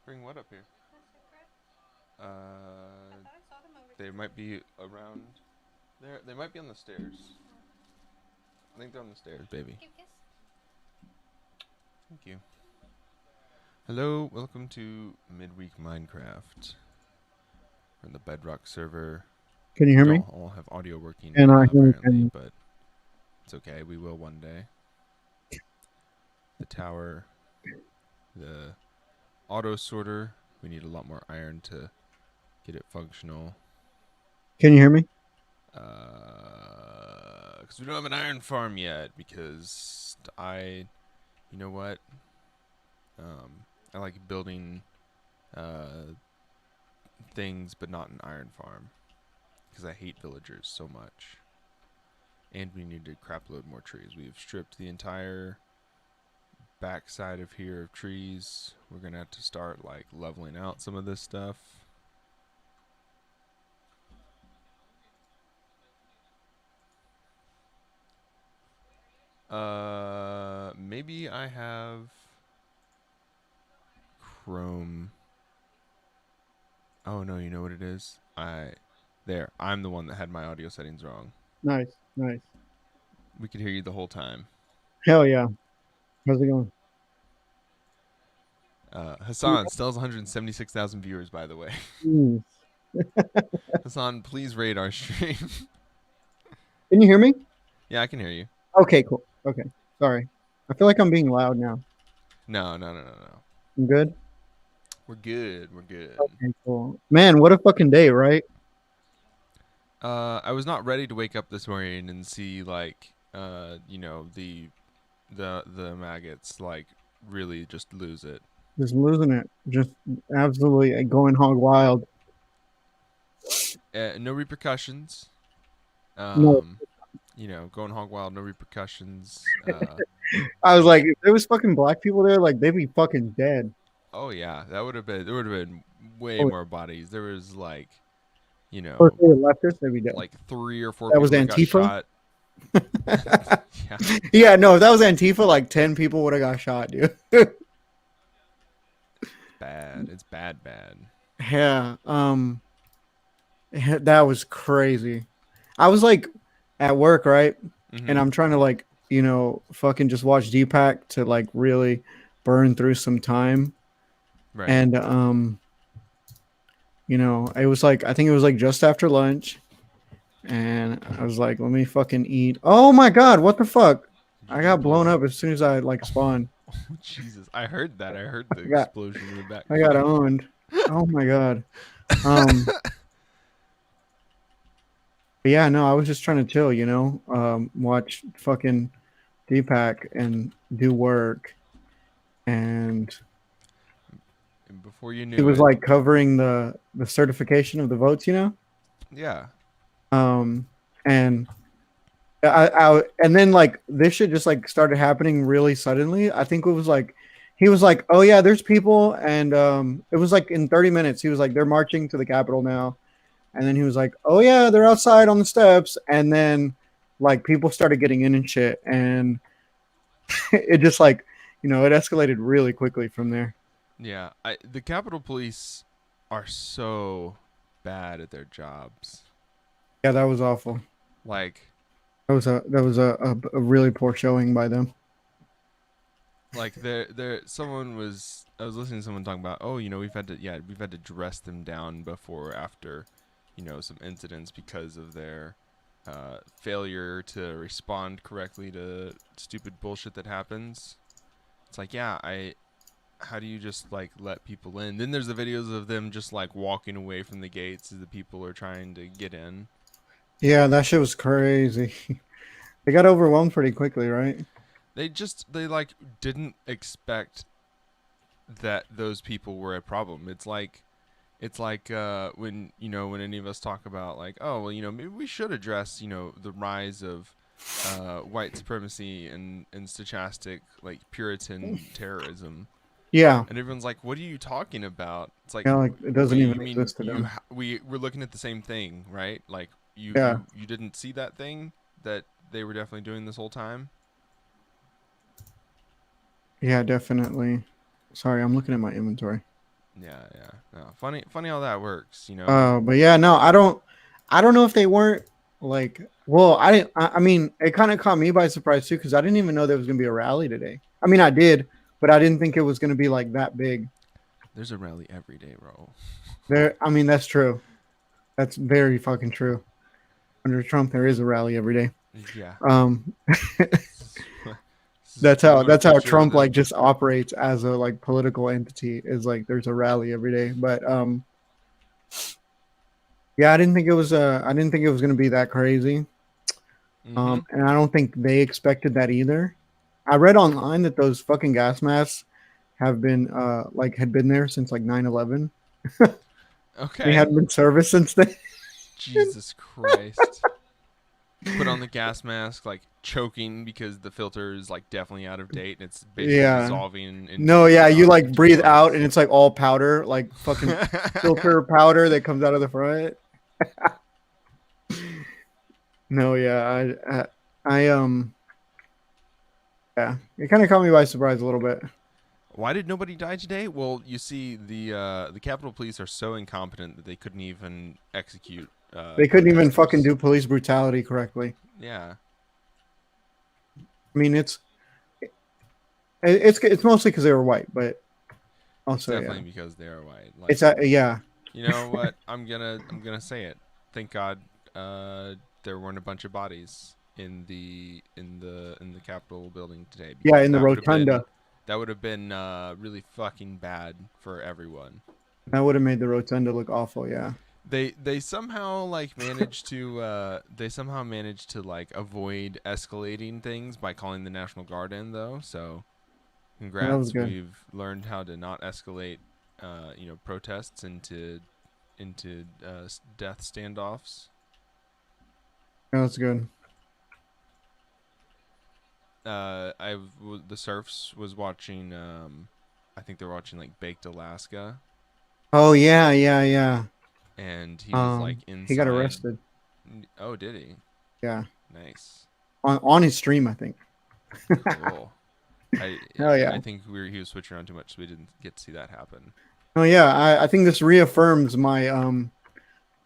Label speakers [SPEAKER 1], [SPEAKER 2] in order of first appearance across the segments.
[SPEAKER 1] Bring what up here? They might be around there. They might be on the stairs. I think they're on the stairs, baby. Thank you. Hello, welcome to Midweek Minecraft. We're on the Bedrock server.
[SPEAKER 2] Can you
[SPEAKER 1] We
[SPEAKER 2] hear me?
[SPEAKER 1] don't all have audio working
[SPEAKER 2] And
[SPEAKER 1] right
[SPEAKER 2] I
[SPEAKER 1] now,
[SPEAKER 2] hear
[SPEAKER 1] apparently,
[SPEAKER 2] you.
[SPEAKER 1] but it's okay. We will one day. The tower, the auto sorter. We need a lot more iron to get it functional.
[SPEAKER 2] Can you hear me?
[SPEAKER 1] Because we don't have an iron farm yet. Because you know what? I like building things, but not an iron farm. Because I hate villagers so much. And we need to crapload more trees. We've stripped the entire backside of here of trees. We're gonna have to start like leveling out some of this stuff. Maybe I have Chrome. Oh no, you know what it is? I'm the one that had my audio settings wrong.
[SPEAKER 2] Nice, nice.
[SPEAKER 1] We could hear you the whole time.
[SPEAKER 2] Hell yeah. How's it going?
[SPEAKER 1] Hassan still has 176,000 viewers, by the way.
[SPEAKER 2] Mm.
[SPEAKER 1] Hassan, please rate our stream.
[SPEAKER 2] Can you hear me?
[SPEAKER 1] Yeah, I can hear you.
[SPEAKER 2] Okay, cool. Okay. Sorry. I feel like I'm being loud now.
[SPEAKER 1] No.
[SPEAKER 2] I'm good?
[SPEAKER 1] We're good. We're good.
[SPEAKER 2] Okay, cool. Man, what a fucking day, right?
[SPEAKER 1] I was not ready to wake up this morning and see like the maggots like really just lose it.
[SPEAKER 2] Just losing it. Just absolutely going hog wild.
[SPEAKER 1] No repercussions.
[SPEAKER 2] No,
[SPEAKER 1] Um, going hog wild, no repercussions.
[SPEAKER 2] I was
[SPEAKER 1] Just
[SPEAKER 2] like, if there was fucking black people there, like they'd be fucking dead.
[SPEAKER 1] oh yeah, that would have been there would have been way
[SPEAKER 2] Oh,
[SPEAKER 1] more bodies. There was like you
[SPEAKER 2] or if
[SPEAKER 1] know
[SPEAKER 2] they were leftists, they'd be dead.
[SPEAKER 1] like 3 or 4
[SPEAKER 2] That was
[SPEAKER 1] people that got
[SPEAKER 2] Antifa.
[SPEAKER 1] shot. Yeah,
[SPEAKER 2] Yeah, no, if that was Antifa, like 10 people would have got shot, dude.
[SPEAKER 1] bad. It's bad.
[SPEAKER 2] Yeah. That was crazy. I was like at work, right? And
[SPEAKER 1] Mhm.
[SPEAKER 2] I'm trying to like, fucking just watch Deepak to like really burn through some time.
[SPEAKER 1] Right.
[SPEAKER 2] And it was like I think it was like just after lunch and I was like, let me fucking eat. Oh my god, what the fuck?
[SPEAKER 1] Did you
[SPEAKER 2] I
[SPEAKER 1] just
[SPEAKER 2] got blown
[SPEAKER 1] blow up?
[SPEAKER 2] up as soon as I like spawned.
[SPEAKER 1] Oh Jesus! I heard that. I heard the
[SPEAKER 2] I got
[SPEAKER 1] explosion in the
[SPEAKER 2] I got
[SPEAKER 1] background.
[SPEAKER 2] owned. Oh my god. Um but yeah, no, I was just trying to chill, watch fucking Deepak and do work and
[SPEAKER 1] And before you
[SPEAKER 2] he
[SPEAKER 1] knew
[SPEAKER 2] was
[SPEAKER 1] it,
[SPEAKER 2] like covering the certification of the votes.
[SPEAKER 1] yeah.
[SPEAKER 2] Um, and and then like this shit just like started happening really suddenly. I think it was like he was like, "Oh yeah, there's people," and it was like in 30 minutes. He was like, "They're marching to the Capitol now," and then he was like, "Oh yeah, they're outside on the steps," and then like people started getting in and shit, and it just like it escalated really quickly from there.
[SPEAKER 1] Yeah, the Capitol Police are so bad at their jobs.
[SPEAKER 2] Yeah, that was awful.
[SPEAKER 1] Like,
[SPEAKER 2] That was a really poor showing by them.
[SPEAKER 1] there. Someone was. I was listening to someone talking about. Oh, we've had to dress them down before or after, some incidents because of their failure to respond correctly to stupid bullshit that happens. It's like, yeah, how do you just like let people in? Then there's the videos of them just like walking away from the gates as the people are trying to get in.
[SPEAKER 2] Yeah, that shit was crazy. They got overwhelmed pretty quickly, right?
[SPEAKER 1] They like didn't expect that those people were a problem. It's like when when any of us talk about like, oh well, maybe we should address the rise of white supremacy and stochastic like Puritan terrorism.
[SPEAKER 2] Yeah,
[SPEAKER 1] And everyone's like, "What are you talking about?" It's like,
[SPEAKER 2] yeah, like it doesn't
[SPEAKER 1] you
[SPEAKER 2] even
[SPEAKER 1] mean
[SPEAKER 2] exist to them.
[SPEAKER 1] we're looking at the same thing, right? Like
[SPEAKER 2] Yeah,
[SPEAKER 1] you didn't see that thing that they were definitely doing this whole time.
[SPEAKER 2] yeah, definitely. Sorry, I'm looking at my inventory.
[SPEAKER 1] Yeah, yeah. No, funny how that works.
[SPEAKER 2] But yeah, no, I don't know if they weren't like. Well, I didn't. I mean, it kind of caught me by surprise too because I didn't even know there was gonna be a rally today. I mean, I did, but I didn't think it was gonna be like that big.
[SPEAKER 1] There's a rally every day, bro.
[SPEAKER 2] There, I mean, that's true. That's very fucking true. Under Trump, there is a rally every day.
[SPEAKER 1] Yeah.
[SPEAKER 2] Um,
[SPEAKER 1] This is
[SPEAKER 2] that's
[SPEAKER 1] pretty
[SPEAKER 2] how
[SPEAKER 1] much
[SPEAKER 2] that's how
[SPEAKER 1] what you're
[SPEAKER 2] Trump
[SPEAKER 1] living.
[SPEAKER 2] like just operates as a like political entity. Is like there's a rally every day. But yeah, I didn't think it was gonna be that crazy.
[SPEAKER 1] Mm-hmm.
[SPEAKER 2] And I don't think they expected that either. I read online that those fucking gas masks have been like had been there since like 9/11. They
[SPEAKER 1] Okay.
[SPEAKER 2] hadn't been serviced since then.
[SPEAKER 1] Jesus Christ. You put on the gas mask, like choking because the filter is like definitely out of date and it's basically
[SPEAKER 2] Yeah.
[SPEAKER 1] dissolving into
[SPEAKER 2] No,
[SPEAKER 1] your
[SPEAKER 2] yeah, you like
[SPEAKER 1] into your
[SPEAKER 2] breathe out
[SPEAKER 1] lungs.
[SPEAKER 2] and it's like all powder, like fucking filter powder that comes out of the front. No, yeah, I yeah, it kind of caught me by surprise a little bit.
[SPEAKER 1] Why did nobody die today? Well, you see, the Capitol Police are so incompetent that they couldn't even execute
[SPEAKER 2] They couldn't even fucking
[SPEAKER 1] protesters.
[SPEAKER 2] do police brutality correctly.
[SPEAKER 1] Yeah,
[SPEAKER 2] I mean, it's mostly because they were white, but
[SPEAKER 1] it's
[SPEAKER 2] also yeah,
[SPEAKER 1] definitely because they are white. Like,
[SPEAKER 2] it's yeah,
[SPEAKER 1] you know what? I'm gonna say it. Thank God, there weren't a bunch of bodies in the Capitol building today
[SPEAKER 2] yeah,
[SPEAKER 1] because
[SPEAKER 2] in the rotunda.
[SPEAKER 1] that would have been really fucking bad for everyone.
[SPEAKER 2] That would have made the rotunda look awful. Yeah,
[SPEAKER 1] They somehow like managed to like avoid escalating things by calling the National Guard in though. So
[SPEAKER 2] that was
[SPEAKER 1] congrats,
[SPEAKER 2] good.
[SPEAKER 1] we've learned how to not escalate protests into death standoffs.
[SPEAKER 2] That was good.
[SPEAKER 1] The Surfs was watching. I think they were watching like Baked Alaska,
[SPEAKER 2] Oh yeah, yeah, yeah.
[SPEAKER 1] and he was like
[SPEAKER 2] He got
[SPEAKER 1] inside.
[SPEAKER 2] arrested.
[SPEAKER 1] Oh, did he?
[SPEAKER 2] Yeah,
[SPEAKER 1] Nice,
[SPEAKER 2] on his stream, I think.
[SPEAKER 1] cool. I
[SPEAKER 2] Oh
[SPEAKER 1] I
[SPEAKER 2] yeah.
[SPEAKER 1] think he was switching around too much, so we didn't get to see that happen.
[SPEAKER 2] Oh yeah. I think this reaffirms my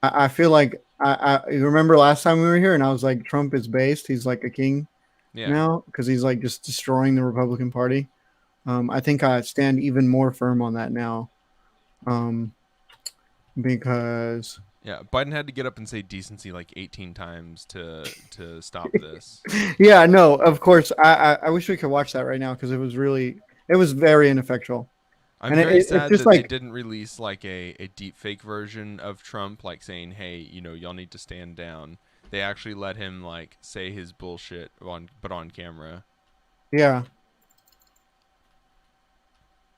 [SPEAKER 2] I feel like I you remember last time we were here and I was like Trump is based. He's like a king
[SPEAKER 1] Yeah,
[SPEAKER 2] now because he's like just destroying the Republican Party. I think I stand even more firm on that now. Um, because
[SPEAKER 1] yeah. Biden had to get up and say decency like 18 times to stop this.
[SPEAKER 2] yeah, no, of course I wish we could watch that right now because it was very ineffectual.
[SPEAKER 1] I'm
[SPEAKER 2] And
[SPEAKER 1] very
[SPEAKER 2] it's
[SPEAKER 1] sad
[SPEAKER 2] just
[SPEAKER 1] that they
[SPEAKER 2] like
[SPEAKER 1] didn't release like a deep fake version of Trump, like saying, "Hey, y'all need to stand down." They actually let him like say his bullshit on camera.
[SPEAKER 2] yeah.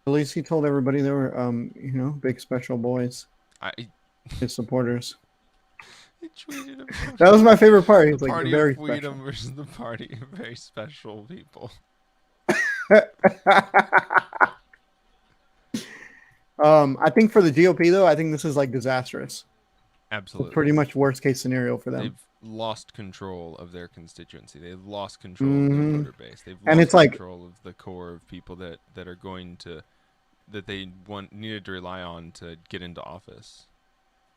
[SPEAKER 2] At least he told everybody they were big special boys,
[SPEAKER 1] I
[SPEAKER 2] his supporters.
[SPEAKER 1] I tweeted
[SPEAKER 2] That
[SPEAKER 1] about
[SPEAKER 2] was my favorite part.
[SPEAKER 1] the
[SPEAKER 2] He's like
[SPEAKER 1] party of
[SPEAKER 2] very special.
[SPEAKER 1] freedom versus the party of very special people.
[SPEAKER 2] I think for the GOP though, I think this is like disastrous. Pretty
[SPEAKER 1] Absolutely.
[SPEAKER 2] much worst case scenario for them.
[SPEAKER 1] They've lost control of their constituency. They've lost control of their
[SPEAKER 2] Hmm.
[SPEAKER 1] voter base. They've
[SPEAKER 2] And it's
[SPEAKER 1] lost
[SPEAKER 2] like,
[SPEAKER 1] control of the core of people that are going to that they needed to rely on to get into office.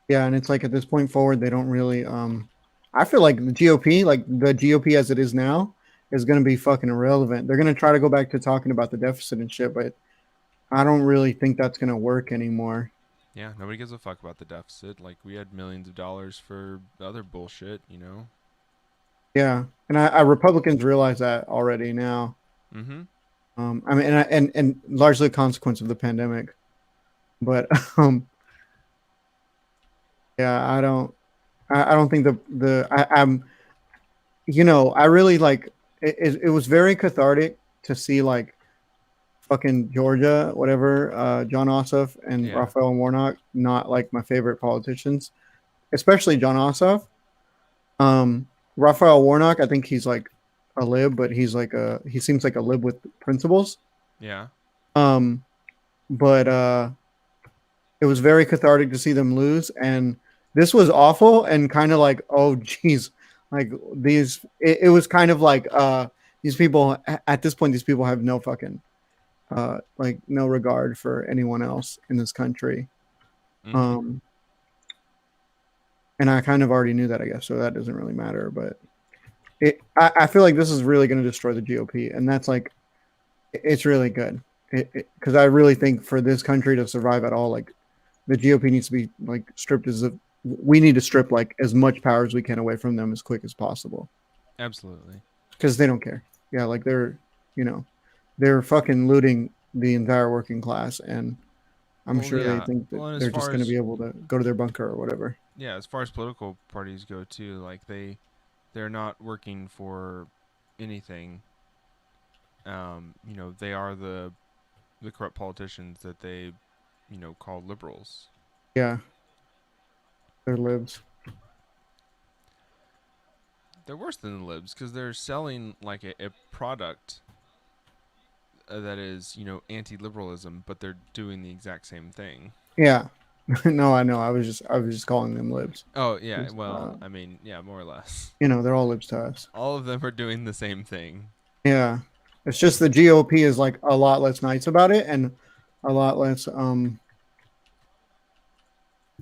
[SPEAKER 2] yeah, and it's like at this point forward, they don't really. I feel like the GOP as it is now, is going to be fucking irrelevant. They're going to try to go back to talking about the deficit and shit, but I don't really think that's going to work anymore.
[SPEAKER 1] Yeah, nobody gives a fuck about the deficit. Like we had millions of dollars for other bullshit.
[SPEAKER 2] Yeah, and I Republicans realize that already now.
[SPEAKER 1] Mm-hmm.
[SPEAKER 2] I mean, and largely a consequence of the pandemic. But yeah, I don't think I'm I really like it was very cathartic to see like fucking Georgia, whatever, John Ossoff and
[SPEAKER 1] Yeah.
[SPEAKER 2] Raphael Warnock, not like my favorite politicians, especially John Ossoff. Raphael Warnock, I think he's like a lib, but he seems like a lib with principles.
[SPEAKER 1] Yeah.
[SPEAKER 2] Um, but it was very cathartic to see them lose, and this was awful and kind of like, oh geez, like it was kind of like these people at this point, these people have no fucking like no regard for anyone else in this country.
[SPEAKER 1] Mm-hmm.
[SPEAKER 2] Um, and I kind of already knew that, I guess, so that doesn't really matter. But I feel like this is really going to destroy the GOP, and that's like it's really good because I really think for this country to survive at all, like the GOP needs to be like stripped as of we need to strip like as much power as we can away from them as quick as possible
[SPEAKER 1] Absolutely.
[SPEAKER 2] because they don't care. Yeah, like you know, they're fucking looting the entire working class, and I'm
[SPEAKER 1] Well,
[SPEAKER 2] sure they
[SPEAKER 1] yeah.
[SPEAKER 2] think that
[SPEAKER 1] Well, and as
[SPEAKER 2] they're just
[SPEAKER 1] far
[SPEAKER 2] going to
[SPEAKER 1] as
[SPEAKER 2] be able to go to their bunker or whatever.
[SPEAKER 1] yeah, as far as political parties go too, like they're not working for anything. They are the corrupt politicians that they, call liberals.
[SPEAKER 2] Yeah, they're libs.
[SPEAKER 1] They're worse than the libs because they're selling like a product that is, anti-liberalism, but they're doing the exact same thing.
[SPEAKER 2] Yeah, no, I know. I was just calling them libs.
[SPEAKER 1] Oh yeah,
[SPEAKER 2] 'Cause,
[SPEAKER 1] well, I mean, yeah, more or less.
[SPEAKER 2] they're all libs to us.
[SPEAKER 1] All of them are doing the same thing.
[SPEAKER 2] Yeah, it's just the GOP is like a lot less nice about it and a lot less.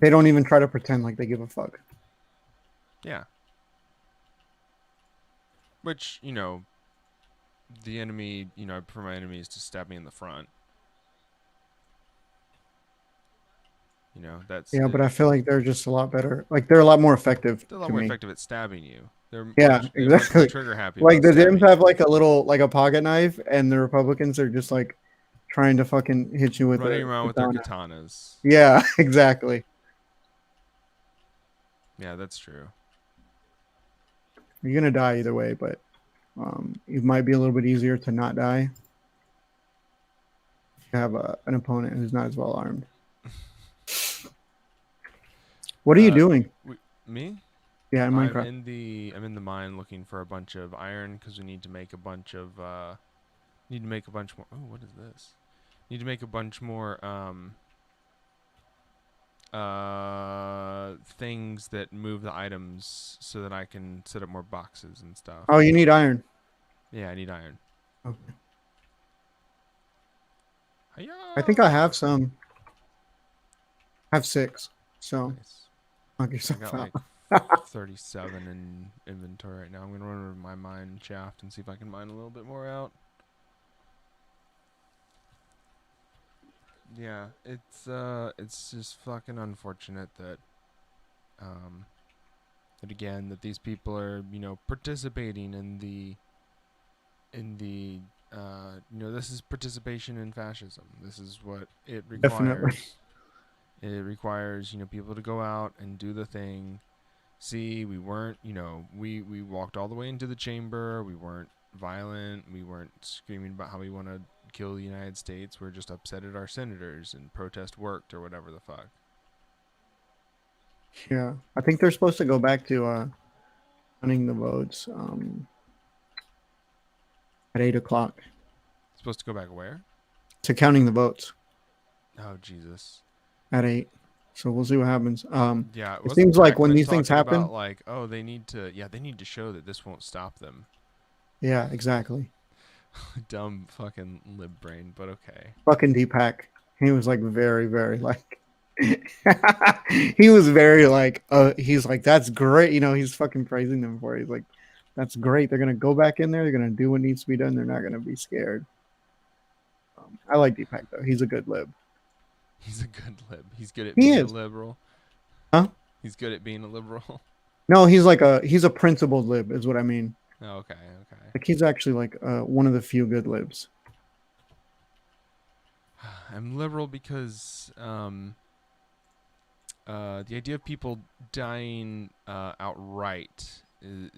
[SPEAKER 2] They don't even try to pretend like they give a fuck.
[SPEAKER 1] Yeah. Which, the enemy, I prefer my enemies to stab me in the front. That's
[SPEAKER 2] Yeah,
[SPEAKER 1] it.
[SPEAKER 2] but I feel like they're just a lot better. Like they're a lot more effective
[SPEAKER 1] They're a lot
[SPEAKER 2] to
[SPEAKER 1] more
[SPEAKER 2] me.
[SPEAKER 1] effective at stabbing you.
[SPEAKER 2] Yeah,
[SPEAKER 1] They're much more
[SPEAKER 2] exactly.
[SPEAKER 1] trigger happy
[SPEAKER 2] Like
[SPEAKER 1] about
[SPEAKER 2] the Dems
[SPEAKER 1] stabbing
[SPEAKER 2] have
[SPEAKER 1] you.
[SPEAKER 2] like a little like a pocket knife, and the Republicans are just like trying to fucking hit you with
[SPEAKER 1] Running
[SPEAKER 2] a
[SPEAKER 1] around with their
[SPEAKER 2] katana.
[SPEAKER 1] katanas.
[SPEAKER 2] Yeah, exactly.
[SPEAKER 1] Yeah, that's true.
[SPEAKER 2] You're gonna die either way, but it might be a little bit easier to not die if you have an opponent who's not as well armed. What are you
[SPEAKER 1] Uh,
[SPEAKER 2] doing?
[SPEAKER 1] me?
[SPEAKER 2] Yeah, in
[SPEAKER 1] I'm
[SPEAKER 2] Minecraft.
[SPEAKER 1] in the I'm in the mine looking for a bunch of iron because we need to make a bunch of need to make a bunch more. Oh, what is this? Need to make a bunch more things that move the items so that I can set up more boxes and stuff.
[SPEAKER 2] Oh, you need iron.
[SPEAKER 1] Yeah, I need iron.
[SPEAKER 2] Okay.
[SPEAKER 1] Hiya!
[SPEAKER 2] I think I have some. I have 6, so
[SPEAKER 1] Nice.
[SPEAKER 2] knock
[SPEAKER 1] I
[SPEAKER 2] yourself
[SPEAKER 1] got
[SPEAKER 2] out.
[SPEAKER 1] like 37 in inventory right now. I'm gonna run over to my mine shaft and see if I can mine a little bit more out. Yeah, it's just fucking unfortunate that um that again that these people are, participating in the this is participation in fascism. This is what it
[SPEAKER 2] Definitely.
[SPEAKER 1] requires. It requires, people to go out and do the thing. See, we weren't, we walked all the way into the chamber. We weren't violent. We weren't screaming about how we want to kill the United States. We're just upset at our senators and protest worked or whatever the fuck.
[SPEAKER 2] Yeah, I think they're supposed to go back to counting the votes at 8 o'clock.
[SPEAKER 1] Supposed to go back where?
[SPEAKER 2] To counting the votes
[SPEAKER 1] Oh Jesus.
[SPEAKER 2] at 8. So we'll see what happens.
[SPEAKER 1] Yeah,
[SPEAKER 2] It
[SPEAKER 1] wasn't
[SPEAKER 2] seems like when
[SPEAKER 1] Jackman
[SPEAKER 2] these things
[SPEAKER 1] talking about
[SPEAKER 2] happen,
[SPEAKER 1] like, oh, they need to show that this won't stop them.
[SPEAKER 2] yeah, exactly.
[SPEAKER 1] Dumb fucking lib brain, but okay.
[SPEAKER 2] Fucking Deepak, he was like very, very like, he was very like, he's like, that's great. He's fucking praising them for it. He's like, that's great. They're gonna go back in there. They're gonna do what needs to be done. They're not gonna be scared. I like Deepak though. He's a good lib.
[SPEAKER 1] He's a good lib. He's good at
[SPEAKER 2] He
[SPEAKER 1] being a
[SPEAKER 2] is.
[SPEAKER 1] liberal.
[SPEAKER 2] Huh?
[SPEAKER 1] He's good at being a liberal.
[SPEAKER 2] No, he's a principled lib, is what I mean.
[SPEAKER 1] Oh, okay, okay.
[SPEAKER 2] Like he's actually like one of the few good libs.
[SPEAKER 1] I'm liberal because the idea of people dying outright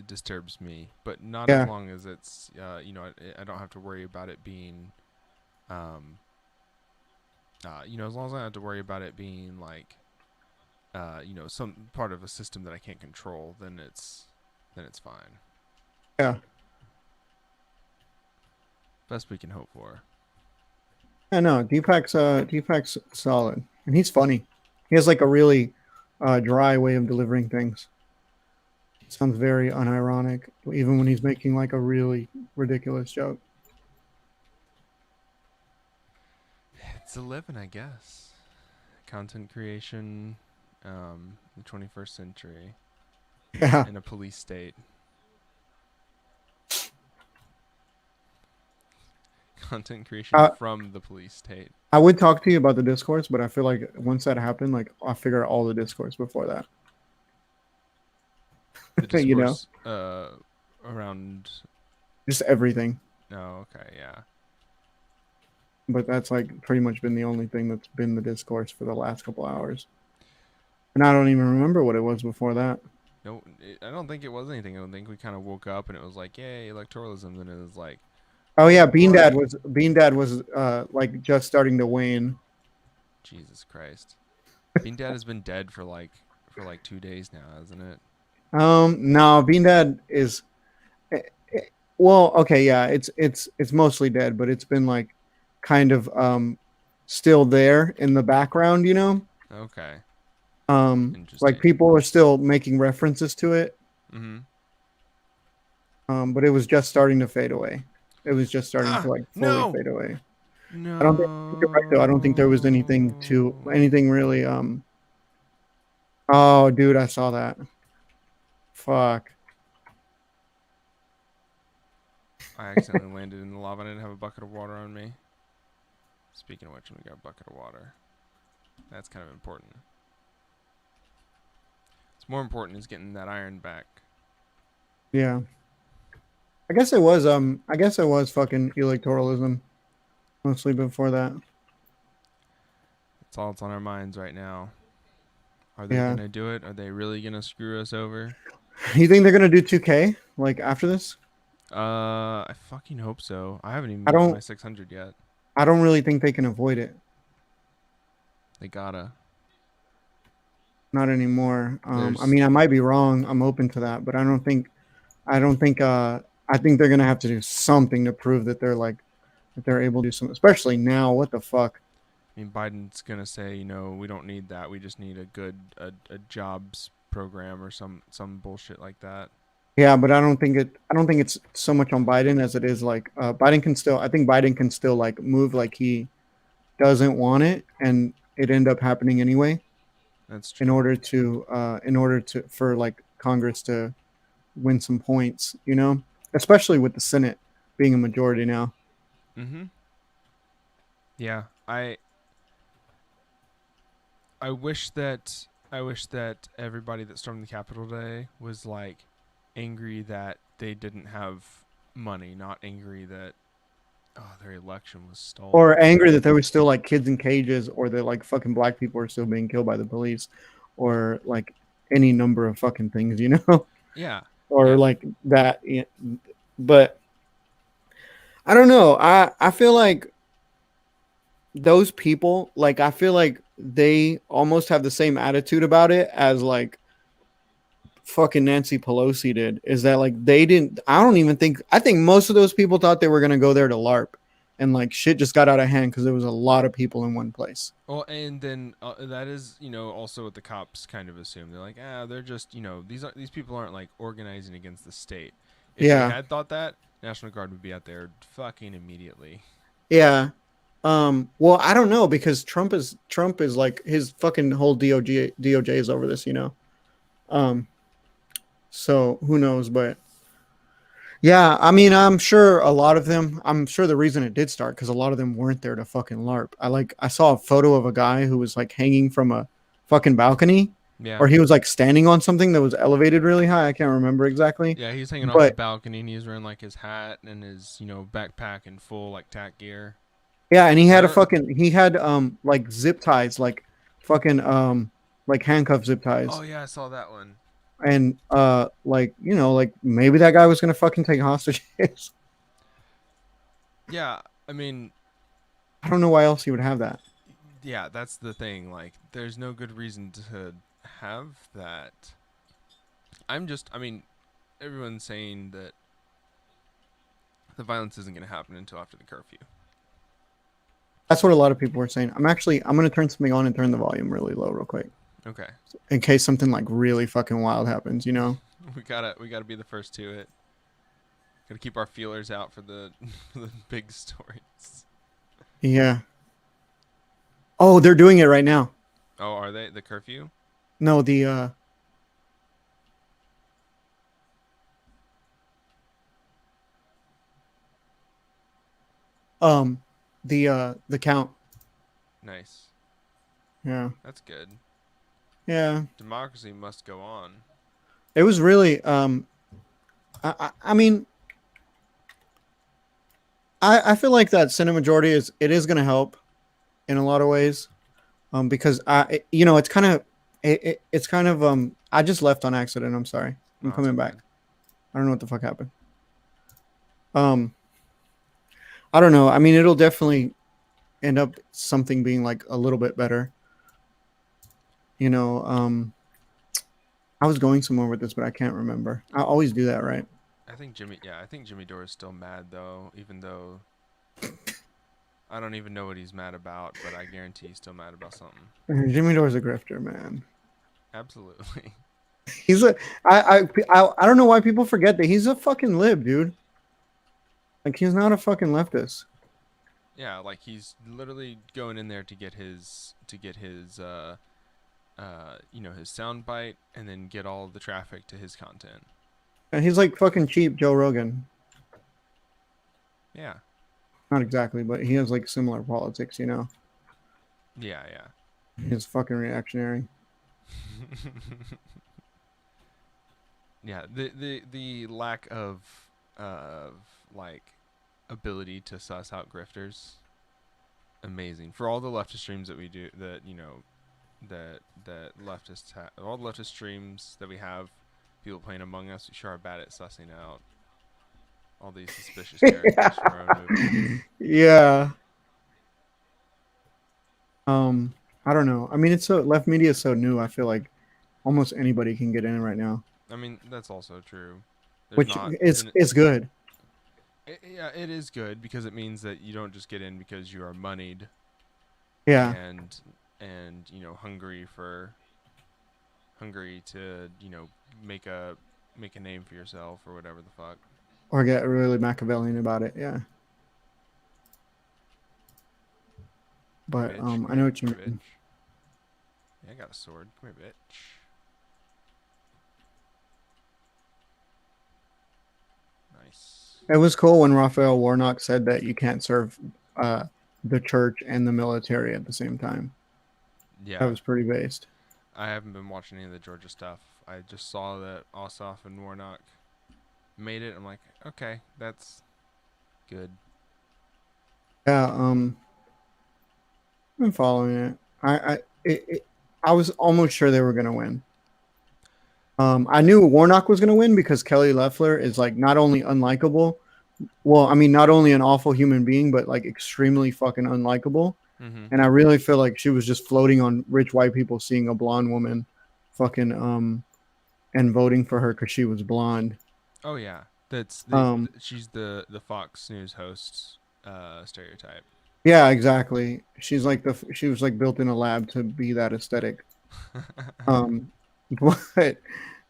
[SPEAKER 1] disturbs me, but not as
[SPEAKER 2] Yeah,
[SPEAKER 1] long as it's I don't have to worry about it being um as long as I don't have to worry about it being like some part of a system that I can't control, then it's fine.
[SPEAKER 2] yeah.
[SPEAKER 1] Best we can hope for.
[SPEAKER 2] I know Deepak's solid, and he's funny. He has like a really dry way of delivering things. It sounds very unironic, even when he's making like a really ridiculous joke.
[SPEAKER 1] It's a living, I guess. Content creation, the 21st century
[SPEAKER 2] Yeah.
[SPEAKER 1] in a police state. Content creation
[SPEAKER 2] Uh,
[SPEAKER 1] from the police state.
[SPEAKER 2] I would talk to you about the discourse, but I feel like once that happened, like I'll figure out all the discourse before that.
[SPEAKER 1] The
[SPEAKER 2] You know,
[SPEAKER 1] discourse around.
[SPEAKER 2] just everything.
[SPEAKER 1] Oh, okay, yeah.
[SPEAKER 2] But that's like pretty much been the only thing that's been the discourse for the last couple hours. And I don't even remember what it was before that.
[SPEAKER 1] No, I don't think it was anything. I don't think we kind of woke up and it was like, yay, electoralism. Then it was like,
[SPEAKER 2] Oh yeah,
[SPEAKER 1] oh, right.
[SPEAKER 2] Bean Dad was like just starting to wane.
[SPEAKER 1] Jesus Christ. Bean Dad has been dead for like 2 days now, hasn't it?
[SPEAKER 2] No, Bean Dad is eh, eh, well, okay, yeah, it's mostly dead, but it's been like kind of still there in the background, you know?
[SPEAKER 1] Okay.
[SPEAKER 2] Like
[SPEAKER 1] Interesting.
[SPEAKER 2] people are still making references to it,
[SPEAKER 1] Mm-hmm.
[SPEAKER 2] but it was just starting to fade away. It was just starting to
[SPEAKER 1] Ah,
[SPEAKER 2] like fully
[SPEAKER 1] no,
[SPEAKER 2] fade away. I think you're right though. I don't think there was
[SPEAKER 1] no.
[SPEAKER 2] anything really oh dude, I saw that. Fuck.
[SPEAKER 1] I accidentally landed in the lava. I didn't have a bucket of water on me. Speaking of which, we got a bucket of water. That's kind of important. What's more important is getting that iron back.
[SPEAKER 2] Yeah. I guess it was fucking electoralism mostly before that.
[SPEAKER 1] That's all that's on our minds right now. Are they
[SPEAKER 2] Yeah.
[SPEAKER 1] gonna do it? Are they really gonna screw us over?
[SPEAKER 2] You think they're gonna do 2K like after this?
[SPEAKER 1] I fucking hope so. I haven't even
[SPEAKER 2] I
[SPEAKER 1] gotten my
[SPEAKER 2] don't
[SPEAKER 1] 600 yet.
[SPEAKER 2] I don't really think they can avoid it.
[SPEAKER 1] They gotta.
[SPEAKER 2] Not anymore. I
[SPEAKER 1] There's
[SPEAKER 2] mean I might be wrong. I'm open to that, but I don't think I think they're gonna have to do something to prove that they're like that they're able to do something, especially now. What the fuck?
[SPEAKER 1] I mean, Biden's gonna say, we don't need that. We just need a jobs program or some bullshit like that.
[SPEAKER 2] Yeah, but I don't think it's so much on Biden as it is like Biden can still I think Biden can still like move like he doesn't want it and it end up happening anyway
[SPEAKER 1] That's true.
[SPEAKER 2] in order to for like Congress to win some points, you know? Especially with the Senate being a majority now.
[SPEAKER 1] Mm-hmm. Yeah. I wish that everybody that stormed the Capitol today was like angry that they didn't have money, not angry that their election was
[SPEAKER 2] Or
[SPEAKER 1] stolen.
[SPEAKER 2] angry that there was still like kids in cages or that like fucking black people are still being killed by the police or like any number of fucking things, you know?
[SPEAKER 1] Yeah.
[SPEAKER 2] Or
[SPEAKER 1] Yeah.
[SPEAKER 2] like that yeah. But I don't know. I feel like those people like I feel like they almost have the same attitude about it as like fucking Nancy Pelosi did. Is that like they didn't? I don't even think. I think most of those people thought they were gonna go there to LARP, and like shit just got out of hand because there was a lot of people in one place.
[SPEAKER 1] Well, and then that is, also what the cops kind of assume. They're like, they're just, these people aren't like organizing against the state. If they
[SPEAKER 2] Yeah,
[SPEAKER 1] had thought that, National Guard would be out there fucking immediately.
[SPEAKER 2] yeah. Well, I don't know because Trump is like his fucking whole DOJ is over this, you know. Um, so who knows? But yeah, I mean, I'm sure a lot of them. I'm sure the reason it did start because a lot of them weren't there to fucking LARP. I saw a photo of a guy who was like hanging from a fucking balcony,
[SPEAKER 1] Yeah.
[SPEAKER 2] or he was like standing on something that was elevated really high. I can't remember exactly,
[SPEAKER 1] Yeah, he's hanging off the
[SPEAKER 2] but
[SPEAKER 1] balcony and he's wearing like his hat and his, backpack and full like tack gear.
[SPEAKER 2] yeah, and
[SPEAKER 1] I don't.
[SPEAKER 2] he had like zip ties, like fucking like handcuff zip
[SPEAKER 1] Oh
[SPEAKER 2] ties,
[SPEAKER 1] yeah, I saw that one.
[SPEAKER 2] and like you know like maybe that guy was gonna fucking take hostages.
[SPEAKER 1] Yeah, I mean,
[SPEAKER 2] I don't know why else he would have that.
[SPEAKER 1] yeah, that's the thing. Like, there's no good reason to have that. I mean, everyone's saying that the violence isn't going to happen until after the curfew.
[SPEAKER 2] That's what a lot of people were saying. I'm gonna turn something on and turn the volume really low real quick
[SPEAKER 1] Okay,
[SPEAKER 2] in case something like really fucking wild happens, you know?
[SPEAKER 1] we gotta be the first to it. Gotta keep our feelers out for the for the big stories.
[SPEAKER 2] Yeah. Oh, they're doing it right now.
[SPEAKER 1] Oh, are they the curfew?
[SPEAKER 2] No, um the count.
[SPEAKER 1] Nice.
[SPEAKER 2] Yeah.
[SPEAKER 1] That's good.
[SPEAKER 2] Yeah.
[SPEAKER 1] Democracy must go on.
[SPEAKER 2] It was really I mean, I feel like that Senate majority is going to help in a lot of ways. Because it's kind of it's kind of I just left on accident. I'm sorry. I'm
[SPEAKER 1] No, it's
[SPEAKER 2] coming
[SPEAKER 1] all
[SPEAKER 2] back.
[SPEAKER 1] good.
[SPEAKER 2] I don't know what the fuck happened. Um, I don't know. I mean, it'll definitely end up something being like a little bit better. You know, I was going somewhere with this, but I can't remember. I always do that, right?
[SPEAKER 1] I think Jimmy. Yeah, I think Jimmy Dore is still mad though, even though I don't even know what he's mad about, but I guarantee he's still mad about something.
[SPEAKER 2] Jimmy Dore's a grifter, man.
[SPEAKER 1] Absolutely.
[SPEAKER 2] He's a I don't know why people forget that he's a fucking lib, dude. Like he's not a fucking leftist.
[SPEAKER 1] Yeah, like he's literally going in there to get his his sound bite and then get all of the traffic to his content.
[SPEAKER 2] And he's like fucking cheap Joe Rogan.
[SPEAKER 1] Yeah.
[SPEAKER 2] Not exactly, but he has like similar politics, you know.
[SPEAKER 1] Yeah, yeah.
[SPEAKER 2] He's fucking reactionary.
[SPEAKER 1] Yeah, the lack of like ability to suss out grifters, amazing. For all the leftist streams that we do, that that leftists have, all the leftist streams that we have, people playing Among Us, we sure are bad at sussing out all these suspicious characters from our own movement.
[SPEAKER 2] Yeah. Um, I don't know. I mean, it's so left media is so new. I feel like almost anybody can get in right now,
[SPEAKER 1] I mean, that's also true. There's
[SPEAKER 2] which
[SPEAKER 1] not
[SPEAKER 2] is
[SPEAKER 1] an
[SPEAKER 2] is good.
[SPEAKER 1] yeah, it is good because it means that you don't just get in because you are moneyed
[SPEAKER 2] Yeah,
[SPEAKER 1] and hungry for hungry to make a name for yourself or whatever the fuck.
[SPEAKER 2] or get really Machiavellian about it. Yeah,
[SPEAKER 1] Come
[SPEAKER 2] but
[SPEAKER 1] here, bitch.
[SPEAKER 2] I
[SPEAKER 1] Come
[SPEAKER 2] know
[SPEAKER 1] here.
[SPEAKER 2] what
[SPEAKER 1] Come
[SPEAKER 2] you
[SPEAKER 1] here,
[SPEAKER 2] mean.
[SPEAKER 1] bitch. Yeah, I got a sword. Come here, bitch. Nice.
[SPEAKER 2] It was cool when Raphael Warnock said that you can't serve uh, the church and the military at the same time. That
[SPEAKER 1] Yeah,
[SPEAKER 2] was pretty based.
[SPEAKER 1] I haven't been watching any of the Georgia stuff. I just saw that Ossoff and Warnock made it. I'm like, okay, that's good.
[SPEAKER 2] Yeah, I've been following it. I was almost sure they were gonna win. I knew Warnock was gonna win because Kelly Loeffler is like not only unlikable, well, I mean, not only an awful human being, but like extremely fucking unlikable.
[SPEAKER 1] Mm-hmm.
[SPEAKER 2] And I really feel like she was just floating on rich white people seeing a blonde woman, fucking and voting for her because she was blonde.
[SPEAKER 1] Oh yeah, that's
[SPEAKER 2] Um,
[SPEAKER 1] she's the Fox News host stereotype.
[SPEAKER 2] yeah, exactly. She was like built in a lab to be that aesthetic. Um, but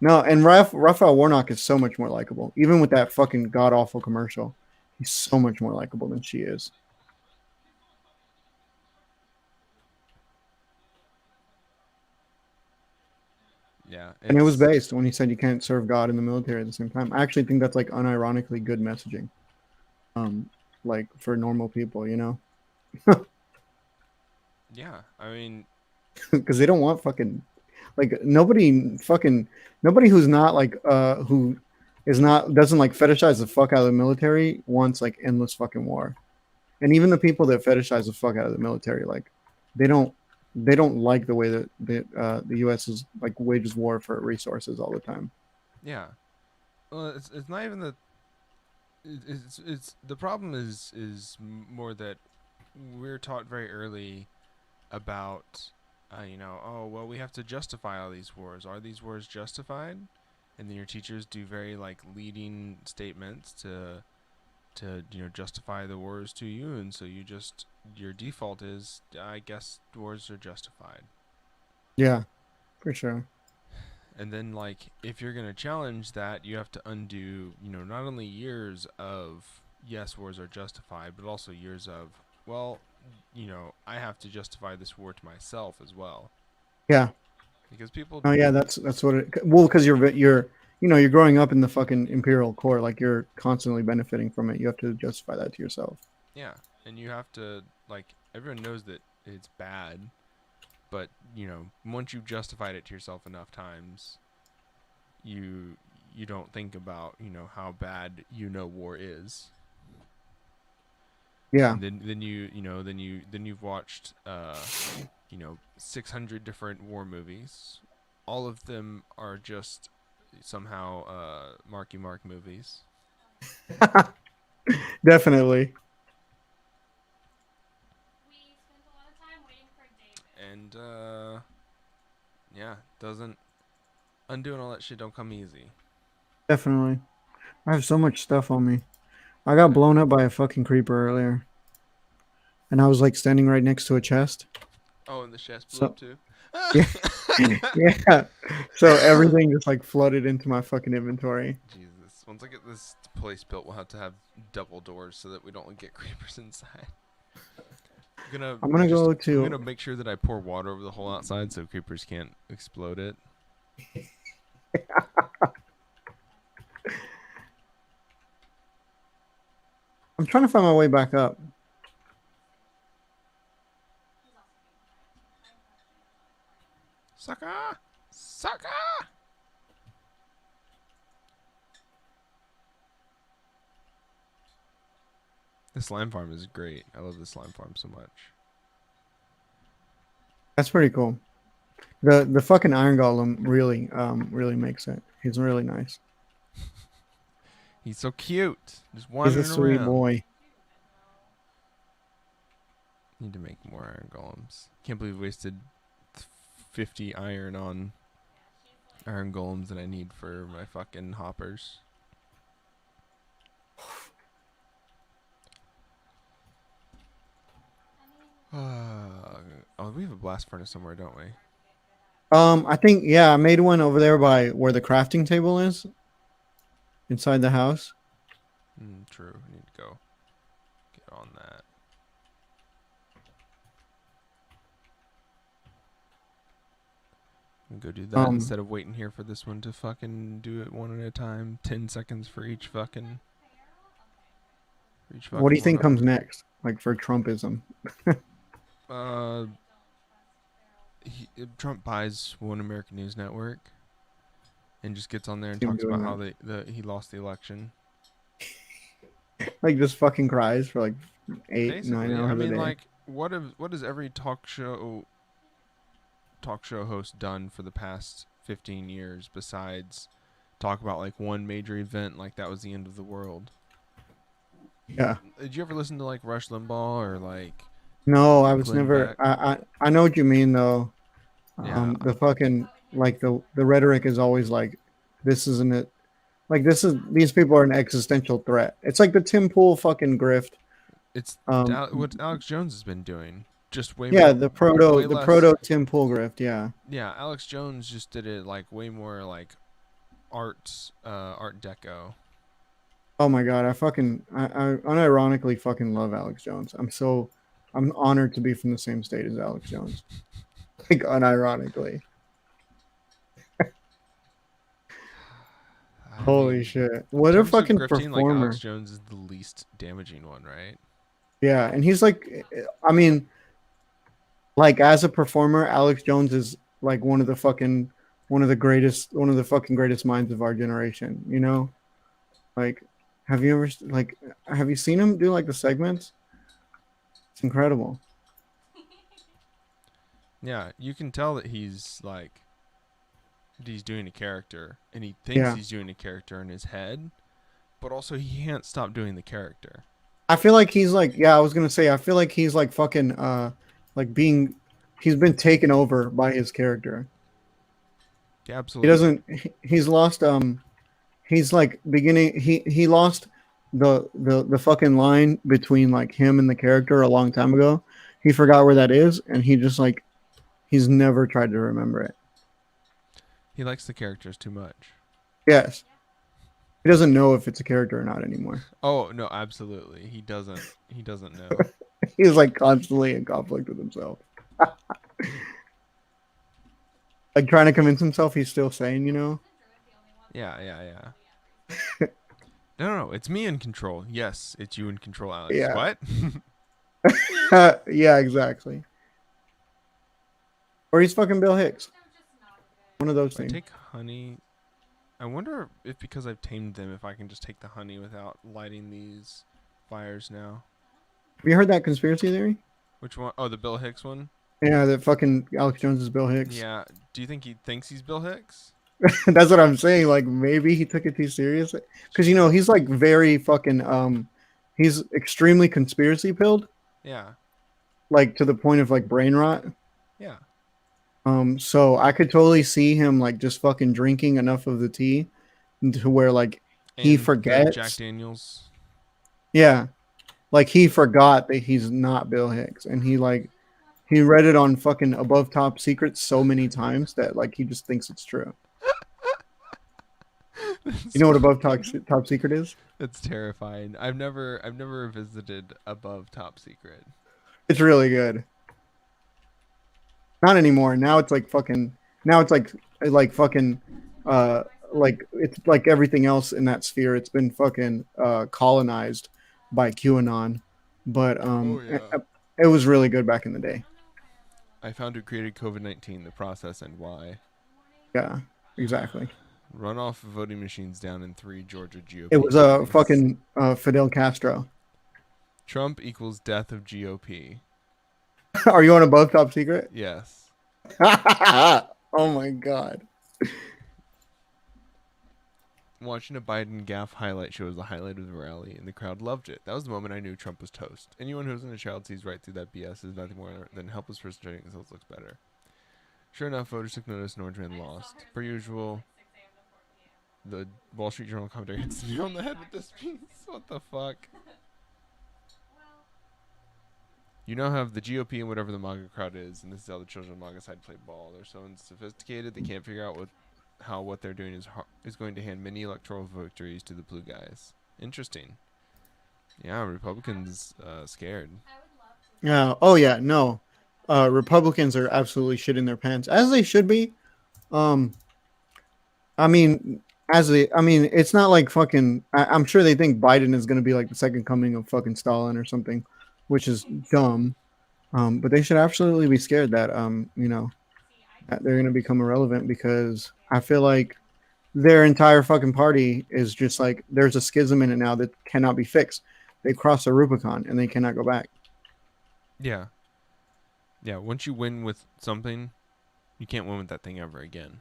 [SPEAKER 2] no, and Raphael Warnock is so much more likable, even with that fucking god awful commercial. He's so much more likable than she is.
[SPEAKER 1] Yeah,
[SPEAKER 2] And it was
[SPEAKER 1] it's
[SPEAKER 2] based when he said you can't serve God in the military at the same time. I actually think that's like unironically good messaging. Um, like for normal people, you know,
[SPEAKER 1] yeah. I mean,
[SPEAKER 2] because they don't want fucking like nobody who's not like who is not doesn't like fetishize the fuck out of the military wants like endless fucking war. And even the people that fetishize the fuck out of the military, like they don't they don't like the way that the U.S. is like wages war for resources all the time.
[SPEAKER 1] yeah. Well, it's not even the it's the problem is more that we're taught very early about oh well, we have to justify all these wars. Are these wars justified? And then your teachers do very like leading statements to justify the wars to you, and so your default is, I guess, wars are justified.
[SPEAKER 2] Yeah, for sure.
[SPEAKER 1] And then, like, if you're going to challenge that, you have to undo, not only years of, yes, wars are justified, but also years of, well, I have to justify this war to myself as well
[SPEAKER 2] Yeah.
[SPEAKER 1] because people.
[SPEAKER 2] Oh yeah, that's what it. Well, because you're growing up in the fucking imperial core, like you're constantly benefiting from it. You have to justify that to yourself.
[SPEAKER 1] Yeah, and you have to like everyone knows that it's bad, but once you've justified it to yourself enough times, you you don't think about how bad war is.
[SPEAKER 2] Yeah,
[SPEAKER 1] And then you've watched 600 different war movies. All of them are just somehow Marky Mark movies.
[SPEAKER 2] definitely.
[SPEAKER 1] And yeah, doesn't undoing all that shit don't come easy.
[SPEAKER 2] Definitely. I have so much stuff on me. I got
[SPEAKER 1] Yeah.
[SPEAKER 2] blown up by a fucking creeper earlier, and I was like standing right next to a chest.
[SPEAKER 1] Oh, and the chest blew
[SPEAKER 2] So
[SPEAKER 1] up too.
[SPEAKER 2] yeah, yeah. So everything just like flooded into my fucking inventory.
[SPEAKER 1] Jesus. Once I get this place built, we'll have to have double doors so that we don't get creepers inside.
[SPEAKER 2] I'm gonna go
[SPEAKER 1] I'm
[SPEAKER 2] to.
[SPEAKER 1] gonna make sure that I pour water over the whole outside so creepers can't explode it.
[SPEAKER 2] I'm trying to find my way back up.
[SPEAKER 1] Sucker! Sucker! This slime farm is great. I love this slime farm so much.
[SPEAKER 2] That's pretty cool. The fucking iron golem really makes it. He's really nice.
[SPEAKER 1] He's so cute. Just
[SPEAKER 2] He's a
[SPEAKER 1] wandering
[SPEAKER 2] sweet
[SPEAKER 1] around.
[SPEAKER 2] boy.
[SPEAKER 1] Need to make more iron golems. Can't believe we wasted 50 iron on iron golems that I need for my fucking hoppers. Oh, we have a blast furnace somewhere, don't we?
[SPEAKER 2] I think yeah, I made one over there by where the crafting table is, inside the house.
[SPEAKER 1] True. I need to go get on that. And go do that
[SPEAKER 2] Um,
[SPEAKER 1] instead of waiting here for this one to fucking do it one at a time. 10 seconds for each fucking.
[SPEAKER 2] what do you think
[SPEAKER 1] one
[SPEAKER 2] comes next? Like for Trumpism?
[SPEAKER 1] up. Trump buys One American News Network and just gets on there and
[SPEAKER 2] See him
[SPEAKER 1] talks about
[SPEAKER 2] doing
[SPEAKER 1] how he lost the election.
[SPEAKER 2] Like just fucking cries for like 8, 9
[SPEAKER 1] Basically, I
[SPEAKER 2] hours a
[SPEAKER 1] mean,
[SPEAKER 2] day.
[SPEAKER 1] like, what has every talk show host done for the past 15 years besides talk about like one major event like that was the end of the world?
[SPEAKER 2] Yeah.
[SPEAKER 1] Did you ever listen to like Rush Limbaugh or like
[SPEAKER 2] No, I was
[SPEAKER 1] Glenn
[SPEAKER 2] never.
[SPEAKER 1] Beck?
[SPEAKER 2] I know what you mean though.
[SPEAKER 1] Yeah,
[SPEAKER 2] The fucking like the rhetoric is always like, this isn't it. Like these people are an existential threat. It's like the Tim Pool fucking grift.
[SPEAKER 1] it's
[SPEAKER 2] Um,
[SPEAKER 1] what Alex Jones has been doing. Just way
[SPEAKER 2] yeah,
[SPEAKER 1] more,
[SPEAKER 2] the
[SPEAKER 1] way less.
[SPEAKER 2] proto Tim Pool grift. Yeah.
[SPEAKER 1] Yeah, Alex Jones just did it like way more like art deco.
[SPEAKER 2] Oh my god, I unironically fucking love Alex Jones. I'm honored to be from the same state as Alex Jones. Like unironically.
[SPEAKER 1] I
[SPEAKER 2] Holy
[SPEAKER 1] mean,
[SPEAKER 2] shit.
[SPEAKER 1] in
[SPEAKER 2] What a
[SPEAKER 1] terms of
[SPEAKER 2] fucking
[SPEAKER 1] grifting, like Alex
[SPEAKER 2] performer.
[SPEAKER 1] Jones is the least damaging one, right?
[SPEAKER 2] Yeah, and he's like I mean, like as a performer, Alex Jones is like one of the fucking greatest minds of our generation, you know? Like have you ever like have you seen him do like the segments? It's incredible.
[SPEAKER 1] Yeah, you can tell that he's doing a character, and he thinks
[SPEAKER 2] Yeah.
[SPEAKER 1] he's doing a character in his head, but also he can't stop doing the character.
[SPEAKER 2] I feel like he's like, yeah, I was gonna say, I feel like he's like fucking, like being, he's been taken over by his character.
[SPEAKER 1] Yeah,
[SPEAKER 2] He
[SPEAKER 1] absolutely.
[SPEAKER 2] doesn't, he's lost, he's like beginning, he lost the fucking line between like him and the character a long time ago. He forgot where that is, and he just like, he's never tried to remember it.
[SPEAKER 1] He likes the characters too much.
[SPEAKER 2] Yes. He doesn't know if it's a character or not anymore.
[SPEAKER 1] Oh no, absolutely. He doesn't. He doesn't know.
[SPEAKER 2] He's like constantly in conflict with himself. Like trying to convince himself he's still sane, you know?
[SPEAKER 1] Yeah, yeah, yeah. No, no, no, it's me in control. Yes, it's you in control, Alex.
[SPEAKER 2] Yeah.
[SPEAKER 1] What?
[SPEAKER 2] Yeah, exactly. Or he's fucking Bill Hicks. One of those
[SPEAKER 1] If I
[SPEAKER 2] things.
[SPEAKER 1] take honey, I wonder if because I've tamed them, if I can just take the honey without lighting these fires now.
[SPEAKER 2] Have you heard that conspiracy theory?
[SPEAKER 1] Which one? Oh, the Bill Hicks one?
[SPEAKER 2] Yeah, that fucking Alex Jones is Bill Hicks.
[SPEAKER 1] Yeah. Do you think he thinks he's Bill Hicks?
[SPEAKER 2] That's what I'm saying. Like maybe he took it too serious. Because
[SPEAKER 1] Shit.
[SPEAKER 2] he's like very fucking he's extremely conspiracy pilled,
[SPEAKER 1] Yeah.
[SPEAKER 2] like to the point of like brain rot.
[SPEAKER 1] Yeah.
[SPEAKER 2] So I could totally see him like just fucking drinking enough of the tea to where like he
[SPEAKER 1] And the Jack
[SPEAKER 2] forgets.
[SPEAKER 1] Daniels.
[SPEAKER 2] Yeah. Like he forgot that he's not Bill Hicks. And he read it on fucking Above Top Secret so many times that like he just thinks it's true. You
[SPEAKER 1] That's
[SPEAKER 2] know what Above
[SPEAKER 1] fucking.
[SPEAKER 2] Top Secret is?
[SPEAKER 1] That's terrifying. I've never visited above top secret.
[SPEAKER 2] It's really good. Not anymore. Now it's like fucking. Now it's like fucking. Uh, like it's like everything else in that sphere. It's been fucking colonized by QAnon, but
[SPEAKER 1] Oh yeah.
[SPEAKER 2] it was really good back in the day.
[SPEAKER 1] I found who created COVID-19, the process, and why.
[SPEAKER 2] Yeah, exactly.
[SPEAKER 1] Runoff voting machines down in 3 Georgia
[SPEAKER 2] It
[SPEAKER 1] GOP
[SPEAKER 2] was a
[SPEAKER 1] counties.
[SPEAKER 2] fucking Fidel Castro.
[SPEAKER 1] Trump equals death of GOP.
[SPEAKER 2] Are you on Above Top Secret?
[SPEAKER 1] Yes.
[SPEAKER 2] Oh my god.
[SPEAKER 1] Watching a Biden gaffe highlight show was the highlight of the rally, and the crowd loved it. That was the moment I knew Trump was toast. Anyone who's in a child sees right through that BS is nothing more than helpless person trying to make themselves look better. Sure enough, voters took notice and Orange Man lost. Per usual, the Wall Street Journal commentary hits me on the head with this piece. What the fuck? You now have the GOP and whatever the MAGA crowd is, and this is how the children of MAGA side play ball. They're so unsophisticated they can't figure out how what they're doing is going to hand many electoral victories to the blue guys. Interesting. Yeah, Republicans scared.
[SPEAKER 2] Yeah. Oh yeah. No. Republicans are absolutely shitting their pants, as they should be. Um, I mean, it's not like fucking. I'm sure they think Biden is going to be like the second coming of fucking Stalin or something, which is dumb. But they should absolutely be scared that that they're going to become irrelevant because I feel like their entire fucking party is just like there's a schism in it now that cannot be fixed. They crossed the Rubicon and they cannot go back.
[SPEAKER 1] Yeah. Yeah, once you win with something, you can't win with that thing ever again.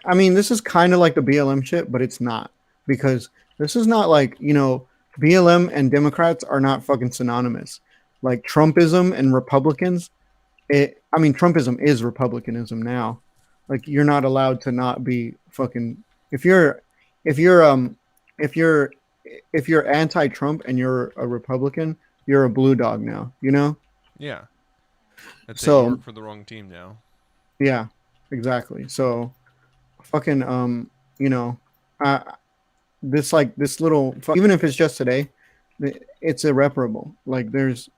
[SPEAKER 2] I mean, this is kind of like the BLM shit, but it's not because this is not like, BLM and Democrats are not fucking synonymous. Like Trumpism and Republicans, Trumpism is Republicanism now. Like you're not allowed to not be fucking if you're if you're if you're if you're anti-Trump and you're a Republican, you're a blue dog now, you know?
[SPEAKER 1] Yeah. That's it. You
[SPEAKER 2] So,
[SPEAKER 1] work for the wrong team now.
[SPEAKER 2] yeah, exactly. So, fucking you know, uh, this little even if it's just today, it's irreparable. Like there's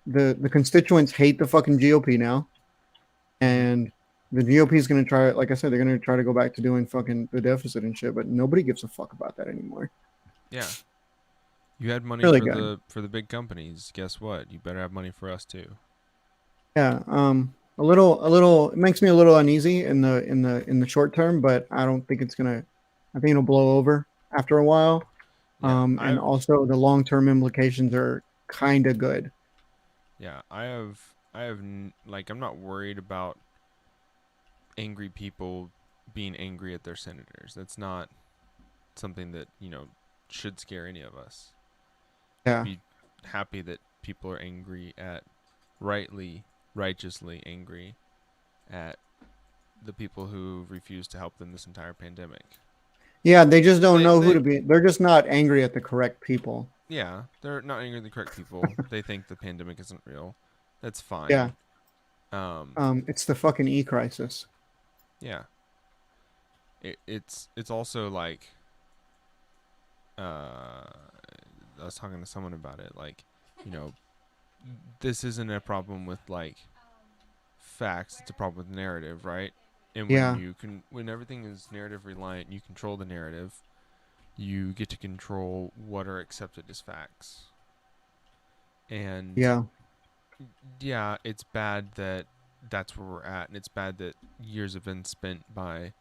[SPEAKER 2] the constituents hate the fucking GOP now,
[SPEAKER 1] Mm-hmm.
[SPEAKER 2] and the GOP is going to try. Like I said, they're going to try to go back to doing fucking the deficit and shit. But nobody gives a fuck about that anymore.
[SPEAKER 1] Yeah. You had money
[SPEAKER 2] Really good.
[SPEAKER 1] for the big companies. Guess what? You better have money for us too.
[SPEAKER 2] Yeah. A little. It makes me a little uneasy in the short term, but I don't think it's gonna. I think it'll blow over after a while.
[SPEAKER 1] Yeah,
[SPEAKER 2] And
[SPEAKER 1] I've
[SPEAKER 2] also the long term implications are kind of good.
[SPEAKER 1] yeah, like I'm not worried about angry people being angry at their senators. That's not something that, should scare any of us. Should
[SPEAKER 2] Yeah.
[SPEAKER 1] be happy that people are angry at righteously angry at the people who refuse to help them this entire pandemic.
[SPEAKER 2] Yeah, they just don't
[SPEAKER 1] They
[SPEAKER 2] know who
[SPEAKER 1] they
[SPEAKER 2] to be. They're just not angry at the correct people.
[SPEAKER 1] yeah, they're not angry at the correct people. They think the pandemic isn't real. That's
[SPEAKER 2] Yeah.
[SPEAKER 1] fine. Um
[SPEAKER 2] It's the fucking e crisis.
[SPEAKER 1] yeah. It's also like I was talking to someone about it, like, you know, this isn't a problem with like facts, it's a problem with narrative, right? And
[SPEAKER 2] Yeah,
[SPEAKER 1] when everything is narrative reliant, you control the narrative, you get to control what are accepted as facts. And
[SPEAKER 2] yeah,
[SPEAKER 1] yeah, it's bad that that's where we're at, and it's bad that years have been spent by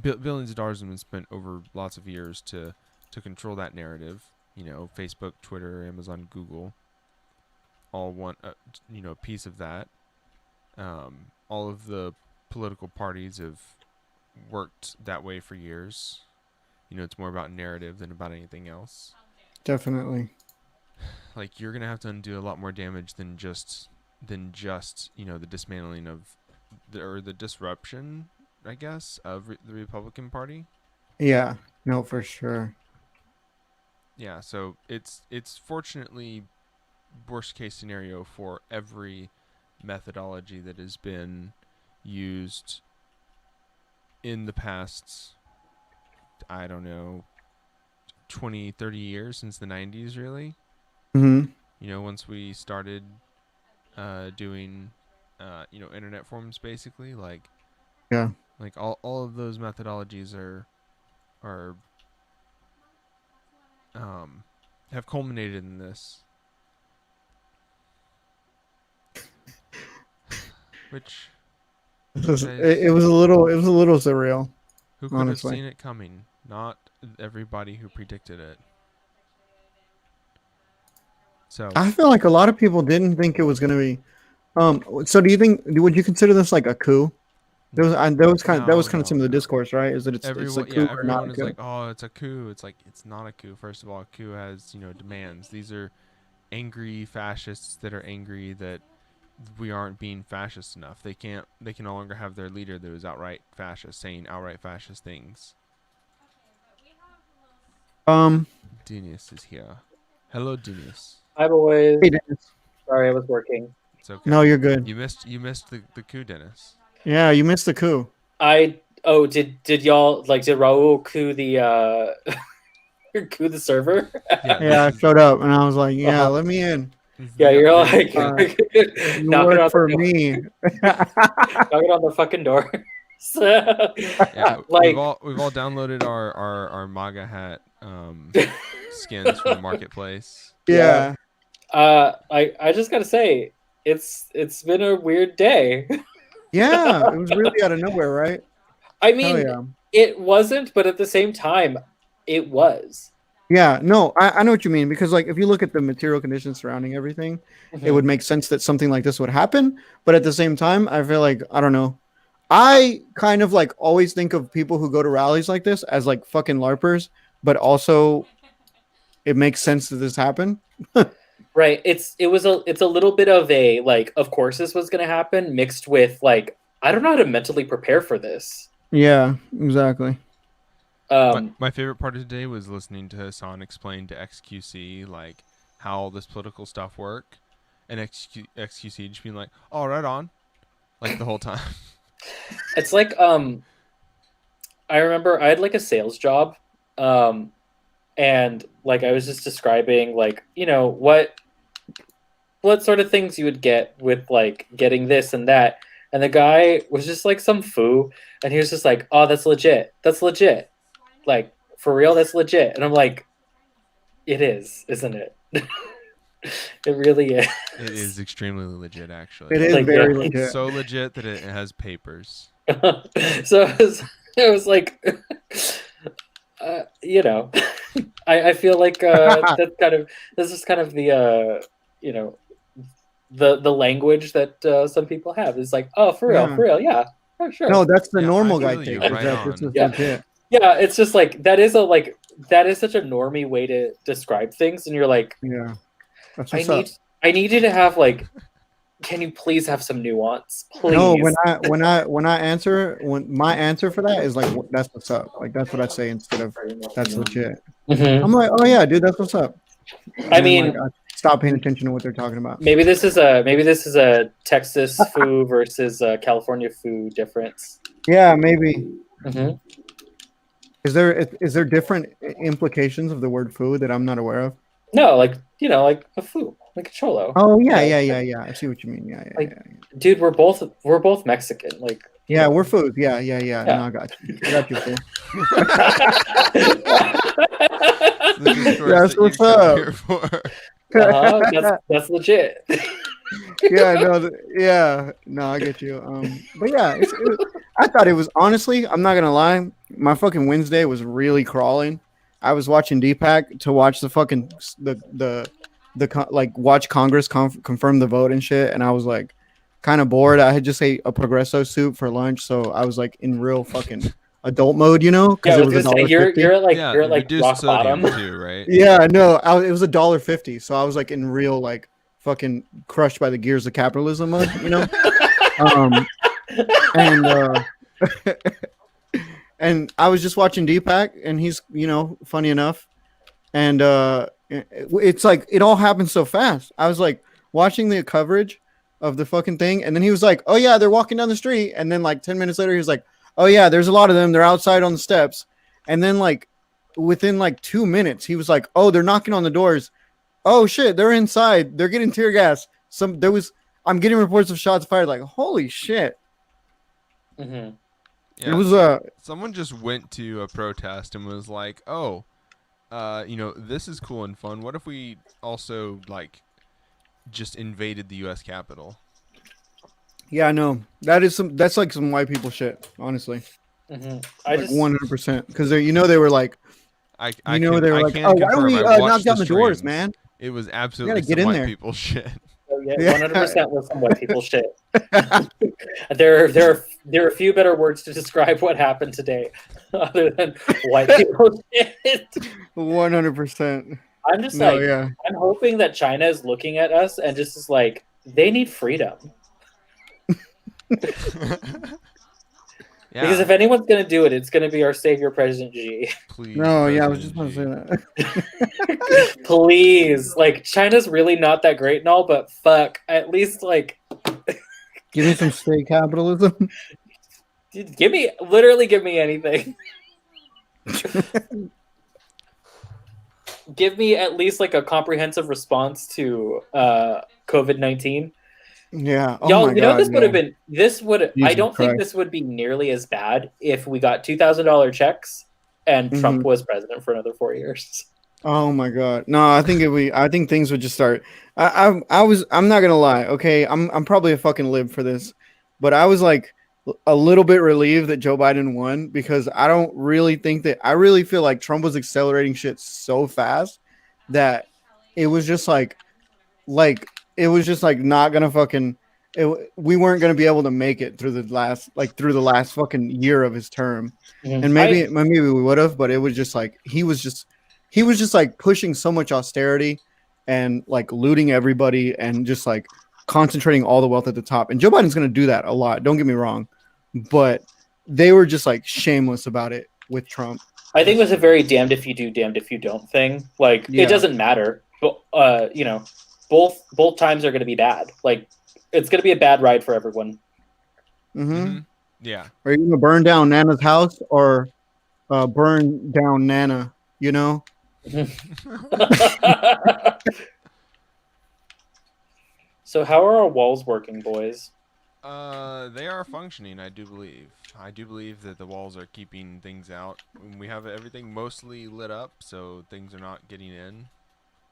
[SPEAKER 1] billions of dollars have been spent over lots of years to control that narrative. You know, Facebook, Twitter, Amazon, Google, all want a piece of that. All of the political parties have worked that way for years. You know, it's more about narrative than about anything else.
[SPEAKER 2] definitely.
[SPEAKER 1] Like you're gonna have to undo a lot more damage than just the dismantling of the disruption, I guess, of the Republican Party.
[SPEAKER 2] Yeah, no, for sure.
[SPEAKER 1] Yeah, so it's fortunately worst case scenario for every methodology that has been used in the past, I don't know, 20, 30 years, since the 90s, really.
[SPEAKER 2] Hmm.
[SPEAKER 1] Once we started doing internet forums, basically,
[SPEAKER 2] Yeah.
[SPEAKER 1] like all of those methodologies are um have culminated in this, which
[SPEAKER 2] It was a little, it was a little surreal,
[SPEAKER 1] who could have
[SPEAKER 2] honestly.
[SPEAKER 1] seen it coming? Not everybody who predicted it. So
[SPEAKER 2] I feel like a lot of people didn't think it was going to be. So do you think? Would you consider this like a coup? There was, and that was
[SPEAKER 1] no,
[SPEAKER 2] kind of
[SPEAKER 1] no,
[SPEAKER 2] some of the
[SPEAKER 1] no.
[SPEAKER 2] discourse, right? Is that it's a
[SPEAKER 1] Everyone, yeah,
[SPEAKER 2] coup or not a
[SPEAKER 1] everyone is
[SPEAKER 2] coup?
[SPEAKER 1] like, oh, it's a coup. It's like it's not a coup. First of all, a coup has demands. These are angry fascists that are angry that we aren't being fascist enough. They can no longer have their leader that was outright fascist, saying outright fascist things.
[SPEAKER 2] Um,
[SPEAKER 1] Dinius is here. Hello, Dinius.
[SPEAKER 3] Hi, boys.
[SPEAKER 2] hey, Dennis.
[SPEAKER 3] Sorry, I was working.
[SPEAKER 1] It's okay.
[SPEAKER 2] No, you're good.
[SPEAKER 1] You missed the coup, Dennis.
[SPEAKER 2] Yeah, you missed the coup.
[SPEAKER 3] Did y'all did Raul coup the coup the server?
[SPEAKER 2] Yeah, I
[SPEAKER 1] This
[SPEAKER 2] showed up and I was like, yeah,
[SPEAKER 3] Uh-huh.
[SPEAKER 2] let me in.
[SPEAKER 1] is
[SPEAKER 3] Yeah,
[SPEAKER 1] the
[SPEAKER 3] you're
[SPEAKER 1] update.
[SPEAKER 3] like
[SPEAKER 2] You
[SPEAKER 3] knocking
[SPEAKER 2] work
[SPEAKER 3] on
[SPEAKER 2] for
[SPEAKER 3] the door,
[SPEAKER 2] me.
[SPEAKER 3] knocking on the fucking door.
[SPEAKER 1] Yeah,
[SPEAKER 3] like
[SPEAKER 1] we've all downloaded our MAGA hat skins from the marketplace.
[SPEAKER 2] Yeah.
[SPEAKER 3] I just gotta say, it's been a weird day.
[SPEAKER 2] Yeah, it was really out of nowhere, right?
[SPEAKER 3] I
[SPEAKER 2] Hell
[SPEAKER 3] mean,
[SPEAKER 2] yeah.
[SPEAKER 3] it wasn't, but at the same time, it was.
[SPEAKER 2] Yeah, no, I know what you mean because like if you look at the material conditions surrounding everything, it would make sense that something like this would happen. But at the same time, I feel like I don't know. I kind of like always think of people who go to rallies like this as like fucking LARPers, but also it makes sense that this happened.
[SPEAKER 3] Right. It's a little bit of a like, of course this was gonna happen, mixed with like, I don't know how to mentally prepare for this.
[SPEAKER 2] Yeah, exactly.
[SPEAKER 1] My favorite part of today was listening to Hassan explain to XQC like how all this political stuff work, and XQC just being like, "Oh, right on," like the whole time.
[SPEAKER 3] It's like I remember I had like a sales job, and like I was just describing like, what sort of things you would get with like getting this and that. And the guy was just like some foo, and he was just like, "Oh, that's legit. That's legit. Like for real, that's legit." And I'm like, "It is, isn't it?" It really is.
[SPEAKER 1] It is extremely legit, actually.
[SPEAKER 2] It is
[SPEAKER 3] Like,
[SPEAKER 2] very
[SPEAKER 3] yeah.
[SPEAKER 2] legit.
[SPEAKER 1] It's so legit that it has papers.
[SPEAKER 3] So it was like, I feel like this is kind of the the language that some people have is like, oh, for
[SPEAKER 2] Yeah.
[SPEAKER 3] real, yeah, oh, sure.
[SPEAKER 2] No, that's the
[SPEAKER 1] Yeah,
[SPEAKER 2] normal
[SPEAKER 1] I
[SPEAKER 2] guy
[SPEAKER 1] feel you,
[SPEAKER 2] take. Is
[SPEAKER 1] right
[SPEAKER 2] that this
[SPEAKER 1] on.
[SPEAKER 2] is
[SPEAKER 3] Yeah.
[SPEAKER 2] legit.
[SPEAKER 3] Yeah, it's just like that is such a normie way to describe things, and you're like,
[SPEAKER 2] Yeah, that's
[SPEAKER 3] I
[SPEAKER 2] what's up.
[SPEAKER 3] need you to have like, can you please have some nuance, please?
[SPEAKER 2] No, when I answer, when my answer for that is like that's what's up. Like that's what I say instead of that's legit.
[SPEAKER 3] Mhm.
[SPEAKER 2] I'm like, oh yeah, dude, that's what's up.
[SPEAKER 3] I
[SPEAKER 2] And,
[SPEAKER 3] mean,
[SPEAKER 2] like, I stop paying attention to what they're talking about.
[SPEAKER 3] maybe this is a Texas foo versus a California foo difference.
[SPEAKER 2] Yeah, maybe.
[SPEAKER 3] Mhm.
[SPEAKER 2] Is there different implications of the word food that I'm not aware of?
[SPEAKER 3] No, like like a foo. like a cholo.
[SPEAKER 2] Oh yeah,
[SPEAKER 3] Yeah.
[SPEAKER 2] yeah. I see what you mean. Yeah.
[SPEAKER 3] Dude, we're both Mexican. Like,
[SPEAKER 2] Yeah, we're food. Yeah. No, I got you. I got you, fool.
[SPEAKER 1] The discourse
[SPEAKER 2] That's
[SPEAKER 1] that you
[SPEAKER 2] what's
[SPEAKER 1] come
[SPEAKER 2] up.
[SPEAKER 1] here for.
[SPEAKER 3] That's legit.
[SPEAKER 2] Yeah, no, yeah, no, I get you. But yeah, I thought it was honestly, I'm not gonna lie, my fucking Wednesday was really crawling. I was watching Deepak to watch the fucking like watch Congress confirm the vote and shit, and I was like kind of bored. I had just ate a Progresso soup for lunch, so I was like in real fucking adult mode, you know,
[SPEAKER 3] Yeah,
[SPEAKER 2] because
[SPEAKER 3] I
[SPEAKER 2] it
[SPEAKER 3] was
[SPEAKER 2] was
[SPEAKER 3] gonna say
[SPEAKER 2] $1.50.
[SPEAKER 3] you're like
[SPEAKER 1] reduced
[SPEAKER 3] rock
[SPEAKER 1] sodium
[SPEAKER 3] bottom.
[SPEAKER 1] too, right?
[SPEAKER 2] Yeah, no, it was $1.50, so I was like in real like fucking crushed by the gears of capitalism mode, you know. And and I was just watching Deepak, and he's funny enough, and it's like it all happened so fast. I was like watching the coverage of the fucking thing, and then he was like, "Oh yeah, they're walking down the street," and then like 10 minutes later, he was like, "Oh yeah, there's a lot of them. They're outside on the steps," and then like within like 2 minutes, he was like, "Oh, they're knocking on the doors. Oh shit, they're inside. They're getting tear gas. I'm getting reports of shots fired." Like, holy shit.
[SPEAKER 3] Hmm.
[SPEAKER 2] It was
[SPEAKER 1] someone just went to a protest and was like, "Oh, this is cool and fun. What if we also like just invaded the U.S. Capitol?"
[SPEAKER 2] yeah, I know. That's like some white people shit, honestly.
[SPEAKER 3] Hmm.
[SPEAKER 2] Like 100%, because they were like, they were like, "Oh, why don't we knock down the doors, man?"
[SPEAKER 1] It was absolutely
[SPEAKER 2] get
[SPEAKER 1] some
[SPEAKER 2] in
[SPEAKER 1] white
[SPEAKER 2] there.
[SPEAKER 1] people shit.
[SPEAKER 3] Oh, yeah, 100% was some white people shit. There are a few better words to describe what happened today, other than white people shit.
[SPEAKER 2] 100%.
[SPEAKER 3] I'm just
[SPEAKER 2] No,
[SPEAKER 3] like,
[SPEAKER 2] yeah.
[SPEAKER 3] I'm hoping that China is looking at us and just is like, they need freedom.
[SPEAKER 1] Yeah,
[SPEAKER 3] Because if anyone's gonna do it, it's gonna be our savior, President Xi.
[SPEAKER 1] please.
[SPEAKER 2] No, yeah, I was just
[SPEAKER 1] President
[SPEAKER 2] about to
[SPEAKER 1] Xi.
[SPEAKER 2] say that.
[SPEAKER 3] Please, like, China's really not that great and all, but fuck, at least like,
[SPEAKER 2] Give me some state capitalism.
[SPEAKER 3] dude, give me anything. Give me at least like a comprehensive response to COVID-19.
[SPEAKER 2] Yeah. Oh
[SPEAKER 3] Y'all,
[SPEAKER 2] my
[SPEAKER 3] you know,
[SPEAKER 2] God,
[SPEAKER 3] this would have
[SPEAKER 2] yeah.
[SPEAKER 3] been. This would. I
[SPEAKER 2] Jesus
[SPEAKER 3] don't think
[SPEAKER 2] Christ.
[SPEAKER 3] this would be nearly as bad if we got $2,000 checks and Trump
[SPEAKER 2] Mhm.
[SPEAKER 3] was president for another 4 years.
[SPEAKER 2] Oh my God. No, I think I think things would just start. I'm not gonna lie. Okay, I'm probably a fucking lib for this, but I was like a little bit relieved that Joe Biden won, because I don't really think that I really feel like Trump was accelerating shit so fast that it was just like it was just like not gonna fucking we weren't gonna be able to make it through the last fucking year of his term.
[SPEAKER 3] Mhm.
[SPEAKER 2] And maybe we would have, but it was just like he was just like pushing so much austerity and like looting everybody and just like concentrating all the wealth at the top. And Joe Biden's going to do that a lot. Don't get me wrong, but they were just like shameless about it with Trump.
[SPEAKER 3] I think it was a very damned if you do, damned if you don't thing. Like,
[SPEAKER 2] Yeah.
[SPEAKER 3] it doesn't matter. But you know, both times are going to be bad. Like, it's going to be a bad ride for everyone.
[SPEAKER 2] Mm-hmm.
[SPEAKER 1] Mhm. Yeah.
[SPEAKER 2] Are you going to burn down Nana's house or burn down Nana? You know?
[SPEAKER 3] So, how are our walls working, boys?
[SPEAKER 1] They are functioning, I do believe. I do believe that the walls are keeping things out. We have everything mostly lit up, so things are not getting in.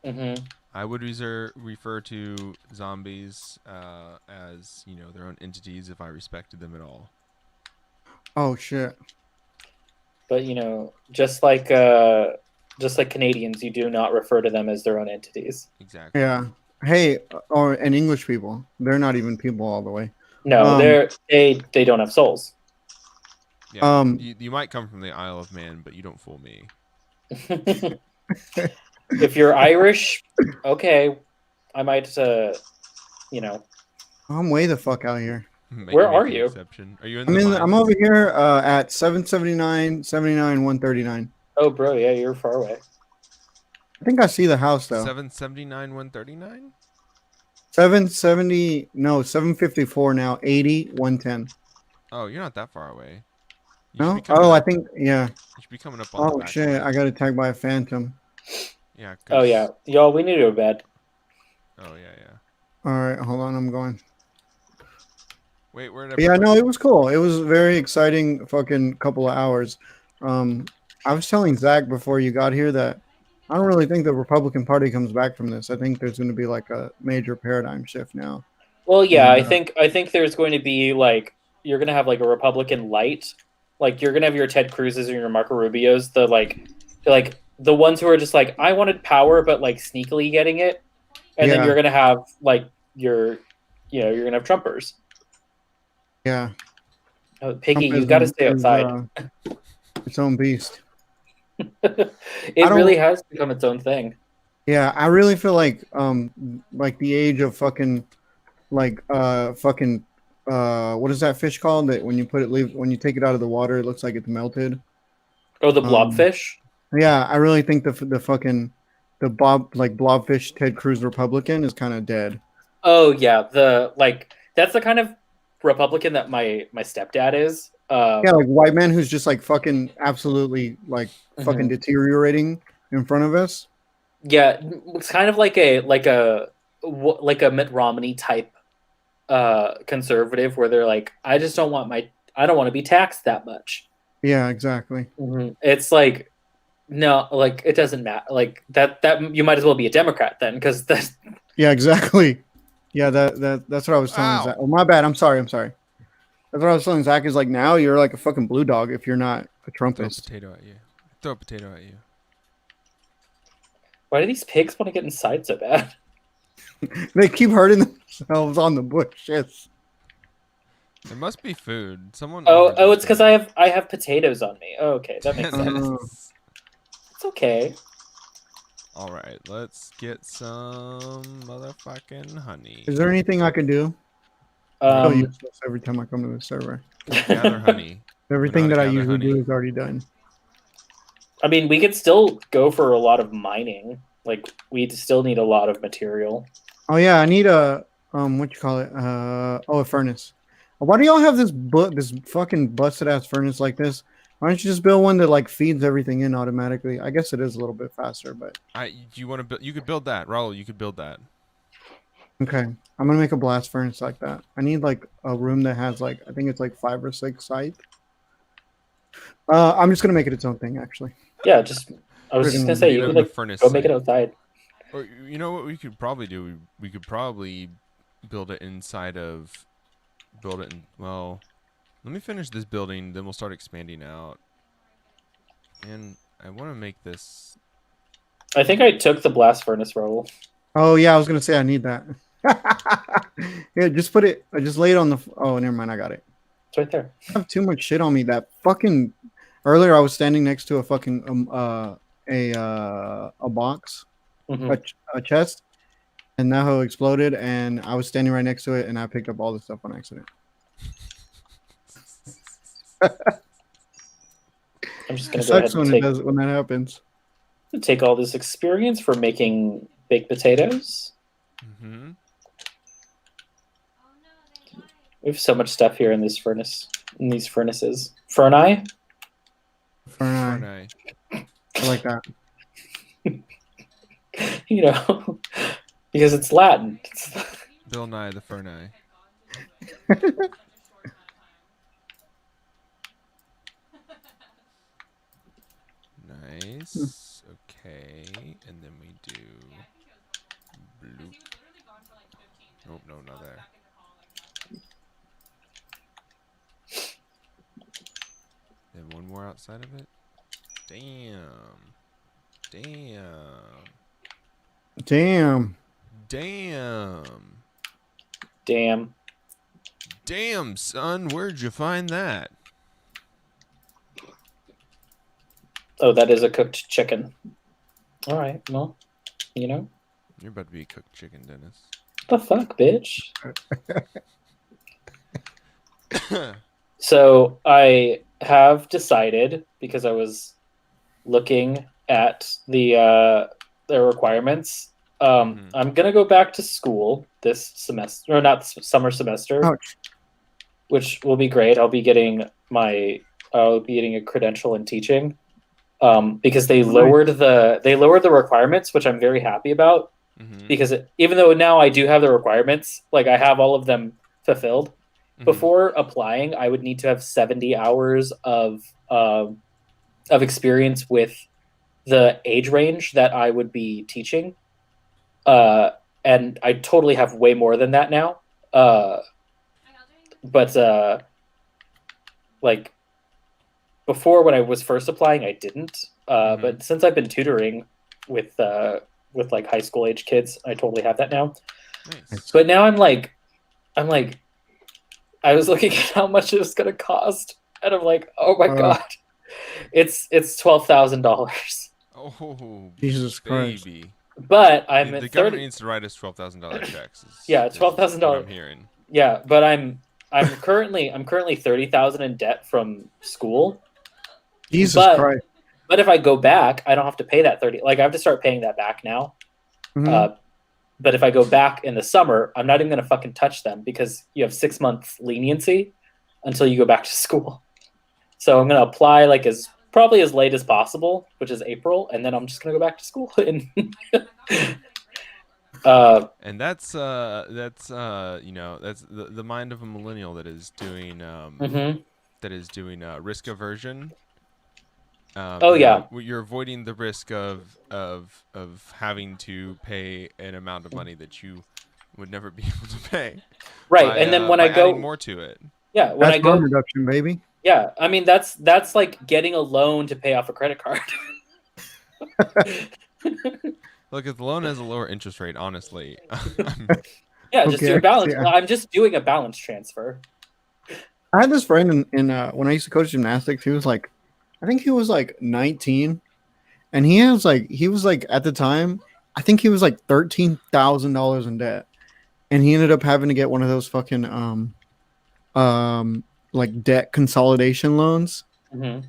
[SPEAKER 3] Mm-hmm.
[SPEAKER 1] I would refer to zombies as, their own entities if I respected them at all.
[SPEAKER 2] Oh shit.
[SPEAKER 3] But you know, just like Canadians, you do not refer to them as their own entities.
[SPEAKER 1] Exactly.
[SPEAKER 2] Yeah. Hey, and English people, they're not even people all the way.
[SPEAKER 3] No, they don't have souls.
[SPEAKER 1] Yeah. You might come from the Isle of Man, but you don't fool me.
[SPEAKER 3] If you're Irish, okay, I might,
[SPEAKER 2] I'm way the fuck out here.
[SPEAKER 3] Where are
[SPEAKER 1] the
[SPEAKER 3] you?
[SPEAKER 1] Exception. Are you in the
[SPEAKER 2] I'm
[SPEAKER 1] mines?
[SPEAKER 2] over here at 779, 79, 139.
[SPEAKER 3] Oh, bro, yeah, you're far away.
[SPEAKER 2] I think I see the house though.
[SPEAKER 1] 779, 139?
[SPEAKER 2] 754 now, 80, 110.
[SPEAKER 1] Oh, you're not that far away. You should
[SPEAKER 2] No?
[SPEAKER 1] be coming
[SPEAKER 2] Oh, I
[SPEAKER 1] up-
[SPEAKER 2] think, yeah.
[SPEAKER 1] You should be coming up on the
[SPEAKER 2] Oh
[SPEAKER 1] back
[SPEAKER 2] shit,
[SPEAKER 1] end.
[SPEAKER 2] I got attacked by a phantom.
[SPEAKER 1] Yeah.
[SPEAKER 3] Oh, yeah. Y'all, we need to go to bed.
[SPEAKER 1] Oh yeah.
[SPEAKER 2] All right, hold on, I'm going.
[SPEAKER 1] Wait, where did I?
[SPEAKER 2] But yeah,
[SPEAKER 1] put
[SPEAKER 2] no,
[SPEAKER 1] my-
[SPEAKER 2] it was cool. It was a very exciting fucking couple of hours. Um, I was telling Zach before you got here that I don't really think the Republican Party comes back from this. I think there's going to be like a major paradigm shift now.
[SPEAKER 3] Well, yeah,
[SPEAKER 2] And
[SPEAKER 3] I think there's going to be like you're gonna have like a Republican light, like you're gonna have your Ted Cruz's and your Marco Rubios, like the ones who are just like I wanted power but like sneakily getting it, and then
[SPEAKER 2] Yeah.
[SPEAKER 3] you're gonna have like you're gonna have Trumpers.
[SPEAKER 2] yeah,
[SPEAKER 3] Oh, Piggy, you
[SPEAKER 2] Trumpism
[SPEAKER 3] got to stay
[SPEAKER 2] is,
[SPEAKER 3] outside.
[SPEAKER 2] its own beast.
[SPEAKER 3] It
[SPEAKER 2] don't-
[SPEAKER 3] really has become its own thing.
[SPEAKER 2] Yeah, I really feel like the age of fucking what is that fish called that when you when you take it out of the water it looks like it's melted.
[SPEAKER 3] Oh, the blobfish.
[SPEAKER 2] Yeah, I really think the blobfish Ted Cruz Republican is kind of dead.
[SPEAKER 3] Oh yeah, that's the kind of Republican that my stepdad is.
[SPEAKER 2] Yeah, like white man who's just like fucking absolutely like fucking deteriorating in front of us.
[SPEAKER 3] Yeah, it's kind of like a Mitt Romney type conservative where they're like, I don't want to be taxed that much.
[SPEAKER 2] Yeah, exactly.
[SPEAKER 3] It's like no, like it doesn't matter. Like that you might as well be a Democrat then, because that's
[SPEAKER 2] Yeah, exactly. Yeah, that's what I was telling
[SPEAKER 1] Ow.
[SPEAKER 2] Zach. Oh, my bad. I'm sorry. That's what I was telling Zach is like now you're like a fucking blue dog if you're not a
[SPEAKER 1] Throw a
[SPEAKER 2] Trumpist.
[SPEAKER 1] potato at you. Throw a potato at you.
[SPEAKER 3] why do these pigs want to get inside so bad?
[SPEAKER 2] They keep hurting themselves on the bushes.
[SPEAKER 1] There must be food. Someone.
[SPEAKER 3] Oh,
[SPEAKER 1] offered them
[SPEAKER 3] it's because
[SPEAKER 1] food.
[SPEAKER 3] I have potatoes on me. Oh, okay, that makes sense. It's okay.
[SPEAKER 1] All right, let's get some motherfucking honey.
[SPEAKER 2] Is there anything I can do? Oh,
[SPEAKER 3] Um,
[SPEAKER 2] useless every time I come to the server.
[SPEAKER 1] Gather honey.
[SPEAKER 2] Everything
[SPEAKER 1] Not
[SPEAKER 2] that I
[SPEAKER 1] gather
[SPEAKER 2] usually do
[SPEAKER 1] honey.
[SPEAKER 2] is already done.
[SPEAKER 3] I mean, we could still go for a lot of mining. Like, we still need a lot of material.
[SPEAKER 2] Oh yeah, I need a what you call it? A furnace. Why do y'all have this fucking busted ass furnace like this? Why don't you just build one that like feeds everything in automatically? I guess it is a little bit faster, but
[SPEAKER 1] Do you want to build? You could build that, Raul. You could build that.
[SPEAKER 2] okay. I'm gonna make a blast furnace like that. I need like a room that has like I think it's like 5 or 6 sites. I'm just gonna make it its own thing actually.
[SPEAKER 3] Yeah, I was just gonna say, you
[SPEAKER 1] Build
[SPEAKER 3] could
[SPEAKER 1] a
[SPEAKER 3] like
[SPEAKER 1] furnace
[SPEAKER 3] go make it
[SPEAKER 1] site.
[SPEAKER 3] outside.
[SPEAKER 1] Or you know what we could probably do? We could probably build it inside of. Build it in. Well, let me finish this building, then we'll start expanding out. And I want to make this.
[SPEAKER 3] I think I took the blast furnace roll.
[SPEAKER 2] Oh yeah, I was gonna say I need that. Yeah, just put it. Just lay it on the. Oh, never mind. I got it.
[SPEAKER 3] It's right there.
[SPEAKER 2] I have too much shit on me. That fucking earlier I was standing next to a fucking a box,
[SPEAKER 3] Mhm.
[SPEAKER 2] a chest, and that hoe exploded, and I was standing right next to it, and I picked up all the stuff on accident.
[SPEAKER 3] I'm just
[SPEAKER 2] It
[SPEAKER 3] gonna go ahead
[SPEAKER 2] sucks
[SPEAKER 3] and
[SPEAKER 2] when that happens.
[SPEAKER 3] take all this experience for making baked potatoes.
[SPEAKER 1] Mm-hmm.
[SPEAKER 3] We have so much stuff here in this furnace, in these furnaces. Ferni?
[SPEAKER 2] Ferni. I like that.
[SPEAKER 3] You know, because it's Latin.
[SPEAKER 1] Bill Nye the Ferni. Nice. Okay, and then we do. Bloop. Nope, no, not there. Then one more outside of it. Damn. Damn.
[SPEAKER 2] Damn.
[SPEAKER 1] Damn.
[SPEAKER 3] Damn.
[SPEAKER 1] Damn, son, where'd you find that?
[SPEAKER 3] Oh, that is a cooked chicken. All right. Well, you know,
[SPEAKER 1] You're about to be a cooked chicken, Dennis.
[SPEAKER 3] the fuck, bitch. So I have decided, because I was looking at the requirements. I'm gonna go back to school this semester, or not summer semester,
[SPEAKER 2] Ouch.
[SPEAKER 3] which will be great. I'll be getting a credential in teaching, because they lowered the requirements, which I'm very happy about.
[SPEAKER 1] Mhm.
[SPEAKER 3] because even though now I do have the requirements, like I have all of them fulfilled.
[SPEAKER 1] Mhm.
[SPEAKER 3] Before applying, I would need to have 70 hours of experience with the age range that I would be teaching, and I totally have way more than that now. But like before, when I was first applying, I didn't.
[SPEAKER 1] Mhm.
[SPEAKER 3] But since I've been tutoring with like high school age kids, I totally have that now.
[SPEAKER 1] Nice.
[SPEAKER 3] But now I'm like, I was looking at how much it was gonna cost, and I'm like, oh my god, it's $12,000.
[SPEAKER 1] Oh,
[SPEAKER 2] Jesus Christ.
[SPEAKER 1] baby.
[SPEAKER 3] But I'm
[SPEAKER 1] The
[SPEAKER 3] at
[SPEAKER 1] government
[SPEAKER 3] 30.
[SPEAKER 1] needs to write us $12,000 checks.
[SPEAKER 3] Yeah,
[SPEAKER 1] is
[SPEAKER 3] $12,000.
[SPEAKER 1] what I'm hearing.
[SPEAKER 3] Yeah, but I'm currently 30,000 in debt from school.
[SPEAKER 2] Jesus
[SPEAKER 3] But
[SPEAKER 2] Christ.
[SPEAKER 3] but if I go back, I don't have to pay that 30. Like I have to start paying that back now.
[SPEAKER 2] Mhm.
[SPEAKER 3] But if I go back in the summer, I'm not even gonna fucking touch them because you have 6 months leniency until you go back to school. So I'm gonna apply like probably as late as possible, which is April, and then I'm just gonna go back to school. And
[SPEAKER 1] And that's that's the mind of a millennial that is doing
[SPEAKER 3] mhm.
[SPEAKER 1] risk aversion.
[SPEAKER 3] Oh, yeah.
[SPEAKER 1] You're avoiding the risk of having to pay an amount of money that you would never be able to pay.
[SPEAKER 3] Right,
[SPEAKER 1] by,
[SPEAKER 3] and then when
[SPEAKER 1] by
[SPEAKER 3] I go,
[SPEAKER 1] adding more to it.
[SPEAKER 3] yeah, when
[SPEAKER 2] That's
[SPEAKER 3] I go,
[SPEAKER 2] harm reduction, baby.
[SPEAKER 3] yeah, I mean that's like getting a loan to pay off a credit card.
[SPEAKER 1] Look, if the loan has a lower interest rate, honestly,
[SPEAKER 3] Yeah, just do
[SPEAKER 2] Okay,
[SPEAKER 3] a balance.
[SPEAKER 2] yeah.
[SPEAKER 3] I'm just doing a balance transfer.
[SPEAKER 2] I had this friend in when I used to coach gymnastics. He was like, I think he was like 19, and he was like at the time, I think he was like $13,000 in debt, and he ended up having to get one of those fucking like debt consolidation loans.
[SPEAKER 3] Mhm.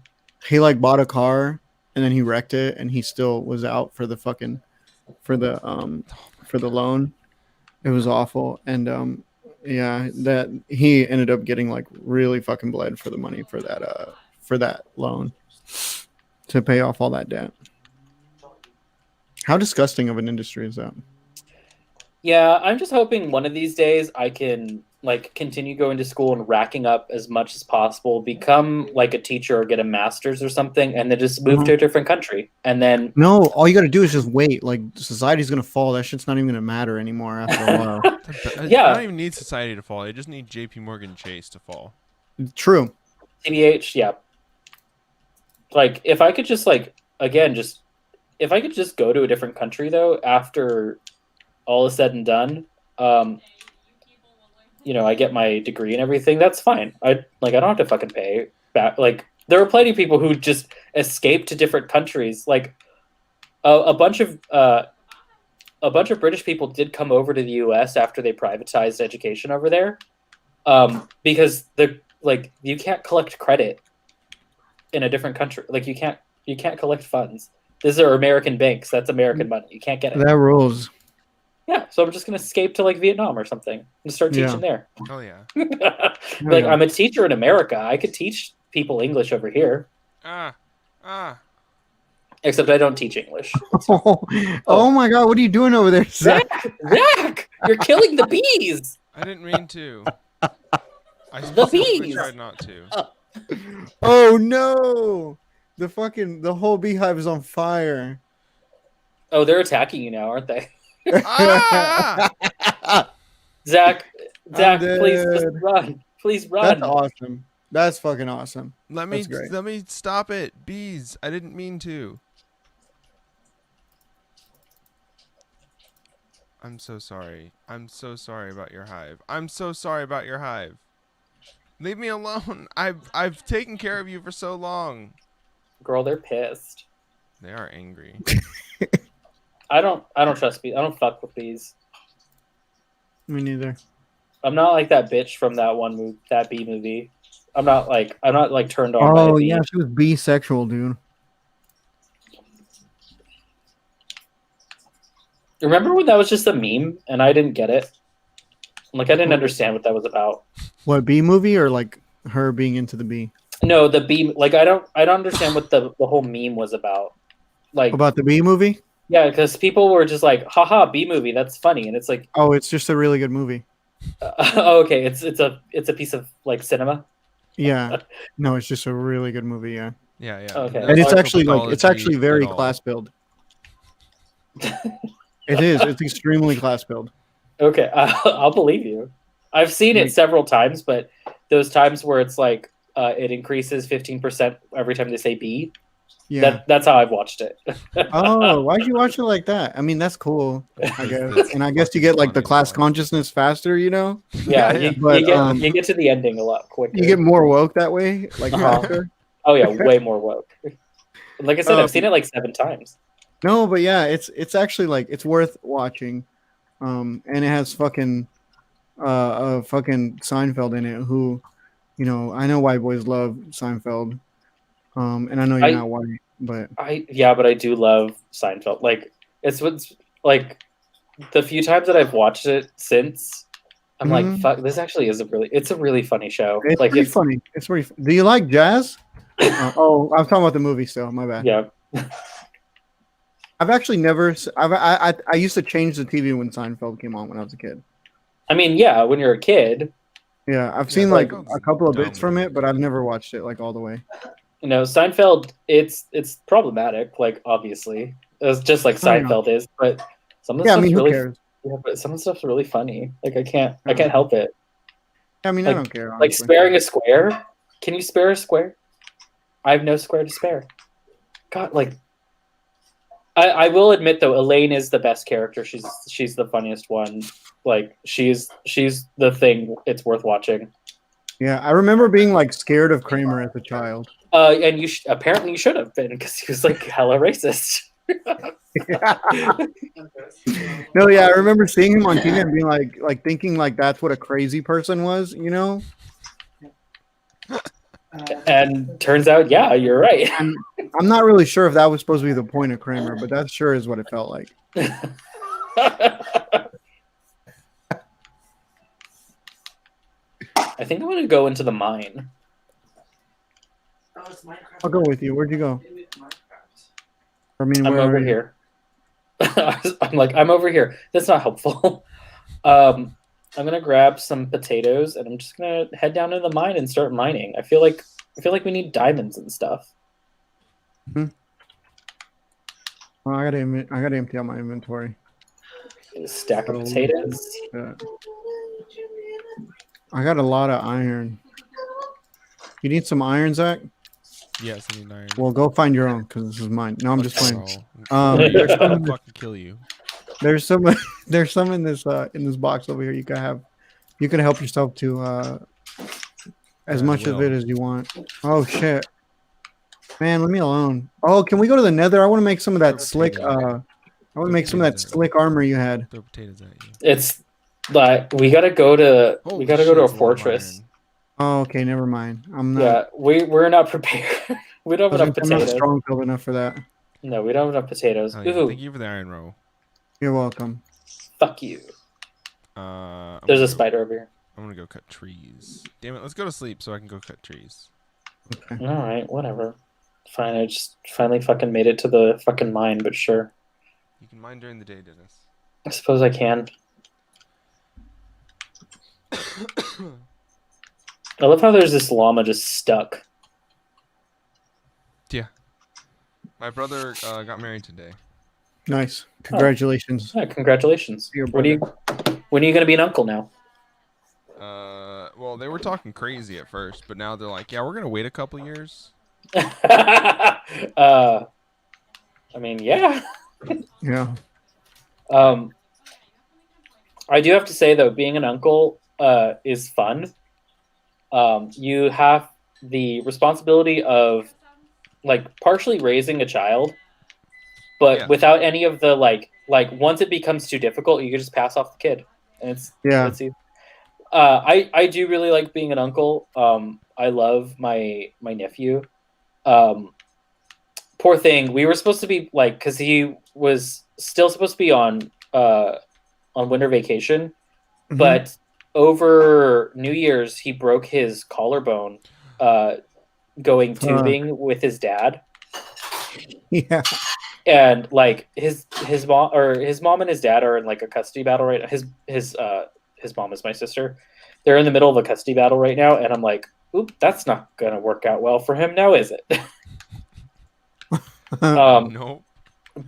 [SPEAKER 2] He like bought a car and then he wrecked it, and he still was out for the for the loan. It was awful, and yeah, that he ended up getting like really fucking bled for the money for that loan to pay off all that debt. How disgusting of an industry is that?
[SPEAKER 3] Yeah, I'm just hoping one of these days I can like continue going to school and racking up as much as possible, become like a teacher or get a master's or something, and then just move to a different country. And then
[SPEAKER 2] No, all you got to do is just wait. Like society's gonna fall. That shit's not even gonna matter anymore after a while.
[SPEAKER 3] Yeah.
[SPEAKER 1] I don't even need society to fall. I just need J.P. Morgan Chase to fall.
[SPEAKER 2] True.
[SPEAKER 3] TBH, yeah. Like if I could just like again just if I could just go to a different country though after all is said and done, I get my degree and everything, that's fine. I don't have to fucking pay back. Like there are plenty of people who just escape to different countries. Like a bunch of British people did come over to the US after they privatized education over there. Because you can't collect credit in a different country. Like you can't collect funds. These are American banks. That's American money. You can't get it.
[SPEAKER 2] That rules.
[SPEAKER 3] Yeah, so I'm just gonna escape to like Vietnam or something and start teaching there.
[SPEAKER 1] Oh yeah.
[SPEAKER 3] Like I'm a teacher in America. I could teach people English over here. Except I don't teach English.
[SPEAKER 2] Oh my god, what are you doing over there, Zach?
[SPEAKER 3] Zach, you're killing the bees.
[SPEAKER 1] I didn't mean to. I
[SPEAKER 3] The
[SPEAKER 1] specifically
[SPEAKER 3] bees.
[SPEAKER 1] tried not to.
[SPEAKER 2] Oh no! The whole beehive is on fire.
[SPEAKER 3] Oh, they're attacking you now, aren't they?
[SPEAKER 1] Ah!
[SPEAKER 3] Zach,
[SPEAKER 2] I'm
[SPEAKER 3] please just
[SPEAKER 2] dead.
[SPEAKER 3] run. Please run.
[SPEAKER 2] That's awesome. That's fucking awesome.
[SPEAKER 1] Let me
[SPEAKER 2] That's great.
[SPEAKER 1] let me stop it, bees. I didn't mean to. I'm so sorry. I'm so sorry about your hive. I'm so sorry about your hive. Leave me alone. I've taken care of you for so long.
[SPEAKER 3] Girl, they're pissed.
[SPEAKER 1] They are angry.
[SPEAKER 3] I don't trust bees. I don't fuck with bees.
[SPEAKER 2] Me neither.
[SPEAKER 3] I'm not like that bitch from that bee movie. I'm not turned on by a
[SPEAKER 2] Oh
[SPEAKER 3] bee.
[SPEAKER 2] yeah, she was bisexual, dude.
[SPEAKER 3] Remember when that was just a meme and I didn't get it? Like I didn't understand what that was about.
[SPEAKER 2] What, bee movie or like her being into the bee?
[SPEAKER 3] No, the bee. Like I don't understand what the whole meme was about. Like
[SPEAKER 2] About the bee movie?
[SPEAKER 3] Yeah, because people were just like, haha, B movie, that's funny. And it's like,
[SPEAKER 2] Oh, it's just a really good movie.
[SPEAKER 3] okay, it's a piece of like cinema.
[SPEAKER 2] Yeah. No, it's just a really good movie. Yeah.
[SPEAKER 1] Yeah, yeah.
[SPEAKER 3] Okay.
[SPEAKER 1] No
[SPEAKER 2] And it's
[SPEAKER 1] social
[SPEAKER 2] actually like it's actually
[SPEAKER 1] pathology at
[SPEAKER 2] very
[SPEAKER 1] all.
[SPEAKER 2] class build. It is. It's extremely class build.
[SPEAKER 3] Okay, I'll believe you. I've seen it
[SPEAKER 2] Like-
[SPEAKER 3] several times, but those times where it's like it increases 15% every time they say B,
[SPEAKER 2] Yeah.
[SPEAKER 3] that's how I've watched it.
[SPEAKER 2] Oh, why'd you watch it like that? I mean, that's cool, I guess.
[SPEAKER 1] That's
[SPEAKER 2] And I guess you
[SPEAKER 1] fucking
[SPEAKER 2] get like the
[SPEAKER 1] funny,
[SPEAKER 2] class
[SPEAKER 1] dog.
[SPEAKER 2] consciousness faster, you know?
[SPEAKER 3] Yeah,
[SPEAKER 1] Yeah,
[SPEAKER 2] But,
[SPEAKER 3] you get to the ending a lot quicker.
[SPEAKER 2] You get more woke that way, like
[SPEAKER 3] Uh-huh.
[SPEAKER 2] faster.
[SPEAKER 3] Oh yeah, way more woke. Like I said,
[SPEAKER 2] Um,
[SPEAKER 3] I've seen it like 7 times.
[SPEAKER 2] No, but yeah, it's actually like it's worth watching. And it has fucking fucking Seinfeld in it, who, you know, I know white boys love Seinfeld. And I know you're
[SPEAKER 3] I-
[SPEAKER 2] not white, but
[SPEAKER 3] But I do love Seinfeld. Like it's what's like the few times that I've watched it since, I'm like,
[SPEAKER 2] Mhm.
[SPEAKER 3] fuck, this actually is a really funny show.
[SPEAKER 2] it's
[SPEAKER 3] Like
[SPEAKER 2] pretty funny. It's pretty. Do you like jazz? Oh, I'm talking about the movie still. My bad.
[SPEAKER 3] yeah.
[SPEAKER 2] I've actually never. I used to change the TV when Seinfeld came on when I was a kid.
[SPEAKER 3] I mean, yeah, when you're a kid,
[SPEAKER 2] Yeah, I've
[SPEAKER 1] Yeah,
[SPEAKER 2] seen like
[SPEAKER 1] Seinfeld's
[SPEAKER 2] a couple of
[SPEAKER 1] dumb,
[SPEAKER 2] bits from
[SPEAKER 1] man.
[SPEAKER 2] it, but I've never watched it like all the way.
[SPEAKER 3] you know, Seinfeld, it's problematic, like obviously. It's just like
[SPEAKER 2] I know.
[SPEAKER 3] Seinfeld is, but some of the
[SPEAKER 2] Yeah, I
[SPEAKER 3] stuff's
[SPEAKER 2] mean, who
[SPEAKER 3] really
[SPEAKER 2] cares?
[SPEAKER 3] yeah, but some of the stuff's really funny. Like I can't
[SPEAKER 2] Yeah.
[SPEAKER 3] help it.
[SPEAKER 2] I mean,
[SPEAKER 3] Like-
[SPEAKER 2] I don't care.
[SPEAKER 3] Like
[SPEAKER 2] Honestly.
[SPEAKER 3] sparing a square. Can you spare a square? I have no square to spare. God, like I will admit though, Elaine is the best character. She's the funniest one. Like she's the thing. It's worth watching.
[SPEAKER 2] Yeah, I remember being like scared of Kramer as a child.
[SPEAKER 3] And apparently you should have been because he was like hella racist.
[SPEAKER 2] No, yeah, I remember seeing him on TV and being like thinking like that's what a crazy person was, you know?
[SPEAKER 3] And turns out, yeah, you're right.
[SPEAKER 2] And I'm not really sure if that was supposed to be the point of Kramer, but that sure is what it felt like.
[SPEAKER 3] I think I'm gonna go into the mine.
[SPEAKER 4] Oh, it's Minecraft.
[SPEAKER 2] I'll go with you. Where'd you go?
[SPEAKER 4] Maybe it's Minecraft.
[SPEAKER 2] I mean,
[SPEAKER 3] I'm
[SPEAKER 2] where
[SPEAKER 3] over
[SPEAKER 2] are you?
[SPEAKER 3] here. I'm like, I'm over here. That's not helpful. I'm gonna grab some potatoes and I'm just gonna head down to the mine and start mining. I feel like we need diamonds and stuff.
[SPEAKER 2] Oh, I gotta empty out my inventory.
[SPEAKER 3] A stack of potatoes.
[SPEAKER 2] I got a lot of iron. You need some iron, Zach?
[SPEAKER 1] Yes, I need iron.
[SPEAKER 2] Well, go find your own because this is mine. No, I'm just playing.
[SPEAKER 1] Bro.
[SPEAKER 2] There's
[SPEAKER 1] I'm
[SPEAKER 2] some,
[SPEAKER 1] gonna fucking kill you.
[SPEAKER 2] there's some, there's some in this box over here. You can have, you can help yourself to as
[SPEAKER 1] I
[SPEAKER 2] much of
[SPEAKER 1] will.
[SPEAKER 2] it as you want. Oh shit, man, leave me alone. Oh, can we go to the Nether? I want to make some of that
[SPEAKER 1] Throw
[SPEAKER 2] slick.
[SPEAKER 1] potatoes.
[SPEAKER 2] I want to make some of that slick armor you had.
[SPEAKER 1] Throw potatoes at you.
[SPEAKER 3] It's like we gotta go to
[SPEAKER 1] Holy
[SPEAKER 3] a
[SPEAKER 1] shit, that's lot of
[SPEAKER 3] fortress.
[SPEAKER 1] iron.
[SPEAKER 2] Oh, okay, never mind. I'm not.
[SPEAKER 3] Yeah, we're not prepared. We don't have enough
[SPEAKER 2] I'm not
[SPEAKER 3] potatoes.
[SPEAKER 2] strong build enough for that.
[SPEAKER 3] No, we don't have enough potatoes.
[SPEAKER 1] Oh, yeah.
[SPEAKER 3] Ooh,
[SPEAKER 1] Thank you for the iron roll.
[SPEAKER 2] You're welcome.
[SPEAKER 3] fuck you.
[SPEAKER 1] I'm
[SPEAKER 3] There's
[SPEAKER 1] gonna
[SPEAKER 3] a
[SPEAKER 1] go-
[SPEAKER 3] spider over here.
[SPEAKER 1] I'm gonna go cut trees. Damn it, let's go to sleep so I can go cut trees.
[SPEAKER 2] Okay.
[SPEAKER 3] All right, whatever. Fine, I just finally fucking made it to the fucking mine, but sure.
[SPEAKER 1] You can mine during the day, Dennis.
[SPEAKER 3] I suppose I can. I love how there's this llama just stuck.
[SPEAKER 1] My brother got married today.
[SPEAKER 2] Nice. Congratulations.
[SPEAKER 3] Yeah, congratulations.
[SPEAKER 2] Your
[SPEAKER 3] When are you gonna be an uncle now?
[SPEAKER 1] Well, they were talking crazy at first, but now they're like, yeah, we're gonna wait a couple years.
[SPEAKER 3] I mean, yeah.
[SPEAKER 2] Yeah.
[SPEAKER 3] I do have to say though, being an uncle is fun. You have the responsibility of like partially raising a child, but
[SPEAKER 1] Yeah.
[SPEAKER 3] without any of the like once it becomes too difficult, you can just pass off the kid, and
[SPEAKER 2] Yeah.
[SPEAKER 3] it's easy. I do really like being an uncle. I love my nephew. Poor thing. We were supposed to be like, because he was still supposed to be on winter vacation,
[SPEAKER 2] Mhm.
[SPEAKER 3] but over New Year's he broke his collarbone going
[SPEAKER 2] Fuck.
[SPEAKER 3] tubing with his dad.
[SPEAKER 2] Yeah.
[SPEAKER 3] and like his mom and his dad are in like a custody battle right now. His mom is my sister. They're in the middle of a custody battle right now, and I'm like, oop, that's not gonna work out well for him now, is it?
[SPEAKER 1] Nope.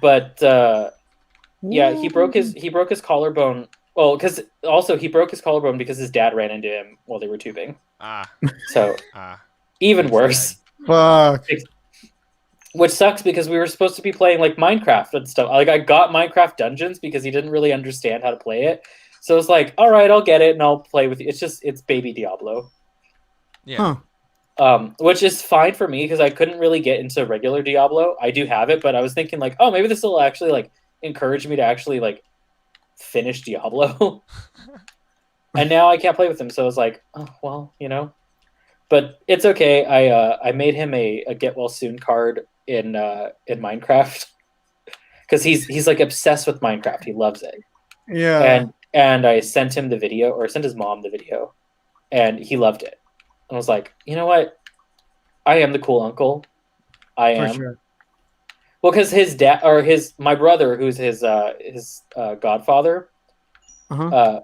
[SPEAKER 3] But yeah, he broke his collarbone. Well, because also he broke his collarbone because his dad ran into him while they were tubing.
[SPEAKER 1] Ah.
[SPEAKER 3] So
[SPEAKER 1] Ah.
[SPEAKER 3] even
[SPEAKER 1] That's
[SPEAKER 3] worse.
[SPEAKER 2] Fuck.
[SPEAKER 3] Which sucks because we were supposed to be playing like Minecraft and stuff. Like I got Minecraft Dungeons because he didn't really understand how to play it. So it's like, all right, I'll get it and I'll play with you. It's baby Diablo.
[SPEAKER 1] Yeah.
[SPEAKER 2] Huh.
[SPEAKER 3] Which is fine for me because I couldn't really get into regular Diablo. I do have it, but I was thinking like, oh, maybe this will actually like encourage me to actually like finish Diablo. And now I can't play with him, so I was like, oh well, you know. But it's okay. I made him a get well soon card in Minecraft because he's like obsessed with Minecraft. He loves it.
[SPEAKER 2] Yeah.
[SPEAKER 3] And I sent him the video, or sent his mom the video, and he loved it. And I was like, you know what? I am the cool uncle. I
[SPEAKER 2] For
[SPEAKER 3] am.
[SPEAKER 2] sure.
[SPEAKER 3] Well, because his dad or my brother, who's his godfather,
[SPEAKER 2] Uh-huh.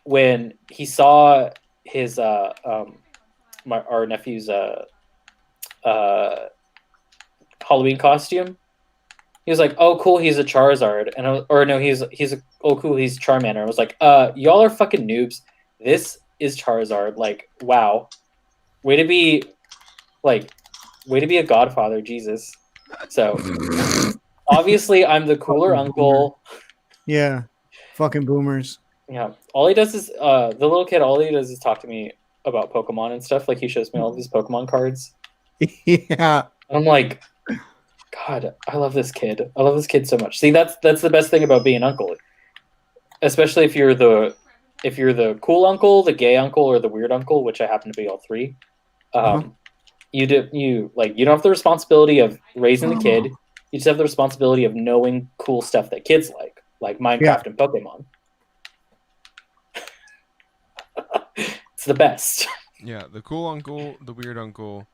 [SPEAKER 3] when he saw his our nephew's Halloween costume, he was like, "Oh, cool, he's a Charizard," and oh, cool, he's Charmander. I was like, y'all are fucking noobs. This is Charizard. Like, wow, way to be a godfather, Jesus. So obviously, I'm the cooler
[SPEAKER 2] Fucking
[SPEAKER 3] uncle.
[SPEAKER 2] Yeah. Fucking boomers.
[SPEAKER 3] Yeah, all he does is the little kid. All he does is talk to me about Pokemon and stuff. Like he shows me all of his Pokemon cards.
[SPEAKER 2] Yeah.
[SPEAKER 3] And I'm like, God, I love this kid. I love this kid so much. See, that's the best thing about being an uncle, especially if you're the cool uncle, the gay uncle, or the weird uncle, which I happen to be all three. You don't have the responsibility of raising the kid. You just have the responsibility of knowing cool stuff that kids like Minecraft
[SPEAKER 2] Yeah.
[SPEAKER 3] and Pokemon. It's the best.
[SPEAKER 1] Yeah. The cool uncle, the weird uncle,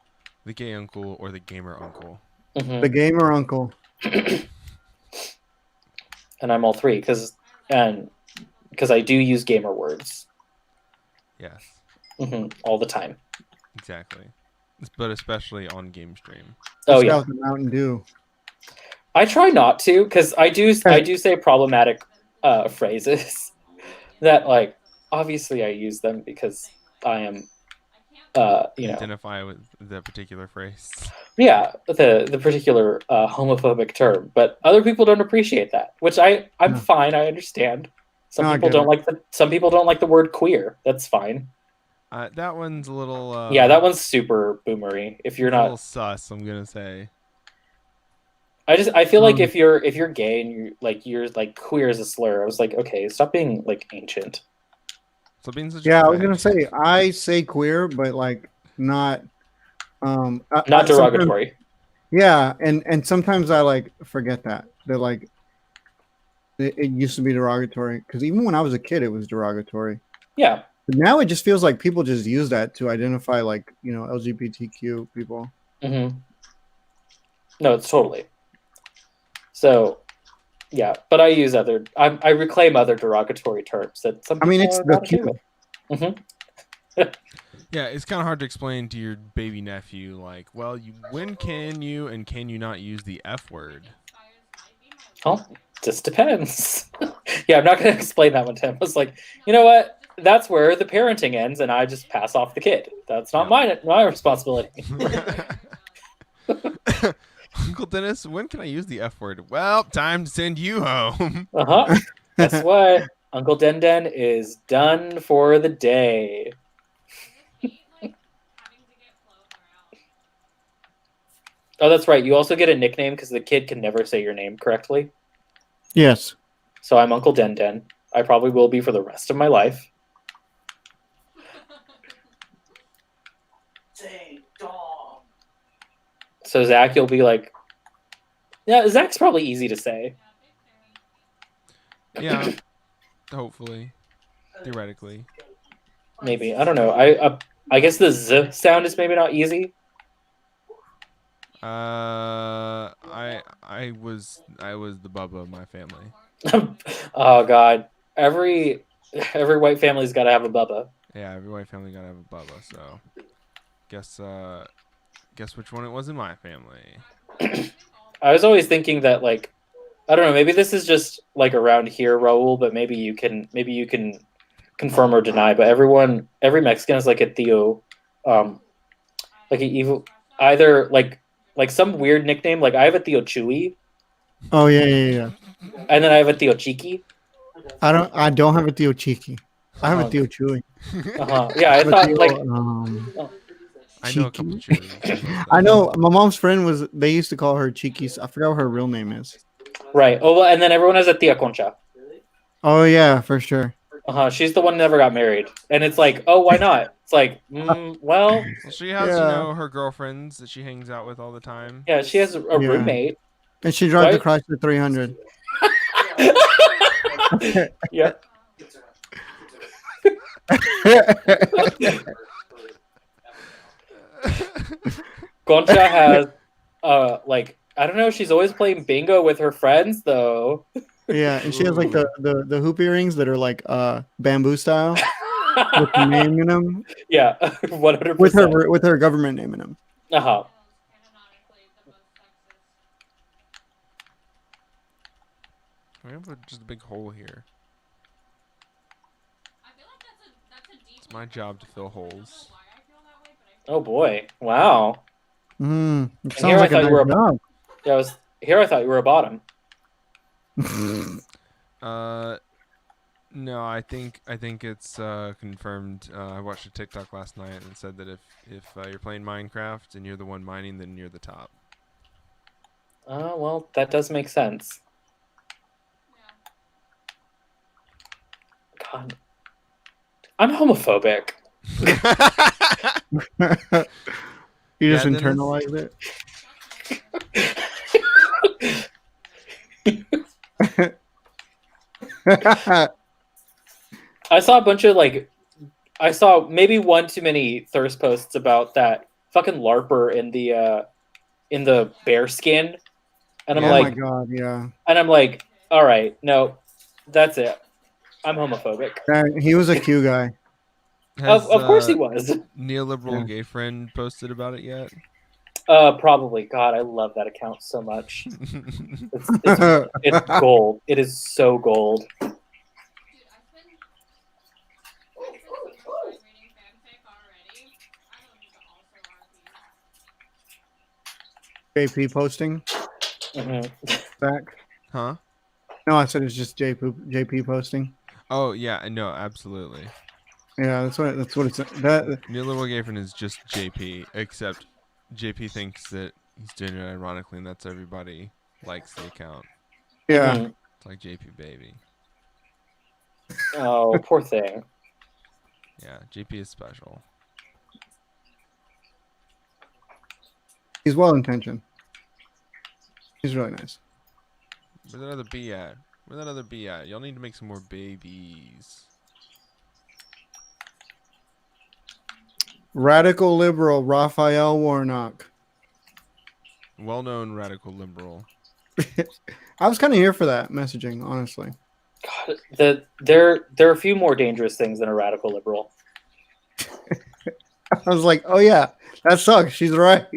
[SPEAKER 1] the gay uncle, or the gamer uncle.
[SPEAKER 3] Mhm.
[SPEAKER 2] The gamer uncle.
[SPEAKER 3] And I'm all three because I do use gamer words
[SPEAKER 1] Yes.
[SPEAKER 3] all the time.
[SPEAKER 1] Exactly. But especially on game stream.
[SPEAKER 3] Oh
[SPEAKER 2] Just
[SPEAKER 3] yeah,
[SPEAKER 2] out the Mountain Dew.
[SPEAKER 3] I try not to because I do say problematic phrases that like obviously I use them because I am
[SPEAKER 1] Identify with the particular phrase.
[SPEAKER 3] yeah the particular homophobic term, but other people don't appreciate that, which I'm
[SPEAKER 2] No.
[SPEAKER 3] fine. I understand. Some
[SPEAKER 2] No, I
[SPEAKER 3] people
[SPEAKER 2] get
[SPEAKER 3] don't like the word queer. That's fine.
[SPEAKER 1] That one's a little.
[SPEAKER 3] Yeah, that one's super boomery. If you're
[SPEAKER 1] a little
[SPEAKER 3] not,
[SPEAKER 1] sus, I'm gonna say.
[SPEAKER 3] I feel like
[SPEAKER 2] Um,
[SPEAKER 3] if you're gay and you're like queer as a slur, I was like, okay, stop being like ancient.
[SPEAKER 1] So being such.
[SPEAKER 2] Yeah, I was
[SPEAKER 1] a
[SPEAKER 2] gonna say I say queer, but like not
[SPEAKER 3] Not
[SPEAKER 2] sometimes-
[SPEAKER 3] derogatory.
[SPEAKER 2] yeah, and sometimes I like forget that like it used to be derogatory because even when I was a kid, it was derogatory.
[SPEAKER 3] Yeah,
[SPEAKER 2] But now it just feels like people just use that to identify like LGBTQ people.
[SPEAKER 3] no, it's totally. So, yeah, but I use I reclaim other derogatory terms that some
[SPEAKER 2] I
[SPEAKER 3] people
[SPEAKER 2] mean, it's
[SPEAKER 3] are
[SPEAKER 2] the
[SPEAKER 3] not okay
[SPEAKER 2] cute.
[SPEAKER 3] with.
[SPEAKER 1] Yeah, it's kind of hard to explain to your baby nephew, like, well, when can you and can you not use the F word?
[SPEAKER 3] Oh, just depends. Yeah, I'm not going to explain that one to him. I was like, you know what? That's where the parenting ends, and I just pass off the kid. That's not my responsibility.
[SPEAKER 1] Uncle Dennis, when can I use the F word? Well, time to send you home.
[SPEAKER 3] Guess what? Uncle Den Den is done for the day. Oh, that's right. You also get a nickname because the kid can never say your name correctly.
[SPEAKER 2] Yes.
[SPEAKER 3] So I'm Uncle Den Den. I probably will be for the rest of my life.
[SPEAKER 4] Dang dong.
[SPEAKER 3] So Zach, you'll be like, yeah, Zach's probably easy to say.
[SPEAKER 1] Yeah, hopefully, theoretically.
[SPEAKER 3] Maybe. I don't know. I guess the Z sound is maybe not easy.
[SPEAKER 1] I was the Bubba of my family.
[SPEAKER 3] Oh God, every white family's got to have a Bubba.
[SPEAKER 1] Yeah, every white family gotta have a Bubba. So, guess which one it was in my family.
[SPEAKER 3] I was always thinking that like I don't know, maybe this is just like around here, Raul, but maybe you can confirm or deny. But every Mexican has like a tío, like a evil, either like some weird nickname. Like I have a tío Chewy,
[SPEAKER 2] Oh yeah.
[SPEAKER 3] and then I have a tío Chiqui.
[SPEAKER 2] I don't have a Theo Cheeky. I have a
[SPEAKER 3] Uh-huh.
[SPEAKER 2] Theo Chewy.
[SPEAKER 3] Yeah, I
[SPEAKER 2] But
[SPEAKER 3] thought
[SPEAKER 2] Theo,
[SPEAKER 3] like
[SPEAKER 1] I know a couple
[SPEAKER 2] Cheeky?
[SPEAKER 1] Chewies.
[SPEAKER 2] I know my mom's friend was. They used to call her Cheeky. I forgot what her real name is.
[SPEAKER 3] right. Oh, well, and then everyone has a tia Concha.
[SPEAKER 2] Oh yeah, for sure.
[SPEAKER 3] She's the one who never got married, and it's like, oh, why not? It's like, well,
[SPEAKER 1] Well, she has
[SPEAKER 2] Yeah.
[SPEAKER 1] her girlfriends that she hangs out with all the time.
[SPEAKER 3] yeah, she has a
[SPEAKER 2] Yeah.
[SPEAKER 3] roommate.
[SPEAKER 2] And she drives the
[SPEAKER 3] Right?
[SPEAKER 2] Chrysler 300.
[SPEAKER 3] Yep. Concha has, like I don't know. She's always playing bingo with her friends, though.
[SPEAKER 2] Yeah, and she has like the hoop earrings that are like bamboo style with the name in them,
[SPEAKER 3] Yeah, 100%.
[SPEAKER 2] with her government name in them.
[SPEAKER 3] Uh-huh.
[SPEAKER 1] We have just a big hole here. It's my job to fill holes.
[SPEAKER 3] Oh boy! Wow.
[SPEAKER 2] It
[SPEAKER 3] And
[SPEAKER 2] sounds
[SPEAKER 3] here I
[SPEAKER 2] like
[SPEAKER 3] thought
[SPEAKER 2] a
[SPEAKER 3] you were
[SPEAKER 2] nice job.
[SPEAKER 3] Yeah, I thought you were a bottom.
[SPEAKER 1] No, I think it's confirmed. I watched a TikTok last night and it said that if you're playing Minecraft and you're the one mining, then you're the top.
[SPEAKER 3] Oh well, that does make sense. God, I'm homophobic.
[SPEAKER 2] You just
[SPEAKER 1] Yeah, then
[SPEAKER 2] internalize it.
[SPEAKER 3] I saw a bunch of I saw maybe one too many thirst posts about that fucking LARPer in the bear skin, and I'm
[SPEAKER 2] Oh
[SPEAKER 1] Yeah.
[SPEAKER 2] my god, yeah.
[SPEAKER 3] all right, no, that's it. I'm homophobic.
[SPEAKER 2] He was a Q guy.
[SPEAKER 1] Has,
[SPEAKER 3] Of course he was.
[SPEAKER 1] Neoliberal
[SPEAKER 2] Yeah.
[SPEAKER 1] gay friend posted about it yet?
[SPEAKER 3] Probably. God, I love that account so much. It's gold. It is so gold.
[SPEAKER 2] JP posting
[SPEAKER 3] Mhm.
[SPEAKER 2] back.
[SPEAKER 1] Huh?
[SPEAKER 2] No, I said it's just JP posting.
[SPEAKER 1] Oh yeah, no, absolutely.
[SPEAKER 2] Yeah, that's what it's that.
[SPEAKER 1] Neoliberal gay friend is just JP, except JP thinks that he's doing it ironically, and that's everybody likes the account.
[SPEAKER 2] Yeah.
[SPEAKER 3] Mhm.
[SPEAKER 1] It's like JP baby.
[SPEAKER 3] Oh, poor thing.
[SPEAKER 1] Yeah, JP is special.
[SPEAKER 2] He's well intentioned. He's really nice.
[SPEAKER 1] Where's that other B at? Where's that other B at? Y'all need to make some more babies.
[SPEAKER 2] Radical liberal Raphael Warnock.
[SPEAKER 1] Well-known radical liberal.
[SPEAKER 2] I was kind of here for that messaging, honestly.
[SPEAKER 3] God, there are a few more dangerous things than a radical liberal.
[SPEAKER 2] I was like, oh yeah, that sucks. She's right.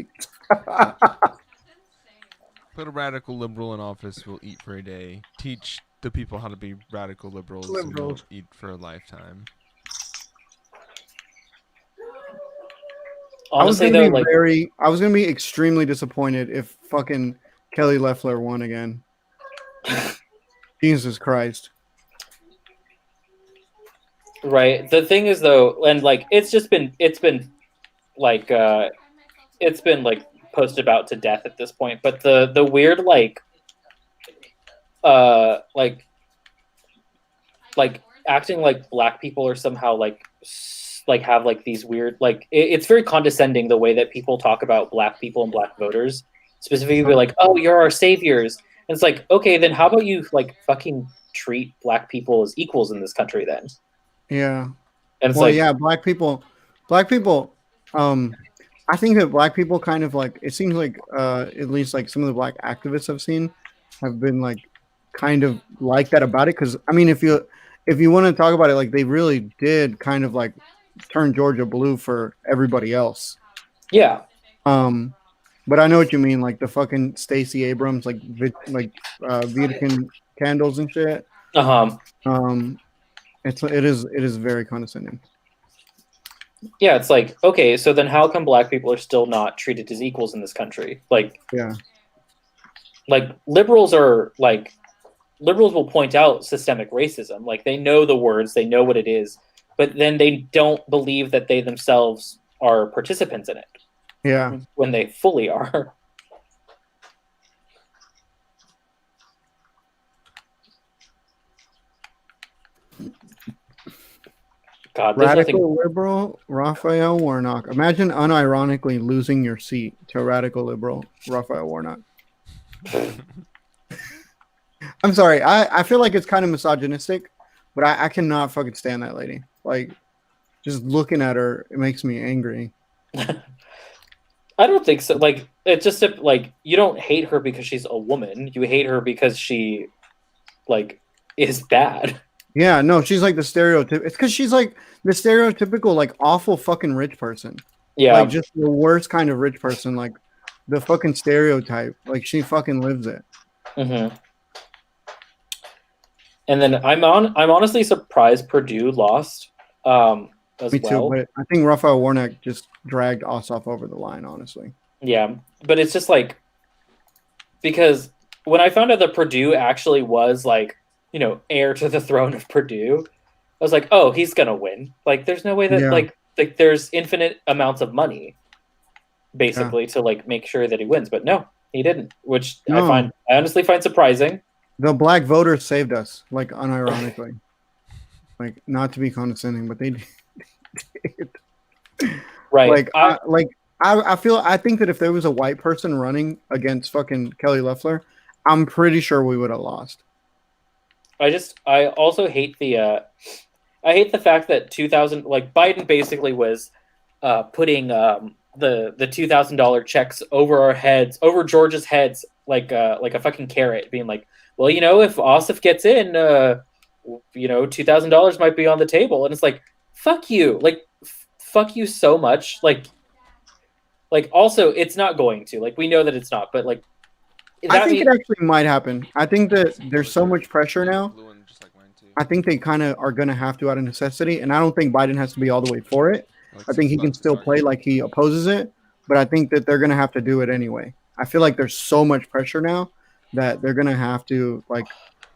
[SPEAKER 1] Put a radical liberal in office, we'll eat for a day. Teach the people how to be radical liberals, and we'll
[SPEAKER 2] Liberals.
[SPEAKER 1] eat for a lifetime.
[SPEAKER 3] Honestly, though, like
[SPEAKER 2] I was gonna be extremely disappointed if fucking Kelly Loeffler won again. Jesus Christ.
[SPEAKER 3] right. The thing is, though, and like it's been like posted about to death at this point. But the weird like acting like black people are somehow like have like these weird it's very condescending the way that people talk about black people and black voters, specifically they're like, oh, you're our saviors, and it's like, okay, then how about you like fucking treat black people as equals in this country then?
[SPEAKER 2] Yeah.
[SPEAKER 3] And it's
[SPEAKER 2] Well,
[SPEAKER 3] like,
[SPEAKER 2] yeah, black people. I think that black people kind of like it seems like at least like some of the black activists I've seen have been like kind of like that about it because I mean if you want to talk about it like they really did kind of like turn Georgia blue for everybody else.
[SPEAKER 3] Yeah.
[SPEAKER 2] But I know what you mean, like the fucking Stacey Abrams, like Vatican candles and shit.
[SPEAKER 3] Uh-huh.
[SPEAKER 2] It is very condescending.
[SPEAKER 3] Yeah, it's like, okay, so then how come black people are still not treated as equals in this country? Like
[SPEAKER 2] Yeah,
[SPEAKER 3] liberals will point out systemic racism. Like they know the words, they know what it is, but then they don't believe that they themselves are participants in it
[SPEAKER 2] yeah.
[SPEAKER 3] when they fully are. God, there's nothing.
[SPEAKER 2] Radical liberal Raphael Warnock. Imagine unironically losing your seat to radical liberal Raphael Warnock. I'm sorry. I feel like it's kind of misogynistic, but I cannot fucking stand that lady. Like, just looking at her, it makes me angry.
[SPEAKER 3] I don't think so. Like, it's just like you don't hate her because she's a woman. You hate her because she, like, is bad.
[SPEAKER 2] Yeah, no, she's like the stereotype. It's because she's like the stereotypical, like, awful fucking rich person.
[SPEAKER 3] Yeah.
[SPEAKER 2] Like, just the worst kind of rich person. Like, the fucking stereotype. Like, she fucking lives it.
[SPEAKER 3] Mm-hmm. And then I'm honestly surprised Purdue lost. As
[SPEAKER 2] Me
[SPEAKER 3] well.
[SPEAKER 2] too, but I think Raphael Warnock just dragged Ossoff over the line, honestly.
[SPEAKER 3] Yeah, but it's just like because when I found out that Purdue actually was like, you know, heir to the throne of Purdue, I was like, oh, he's gonna win. Like, there's no way that
[SPEAKER 2] Yeah.
[SPEAKER 3] like there's infinite amounts of money, basically, to like make sure that he wins. But no, he didn't, which
[SPEAKER 2] No.
[SPEAKER 3] I honestly find surprising.
[SPEAKER 2] The black voters saved us, like, unironically. Like, not to be condescending, but they did.
[SPEAKER 3] Right.
[SPEAKER 2] Like, I think that if there was a white person running against fucking Kelly Loeffler, I'm pretty sure we would have lost.
[SPEAKER 3] I also hate the fact that 2000 like Biden basically was putting the $2,000 checks over our heads, over Georgia's heads, like a fucking carrot, being like, well, you know, if Ossoff gets in, you know, $2,000 might be on the table, and it's like, fuck you, like, fuck you so much, like also it's not going to, like, we know that it's not, but like,
[SPEAKER 2] I think it actually might happen. I think that there's so much pressure now. I think they kind of are going to have to out of necessity, and I don't think Biden has to be all the way for it. I think he can still play like he opposes it, but I think that they're going to have to do it anyway. I feel like there's so much pressure now that they're going to have to like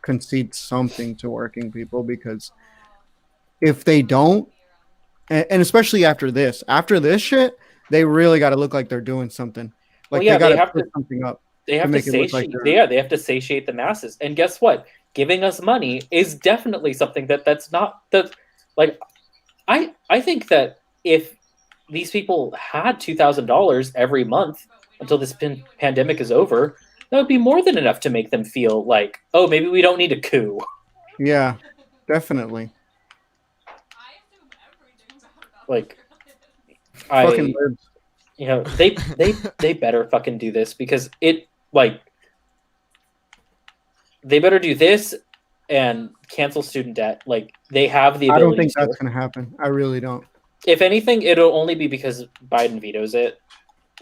[SPEAKER 2] concede something to working people, because if they don't, and especially after this shit, they really got to look like they're doing something. Like,
[SPEAKER 3] well, yeah,
[SPEAKER 2] they got
[SPEAKER 3] have
[SPEAKER 2] to put
[SPEAKER 3] to
[SPEAKER 2] something up.
[SPEAKER 3] they have to
[SPEAKER 2] make it look
[SPEAKER 3] satiate.
[SPEAKER 2] like they're-
[SPEAKER 3] They have to satiate the masses. And guess what? Giving us money is definitely something that's not that. Like, I think that if these people had $2,000 every month until this pandemic is over, that would be more than enough to make them feel like, oh, maybe we don't need a coup.
[SPEAKER 2] Yeah, definitely.
[SPEAKER 3] Like,
[SPEAKER 2] Fucking libs.
[SPEAKER 3] you know, they better fucking do this, because it, like, they better do this and cancel student debt. Like, they have the
[SPEAKER 2] I
[SPEAKER 3] ability
[SPEAKER 2] don't think
[SPEAKER 3] to.
[SPEAKER 2] that's going to happen. I really don't.
[SPEAKER 3] If anything, it'll only be because Biden vetoes it.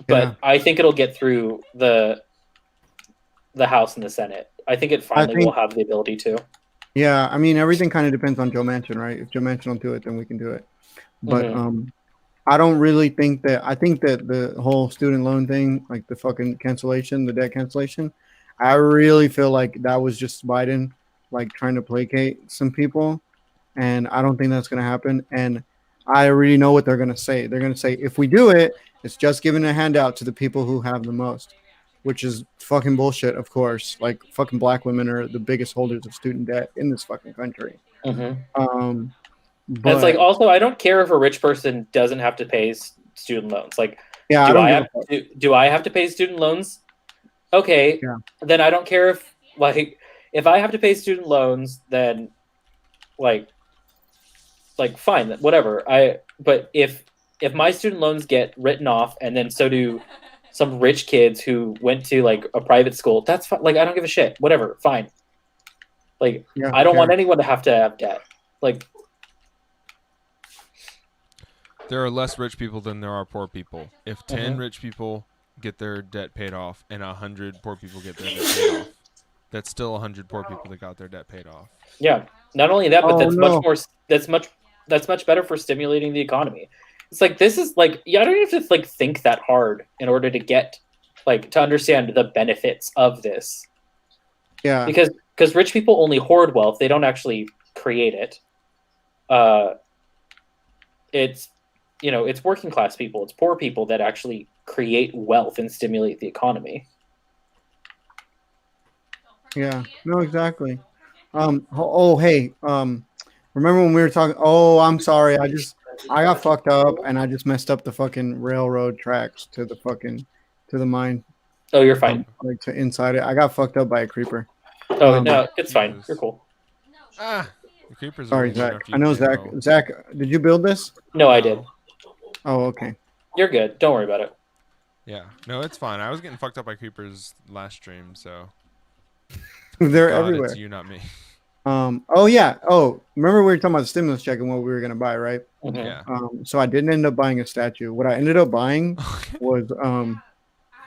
[SPEAKER 3] But
[SPEAKER 2] Yeah.
[SPEAKER 3] I think it'll get through the House and the Senate. I think it finally will have the ability to.
[SPEAKER 2] Yeah, I mean, everything kind of depends on Joe Manchin, right? If Joe Manchin don't do it, then we can do it. But I don't really think that. I think that the whole student loan thing, like the fucking cancellation, the debt cancellation, I really feel like that was just Biden, like, trying to placate some people, and I don't think that's going to happen. And I already know what they're going to say. They're going to say, if we do it, it's just giving a handout to the people who have the most, which is fucking bullshit, of course. Like, fucking black women are the biggest holders of student debt in this fucking country.
[SPEAKER 3] Mm-hmm.
[SPEAKER 2] But
[SPEAKER 3] It's like, also, I don't care if a rich person doesn't have to pay student loans. Like,
[SPEAKER 2] yeah,
[SPEAKER 3] do I have to pay student loans? Okay,
[SPEAKER 2] Yeah.
[SPEAKER 3] then I don't care if I have to pay student loans, then like fine, whatever. But if if my student loans get written off, and then so do some rich kids who went to like a private school, that's fine. Like I don't give a shit. Whatever, fine. Like
[SPEAKER 2] Yeah,
[SPEAKER 3] I don't
[SPEAKER 2] fair.
[SPEAKER 3] want anyone to have debt. Like
[SPEAKER 1] There are less rich people than there are poor people. If 10
[SPEAKER 3] Mhm.
[SPEAKER 1] rich people get their debt paid off and 100 poor people get their debt paid off, that's still 100 poor people that got their debt paid off.
[SPEAKER 3] yeah, not only that, but
[SPEAKER 2] Oh,
[SPEAKER 3] that's
[SPEAKER 2] no.
[SPEAKER 3] much more. That's much better for stimulating the economy. It's like this is like yeah, I don't have to like think that hard in order to get like to understand the benefits of this.
[SPEAKER 2] Yeah.
[SPEAKER 3] Because rich people only hoard wealth; they don't actually create it. It's it's working class people, it's poor people that actually create wealth and stimulate the economy.
[SPEAKER 2] Yeah. No, exactly. Hey. Remember when we were talking? Oh, I'm sorry. I got fucked up and I just messed up the fucking railroad tracks to the mine.
[SPEAKER 3] Oh, you're fine.
[SPEAKER 2] Like to inside it. I got fucked up by a creeper.
[SPEAKER 3] Oh no, it's fine.
[SPEAKER 1] Jesus.
[SPEAKER 3] You're cool.
[SPEAKER 1] Ah, the creepers.
[SPEAKER 2] Sorry,
[SPEAKER 1] are
[SPEAKER 2] Zach. I know Zach. Zach, did you build this?
[SPEAKER 3] No, I did.
[SPEAKER 2] Oh, okay.
[SPEAKER 3] You're good. Don't worry about it.
[SPEAKER 1] Yeah, no, it's fine. I was getting fucked up by creepers last stream, so
[SPEAKER 2] They're
[SPEAKER 1] God,
[SPEAKER 2] everywhere.
[SPEAKER 1] it's you, not me.
[SPEAKER 2] Oh yeah. Oh, remember we were talking about the stimulus check and what we were gonna buy, right?
[SPEAKER 3] Mhm.
[SPEAKER 1] Yeah.
[SPEAKER 2] So I didn't end up buying a statue. What I ended up buying was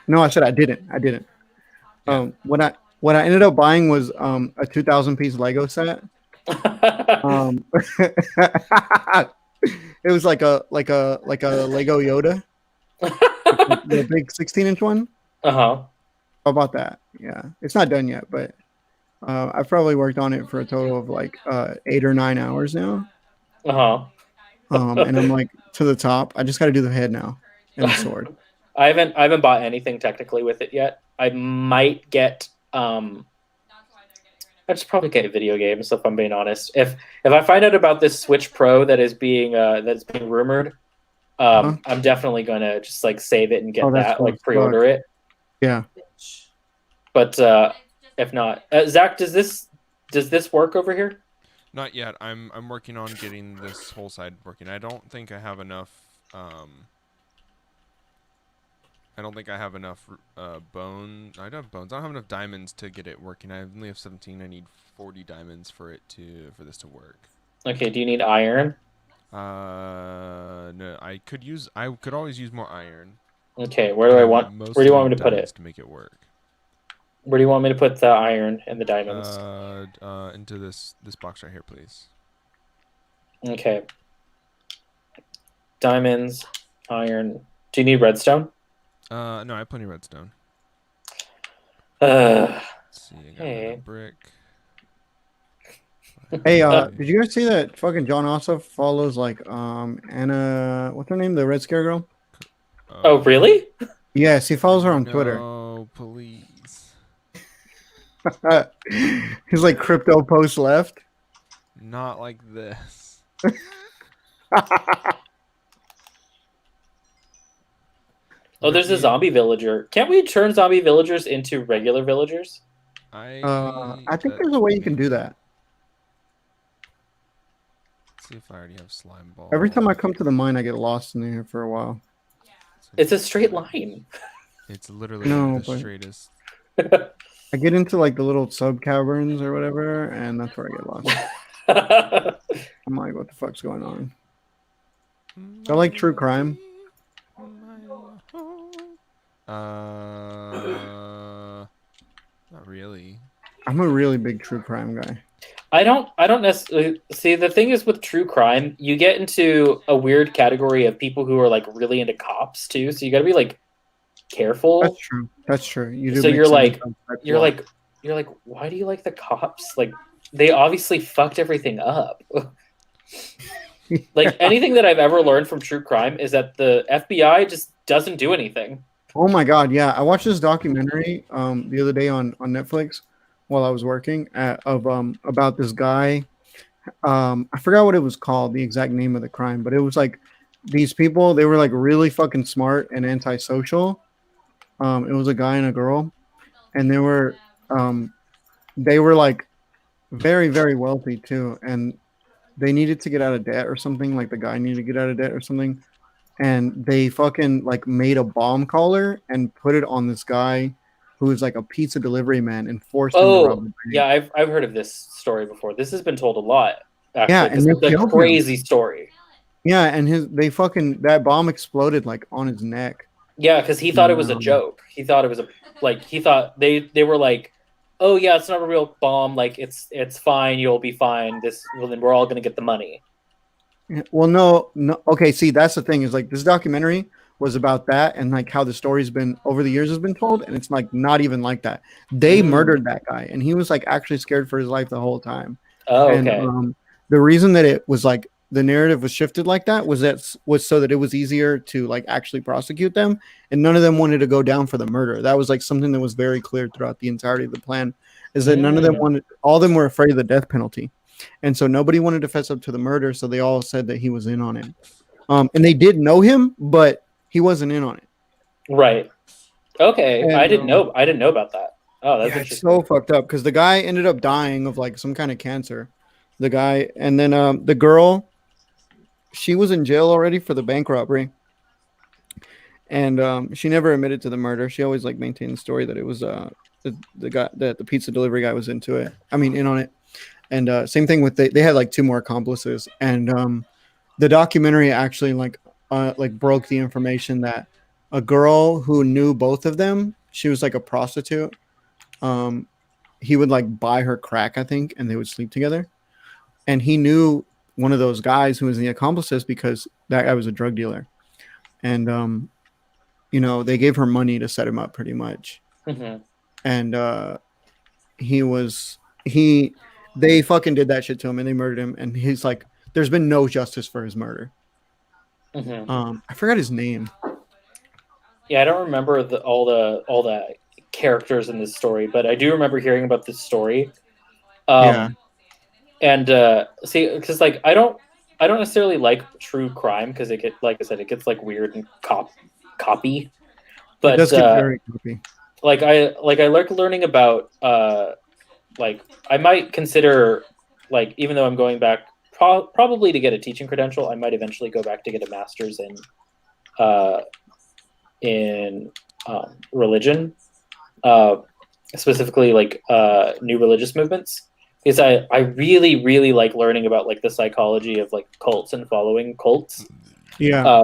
[SPEAKER 2] no, I said I didn't.
[SPEAKER 1] Yeah.
[SPEAKER 2] What I ended up buying was a 2,000 piece Lego set. It was like a Lego Yoda, the big 16-inch one.
[SPEAKER 3] Uh-huh.
[SPEAKER 2] How about that? Yeah, it's not done yet, but I've probably worked on it for a total of like 8 or 9 hours now.
[SPEAKER 3] Uh-huh.
[SPEAKER 2] And I'm like to the top. I just got to do the head now and the sword.
[SPEAKER 3] I haven't bought anything technically with it yet. I might get I just probably get video games if I'm being honest. If I find out about this Switch Pro that's being rumored, I'm definitely gonna just like save it and get
[SPEAKER 2] Oh, that's
[SPEAKER 3] that,
[SPEAKER 2] cool
[SPEAKER 3] like
[SPEAKER 2] as
[SPEAKER 3] pre-order it.
[SPEAKER 2] Yeah.
[SPEAKER 3] But if not, Zach, does this work over here?
[SPEAKER 1] Not yet. I'm working on getting this whole side working. I don't think I have enough. I don't think I have enough bone. I don't have bones. I don't have enough diamonds to get it working. I only have 17. I need 40 diamonds for this to work.
[SPEAKER 3] Okay. Do you need iron?
[SPEAKER 1] No. I could always use more iron.
[SPEAKER 3] Okay. Where do you want me to put it?
[SPEAKER 1] To make it work.
[SPEAKER 3] Where do you want me to put the iron and the diamonds?
[SPEAKER 1] Into this box right here, please.
[SPEAKER 3] Okay. Diamonds, iron. Do you need redstone?
[SPEAKER 1] No, I have plenty of redstone.
[SPEAKER 3] Uh,
[SPEAKER 1] Let's see, I got
[SPEAKER 3] Hey.
[SPEAKER 1] another brick.
[SPEAKER 2] Hey, did you guys see that fucking John Ossoff follows like Anna? What's her name? The Red Scare girl.
[SPEAKER 3] oh, really?
[SPEAKER 2] Yes, he follows her on Twitter.
[SPEAKER 1] No, please.
[SPEAKER 2] He's like crypto post left.
[SPEAKER 1] Not like this.
[SPEAKER 3] Oh, there's a zombie villager. Can't we turn zombie villagers into regular villagers?
[SPEAKER 2] I think there's a way you can do that.
[SPEAKER 1] Let's see if I already have slime ball.
[SPEAKER 2] Every time I come to the mine, I get lost in here for a while.
[SPEAKER 3] It's a straight line.
[SPEAKER 1] It's literally
[SPEAKER 2] No,
[SPEAKER 1] the
[SPEAKER 2] but-
[SPEAKER 1] straightest.
[SPEAKER 2] I get into like the little sub caverns or whatever, and that's where I get lost. I'm like, what the fuck's going on? I like true crime.
[SPEAKER 1] Not really.
[SPEAKER 2] I'm a really big true crime guy.
[SPEAKER 3] I don't necessarily see. The thing is with true crime, you get into a weird category of people who are like really into cops too. So you got to be like careful.
[SPEAKER 2] That's true. That's true. You do.
[SPEAKER 3] So
[SPEAKER 2] mix
[SPEAKER 3] you're
[SPEAKER 2] in
[SPEAKER 3] like-
[SPEAKER 2] some type
[SPEAKER 3] You're
[SPEAKER 2] of-
[SPEAKER 3] like, why do you like the cops? Like, they obviously fucked everything up. Like anything that I've ever learned from true crime is that the FBI just doesn't do anything.
[SPEAKER 2] Oh my god, yeah! I watched this documentary the other day on Netflix while I was working about this guy. I forgot what it was called, the exact name of the crime, but it was like these people. They were like really fucking smart and antisocial. It was a guy and a girl, and they were like very, very wealthy too, and they needed to get out of debt or something. Like the guy needed to get out of debt or something. and they fucking like made a bomb collar and put it on this guy who was like a pizza delivery man and forced him to rob
[SPEAKER 3] Oh,
[SPEAKER 2] the bank.
[SPEAKER 3] yeah, I've heard of this story before. This has been told a lot,
[SPEAKER 2] Yeah,
[SPEAKER 3] actually.
[SPEAKER 2] and
[SPEAKER 3] This
[SPEAKER 2] they
[SPEAKER 3] is a
[SPEAKER 2] killed him.
[SPEAKER 3] crazy story.
[SPEAKER 2] Yeah, and that bomb exploded like on his neck.
[SPEAKER 3] Yeah, because he thought it was a
[SPEAKER 2] No.
[SPEAKER 3] joke. He thought it was he thought they were like, oh yeah, it's not a real bomb. Like it's fine. You'll be fine. Then we're all gonna get the money.
[SPEAKER 2] Well, no. Okay, see, that's the thing is like this documentary was about that and like how the story's been over the years has been told, and it's like not even like that. They murdered that guy, and he was like actually scared for his life the whole time.
[SPEAKER 3] Oh,
[SPEAKER 2] And
[SPEAKER 3] okay.
[SPEAKER 2] the reason that it was like the narrative was shifted like that was so that it was easier to like actually prosecute them, and none of them wanted to go down for the murder. That was like something that was very clear throughout the entirety of the plan, is that none of them wanted. All of them were afraid of the death penalty, and so nobody wanted to fess up to the murder. So they all said that he was in on it, and they did know him, but he wasn't in on it.
[SPEAKER 3] Right. Okay.
[SPEAKER 2] And,
[SPEAKER 3] I didn't know. I didn't know about that. Oh, that's
[SPEAKER 2] Yeah, it's
[SPEAKER 3] interesting.
[SPEAKER 2] so fucked up because the guy ended up dying of like some kind of cancer. The guy, and then the girl, she was in jail already for the bank robbery, and she never admitted to the murder. She always like maintained the story that it was the guy that the pizza delivery guy was into it. I mean, in on it. And same thing with they had like two more accomplices, and the documentary actually like broke the information that a girl who knew both of them, she was like a prostitute. Um, he would like buy her crack, I think, and they would sleep together. And he knew one of those guys who was the accomplices because that guy was a drug dealer, and they gave her money to set him up pretty much.
[SPEAKER 3] Mhm.
[SPEAKER 2] And he was he they fucking did that shit to him and they murdered him, and he's like there's been no justice for his murder.
[SPEAKER 3] Mhm.
[SPEAKER 2] I forgot his name.
[SPEAKER 3] Yeah, I don't remember all the characters in this story, but I do remember hearing about this story.
[SPEAKER 2] Yeah.
[SPEAKER 3] And see, because like I don't necessarily like true crime because like I said, it gets like weird and copy.
[SPEAKER 2] It
[SPEAKER 3] But
[SPEAKER 2] does get very creepy.
[SPEAKER 3] I like learning about like I might consider, like, even though I'm going back probably to get a teaching credential, I might eventually go back to get a master's uh, in religion, specifically like new religious movements. Because I really, really like learning about like the psychology of like cults and following cults.
[SPEAKER 2] Yeah.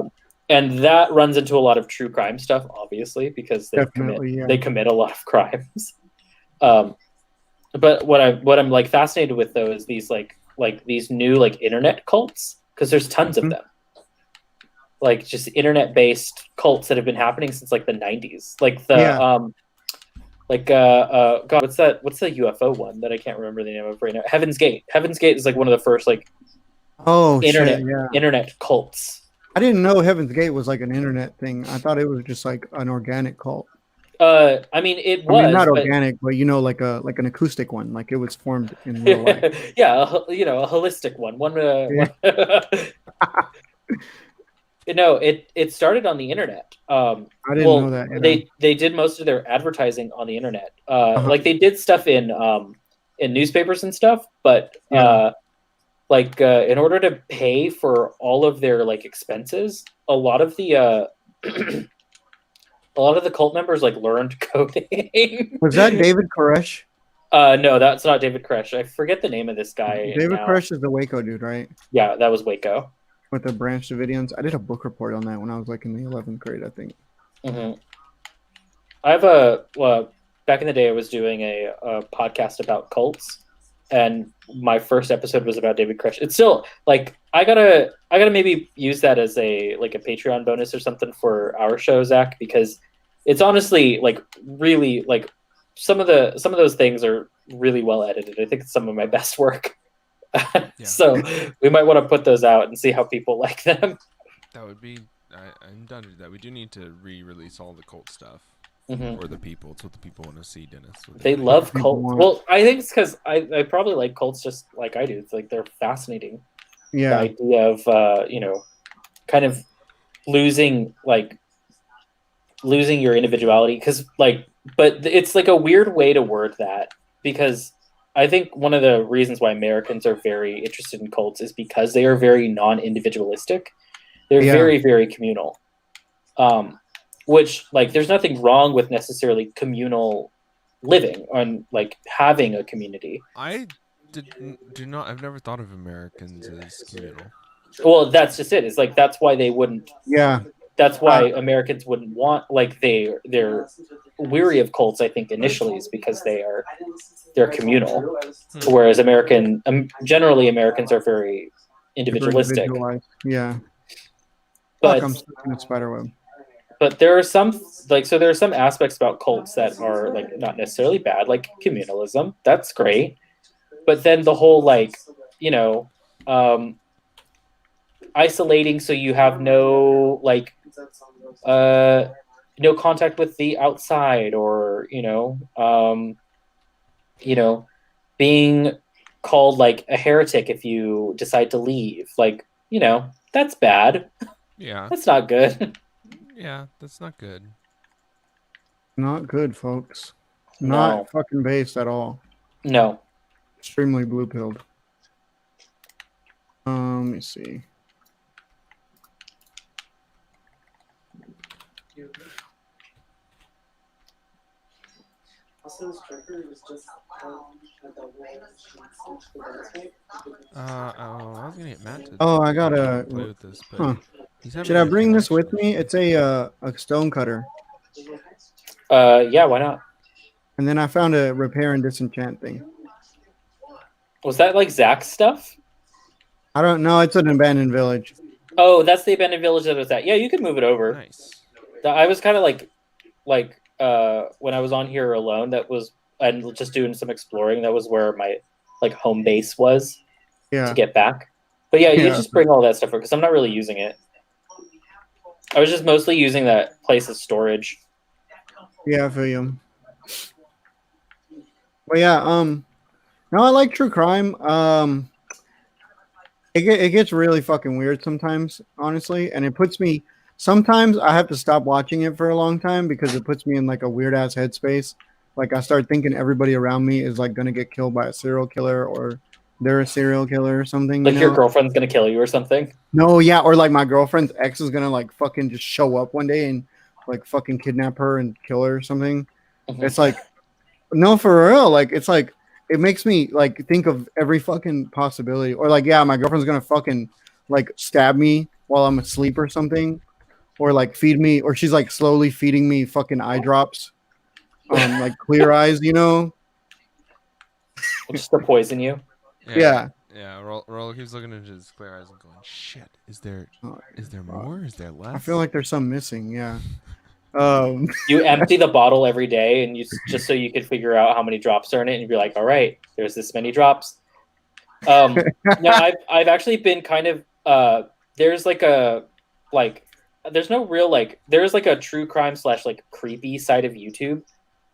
[SPEAKER 3] And that runs into a lot of true crime stuff, obviously, because
[SPEAKER 2] Definitely, yeah.
[SPEAKER 3] they commit a lot of crimes. But what I'm like fascinated with though is these like these new like internet cults, because there's tons of
[SPEAKER 2] Mhm.
[SPEAKER 3] them. Like just internet based cults that have been happening since like the 90s. Like the
[SPEAKER 2] Yeah.
[SPEAKER 3] God, what's the UFO one that I can't remember the name of right now? Heaven's Gate. Heaven's Gate is like one of the first like
[SPEAKER 2] Oh
[SPEAKER 3] internet
[SPEAKER 2] shit, yeah.
[SPEAKER 3] internet cults.
[SPEAKER 2] I didn't know Heaven's Gate was like an internet thing. I thought it was just like an organic cult.
[SPEAKER 3] I mean it was,
[SPEAKER 2] I mean, not
[SPEAKER 3] but
[SPEAKER 2] organic, but like an acoustic one. Like it was formed in real life.
[SPEAKER 3] yeah, a holistic one. No, it started on the internet.
[SPEAKER 2] I didn't know that.
[SPEAKER 3] They did most of their advertising on the internet.
[SPEAKER 2] Uh-huh.
[SPEAKER 3] Like they did stuff in newspapers and stuff, but
[SPEAKER 2] Yeah.
[SPEAKER 3] in order to pay for all of their like expenses, a lot of the cult members like learned coding.
[SPEAKER 2] Was that David Koresh?
[SPEAKER 3] No, that's not David Koresh. I forget the name of this guy.
[SPEAKER 2] David
[SPEAKER 3] now.
[SPEAKER 2] Koresh is the Waco dude, right?
[SPEAKER 3] Yeah, that was Waco.
[SPEAKER 2] With the Branch Davidians. I did a book report on that when I was like in the 11th grade, I think.
[SPEAKER 3] Mm-hmm. I have back in the day I was doing a podcast about cults, and my first episode was about David Koresh. It's still like I gotta maybe use that as a Patreon bonus or something for our show, Zach, because it's honestly like really like some of those things are really well edited. I think it's some of my best work. So we might want to put those out and see how people like them.
[SPEAKER 1] That would be. I'm done with that. We do need to re-release all the cult stuff
[SPEAKER 3] Mm-hmm.
[SPEAKER 1] for the people. It's what the people want to see, Dennis.
[SPEAKER 3] They love
[SPEAKER 2] People
[SPEAKER 3] cults.
[SPEAKER 2] want-
[SPEAKER 3] Well, I think it's because I probably like cults just like I do. It's like they're fascinating. The
[SPEAKER 2] Yeah.
[SPEAKER 3] idea of kind of losing your individuality, because but it's like a weird way to word that, because I think one of the reasons why Americans are very interested in cults is because they are very non-individualistic. They're
[SPEAKER 2] Yeah.
[SPEAKER 3] very, very communal. Which, like, there's nothing wrong with necessarily communal living and like having a community.
[SPEAKER 1] I do not. I've never thought of Americans as communal.
[SPEAKER 3] Well, that's just it. It's like that's why they wouldn't.
[SPEAKER 2] Yeah.
[SPEAKER 3] That's why Americans wouldn't want, like, they're weary of cults. I think initially is because they're communal, whereas generally Americans are very individualistic.
[SPEAKER 2] Individualized. Yeah.
[SPEAKER 3] But
[SPEAKER 2] Fuck, I'm stuck in a spider web.
[SPEAKER 3] but there are some there are some aspects about cults that are like not necessarily bad, like communalism. That's great, but then the whole like isolating, so you have no like no contact with the outside, or being called like a heretic if you decide to leave, like that's bad.
[SPEAKER 1] Yeah.
[SPEAKER 3] That's not good.
[SPEAKER 1] Yeah, that's not good.
[SPEAKER 2] Not good, folks.
[SPEAKER 3] No.
[SPEAKER 2] Not fucking based at all.
[SPEAKER 3] No.
[SPEAKER 2] Extremely blue pilled. Let me see.
[SPEAKER 4] Also, this trigger was just a double
[SPEAKER 1] I was gonna get Matt to
[SPEAKER 2] Oh, I gotta.
[SPEAKER 1] play with this, but
[SPEAKER 2] Huh.
[SPEAKER 1] he's having
[SPEAKER 2] Should I
[SPEAKER 1] a
[SPEAKER 2] bring this with
[SPEAKER 1] connection.
[SPEAKER 2] me? It's a stone cutter,
[SPEAKER 3] Yeah, why not?
[SPEAKER 2] and then I found a repair and disenchant thing.
[SPEAKER 3] Was that like Zach's stuff?
[SPEAKER 2] I don't know. It's an abandoned village.
[SPEAKER 3] Oh, that's the abandoned village that was at. Yeah, you could move it over.
[SPEAKER 1] Nice.
[SPEAKER 3] I was kind of like when I was on here alone, that was, and just doing some exploring, that was where my like home base was to
[SPEAKER 2] Yeah.
[SPEAKER 3] get back. But yeah, you
[SPEAKER 2] Yeah.
[SPEAKER 3] just bring all that stuff because I'm not really using it. I was just mostly using that place as storage.
[SPEAKER 2] Yeah, I feel you. But yeah, no, I like true crime. It gets really fucking weird sometimes, honestly, and it puts me. Sometimes I have to stop watching it for a long time because it puts me in like a weird ass headspace. Like I start thinking everybody around me is like gonna get killed by a serial killer, or they're a serial killer or something.
[SPEAKER 3] Like
[SPEAKER 2] you
[SPEAKER 3] your
[SPEAKER 2] know?
[SPEAKER 3] girlfriend's gonna kill you or something.
[SPEAKER 2] No, yeah, or like my girlfriend's ex is gonna like fucking just show up one day and like fucking kidnap her and kill her or something.
[SPEAKER 3] Mhm.
[SPEAKER 2] It's like, no, for real. Like, it's like, it makes me like think of every fucking possibility. Or like, yeah, my girlfriend's gonna fucking like stab me while I'm asleep or something, or like feed me, or she's like slowly feeding me fucking eye drops, like Clear Eyes, you know?
[SPEAKER 3] Just to poison you.
[SPEAKER 2] Yeah.
[SPEAKER 1] Yeah, Rollo keeps looking into his clear eyes and going, "Shit, is there
[SPEAKER 2] Oh,
[SPEAKER 1] more? Is there less?"
[SPEAKER 2] I feel like there's some missing. Yeah.
[SPEAKER 3] You empty the bottle every day, and you just so you could figure out how many drops are in it, and you'd be like, "All right, there's this many drops." No, I've actually been kind of there's like a there's no real like there's like a true crime / like creepy side of YouTube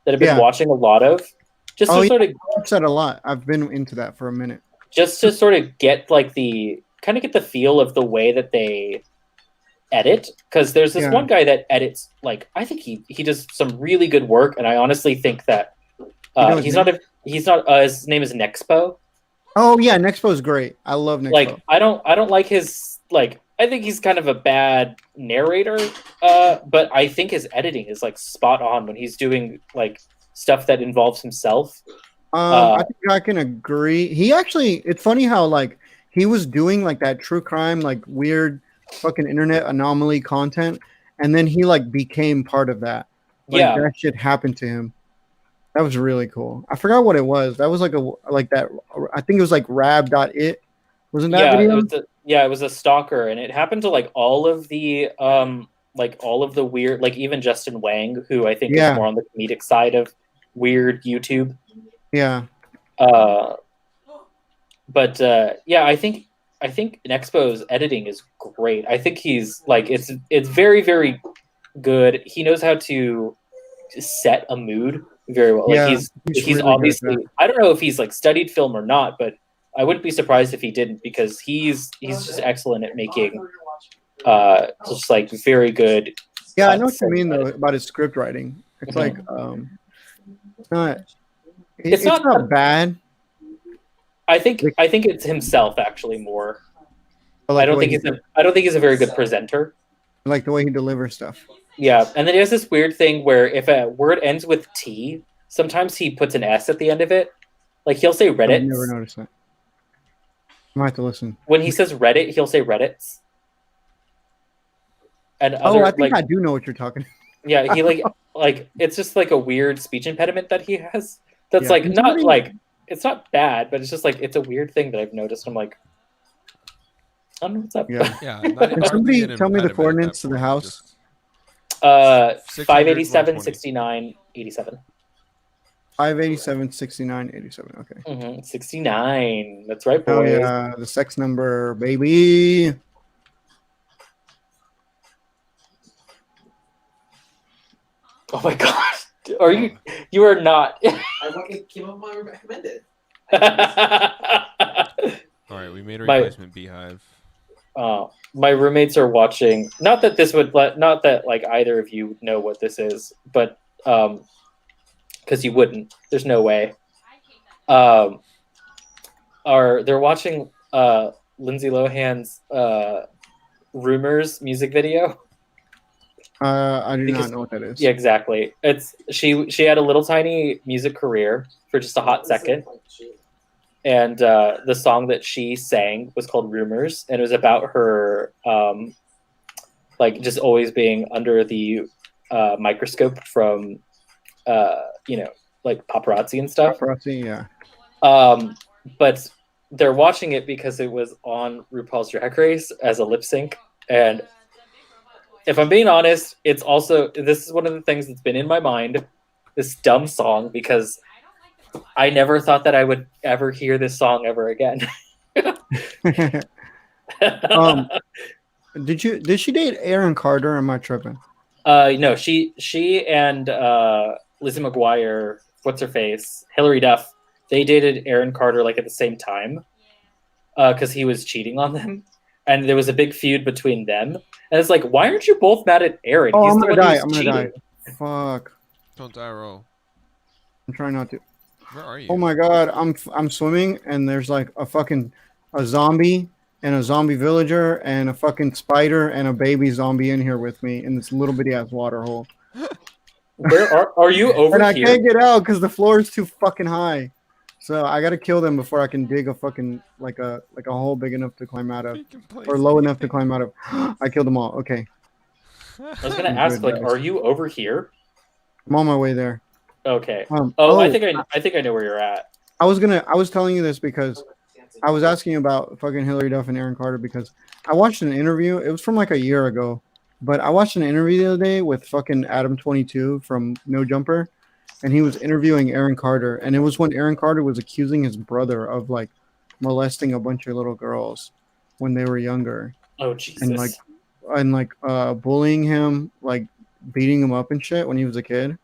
[SPEAKER 3] that I've been
[SPEAKER 2] Yeah.
[SPEAKER 3] watching a lot of, just
[SPEAKER 2] Oh,
[SPEAKER 3] to
[SPEAKER 2] yeah.
[SPEAKER 3] sort of
[SPEAKER 2] I've said a lot. I've been into that for a minute.
[SPEAKER 3] just to sort of get like the kind of get the feel of the way that they edit, because there's this
[SPEAKER 2] Yeah.
[SPEAKER 3] one guy that edits, like, I think he does some really good work, and I honestly think that
[SPEAKER 2] knows
[SPEAKER 3] he's
[SPEAKER 2] me?
[SPEAKER 3] not his name is Nexpo.
[SPEAKER 2] Oh yeah, Nexpo is great. I love Nexpo.
[SPEAKER 3] Like I don't like his, like, I think he's kind of a bad narrator, but I think his editing is like spot on when he's doing like stuff that involves himself.
[SPEAKER 2] I think I can agree. He actually, it's funny how like he was doing like that true crime, like weird fucking internet anomaly content, and then he like became part of that. Like,
[SPEAKER 3] Yeah.
[SPEAKER 2] that shit happened to him. That was really cool. I forgot what it was. That was like that. I think it was like rab.it. Wasn't that video?
[SPEAKER 3] It was a stalker, and it happened to like all of the weird, like even Justin Wang, who I think
[SPEAKER 2] Yeah.
[SPEAKER 3] is more on the comedic side of weird YouTube.
[SPEAKER 2] Yeah.
[SPEAKER 3] But yeah, I think Nexpo's editing is great. I think he's like it's very, very good. He knows how to set a mood very well.
[SPEAKER 2] Yeah,
[SPEAKER 3] Like he's
[SPEAKER 2] really good at
[SPEAKER 3] obviously,
[SPEAKER 2] that.
[SPEAKER 3] I don't know if he's like studied film or not, but I wouldn't be surprised if he didn't, because he's just excellent at making just like very good.
[SPEAKER 2] Yeah, I know what you mean though about his script writing. It's like it's not. It's
[SPEAKER 3] not-
[SPEAKER 2] not bad.
[SPEAKER 3] I think it's himself actually more.
[SPEAKER 2] I like
[SPEAKER 3] I don't
[SPEAKER 2] the way
[SPEAKER 3] think
[SPEAKER 2] he,
[SPEAKER 3] I don't think he's a very good presenter.
[SPEAKER 2] I like the way he delivers stuff.
[SPEAKER 3] Yeah, and then he has this weird thing where if a word ends with T, sometimes he puts an S at the end of it. Like he'll say
[SPEAKER 2] I've never
[SPEAKER 3] Reddit.
[SPEAKER 2] noticed that. I might have to listen.
[SPEAKER 3] When he says Reddit, he'll say Reddits. And
[SPEAKER 2] Oh,
[SPEAKER 3] other
[SPEAKER 2] I think
[SPEAKER 3] like
[SPEAKER 2] I do know what you're talking.
[SPEAKER 3] yeah, he like it's just like a weird speech impediment that he has. That's
[SPEAKER 2] Yeah,
[SPEAKER 3] like
[SPEAKER 2] and
[SPEAKER 3] not
[SPEAKER 2] somebody-
[SPEAKER 3] like it's not bad, but it's just like it's a weird thing that I've noticed. I'm like, I don't know what's up.
[SPEAKER 2] Yeah.
[SPEAKER 1] Yeah.
[SPEAKER 2] Can somebody tell me the coordinates to the house?
[SPEAKER 1] 600,
[SPEAKER 3] 587,
[SPEAKER 1] 120.
[SPEAKER 3] 69, 87.
[SPEAKER 2] 587 69 87. Okay.
[SPEAKER 3] 69. That's right,
[SPEAKER 2] Oh
[SPEAKER 3] boys.
[SPEAKER 2] yeah, the sex number, baby.
[SPEAKER 3] Oh my gosh. Are you are not.
[SPEAKER 4] I fucking came up with my recommended.
[SPEAKER 1] All right, we made a
[SPEAKER 3] My-
[SPEAKER 1] replacement beehive.
[SPEAKER 3] My roommates are watching. Not that this would not that like either of you know what this is, but because you wouldn't. There's no way. They're watching Lindsay Lohan's Rumors music video.
[SPEAKER 2] I do
[SPEAKER 3] Because-
[SPEAKER 2] not know what that is.
[SPEAKER 3] Yeah, exactly. It's she had a little tiny music career for just a hot second. And the song that she sang was called Rumors, and it was about her like just always being under the microscope from like paparazzi and stuff.
[SPEAKER 2] Paparazzi, yeah.
[SPEAKER 3] But they're watching it because it was on RuPaul's Drag Race as a lip sync. And if I'm being honest, it's also this is one of the things that's been in my mind, this dumb song, because I never thought that I would ever hear this song ever again.
[SPEAKER 2] Did she date Aaron Carter? Or am I tripping?
[SPEAKER 3] No, she and Lizzie McGuire, what's her face, Hillary Duff, they dated Aaron Carter like at the same time because he was cheating on them, and there was a big feud between them. And it's like, why aren't you both mad at Aaron?
[SPEAKER 2] Oh,
[SPEAKER 3] He's
[SPEAKER 2] I'm
[SPEAKER 3] the
[SPEAKER 2] gonna
[SPEAKER 3] one
[SPEAKER 2] die.
[SPEAKER 3] who's
[SPEAKER 2] I'm gonna
[SPEAKER 3] cheating.
[SPEAKER 2] die. Fuck.
[SPEAKER 1] Don't die, Ro.
[SPEAKER 2] I'm trying not to.
[SPEAKER 1] Where are you?
[SPEAKER 2] Oh my god, I'm swimming and there's like a zombie and a zombie villager and a fucking spider and a baby zombie in here with me in this little bitty ass water hole.
[SPEAKER 3] Where are you over
[SPEAKER 2] And I
[SPEAKER 3] here?
[SPEAKER 2] can't get out because the floor is too fucking high. So I gotta kill them before I can dig a fucking like a hole big enough to climb out of
[SPEAKER 1] You can play
[SPEAKER 2] or low enough to climb out of. I killed them all. Okay,
[SPEAKER 3] I was gonna
[SPEAKER 2] I'm
[SPEAKER 3] ask,
[SPEAKER 2] good,
[SPEAKER 3] like,
[SPEAKER 2] guys.
[SPEAKER 3] are you over here?
[SPEAKER 2] I'm on my way there.
[SPEAKER 3] Okay.
[SPEAKER 2] Oh,
[SPEAKER 3] I think I know where you're at.
[SPEAKER 2] I was telling you this because I was asking about fucking Hillary Duff and Aaron Carter because I watched an interview. It was from like a year ago, but I watched an interview the other day with fucking Adam22 from No Jumper, and he was interviewing Aaron Carter, and it was when Aaron Carter was accusing his brother of like molesting a bunch of little girls when they were younger,
[SPEAKER 3] Oh Jesus.
[SPEAKER 2] and like bullying him, like beating him up and shit when he was a kid.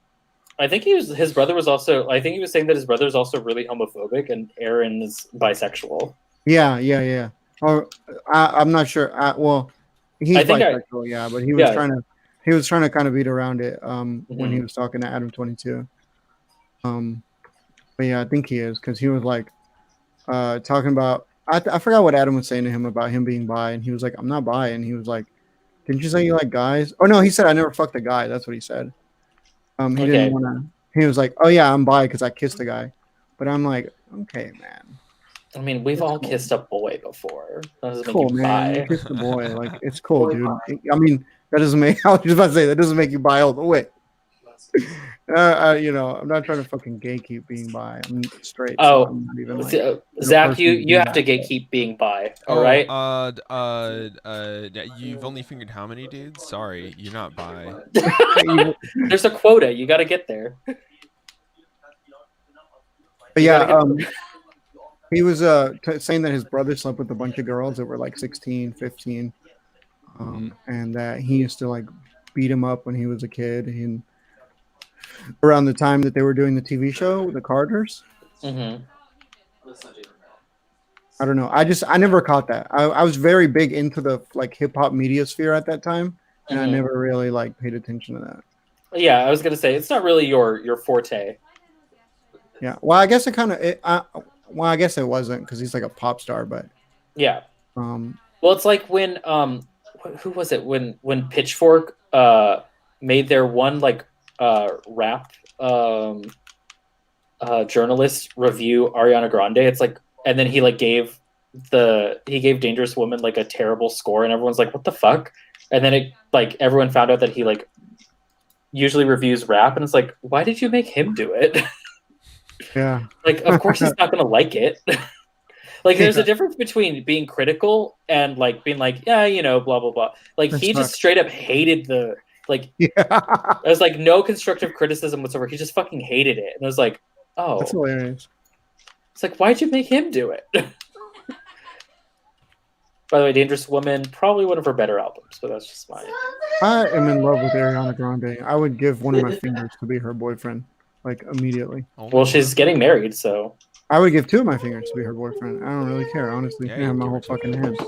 [SPEAKER 3] I think his brother was also. I think he was saying that his brother is also really homophobic, and Aaron is bisexual.
[SPEAKER 2] Yeah. Or I'm not sure. Well, he's
[SPEAKER 3] I think
[SPEAKER 2] bisexual, yeah, but he was
[SPEAKER 3] Yeah.
[SPEAKER 2] trying to kind of beat around it when
[SPEAKER 3] Mm-hmm.
[SPEAKER 2] he was talking to Adam 22. But yeah, I think he is because he was like talking about. I forgot what Adam was saying to him about him being bi, and he was like, "I'm not bi," and he was like, "Didn't you say you like guys?" Oh no, he said, "I never fucked a guy." That's what he said. He
[SPEAKER 3] Okay.
[SPEAKER 2] didn't want to. He was like, "Oh yeah, I'm bi because I kissed a guy," but I'm like, "Okay, man,
[SPEAKER 3] I mean, we've
[SPEAKER 2] That's
[SPEAKER 3] all
[SPEAKER 2] cool.
[SPEAKER 3] kissed a boy before. That doesn't
[SPEAKER 2] cool,
[SPEAKER 3] make you
[SPEAKER 2] man. You
[SPEAKER 3] bi.
[SPEAKER 2] kissed the boy, like it's cool, dude." I mean, that doesn't make. I was just about to say that doesn't make you bi all the way. I'm not trying to fucking gatekeep being bi. I'm straight.
[SPEAKER 3] Oh,
[SPEAKER 2] so I'm not even like.
[SPEAKER 3] Zach,
[SPEAKER 2] person
[SPEAKER 3] you
[SPEAKER 2] do
[SPEAKER 3] have to
[SPEAKER 2] that.
[SPEAKER 3] gatekeep being bi. All right.
[SPEAKER 1] You've only fingered how many dudes? Sorry, you're not bi.
[SPEAKER 3] There's a quota. You got to get there.
[SPEAKER 2] But
[SPEAKER 3] You
[SPEAKER 2] yeah,
[SPEAKER 3] gotta
[SPEAKER 2] he was saying that his brother slept with a bunch of girls that were like 16, 15, and that he used to like beat him up when he was a kid. And around the time that they were doing the TV show, The Carters,
[SPEAKER 3] Mm-hmm.
[SPEAKER 2] I don't know. I never caught that. I was very big into the like hip hop media sphere at that time, and I
[SPEAKER 3] Mhm.
[SPEAKER 2] never really like paid attention to that.
[SPEAKER 3] Yeah, I was gonna say it's not really your forte.
[SPEAKER 2] Yeah. Well, I guess it kind of. Well, I guess it wasn't because he's like a pop star, but
[SPEAKER 3] Yeah.
[SPEAKER 2] um,
[SPEAKER 3] Well, it's like when who was it when Pitchfork made their one like rap journalist review Ariana Grande. It's like, and then he like gave Dangerous Woman like a terrible score, and everyone's like, what the fuck? And then it like everyone found out that he like usually reviews rap, and it's like, why did you make him do it?
[SPEAKER 2] Yeah.
[SPEAKER 3] Like, of course he's not gonna like it. Like, there's a difference between being critical and like being like, yeah, you know, blah blah blah. Like, he just straight up hated the like.
[SPEAKER 2] Yeah.
[SPEAKER 3] There's like no constructive criticism whatsoever. He just fucking hated it, and it was like, oh,
[SPEAKER 2] That's hilarious.
[SPEAKER 3] it's like, why'd you make him do it? By the way, Dangerous Woman, probably one of her better albums, but that's just mine.
[SPEAKER 2] I am in love with Ariana Grande. I would give one of my fingers to be her boyfriend, like immediately.
[SPEAKER 3] Well, she's getting married, so.
[SPEAKER 2] I would give two of my fingers to be her boyfriend. I don't really care, honestly.
[SPEAKER 1] Yeah,
[SPEAKER 2] You can have my
[SPEAKER 1] give
[SPEAKER 2] whole
[SPEAKER 1] her two
[SPEAKER 2] fucking
[SPEAKER 1] fingers.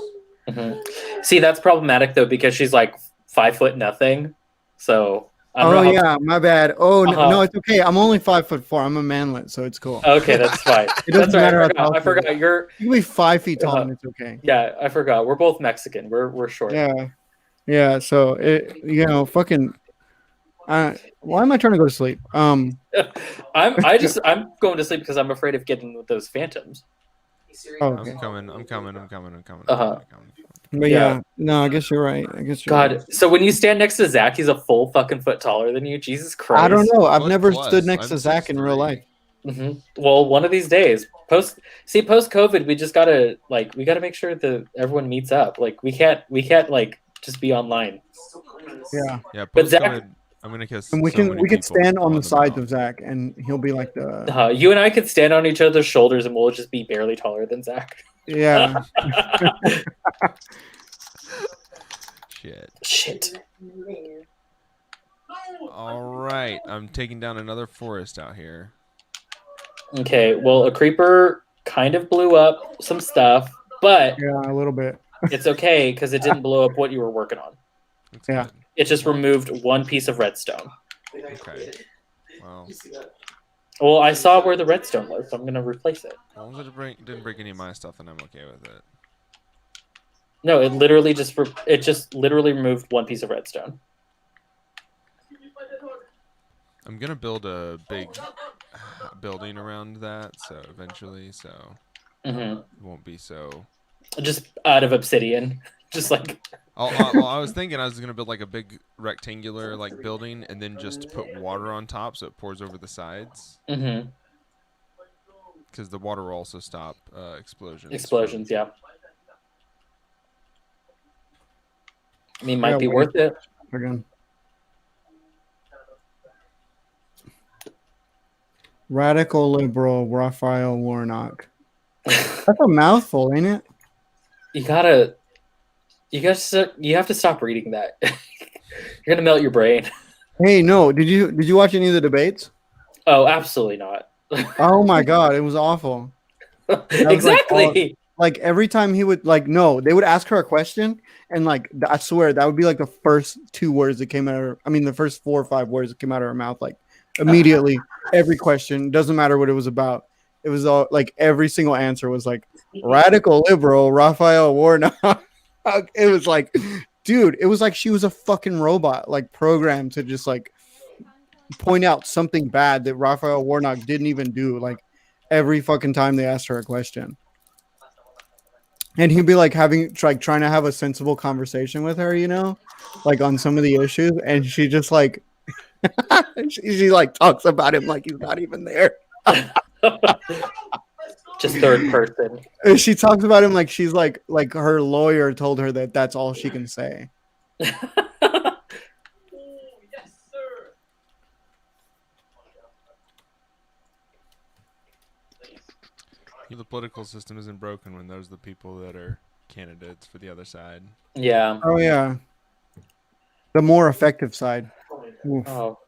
[SPEAKER 2] hand.
[SPEAKER 3] See, that's problematic though, because she's like 5'0". So. I don't
[SPEAKER 2] Oh
[SPEAKER 3] know how-
[SPEAKER 2] yeah, my bad. Oh
[SPEAKER 3] Uh-huh.
[SPEAKER 2] no, it's okay. I'm only 5'4". I'm a manlet, so it's cool.
[SPEAKER 3] Okay, that's fine.
[SPEAKER 2] It doesn't
[SPEAKER 3] That's right.
[SPEAKER 2] matter
[SPEAKER 3] I
[SPEAKER 2] how
[SPEAKER 3] forgot.
[SPEAKER 2] tall
[SPEAKER 3] I forgot. You're.
[SPEAKER 2] You can be 5 feet tall
[SPEAKER 3] Uh-huh.
[SPEAKER 2] and it's okay.
[SPEAKER 3] Yeah, I forgot. We're both Mexican. We're short.
[SPEAKER 2] Yeah, yeah. So fucking. Why am I trying to go to sleep?
[SPEAKER 3] I'm going to sleep because I'm afraid of getting with those phantoms.
[SPEAKER 2] Oh, okay.
[SPEAKER 1] I'm coming.
[SPEAKER 3] Uh-huh.
[SPEAKER 2] But yeah, no, I guess you're right. I guess you're
[SPEAKER 3] God,
[SPEAKER 2] right.
[SPEAKER 3] so when you stand next to Zach, he's a full fucking foot taller than you. Jesus Christ.
[SPEAKER 2] I don't know. I've
[SPEAKER 1] What
[SPEAKER 2] never
[SPEAKER 1] plus?
[SPEAKER 2] stood next
[SPEAKER 1] I'm
[SPEAKER 2] to Zach in real
[SPEAKER 1] 6'3".
[SPEAKER 2] life.
[SPEAKER 3] Well, one of these days, post COVID, we just gotta make sure that everyone meets up. Like we can't like just be online.
[SPEAKER 2] Yeah,
[SPEAKER 1] Yeah,
[SPEAKER 3] But Zach-
[SPEAKER 1] post-COVID, I'm gonna kiss.
[SPEAKER 2] and we
[SPEAKER 1] so
[SPEAKER 2] can
[SPEAKER 1] many
[SPEAKER 2] we can
[SPEAKER 1] people
[SPEAKER 2] stand on the sides
[SPEAKER 1] mouth.
[SPEAKER 2] of Zach, and he'll be like the
[SPEAKER 3] You and I could stand on each other's shoulders, and we'll just be barely taller than Zach.
[SPEAKER 2] yeah.
[SPEAKER 1] Shit.
[SPEAKER 3] Shit.
[SPEAKER 1] All right, I'm taking down another forest out here.
[SPEAKER 3] Okay. Well, a creeper kind of blew up some stuff, but
[SPEAKER 2] Yeah, a little bit.
[SPEAKER 3] it's okay because it didn't blow up what you were working on.
[SPEAKER 1] That's
[SPEAKER 2] Yeah.
[SPEAKER 1] good.
[SPEAKER 3] It just removed one piece of redstone.
[SPEAKER 1] Okay. Well,
[SPEAKER 3] Well, I saw where the redstone was, so I'm gonna replace it.
[SPEAKER 1] as long as it didn't break any of my stuff, then I'm okay with it.
[SPEAKER 3] No, it literally just literally removed one piece of redstone.
[SPEAKER 1] I'm gonna build a big building around that, so eventually, so
[SPEAKER 3] hmm
[SPEAKER 1] it won't be so.
[SPEAKER 3] Just out of obsidian, just like.
[SPEAKER 1] Well, I was thinking I was gonna build like a big rectangular like building, and then just put water on top so it pours over the sides,
[SPEAKER 3] hmm
[SPEAKER 1] because the water will also stop explosions.
[SPEAKER 3] Explosions, yeah. I mean, might
[SPEAKER 2] Yeah,
[SPEAKER 3] be
[SPEAKER 2] wait.
[SPEAKER 3] worth it.
[SPEAKER 2] Again. Radical liberal Raphael Warnock. That's a mouthful, ain't it?
[SPEAKER 3] You have to stop reading that. You're gonna melt your brain.
[SPEAKER 2] Hey, no. Did you watch any of the debates?
[SPEAKER 3] Oh, absolutely not.
[SPEAKER 2] Oh my god, it was awful. was like
[SPEAKER 3] Exactly.
[SPEAKER 2] Like every time he would like no, they would ask her a question, and like I swear that would be like the first two words that came out of her. I mean, the first 4 or 5 words that came out of her mouth, like immediately. Every question doesn't matter what it was about. It was all like every single answer was like radical liberal Raphael Warnock. It was like, dude, it was like she was a fucking robot, like programmed to just like point out something bad that Raphael Warnock didn't even do. Like every fucking time they asked her a question. And he'd be like trying to have a sensible conversation with her, like on some of the issues. And she just like, she like talks about him like he's not even there.
[SPEAKER 3] Just third person.
[SPEAKER 2] And she talks about him like she's like her lawyer told her that that's all she can say.
[SPEAKER 1] The political system isn't broken when those are the people that are candidates for the other side.
[SPEAKER 3] Yeah.
[SPEAKER 2] Oh yeah, the more effective side. Oof.
[SPEAKER 3] Oh.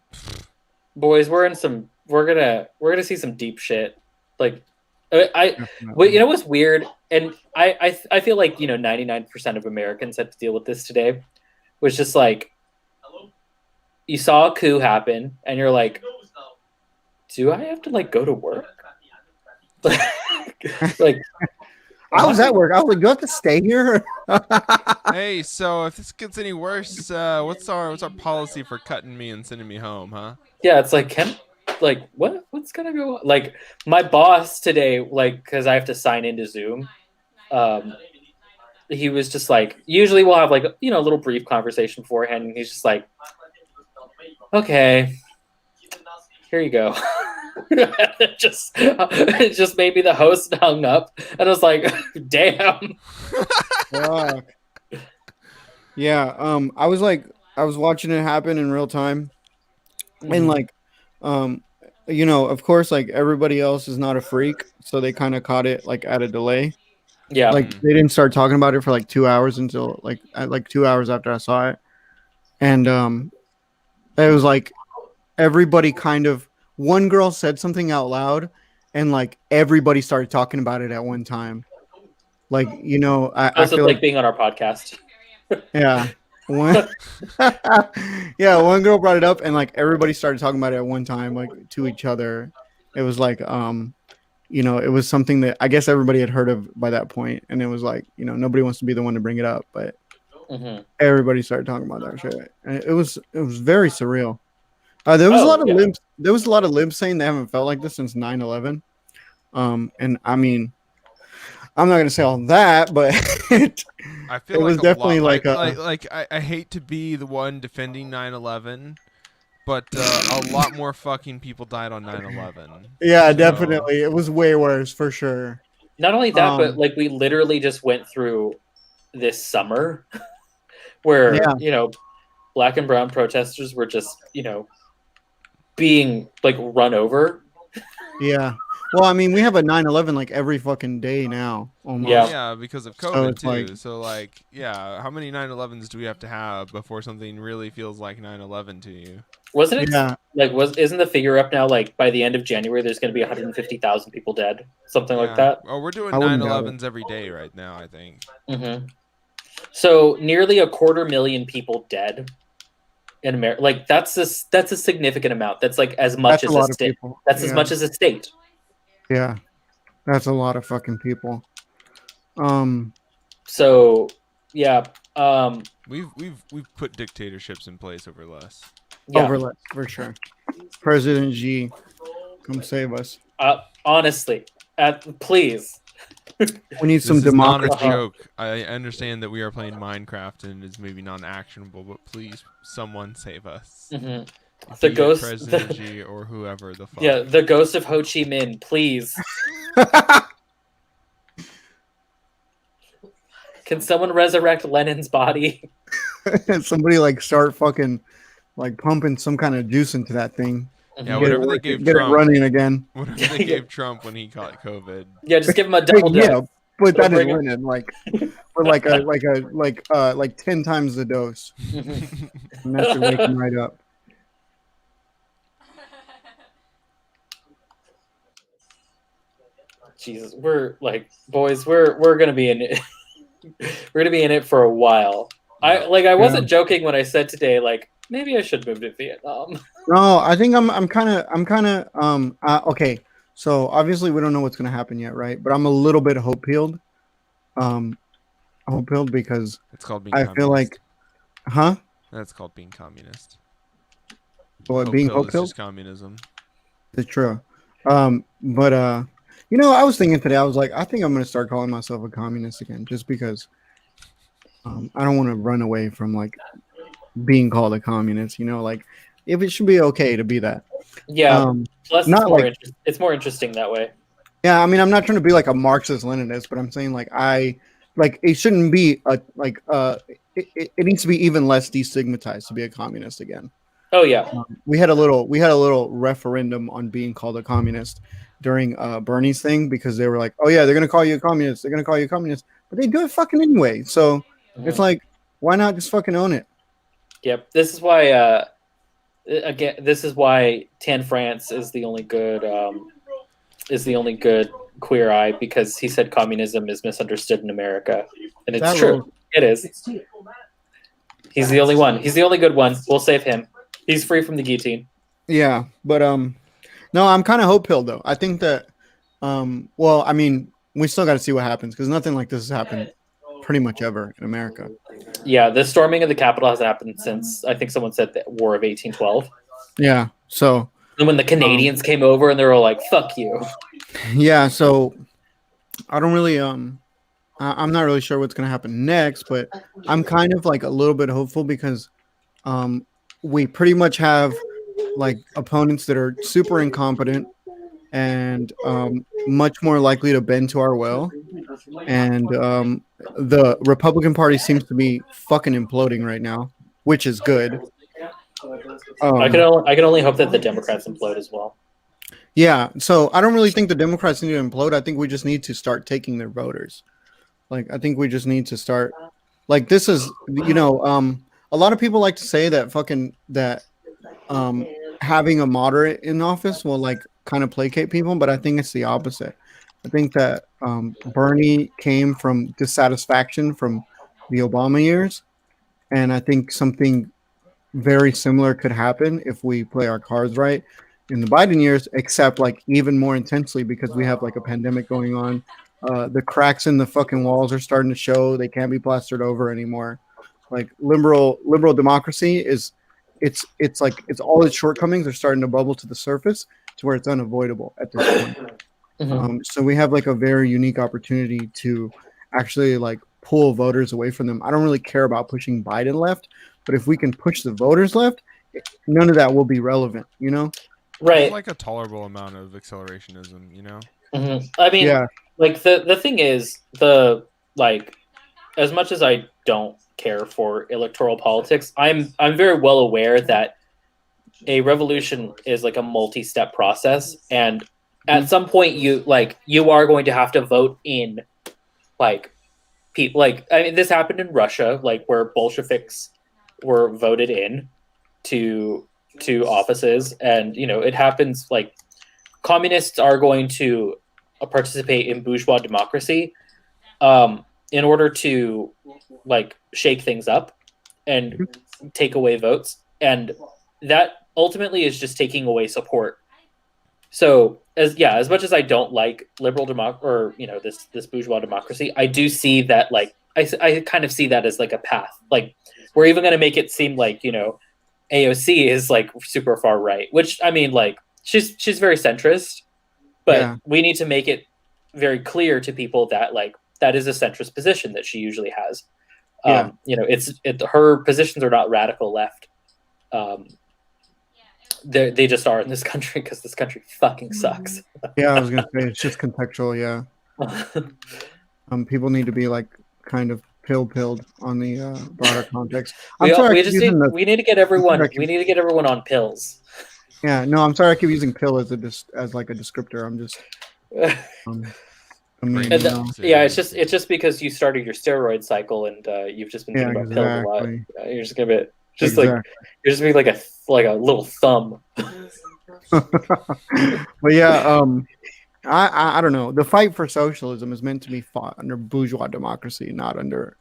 [SPEAKER 3] Boys, we're gonna see some deep shit. Like well, you know what's weird? And I feel like 99% of Americans had to deal with this today. Was just like you saw a coup happen and you're like, do I have to like go to work? like
[SPEAKER 2] I was at work. I was like, do I have to stay here?
[SPEAKER 1] Hey, so if this gets any worse, what's our policy for cutting me and sending me home, huh?
[SPEAKER 3] Yeah, it's like what's gonna go on? Like my boss today, like because I have to sign into Zoom. He was just like, usually we'll have like a little brief conversation beforehand, and he's just like, okay, here you go. it just maybe the host hung up, and I was like, damn.
[SPEAKER 2] Fuck. Yeah. I was watching it happen in real time, and like, of course, like everybody else is not a freak, so they kind of caught it like at a delay.
[SPEAKER 3] Yeah.
[SPEAKER 2] Like they didn't start talking about it for like 2 hours until like 2 hours after I saw it, and it was like everybody kind of one girl said something out loud, and like everybody started talking about it at one time. Like I
[SPEAKER 3] Also,
[SPEAKER 2] feel
[SPEAKER 3] like being on our podcast.
[SPEAKER 2] yeah. One, one girl brought it up, and like everybody started talking about it at one time, like to each other. It was like, it was something that I guess everybody had heard of by that point, and it was like, nobody wants to be the one to bring it up, but everybody started talking about that shit, and it was very surreal. There was a lot of libs. There was a lot of libs saying they haven't felt like this since 9/11. And I mean, I'm not gonna say all that, but
[SPEAKER 1] I feel
[SPEAKER 2] it was
[SPEAKER 1] like
[SPEAKER 2] definitely like
[SPEAKER 1] I hate to be the one defending 9/11, but a lot more fucking people died on 9/11.
[SPEAKER 2] Yeah,
[SPEAKER 1] So-
[SPEAKER 2] definitely. It was way worse for sure.
[SPEAKER 3] Not only that, but like we literally just went through this summer where black and brown protesters were just being like run over.
[SPEAKER 2] Yeah. Well, I mean, we have a 9/11 like every fucking day now. Almost.
[SPEAKER 1] Yeah, because of COVID
[SPEAKER 2] it's
[SPEAKER 1] too.
[SPEAKER 2] like-
[SPEAKER 1] So like, yeah, how many 9/11s do we have to have before something really feels like 9/11 to you?
[SPEAKER 3] Wasn't it
[SPEAKER 2] Yeah.
[SPEAKER 3] like isn't the figure up now like by the end of January there's going to be 150,000 people dead, something like that?
[SPEAKER 1] Oh, we're doing
[SPEAKER 2] I wouldn't doubt
[SPEAKER 1] 9/11s every day right now, I think.
[SPEAKER 3] So nearly 250,000 people dead in America. Like that's a significant amount. That's like as much
[SPEAKER 2] That's
[SPEAKER 3] as
[SPEAKER 2] a
[SPEAKER 3] a
[SPEAKER 2] lot of
[SPEAKER 3] state.
[SPEAKER 2] people.
[SPEAKER 3] That's as much as a state.
[SPEAKER 2] Yeah. That's a lot of fucking people.
[SPEAKER 3] So yeah.
[SPEAKER 1] We've put dictatorships in place over less.
[SPEAKER 3] Yeah.
[SPEAKER 2] Overlap for sure. President Xi, come save us.
[SPEAKER 3] Honestly, please.
[SPEAKER 2] We need some
[SPEAKER 1] This is not a
[SPEAKER 2] democracy.
[SPEAKER 1] joke. I understand that we are playing Minecraft and it is maybe non-actionable, but please, someone save us.
[SPEAKER 3] The
[SPEAKER 1] Be it
[SPEAKER 3] ghost-
[SPEAKER 1] President Xi or whoever the fuck.
[SPEAKER 3] Yeah, the ghost of Ho Chi Minh, please. Can someone resurrect Lenin's body?
[SPEAKER 2] Somebody like start fucking like pumping some kind of juice into that thing.
[SPEAKER 1] Yeah,
[SPEAKER 2] Get,
[SPEAKER 1] whatever
[SPEAKER 2] it,
[SPEAKER 1] they
[SPEAKER 2] working-
[SPEAKER 1] gave
[SPEAKER 2] get it
[SPEAKER 1] Trump.
[SPEAKER 2] running again.
[SPEAKER 1] Whatever they gave Trump when he caught COVID.
[SPEAKER 3] Yeah, just give him a double dose.
[SPEAKER 2] Yeah, put that
[SPEAKER 3] Bring
[SPEAKER 2] in
[SPEAKER 3] it-
[SPEAKER 2] Lenin like for like 10 times the dose. And that should wake him right up.
[SPEAKER 3] Jesus, we're like boys. We're gonna be in it. We're gonna be in it for a while. I wasn't joking when I said today like maybe I should move to Vietnam.
[SPEAKER 2] No, I think I'm kind of okay. So obviously we don't know what's gonna happen yet, right? But I'm a little bit hope healed. Hope healed because
[SPEAKER 1] It's called being
[SPEAKER 2] I
[SPEAKER 1] communist.
[SPEAKER 2] feel like, huh?
[SPEAKER 1] That's called being communist.
[SPEAKER 2] What being
[SPEAKER 1] Hope
[SPEAKER 2] hope
[SPEAKER 1] is
[SPEAKER 2] healed?
[SPEAKER 1] just communism.
[SPEAKER 2] It's true. But I was thinking today, I was like, I think I'm gonna start calling myself a communist again, just because I don't want to run away from like being called a communist. Like if it should be okay to be that.
[SPEAKER 3] Yeah. Plus,
[SPEAKER 2] not like-
[SPEAKER 3] it's more interesting that way.
[SPEAKER 2] Yeah, I mean, I'm not trying to be like a Marxist Leninist, but I'm saying like it shouldn't be it needs to be even less destigmatized to be a communist again.
[SPEAKER 3] Oh yeah.
[SPEAKER 2] We had a little referendum on being called a communist during Bernie's thing because they were like, oh yeah, they're gonna call you a communist, but they do it fucking anyway. So it's like, why not just fucking own it?
[SPEAKER 3] Yep. This is why. Again, this is why Tan France is the only good queer eye, because he said communism is misunderstood in America, and it's
[SPEAKER 2] That
[SPEAKER 3] true.
[SPEAKER 2] rules.
[SPEAKER 3] It is. He's the only one. He's the only good one. We'll save him. He's free from the guillotine.
[SPEAKER 2] Yeah, but no, I'm kind of hope-filled though. I think that well, I mean, we still got to see what happens because nothing like this has happened pretty much ever in America.
[SPEAKER 3] Yeah, the storming of the Capitol hasn't happened since I think someone said the War of 1812.
[SPEAKER 2] Yeah. So
[SPEAKER 3] And when the Canadians came over and they were all like, "Fuck you."
[SPEAKER 2] yeah. So I don't really I'm not really sure what's gonna happen next, but I'm kind of like a little bit hopeful because we pretty much have like opponents that are super incompetent and much more likely to bend to our will. And the Republican Party seems to be fucking imploding right now, which is good.
[SPEAKER 3] I can only hope that the Democrats implode as well.
[SPEAKER 2] Yeah, so I don't really think the Democrats need to implode. I think we just need to start taking their voters. Like, I think we just need to start. Like, this is, a lot of people like to say that having a moderate in office will like kind of placate people, but I think it's the opposite. I think that Bernie came from dissatisfaction from the Obama years, and I think something very similar could happen if we play our cards right in the Biden years, except like even more intensely because we have like a pandemic going on. The cracks in the fucking walls are starting to show. They can't be plastered over anymore. Like liberal democracy is, it's like it's all its shortcomings are starting to bubble to the surface to where it's unavoidable at this point. So we have like a very unique opportunity to actually like pull voters away from them. I don't really care about pushing Biden left, but if we can push the voters left, none of that will be relevant, you know?
[SPEAKER 3] Right.
[SPEAKER 1] There's like a tolerable amount of accelerationism, you know?
[SPEAKER 3] I mean,
[SPEAKER 2] Yeah.
[SPEAKER 3] like the thing is the like as much as I don't care for electoral politics, I'm very well aware that a revolution is like a multi-step process, and at some point you are going to have to vote in like people. Like, I mean, this happened in Russia, like where Bolsheviks were voted in to offices, and it happens. Like, communists are going to participate in bourgeois democracy in order to like shake things up and take away votes, and that ultimately is just taking away support. So as much as I don't like liberal this bourgeois democracy, I do see that like I kind of see that as like a path. Like, we're even going to make it seem like AOC is like super far right, which I mean, like, she's very centrist, but we need to make it very clear to people that like that is a centrist position that she usually has. Her positions are not radical left. They just are in this country because this country fucking sucks.
[SPEAKER 2] Yeah, I was gonna say it's just contextual. Yeah, people need to be like kind of pilled on the broader context.
[SPEAKER 3] We need to get everyone on pills.
[SPEAKER 2] Yeah, no, I'm sorry. I keep using pill as like a descriptor. I'm just.
[SPEAKER 3] It's just because you started your steroid cycle and you've just been thinking about pills a lot. You're just gonna you're just being like a little thumb.
[SPEAKER 2] But yeah, I don't know. The fight for socialism is meant to be fought under bourgeois democracy, not under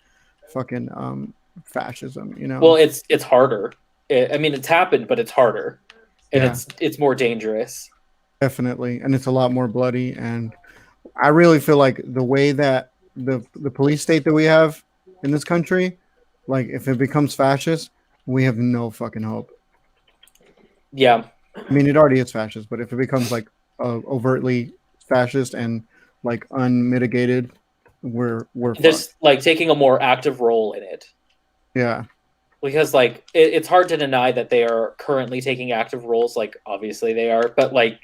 [SPEAKER 2] fucking fascism.
[SPEAKER 3] Well, it's harder. I mean, it's happened, but it's harder, and it's more dangerous.
[SPEAKER 2] Definitely, and it's a lot more bloody. And I really feel like the way that the police state that we have in this country, like if it becomes fascist, we have no fucking hope.
[SPEAKER 3] Yeah.
[SPEAKER 2] I mean, it already is fascist, but if it becomes like overtly fascist and like unmitigated, we're
[SPEAKER 3] just like taking a more active role in it.
[SPEAKER 2] Yeah.
[SPEAKER 3] Because like it's hard to deny that they are currently taking active roles. Like, obviously they are, but like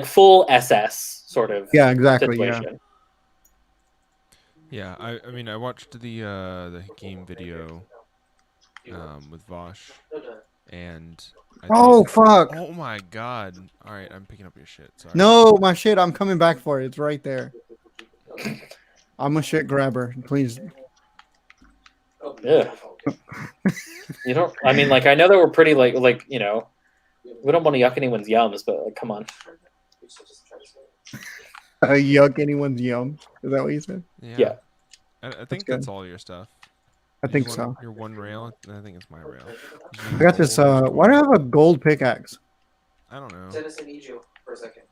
[SPEAKER 3] full SS sort of.
[SPEAKER 2] Yeah, exactly.
[SPEAKER 3] Situation.
[SPEAKER 1] Yeah, I mean, I watched the game video with Vosh, and
[SPEAKER 2] fuck!
[SPEAKER 1] Oh my god! All right, I'm picking up your shit. Sorry.
[SPEAKER 2] No, my shit. I'm coming back for it. It's right there. I'm a shit grabber. Please.
[SPEAKER 3] Yeah. I mean, like, I know that we're pretty like we don't want to yuck anyone's yums, but like, come on.
[SPEAKER 2] Yuck anyone's yum. Is that what you said?
[SPEAKER 3] Yeah.
[SPEAKER 1] I think that's all your stuff.
[SPEAKER 2] I think so.
[SPEAKER 1] Your one rail. I think it's my rail.
[SPEAKER 2] I got this. Why do I have a gold pickaxe?
[SPEAKER 1] I don't know.
[SPEAKER 4] Dennis, I need you for a second.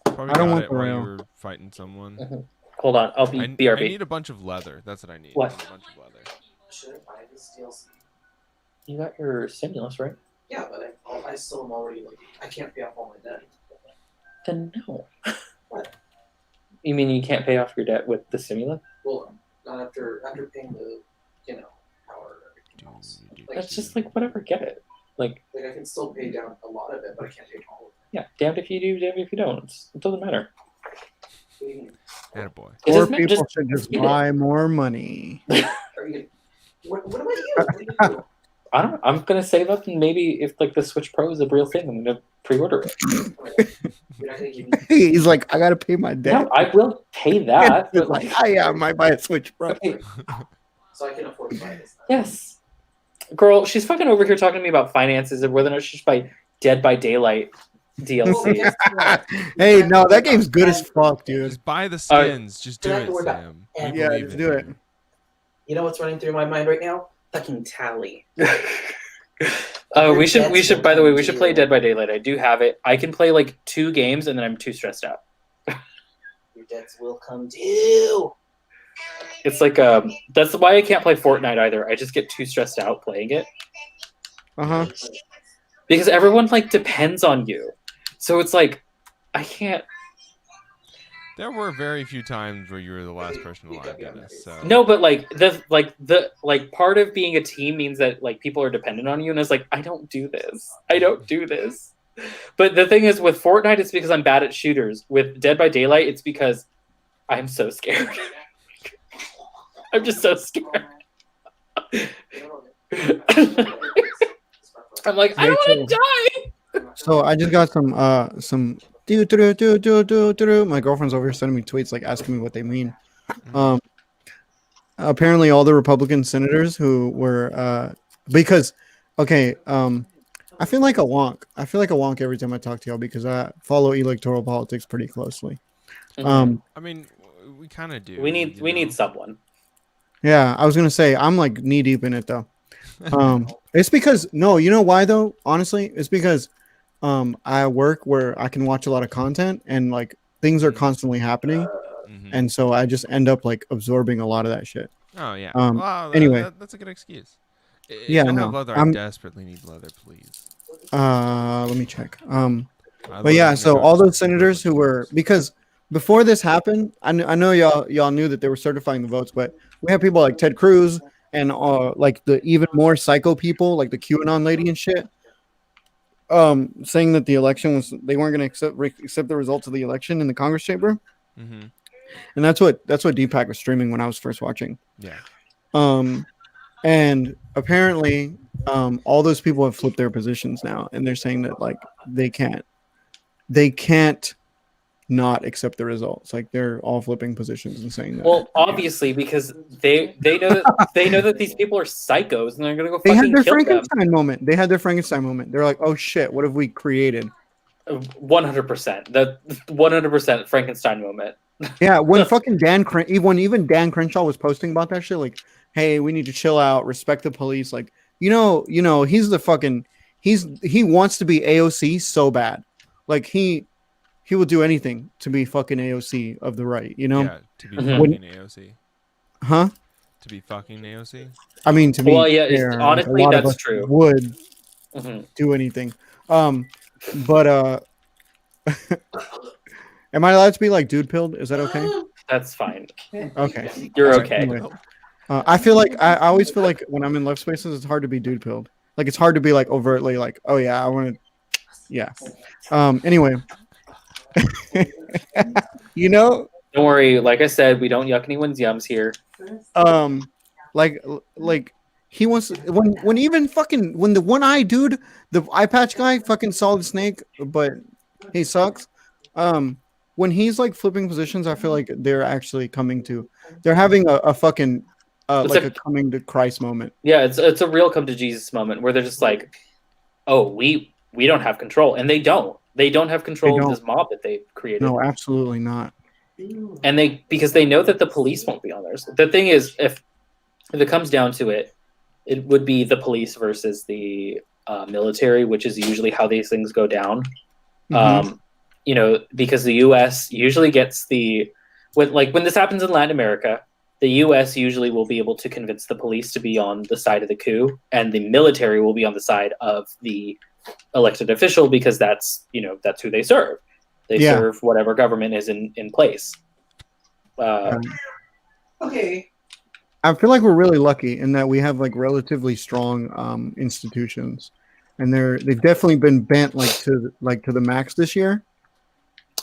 [SPEAKER 1] Probably
[SPEAKER 2] I don't
[SPEAKER 1] got
[SPEAKER 2] want
[SPEAKER 1] it
[SPEAKER 2] the
[SPEAKER 1] while
[SPEAKER 2] rail.
[SPEAKER 1] you were fighting someone.
[SPEAKER 3] Hold on, I'll be
[SPEAKER 1] I
[SPEAKER 3] BRB.
[SPEAKER 1] need a bunch of leather. That's what I need.
[SPEAKER 3] What?
[SPEAKER 1] I need a bunch of leather.
[SPEAKER 4] Should I buy this DLC?
[SPEAKER 3] You got your stimulus, right?
[SPEAKER 4] Yeah, but I still am already like I can't pay off all my debt.
[SPEAKER 3] Then no.
[SPEAKER 4] What?
[SPEAKER 3] You mean you can't pay off your debt with the stimulus?
[SPEAKER 4] Well, not after paying the power and everything else. Like,
[SPEAKER 3] That's just like whatever, get it. Like,
[SPEAKER 4] I can still pay down a lot of it, but I can't pay all of
[SPEAKER 3] yeah, damned if you do, damned if you don't. It doesn't matter.
[SPEAKER 4] it.
[SPEAKER 1] Attaboy.
[SPEAKER 3] It
[SPEAKER 2] Or
[SPEAKER 3] doesn't matter,
[SPEAKER 2] people should just
[SPEAKER 3] get it.
[SPEAKER 2] buy more money.
[SPEAKER 4] Are you? What about you? What do you do?
[SPEAKER 3] I don't know. I'm gonna save up and maybe if like the Switch Pro is a real thing, I'm gonna pre-order it.
[SPEAKER 4] Oh my God. You're not gonna give me.
[SPEAKER 2] He's like, I gotta pay my debt.
[SPEAKER 3] No, I will pay that.
[SPEAKER 2] He's
[SPEAKER 3] But
[SPEAKER 2] like,
[SPEAKER 3] like,
[SPEAKER 2] oh, yeah, I might buy a Switch Pro.
[SPEAKER 3] okay,
[SPEAKER 4] So I can afford to buy this.
[SPEAKER 3] yes, girl, she's fucking over here talking to me about finances and whether or not she should buy Dead by Daylight
[SPEAKER 4] Well,
[SPEAKER 3] DLC.
[SPEAKER 4] guess what?
[SPEAKER 2] Hey, no, that game's good as fuck, dude.
[SPEAKER 1] Just buy the skins. Just do
[SPEAKER 4] Don't have
[SPEAKER 1] it,
[SPEAKER 4] to worry about
[SPEAKER 1] Sam.
[SPEAKER 4] it.
[SPEAKER 1] We
[SPEAKER 2] Yeah,
[SPEAKER 1] believe
[SPEAKER 2] just
[SPEAKER 1] in
[SPEAKER 2] do it.
[SPEAKER 1] you.
[SPEAKER 4] You know what's running through my mind right now? Fucking Tally.
[SPEAKER 3] We should. By the way, we should play
[SPEAKER 4] Dead.
[SPEAKER 3] Dead by Daylight. I do have it. I can play like 2 games and then I'm too stressed out.
[SPEAKER 4] Your debts will come due.
[SPEAKER 3] It's like that's why I can't play Fortnite either. I just get too stressed out playing it
[SPEAKER 2] Uh huh.
[SPEAKER 3] because everyone like depends on you. So it's like I can't.
[SPEAKER 1] There were very few times where you were the last person alive, Dennis. So
[SPEAKER 3] No, but like the part of being a team means that like people are dependent on you, and it's like I don't do this. I don't do this. But the thing is, with Fortnite, it's because I'm bad at shooters. With Dead by Daylight, it's because I'm so scared. I'm just so scared. I'm like, I don't want to die.
[SPEAKER 2] So I just got some my girlfriend's over here sending me tweets like asking me what they mean. Apparently all the Republican senators who were because I feel like a wonk. I feel like a wonk every time I talk to y'all because I follow electoral politics pretty closely.
[SPEAKER 1] I mean, we kind of do.
[SPEAKER 3] We need someone.
[SPEAKER 2] Yeah, I was gonna say I'm like knee deep in it though. It's because no, you know why though? Honestly, it's because I work where I can watch a lot of content and like things are constantly happening,
[SPEAKER 1] Mhm.
[SPEAKER 2] and so I just end up like absorbing a lot of that shit.
[SPEAKER 1] Oh yeah.
[SPEAKER 2] Um,
[SPEAKER 1] Wow,
[SPEAKER 2] anyway.
[SPEAKER 1] that's a good excuse.
[SPEAKER 2] Yeah,
[SPEAKER 1] I don't
[SPEAKER 2] no,
[SPEAKER 1] have leather. I
[SPEAKER 2] I'm-
[SPEAKER 1] desperately need leather, please.
[SPEAKER 2] Let me check.
[SPEAKER 1] I
[SPEAKER 2] But yeah,
[SPEAKER 1] love
[SPEAKER 2] so all those
[SPEAKER 1] negotiating
[SPEAKER 2] senators who were because before this happened, I know y'all knew that they were certifying the votes, but we have people like Ted Cruz and like the even more psycho people like the QAnon lady and shit, saying that the election was they weren't going to accept the results of the election in the Congress chamber,
[SPEAKER 1] Mm-hmm.
[SPEAKER 2] and that's what Deepak was streaming when I was first watching.
[SPEAKER 1] Yeah.
[SPEAKER 2] And apparently, all those people have flipped their positions now, and they're saying that like they can't not accept the results. Like they're all flipping positions and saying that.
[SPEAKER 3] Well, obviously, because they know that these people are psychos and they're gonna go
[SPEAKER 2] they had
[SPEAKER 3] fucking
[SPEAKER 2] their
[SPEAKER 3] kill them.
[SPEAKER 2] Frankenstein moment. They had their Frankenstein moment. They're like, "Oh shit, what have we created?"
[SPEAKER 3] 100%. That 100% Frankenstein moment.
[SPEAKER 2] Yeah, when fucking when even Dan Crenshaw was posting about that shit, like, "Hey, we need to chill out, respect the police." Like, you know, he's the fucking he wants to be AOC so bad, like he will do anything to be fucking AOC of the right, you know?
[SPEAKER 1] Yeah. To be
[SPEAKER 3] Mhm.
[SPEAKER 1] fucking AOC.
[SPEAKER 2] Huh?
[SPEAKER 1] To be fucking AOC.
[SPEAKER 2] I mean, to be
[SPEAKER 3] Well, yeah,
[SPEAKER 2] fair, like,
[SPEAKER 3] honestly,
[SPEAKER 2] a lot of
[SPEAKER 3] that's
[SPEAKER 2] us
[SPEAKER 3] true.
[SPEAKER 2] would
[SPEAKER 3] Mhm.
[SPEAKER 2] do anything. But am I allowed to be like dude pilled? Is that okay?
[SPEAKER 3] That's fine.
[SPEAKER 2] Okay.
[SPEAKER 3] You're
[SPEAKER 2] Alright,
[SPEAKER 3] okay.
[SPEAKER 2] anyway. I feel like I always feel like when I'm in left spaces, it's hard to be dude pilled. Like it's hard to be like overtly like, oh yeah, I want to, yeah. Anyway, you know,
[SPEAKER 3] Don't worry. Like I said, we don't yuck anyone's yums here.
[SPEAKER 2] like he wants when even fucking when the one eye dude, the eye patch guy, fucking Solid Snake, but he sucks. When he's like flipping positions, I feel like they're actually they're having a fucking
[SPEAKER 3] It's
[SPEAKER 2] like
[SPEAKER 3] a-
[SPEAKER 2] a coming to Christ moment.
[SPEAKER 3] Yeah, it's a real come to Jesus moment where they're just like, oh, we don't have control, and they don't. They don't have control
[SPEAKER 2] They
[SPEAKER 3] of
[SPEAKER 2] don't.
[SPEAKER 3] this mob that they've created.
[SPEAKER 2] No, absolutely not.
[SPEAKER 3] And because they know that the police won't be on theirs. The thing is, if it comes down to it, it would be the police versus the military, which is usually how these things go down.
[SPEAKER 2] Mhm.
[SPEAKER 3] You know, because the U.S. usually gets the when this happens in Latin America, the U.S. usually will be able to convince the police to be on the side of the coup, and the military will be on the side of the elected official because that's who they serve. They
[SPEAKER 2] Yeah.
[SPEAKER 3] serve whatever government is in place.
[SPEAKER 4] Okay.
[SPEAKER 2] I feel like we're really lucky in that we have like relatively strong institutions, and they've definitely been bent to the max this year.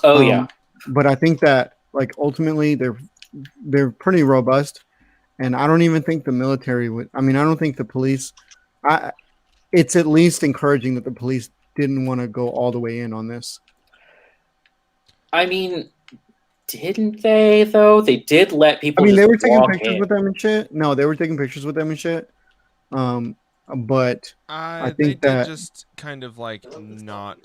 [SPEAKER 3] Oh yeah,
[SPEAKER 2] But I think that like ultimately they're pretty robust, and I don't even think the military would. I mean, I don't think the police. It's at least encouraging that the police didn't want to go all the way in on this.
[SPEAKER 3] I mean, didn't they though? They did let
[SPEAKER 2] I
[SPEAKER 3] people.
[SPEAKER 2] mean,
[SPEAKER 3] just
[SPEAKER 2] they were taking
[SPEAKER 3] walk
[SPEAKER 2] pictures
[SPEAKER 3] in.
[SPEAKER 2] with them and shit. No, they were taking pictures with them and shit. But
[SPEAKER 1] They
[SPEAKER 2] think
[SPEAKER 1] did
[SPEAKER 2] that-
[SPEAKER 1] just kind of like not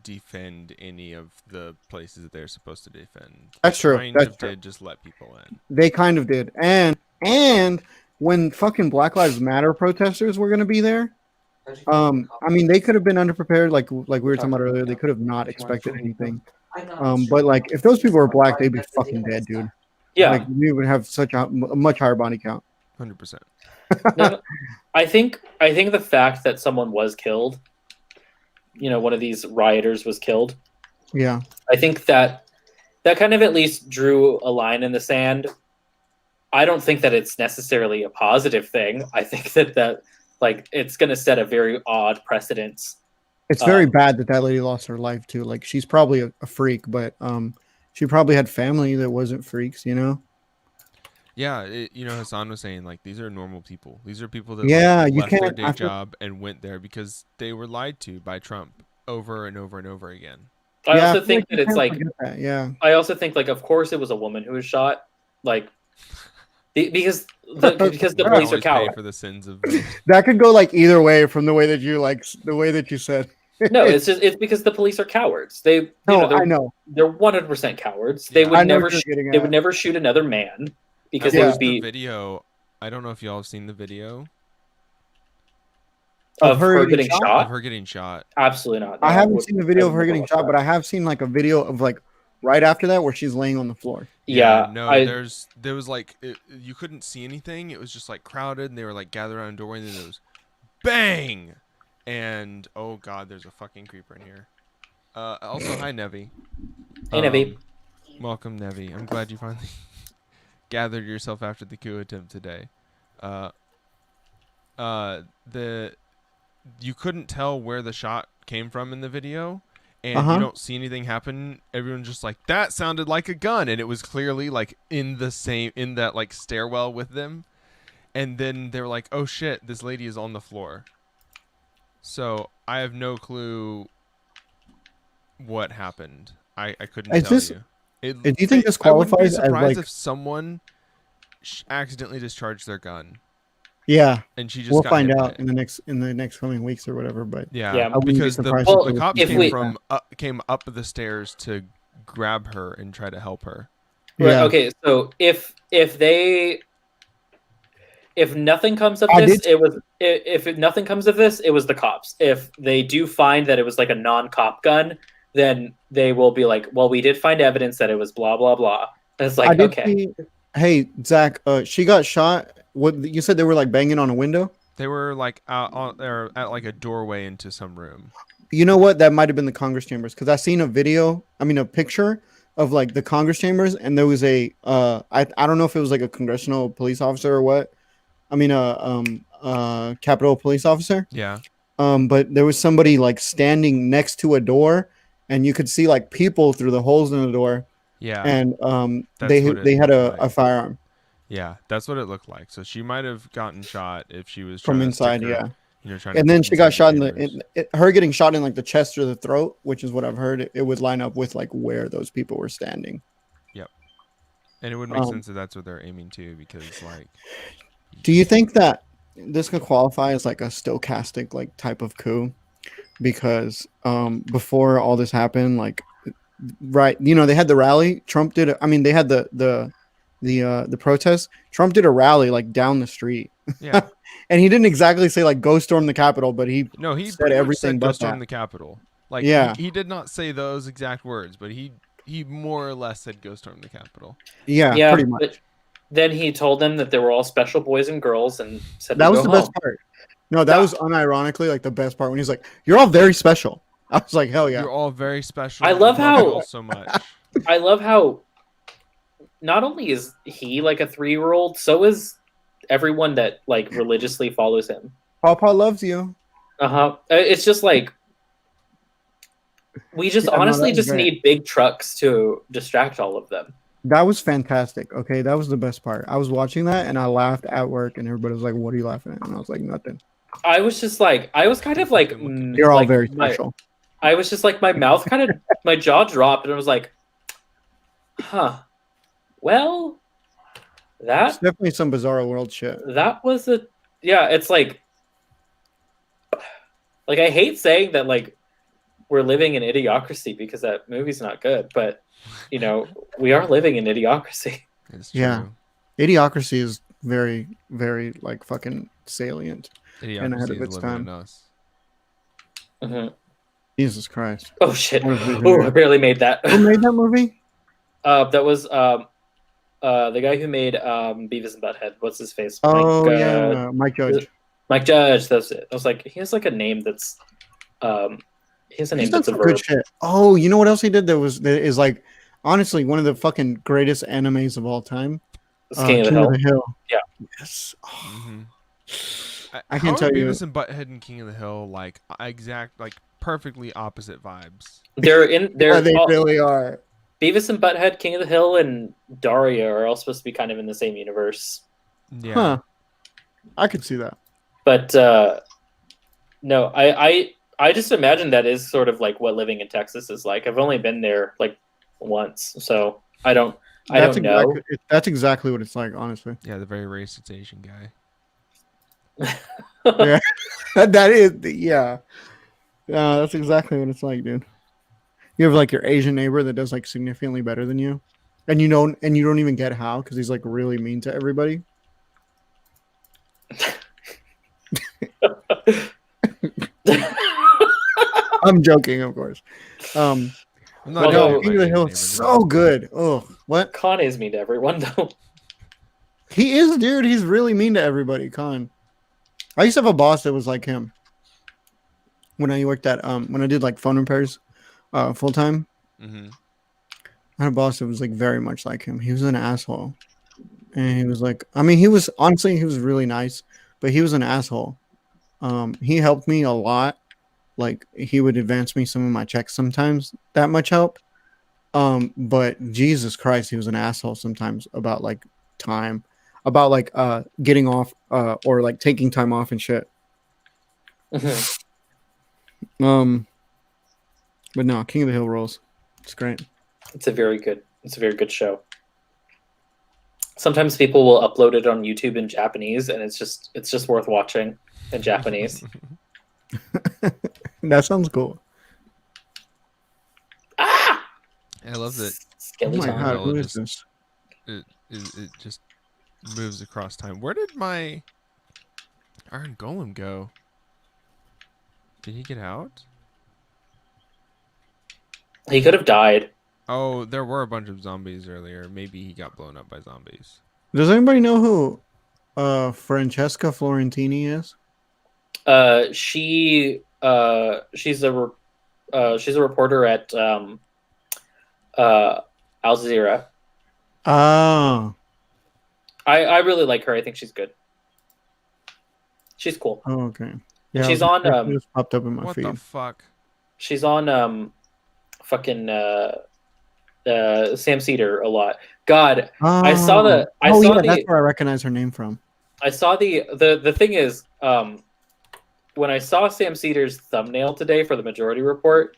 [SPEAKER 1] defend any of the places that they're supposed to defend.
[SPEAKER 2] That's true.
[SPEAKER 1] Kind
[SPEAKER 2] That's
[SPEAKER 1] of
[SPEAKER 2] true.
[SPEAKER 1] did just let people in.
[SPEAKER 2] They kind of did. And when fucking Black Lives Matter protesters were going to be there, I mean, they could have been underprepared, like we were talking about earlier. They could have not expected anything. But like, if those people were black, they'd be fucking dead, dude.
[SPEAKER 3] Yeah,
[SPEAKER 2] Like, we would have such a much higher body count.
[SPEAKER 1] 100%.
[SPEAKER 3] No, I think the fact that someone was killed, one of these rioters was killed.
[SPEAKER 2] Yeah.
[SPEAKER 3] I think that kind of at least drew a line in the sand. I don't think that it's necessarily a positive thing. I think that like it's going to set a very odd precedence.
[SPEAKER 2] It's very bad that lady lost her life too. Like, she's probably a freak, but she probably had family that wasn't freaks, you know?
[SPEAKER 1] Yeah, Hassan was saying like these are normal people. These are people that
[SPEAKER 2] Yeah,
[SPEAKER 1] like,
[SPEAKER 2] you
[SPEAKER 1] left their
[SPEAKER 2] can't-
[SPEAKER 1] day
[SPEAKER 2] I feel-
[SPEAKER 1] job and went there because they were lied to by Trump over and over and over again.
[SPEAKER 3] I
[SPEAKER 2] Yeah,
[SPEAKER 3] also
[SPEAKER 2] feel
[SPEAKER 3] think
[SPEAKER 2] you
[SPEAKER 3] that it's
[SPEAKER 2] can't
[SPEAKER 3] like
[SPEAKER 2] forget that. Yeah.
[SPEAKER 3] I also think like of course it was a woman who was shot, like because the police are
[SPEAKER 1] Always pay
[SPEAKER 3] cowards.
[SPEAKER 1] for the sins of.
[SPEAKER 2] That could go like either way from the way that you said.
[SPEAKER 3] No, it's because the police are cowards. They
[SPEAKER 2] No,
[SPEAKER 3] they're,
[SPEAKER 2] I know.
[SPEAKER 3] they're 100% cowards. They
[SPEAKER 1] Yeah.
[SPEAKER 3] would
[SPEAKER 2] I know
[SPEAKER 3] never
[SPEAKER 2] what you're getting
[SPEAKER 3] they
[SPEAKER 2] at.
[SPEAKER 3] would never shoot another man because
[SPEAKER 1] I
[SPEAKER 3] they
[SPEAKER 2] Yeah.
[SPEAKER 3] would
[SPEAKER 1] watched the
[SPEAKER 3] be
[SPEAKER 1] video. I don't know if y'all have seen the video
[SPEAKER 3] of her getting
[SPEAKER 1] of
[SPEAKER 3] shot.
[SPEAKER 1] her getting shot.
[SPEAKER 3] Absolutely not.
[SPEAKER 2] I
[SPEAKER 3] No,
[SPEAKER 2] haven't
[SPEAKER 3] would-
[SPEAKER 2] seen the video of her
[SPEAKER 3] would
[SPEAKER 2] getting
[SPEAKER 3] never
[SPEAKER 2] shot,
[SPEAKER 3] watch
[SPEAKER 2] but I have seen like a video of like right after that where she's laying on the floor.
[SPEAKER 3] that. Yeah,
[SPEAKER 1] no, there was like you couldn't see anything. It was just like crowded, and they were like gathered around a doorway, and then there was bang, and oh god, there's a fucking creeper in here. Also, hi Nevi.
[SPEAKER 3] Hey, Nevi.
[SPEAKER 1] Welcome, Nevi. I'm glad you finally gathered yourself after the coup attempt today. You couldn't tell where the shot came from in the video, and
[SPEAKER 2] Uh-huh.
[SPEAKER 1] you don't see anything happen. Everyone's just like, that sounded like a gun, and it was clearly like in that like stairwell with them. And then they were like, oh shit, this lady is on the floor. So I have no clue what happened. I couldn't
[SPEAKER 2] Is
[SPEAKER 1] tell
[SPEAKER 2] this-
[SPEAKER 1] you.
[SPEAKER 2] do you think this
[SPEAKER 1] I wouldn't be
[SPEAKER 2] qualifies as,
[SPEAKER 1] surprised
[SPEAKER 2] like-
[SPEAKER 1] if someone accidentally discharged their gun and she just
[SPEAKER 2] We'll
[SPEAKER 1] got
[SPEAKER 2] find
[SPEAKER 1] hit by
[SPEAKER 2] out
[SPEAKER 1] it.
[SPEAKER 2] in the next coming weeks or whatever. But
[SPEAKER 1] Yeah,
[SPEAKER 3] Yeah. I
[SPEAKER 2] wouldn't be
[SPEAKER 1] because
[SPEAKER 2] surprised
[SPEAKER 3] if
[SPEAKER 1] the
[SPEAKER 3] it
[SPEAKER 1] cops
[SPEAKER 3] was- if
[SPEAKER 1] came up the stairs to grab her and try to help her.
[SPEAKER 3] Right,
[SPEAKER 2] yeah,
[SPEAKER 3] okay, so if nothing comes of
[SPEAKER 2] I
[SPEAKER 3] this,
[SPEAKER 2] did-
[SPEAKER 3] if nothing comes of this, it was the cops. If they do find that it was like a non-cop gun, then they will be like, well, we did find evidence that it was blah blah blah. And it's
[SPEAKER 2] I
[SPEAKER 3] like,
[SPEAKER 2] did
[SPEAKER 3] okay,
[SPEAKER 2] see. Hey Zach, she got shot. What you said they were like banging on a window?
[SPEAKER 1] They were like they're at like a doorway into some room.
[SPEAKER 2] You know what? That might have been the Congress chambers because I seen a picture of like the Congress chambers, and there was I don't know if it was like a congressional police officer or what. I mean, Capitol police officer.
[SPEAKER 1] Yeah.
[SPEAKER 2] But there was somebody like standing next to a door, and you could see like people through the holes in the door,
[SPEAKER 1] Yeah.
[SPEAKER 2] and
[SPEAKER 1] That's
[SPEAKER 2] they
[SPEAKER 1] what it
[SPEAKER 2] they had
[SPEAKER 1] looked
[SPEAKER 2] a
[SPEAKER 1] like.
[SPEAKER 2] firearm
[SPEAKER 1] Yeah, that's what it looked like. So she might have gotten shot if she was
[SPEAKER 2] from
[SPEAKER 1] trying to
[SPEAKER 2] inside,
[SPEAKER 1] stick her,
[SPEAKER 2] yeah.
[SPEAKER 1] trying to
[SPEAKER 2] And then
[SPEAKER 1] get
[SPEAKER 2] she got
[SPEAKER 1] inside
[SPEAKER 2] shot in
[SPEAKER 1] chambers.
[SPEAKER 2] her getting shot in like the chest or the throat, which is what I've heard. It would line up with like where those people were standing.
[SPEAKER 1] And it would make
[SPEAKER 2] um,
[SPEAKER 1] sense that that's what they're aiming to because like.
[SPEAKER 2] Do you think that this could qualify as like a stochastic like type of coup? Because before all this happened, like right, they had the rally. Trump did. They had the protest. Trump did a rally like down the street,
[SPEAKER 1] Yeah.
[SPEAKER 2] and he didn't exactly say like go storm the Capitol, but he
[SPEAKER 1] No, he
[SPEAKER 2] said
[SPEAKER 1] pretty much
[SPEAKER 2] everything
[SPEAKER 1] said
[SPEAKER 2] but
[SPEAKER 1] go storm
[SPEAKER 2] that.
[SPEAKER 1] the Capitol. Like
[SPEAKER 2] Yeah.
[SPEAKER 1] he did not say those exact words, but he he more or less said go storm the Capitol.
[SPEAKER 2] Yeah, pretty much.
[SPEAKER 3] But then he told them that they were all special boys and girls, and said
[SPEAKER 2] That
[SPEAKER 3] to
[SPEAKER 2] was
[SPEAKER 3] go
[SPEAKER 2] the best
[SPEAKER 3] home.
[SPEAKER 2] part. No, that was unironically like the best part when he's like, "You're all very special." I was like, "Hell yeah!"
[SPEAKER 1] You're all very special.
[SPEAKER 3] I love
[SPEAKER 1] you
[SPEAKER 3] how-
[SPEAKER 1] all so much.
[SPEAKER 3] I love how not only is he like a 3-year-old, so is everyone that like religiously follows him.
[SPEAKER 2] Papa loves you.
[SPEAKER 3] It's just like we just
[SPEAKER 2] Yeah, no,
[SPEAKER 3] honestly
[SPEAKER 2] that was
[SPEAKER 3] just
[SPEAKER 2] great.
[SPEAKER 3] need big trucks to distract all of them.
[SPEAKER 2] That was fantastic. Okay, that was the best part. I was watching that and I laughed at work, and everybody was like, "What are you laughing at?" And I was like, "Nothing."
[SPEAKER 3] I was just like, I was kind of like,
[SPEAKER 2] You're all
[SPEAKER 3] like,
[SPEAKER 2] very
[SPEAKER 3] my-
[SPEAKER 2] special.
[SPEAKER 3] I was just like, my mouth kind of, my jaw dropped, and I was like, huh. Well,
[SPEAKER 2] It's
[SPEAKER 3] that
[SPEAKER 2] definitely some bizarre world shit.
[SPEAKER 3] was a, yeah, it's like I hate saying that like we're living in idiocracy because that movie's not good, but you know, we are living in idiocracy.
[SPEAKER 1] It's true.
[SPEAKER 2] Yeah. Idiocracy is very, very like fucking salient. And ahead
[SPEAKER 1] Idiocracy
[SPEAKER 2] of
[SPEAKER 1] is
[SPEAKER 2] its
[SPEAKER 1] living
[SPEAKER 2] time.
[SPEAKER 1] in us.
[SPEAKER 3] Mhm.
[SPEAKER 2] Jesus Christ.
[SPEAKER 3] Oh shit!
[SPEAKER 2] What a vision,
[SPEAKER 3] Oh, I
[SPEAKER 2] man.
[SPEAKER 3] barely made that.
[SPEAKER 2] Who made that movie?
[SPEAKER 3] That was the guy who made Beavis and Butthead. What's his face?
[SPEAKER 2] Oh
[SPEAKER 3] Mike,
[SPEAKER 2] yeah, Mike Judge.
[SPEAKER 3] Mike Judge. That's it. I was like, he has like a name that's he has a name
[SPEAKER 2] He's done
[SPEAKER 3] that's a
[SPEAKER 2] some
[SPEAKER 3] verb.
[SPEAKER 2] good shit. Oh, you know what else he did that is like honestly one of the fucking greatest animes of all time.
[SPEAKER 3] It's King of the Hill. Yeah.
[SPEAKER 2] Yes.
[SPEAKER 1] hmm
[SPEAKER 2] I
[SPEAKER 1] How
[SPEAKER 2] can
[SPEAKER 1] are
[SPEAKER 2] tell you-
[SPEAKER 1] Beavis and Butthead and King of the Hill like perfectly opposite vibes.
[SPEAKER 3] They're in. They're
[SPEAKER 2] Yeah, they
[SPEAKER 3] all-
[SPEAKER 2] really are.
[SPEAKER 3] Beavis and Butthead, King of the Hill, and Daria are all supposed to be kind of in the same universe.
[SPEAKER 1] Yeah.
[SPEAKER 2] Huh. I could see that.
[SPEAKER 3] But no, I just imagine that is sort of like what living in Texas is like. I've only been there like once, so I don't know.
[SPEAKER 2] That's exactly what it's like, honestly.
[SPEAKER 1] Yeah, the very racist Asian guy.
[SPEAKER 2] That is, yeah. That's exactly what it's like, dude. You have like your Asian neighbor that does like significantly better than you, and you don't even get how because he's like really mean to everybody. I'm joking, of course.
[SPEAKER 1] I'm
[SPEAKER 3] Well,
[SPEAKER 1] not
[SPEAKER 3] no,
[SPEAKER 1] joking
[SPEAKER 2] King of
[SPEAKER 1] about
[SPEAKER 2] the Hill
[SPEAKER 1] Asian
[SPEAKER 2] is
[SPEAKER 1] neighbors.
[SPEAKER 2] so good. Oh, what?
[SPEAKER 3] Khan is mean to everyone though.
[SPEAKER 2] He is, dude. He's really mean to everybody. Khan. I used to have a boss that was like him. When I worked at when I did like phone repairs, full time.
[SPEAKER 1] Mhm.
[SPEAKER 2] I had a boss that was like very much like him. He was an asshole, and he was like, I mean, he was really nice, but he was an asshole. He helped me a lot. Like he would advance me some of my checks sometimes. That much help. But Jesus Christ, he was an asshole sometimes about like time, about like getting off or like taking time off and shit. But no, King of the Hill rules. It's great.
[SPEAKER 3] It's a very good show. Sometimes people will upload it on YouTube in Japanese, and it's just worth watching in Japanese.
[SPEAKER 2] That sounds cool.
[SPEAKER 3] Ah!
[SPEAKER 1] I love that
[SPEAKER 2] Oh
[SPEAKER 3] Skelly
[SPEAKER 2] my
[SPEAKER 3] time.
[SPEAKER 2] god,
[SPEAKER 1] Well,
[SPEAKER 2] who is
[SPEAKER 1] just-
[SPEAKER 2] this?
[SPEAKER 1] it just moves across time. Where did my Iron Golem go? Did he get out?
[SPEAKER 3] He could have died.
[SPEAKER 1] Oh, there were a bunch of zombies earlier. Maybe he got blown up by zombies.
[SPEAKER 2] Does anybody know who Francesca Florentini is?
[SPEAKER 3] She's a reporter at Al Jazeera.
[SPEAKER 2] Oh,
[SPEAKER 3] I really like her. I think she's good. She's cool.
[SPEAKER 2] oh okay.
[SPEAKER 3] She's on,
[SPEAKER 2] it just popped up in my
[SPEAKER 1] What
[SPEAKER 2] feed.
[SPEAKER 1] the fuck?
[SPEAKER 3] She's on fucking Sam Cedar a lot. God, I saw the- I
[SPEAKER 2] oh
[SPEAKER 3] saw
[SPEAKER 2] yeah,
[SPEAKER 3] the-
[SPEAKER 2] that's where I recognize her name from.
[SPEAKER 3] I saw the thing is when I saw Sam Cedar's thumbnail today for the Majority Report,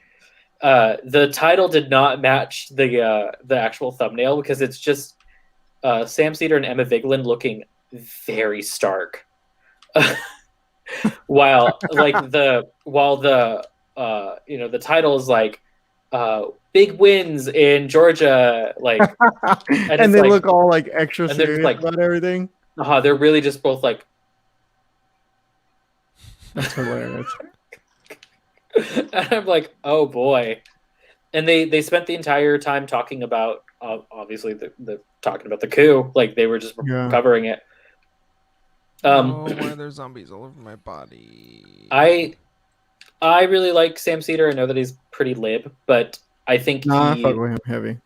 [SPEAKER 3] the title did not match the actual thumbnail because it's just Sam Cedar and Emma Vigeland looking very stark. while the title is like big wins in Georgia, like
[SPEAKER 2] And,
[SPEAKER 3] it's
[SPEAKER 2] they
[SPEAKER 3] like-
[SPEAKER 2] look all like extra
[SPEAKER 3] and they're
[SPEAKER 2] serious
[SPEAKER 3] like-
[SPEAKER 2] about everything.
[SPEAKER 3] they're really just both like
[SPEAKER 2] That's hilarious.
[SPEAKER 3] and I'm like, oh boy, and they spent the entire time talking about obviously the talking about the coup, like they were just
[SPEAKER 2] Yeah.
[SPEAKER 3] covering it.
[SPEAKER 1] Oh, why are there zombies all over my body?
[SPEAKER 3] I really like Sam Cedar. I know that he's pretty lib, but I think
[SPEAKER 2] Nah, I fuck with him heavy.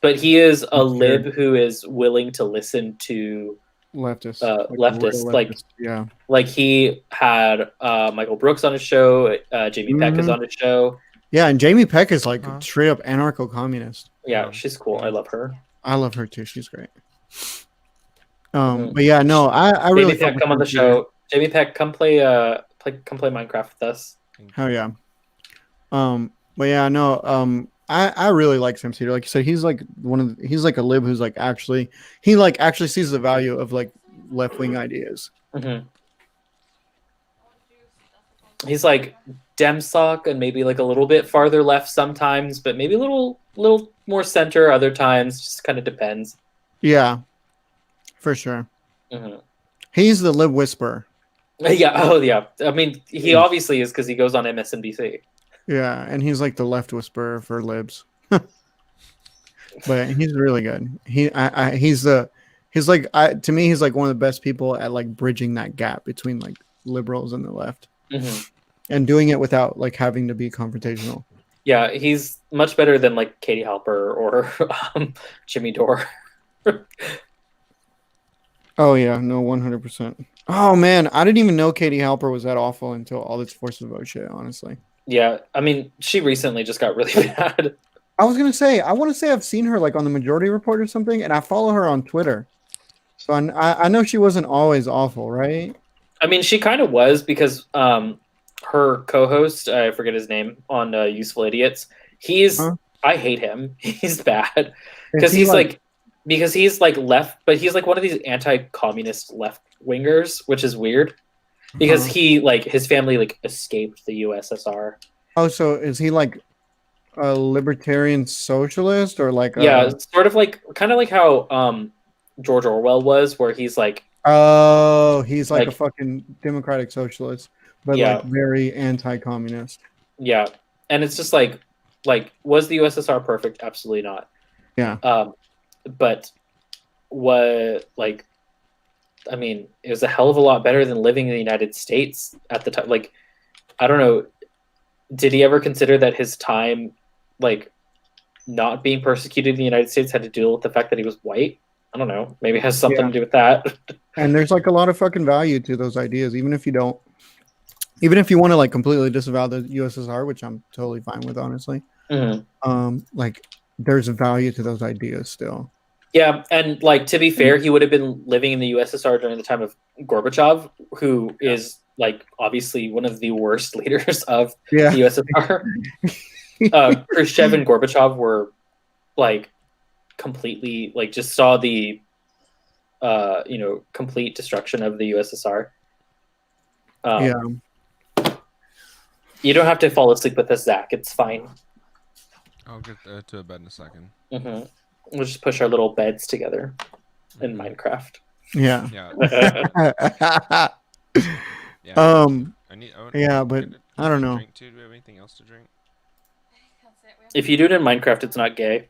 [SPEAKER 3] but he is a
[SPEAKER 2] I'm
[SPEAKER 3] lib
[SPEAKER 2] scared.
[SPEAKER 3] who is willing to listen to
[SPEAKER 2] Leftist.
[SPEAKER 3] leftists.
[SPEAKER 2] real
[SPEAKER 3] Like
[SPEAKER 2] leftist. Yeah.
[SPEAKER 3] like he had Michael Brooks on his show. Jamie Peck is
[SPEAKER 2] Mhm.
[SPEAKER 3] on his show.
[SPEAKER 2] Yeah, and Jamie Peck is like
[SPEAKER 1] Huh?
[SPEAKER 2] straight up anarcho-communist.
[SPEAKER 3] Yeah,
[SPEAKER 1] Yeah.
[SPEAKER 3] she's cool. I love her.
[SPEAKER 2] I love her too. She's great.
[SPEAKER 3] Mhm.
[SPEAKER 2] But yeah, no, I really
[SPEAKER 3] Jamie
[SPEAKER 2] fuck
[SPEAKER 3] Peck,
[SPEAKER 2] with
[SPEAKER 3] come on the
[SPEAKER 2] Sam Cedar.
[SPEAKER 3] show. Jamie Peck, come play Minecraft with us.
[SPEAKER 2] Hell yeah. But yeah, no, I really like Sam Cedar. Like you said, he's like he's like a lib who's like actually sees the value of like left wing ideas.
[SPEAKER 3] Mhm. He's like Demsock and maybe like a little bit farther left sometimes, but maybe a little more center other times. Just kind of depends.
[SPEAKER 2] Yeah, for sure.
[SPEAKER 3] Mhm.
[SPEAKER 2] He's the lib whisperer.
[SPEAKER 3] Yeah. Oh, yeah. I mean, he obviously is because he goes on MSNBC.
[SPEAKER 2] Yeah, and he's like the left whisperer for libs. But he's really good. He's like to me he's like one of the best people at like bridging that gap between like liberals and the left,
[SPEAKER 3] Mhm.
[SPEAKER 2] and doing it without like having to be confrontational.
[SPEAKER 3] Yeah, he's much better than like Katie Halper or Jimmy Dore.
[SPEAKER 2] Oh yeah, no, 100%. Oh man, I didn't even know Katie Halper was that awful until all this forces vote shit. Honestly,
[SPEAKER 3] Yeah, I mean, she recently just got really bad.
[SPEAKER 2] I was gonna say I want to say I've seen her like on the Majority Report or something, and I follow her on Twitter, so I know she wasn't always awful, right?
[SPEAKER 3] I mean, she kind of was because her co-host, I forget his name on Useful Idiots. He's
[SPEAKER 2] Huh?
[SPEAKER 3] I hate him. He's bad
[SPEAKER 2] Is
[SPEAKER 3] because
[SPEAKER 2] he,
[SPEAKER 3] he's like because he's like left, but he's like one of these anti-communist left wingers, which is weird because
[SPEAKER 2] Uh-huh.
[SPEAKER 3] he like his family like escaped the USSR.
[SPEAKER 2] Oh, so is he like a libertarian socialist or like
[SPEAKER 3] Yeah, it's sort of like kind of like how George Orwell was, where he's like
[SPEAKER 2] oh, he's like a
[SPEAKER 3] Like-
[SPEAKER 2] fucking democratic socialist, but
[SPEAKER 3] Yeah.
[SPEAKER 2] like very anti-communist.
[SPEAKER 3] yeah, and it's just like was the USSR perfect? Absolutely not.
[SPEAKER 2] Yeah.
[SPEAKER 3] But what like I mean, it was a hell of a lot better than living in the United States at the time. Like, I don't know, did he ever consider that his time, like, not being persecuted in the United States had to deal with the fact that he was white? I don't know. Maybe it has something
[SPEAKER 2] Yeah.
[SPEAKER 3] to do with that.
[SPEAKER 2] And there's like a lot of fucking value to those ideas, even if you want to like completely disavow the USSR, which I'm totally fine with, honestly.
[SPEAKER 3] Mhm.
[SPEAKER 2] Like there's value to those ideas still.
[SPEAKER 3] Yeah, and like to be fair, he would have been living in the USSR during the time of Gorbachev, who is like obviously one of the worst leaders of
[SPEAKER 2] Yeah.
[SPEAKER 3] the USSR. Khrushchev and Gorbachev were like completely like just saw the complete destruction of the USSR.
[SPEAKER 2] Yeah.
[SPEAKER 3] You don't have to fall asleep with us, Zach. It's fine.
[SPEAKER 1] I'll get to bed in a second.
[SPEAKER 3] Hmm. We'll just push our little beds together in Minecraft.
[SPEAKER 2] Yeah.
[SPEAKER 1] Yeah. Yeah. I need.
[SPEAKER 2] yeah, but
[SPEAKER 1] get
[SPEAKER 2] I don't
[SPEAKER 1] a
[SPEAKER 2] know.
[SPEAKER 1] Drink too. Do we have anything else to drink?
[SPEAKER 3] If you do it in Minecraft, it's not gay.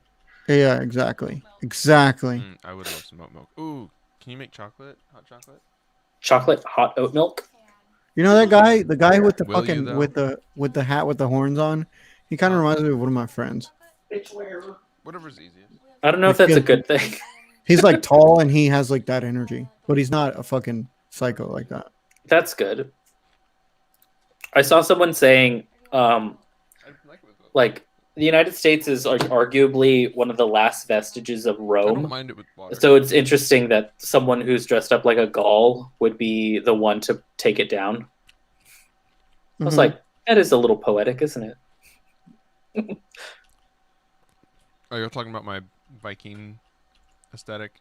[SPEAKER 2] Yeah, exactly. Exactly.
[SPEAKER 1] I would love some oat milk. Ooh, can you make chocolate? Hot chocolate?
[SPEAKER 3] Chocolate hot oat milk.
[SPEAKER 2] You know that guy, the guy with the
[SPEAKER 1] Will you,
[SPEAKER 2] fucking
[SPEAKER 1] though?
[SPEAKER 2] with the hat with the horns on? He kind of reminds me of one of my friends.
[SPEAKER 4] Bitch, wherever.
[SPEAKER 1] Whatever's easiest.
[SPEAKER 3] I don't know if that's a good thing.
[SPEAKER 2] He's like tall and he has like that energy, but he's not a fucking psycho like that.
[SPEAKER 3] That's good. I saw someone saying, like, the United States is like arguably one of the last vestiges of
[SPEAKER 1] I don't
[SPEAKER 3] Rome.
[SPEAKER 1] mind it with water.
[SPEAKER 3] So it's interesting that someone who's dressed up like a Gaul would be the one to take it down. I was
[SPEAKER 2] Mhm.
[SPEAKER 3] like, that is a little poetic, isn't it?
[SPEAKER 1] Oh, you're talking about my Viking aesthetic?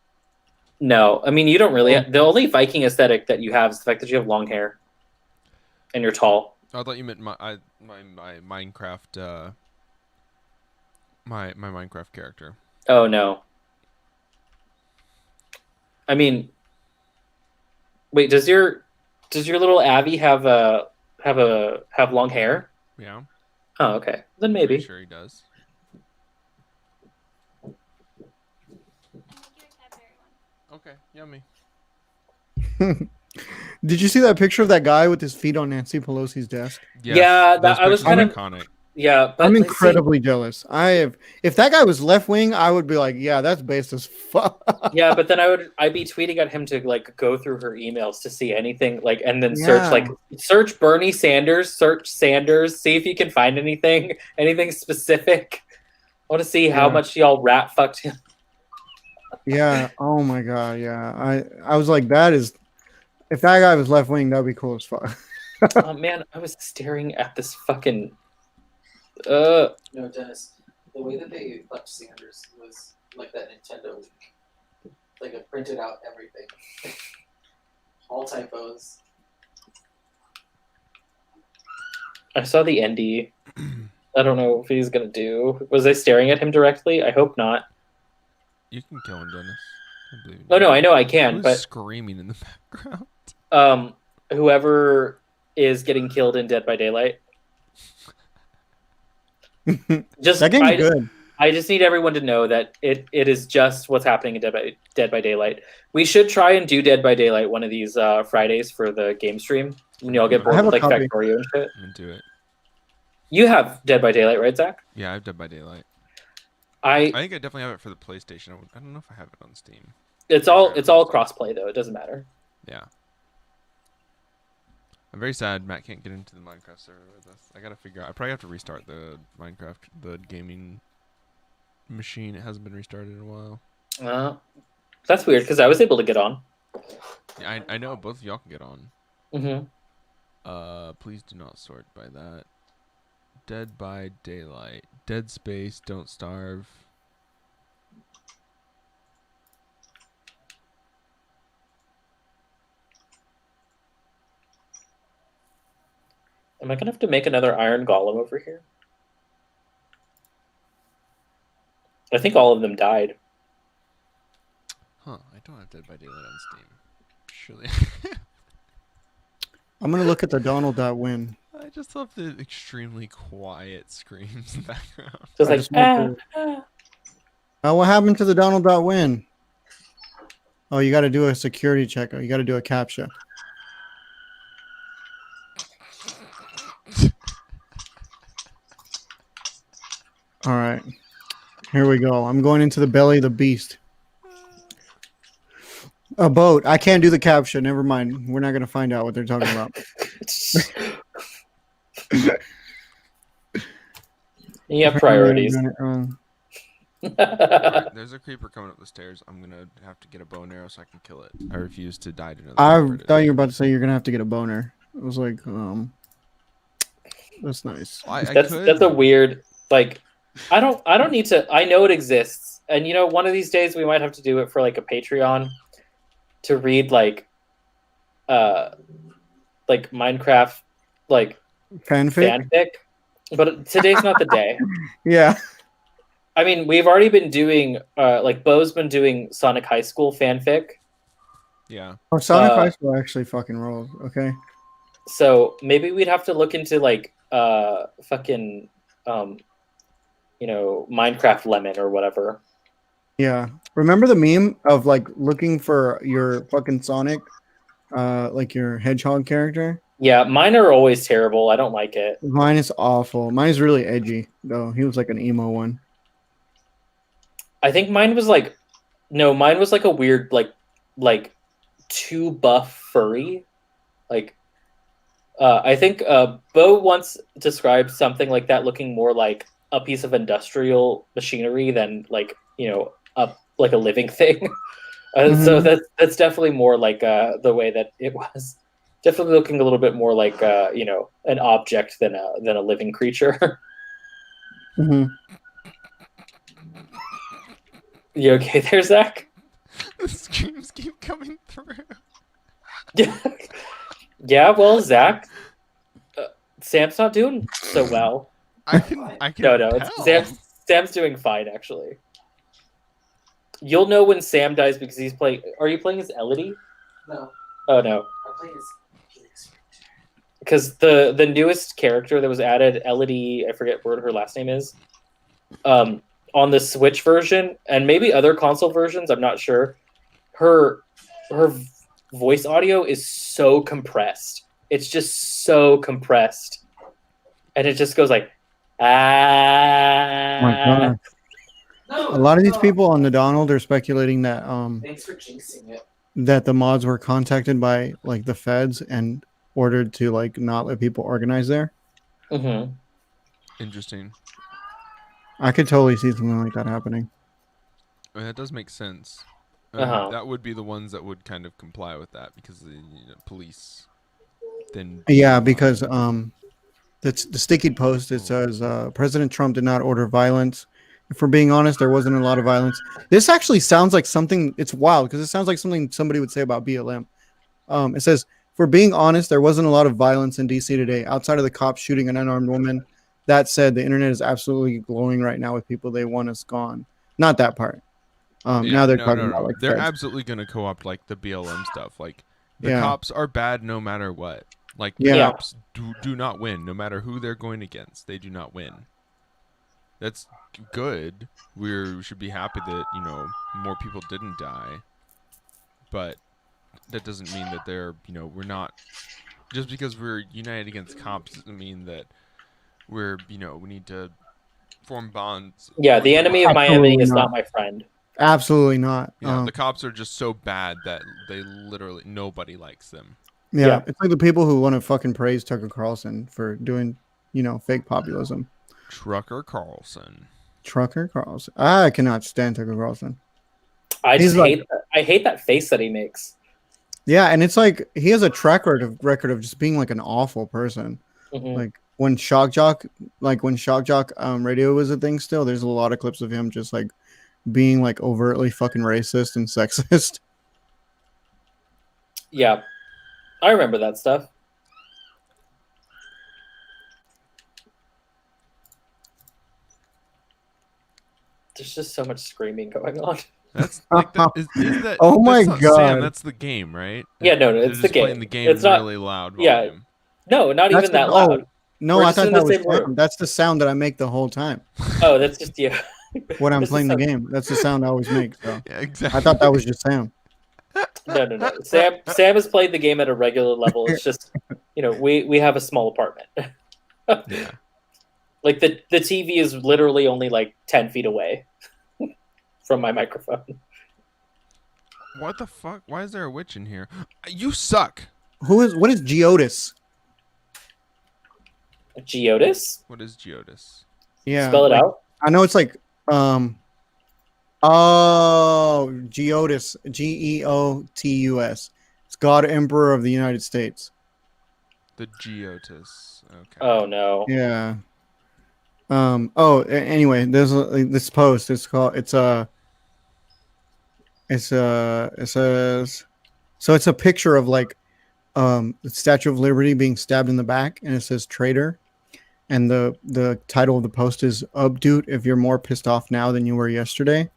[SPEAKER 3] No, I mean you don't really. The only Viking aesthetic that you have is the fact that you have long hair and you're tall.
[SPEAKER 1] I thought you meant my Minecraft. My Minecraft character.
[SPEAKER 3] Oh no. I mean, wait. Does your little Abby have long hair?
[SPEAKER 1] Yeah.
[SPEAKER 3] Oh, okay. Then
[SPEAKER 1] Pretty
[SPEAKER 3] maybe.
[SPEAKER 1] sure he does. Okay, yummy.
[SPEAKER 2] Did you see that picture of that guy with his feet on Nancy Pelosi's desk?
[SPEAKER 1] Yes,
[SPEAKER 3] Yeah,
[SPEAKER 1] those
[SPEAKER 3] I was
[SPEAKER 1] pictures are
[SPEAKER 3] kind of
[SPEAKER 1] iconic.
[SPEAKER 3] yeah, but
[SPEAKER 2] I'm
[SPEAKER 3] like, see,
[SPEAKER 2] incredibly jealous. If that guy was left wing, I would be like, yeah, that's based as fuck.
[SPEAKER 3] yeah, but then I'd be tweeting at him to like go through her emails to see anything like, and then
[SPEAKER 2] Yeah.
[SPEAKER 3] search Bernie Sanders, search Sanders, see if you can find anything specific. I want to see how
[SPEAKER 2] Yeah.
[SPEAKER 3] much y'all rat fucked him.
[SPEAKER 2] Yeah. Oh my god. Yeah. I was like, that is. If that guy was left wing, that'd be cool as fuck.
[SPEAKER 3] Oh man, I was staring at this fucking.
[SPEAKER 4] No, Dennis, the way that they fucked Sanders was like that Nintendo week. Like it printed out everything. All typos.
[SPEAKER 3] I saw the ND. I don't know if he's gonna do. Was I staring at him directly? I hope not.
[SPEAKER 1] You can kill him, Dennis. I believe in
[SPEAKER 3] Oh
[SPEAKER 1] you.
[SPEAKER 3] no, I know I can,
[SPEAKER 1] Who's
[SPEAKER 3] but
[SPEAKER 1] screaming in the background?
[SPEAKER 3] whoever is getting killed in Dead by Daylight. Just
[SPEAKER 2] That game's good.
[SPEAKER 3] I just need everyone to know that it is just what's happening in Dead by Daylight. We should try and do Dead by Daylight one of these Fridays for the game stream when y'all get
[SPEAKER 1] I
[SPEAKER 3] bored
[SPEAKER 2] have
[SPEAKER 3] with
[SPEAKER 2] a
[SPEAKER 3] like
[SPEAKER 2] copy.
[SPEAKER 3] Factorio and shit.
[SPEAKER 1] I'm into it.
[SPEAKER 3] You have Dead by Daylight, right, Zach?
[SPEAKER 1] Yeah, I've Dead by Daylight.
[SPEAKER 3] I
[SPEAKER 1] I think I definitely have it for the PlayStation. I don't know if I have it on Steam.
[SPEAKER 3] it's all crossplay though. It doesn't matter.
[SPEAKER 1] Yeah. I'm very sad Matt can't get into the Minecraft server with us. I gotta figure out. I probably have to restart the gaming machine. It hasn't been restarted in a while.
[SPEAKER 3] That's weird because I was able to get on.
[SPEAKER 1] Yeah, I know both of y'all can get on.
[SPEAKER 3] Mm-hmm.
[SPEAKER 1] Please do not sort by that. Dead by Daylight. Dead Space. Don't Starve.
[SPEAKER 3] Am I gonna have to make another Iron Golem over here? I think all of them died.
[SPEAKER 1] Huh? I don't have Dead by Daylight on Steam. Surely.
[SPEAKER 2] I'm gonna look at the Donald.win.
[SPEAKER 1] I just love the extremely quiet screams in the background.
[SPEAKER 3] Just
[SPEAKER 2] I
[SPEAKER 3] like
[SPEAKER 2] just want Oh, what happened to the Donald.win? Oh, you got to do a security check. You got to do a captcha. All right. Here we go. I'm going into the belly of the beast. A boat. I can't do the captcha. Never mind. We're not going to find out what they're talking about.
[SPEAKER 3] You have priorities.
[SPEAKER 2] Got it wrong.
[SPEAKER 1] Alright, there's a creeper coming up the stairs. I'm gonna have to get a bow and arrow so I can kill it. I refuse to die to another
[SPEAKER 2] I
[SPEAKER 1] creeper.
[SPEAKER 2] thought you were about to say you're going to have to get a boner. I was like, that's nice.
[SPEAKER 1] I
[SPEAKER 3] That's
[SPEAKER 1] could.
[SPEAKER 3] a weird like. I don't need to. I know it exists, and you know, one of these days we might have to do it for like a Patreon to read like Minecraft like
[SPEAKER 2] Fanfic?
[SPEAKER 3] fanfic. But today's not the day.
[SPEAKER 2] Yeah.
[SPEAKER 3] I mean, we've already been doing like Bo's been doing Sonic High School fanfic.
[SPEAKER 1] Yeah.
[SPEAKER 2] Oh, Sonic High School actually fucking rolls. Okay.
[SPEAKER 3] So maybe we'd have to look into like fucking you know, Minecraft Lemon or whatever.
[SPEAKER 2] Yeah. Remember the meme of like looking for your fucking Sonic, like your hedgehog character?
[SPEAKER 3] Yeah, mine are always terrible. I don't like it.
[SPEAKER 2] Mine is awful. Mine's really edgy though. He was like an emo one.
[SPEAKER 3] I think mine was like a weird like too buff furry. Like I think Bo once described something like that looking more like a piece of industrial machinery than like, you know, like a living thing. So that's definitely more like the way that it was. Definitely looking a little bit more like you know, an object than a living creature.
[SPEAKER 2] Mm-hmm.
[SPEAKER 3] You okay there, Zach?
[SPEAKER 1] The screams keep coming through.
[SPEAKER 3] Yeah, well, Zach, Sam's not doing so well.
[SPEAKER 1] I can
[SPEAKER 3] No,
[SPEAKER 1] tell.
[SPEAKER 3] Sam's doing fine actually. You'll know when Sam dies because he's playing. Are you playing as Elodie?
[SPEAKER 4] No,
[SPEAKER 3] Oh no,
[SPEAKER 4] I'm playing as Felix.
[SPEAKER 3] because the newest character that was added, Elodie, I forget what her last name is, on the Switch version and maybe other console versions, I'm not sure. her voice audio is so compressed. It's just so compressed, and it just goes like
[SPEAKER 2] Oh my God.
[SPEAKER 4] No,
[SPEAKER 2] A lot of these
[SPEAKER 4] no.
[SPEAKER 2] people on the Donald are speculating that
[SPEAKER 4] Thanks for jinxing it.
[SPEAKER 2] that the mods were contacted by like the feds and ordered to like not let people organize there.
[SPEAKER 3] Mhm.
[SPEAKER 1] Interesting.
[SPEAKER 2] I could totally see something like that happening.
[SPEAKER 1] I mean, that does make sense.
[SPEAKER 3] Uh-huh.
[SPEAKER 1] That would be the ones that would kind of comply with that because the police then.
[SPEAKER 2] Yeah, because the sticky post, it says President Trump did not order violence. If we're being honest, there wasn't a lot of violence. This actually sounds like something. It's wild because it sounds like something somebody would say about BLM. It says, if we're being honest, there wasn't a lot of violence in DC today, outside of the cops shooting an unarmed woman. That said, the internet is absolutely glowing right now with people they want us gone. Not that part. Now they're talking about like
[SPEAKER 1] They're
[SPEAKER 2] feds.
[SPEAKER 1] absolutely gonna co-opt like the BLM stuff. Like the
[SPEAKER 2] Yeah.
[SPEAKER 1] cops are bad no matter what. Like the
[SPEAKER 2] Yeah.
[SPEAKER 1] cops do not win no matter who they're going against. They do not win. That's good. We should be happy that more people didn't die. But that doesn't mean that we're not. Just because we're united against cops doesn't mean that we need to form bonds.
[SPEAKER 3] Yeah, the enemy of my enemy
[SPEAKER 2] Absolutely
[SPEAKER 3] is
[SPEAKER 2] not.
[SPEAKER 3] not my friend.
[SPEAKER 2] Absolutely not.
[SPEAKER 1] Yeah, the cops are just so bad that they literally nobody likes them.
[SPEAKER 2] Yeah, it's like the people who want to fucking praise Tucker Carlson for doing, fake populism.
[SPEAKER 1] Trucker Carlson.
[SPEAKER 2] Trucker Carlson. I cannot stand Tucker Carlson.
[SPEAKER 3] I
[SPEAKER 2] He's
[SPEAKER 3] just
[SPEAKER 2] like-
[SPEAKER 3] hate that. I hate that face that he makes.
[SPEAKER 2] Yeah, and it's like he has a track record of just being like an awful person.
[SPEAKER 3] Mhm.
[SPEAKER 2] Like when Shock Jock radio was a thing still, there's a lot of clips of him just like being like overtly fucking racist and sexist.
[SPEAKER 3] Yeah, I remember that stuff. There's just so much screaming going on.
[SPEAKER 1] That's like that. Is that?
[SPEAKER 2] Oh my
[SPEAKER 1] that's not
[SPEAKER 2] God.
[SPEAKER 1] Sam, that's the game, right?
[SPEAKER 3] Yeah, no,
[SPEAKER 1] They're
[SPEAKER 3] it's the
[SPEAKER 1] just playing
[SPEAKER 3] game.
[SPEAKER 1] the game
[SPEAKER 3] It's not-
[SPEAKER 1] really loud.
[SPEAKER 3] yeah.
[SPEAKER 1] Volume.
[SPEAKER 3] No, not
[SPEAKER 2] That's
[SPEAKER 3] even that
[SPEAKER 2] the-
[SPEAKER 3] loud.
[SPEAKER 2] No,
[SPEAKER 3] We're
[SPEAKER 2] I
[SPEAKER 3] just
[SPEAKER 2] thought
[SPEAKER 3] in
[SPEAKER 2] that
[SPEAKER 3] the
[SPEAKER 2] was
[SPEAKER 3] same room.
[SPEAKER 2] sound. That's the sound that I make the whole time
[SPEAKER 3] Oh, that's just you.
[SPEAKER 2] when I'm
[SPEAKER 3] That's the
[SPEAKER 2] playing the
[SPEAKER 3] sound.
[SPEAKER 2] game. That's the sound I always make. So
[SPEAKER 1] Yeah, exactly.
[SPEAKER 2] I thought that was just Sam.
[SPEAKER 3] No. Sam has played the game at a regular level. It's just, we have a small apartment.
[SPEAKER 1] Yeah.
[SPEAKER 3] Like the TV is literally only like 10 feet away from my microphone.
[SPEAKER 1] What the fuck? Why is there a witch in here? You suck.
[SPEAKER 2] What is Geodis?
[SPEAKER 3] Geodis?
[SPEAKER 1] What is Geodis?
[SPEAKER 2] Yeah.
[SPEAKER 3] Spell it
[SPEAKER 2] like,
[SPEAKER 3] out.
[SPEAKER 2] I know it's like Geodis, Geotus. It's God Emperor of the United States.
[SPEAKER 1] The Geotis. Okay.
[SPEAKER 3] Oh no.
[SPEAKER 2] Yeah. Anyway, there's this post. It says, so it's a picture of like the Statue of Liberty being stabbed in the back, and it says traitor. And the title of the post is "Update if you're more pissed off now than you were yesterday."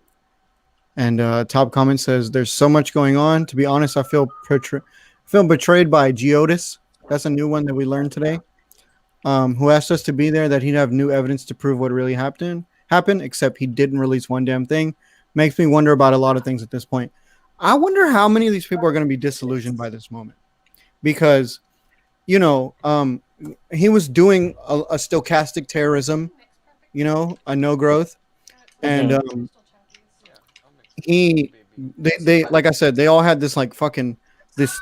[SPEAKER 2] And top comment says, "There's so much going on. To be honest, I feel betrayed by Geodis." That's a new one that we learned today. Who asked us to be there, that he'd have new evidence to prove what really happened, except he didn't release one damn thing. Makes me wonder about a lot of things at this point. I wonder how many of these people are going to be disillusioned by this moment. Because, he was doing a stochastic terrorism, a no growth. And they like I said, they all had this like fucking this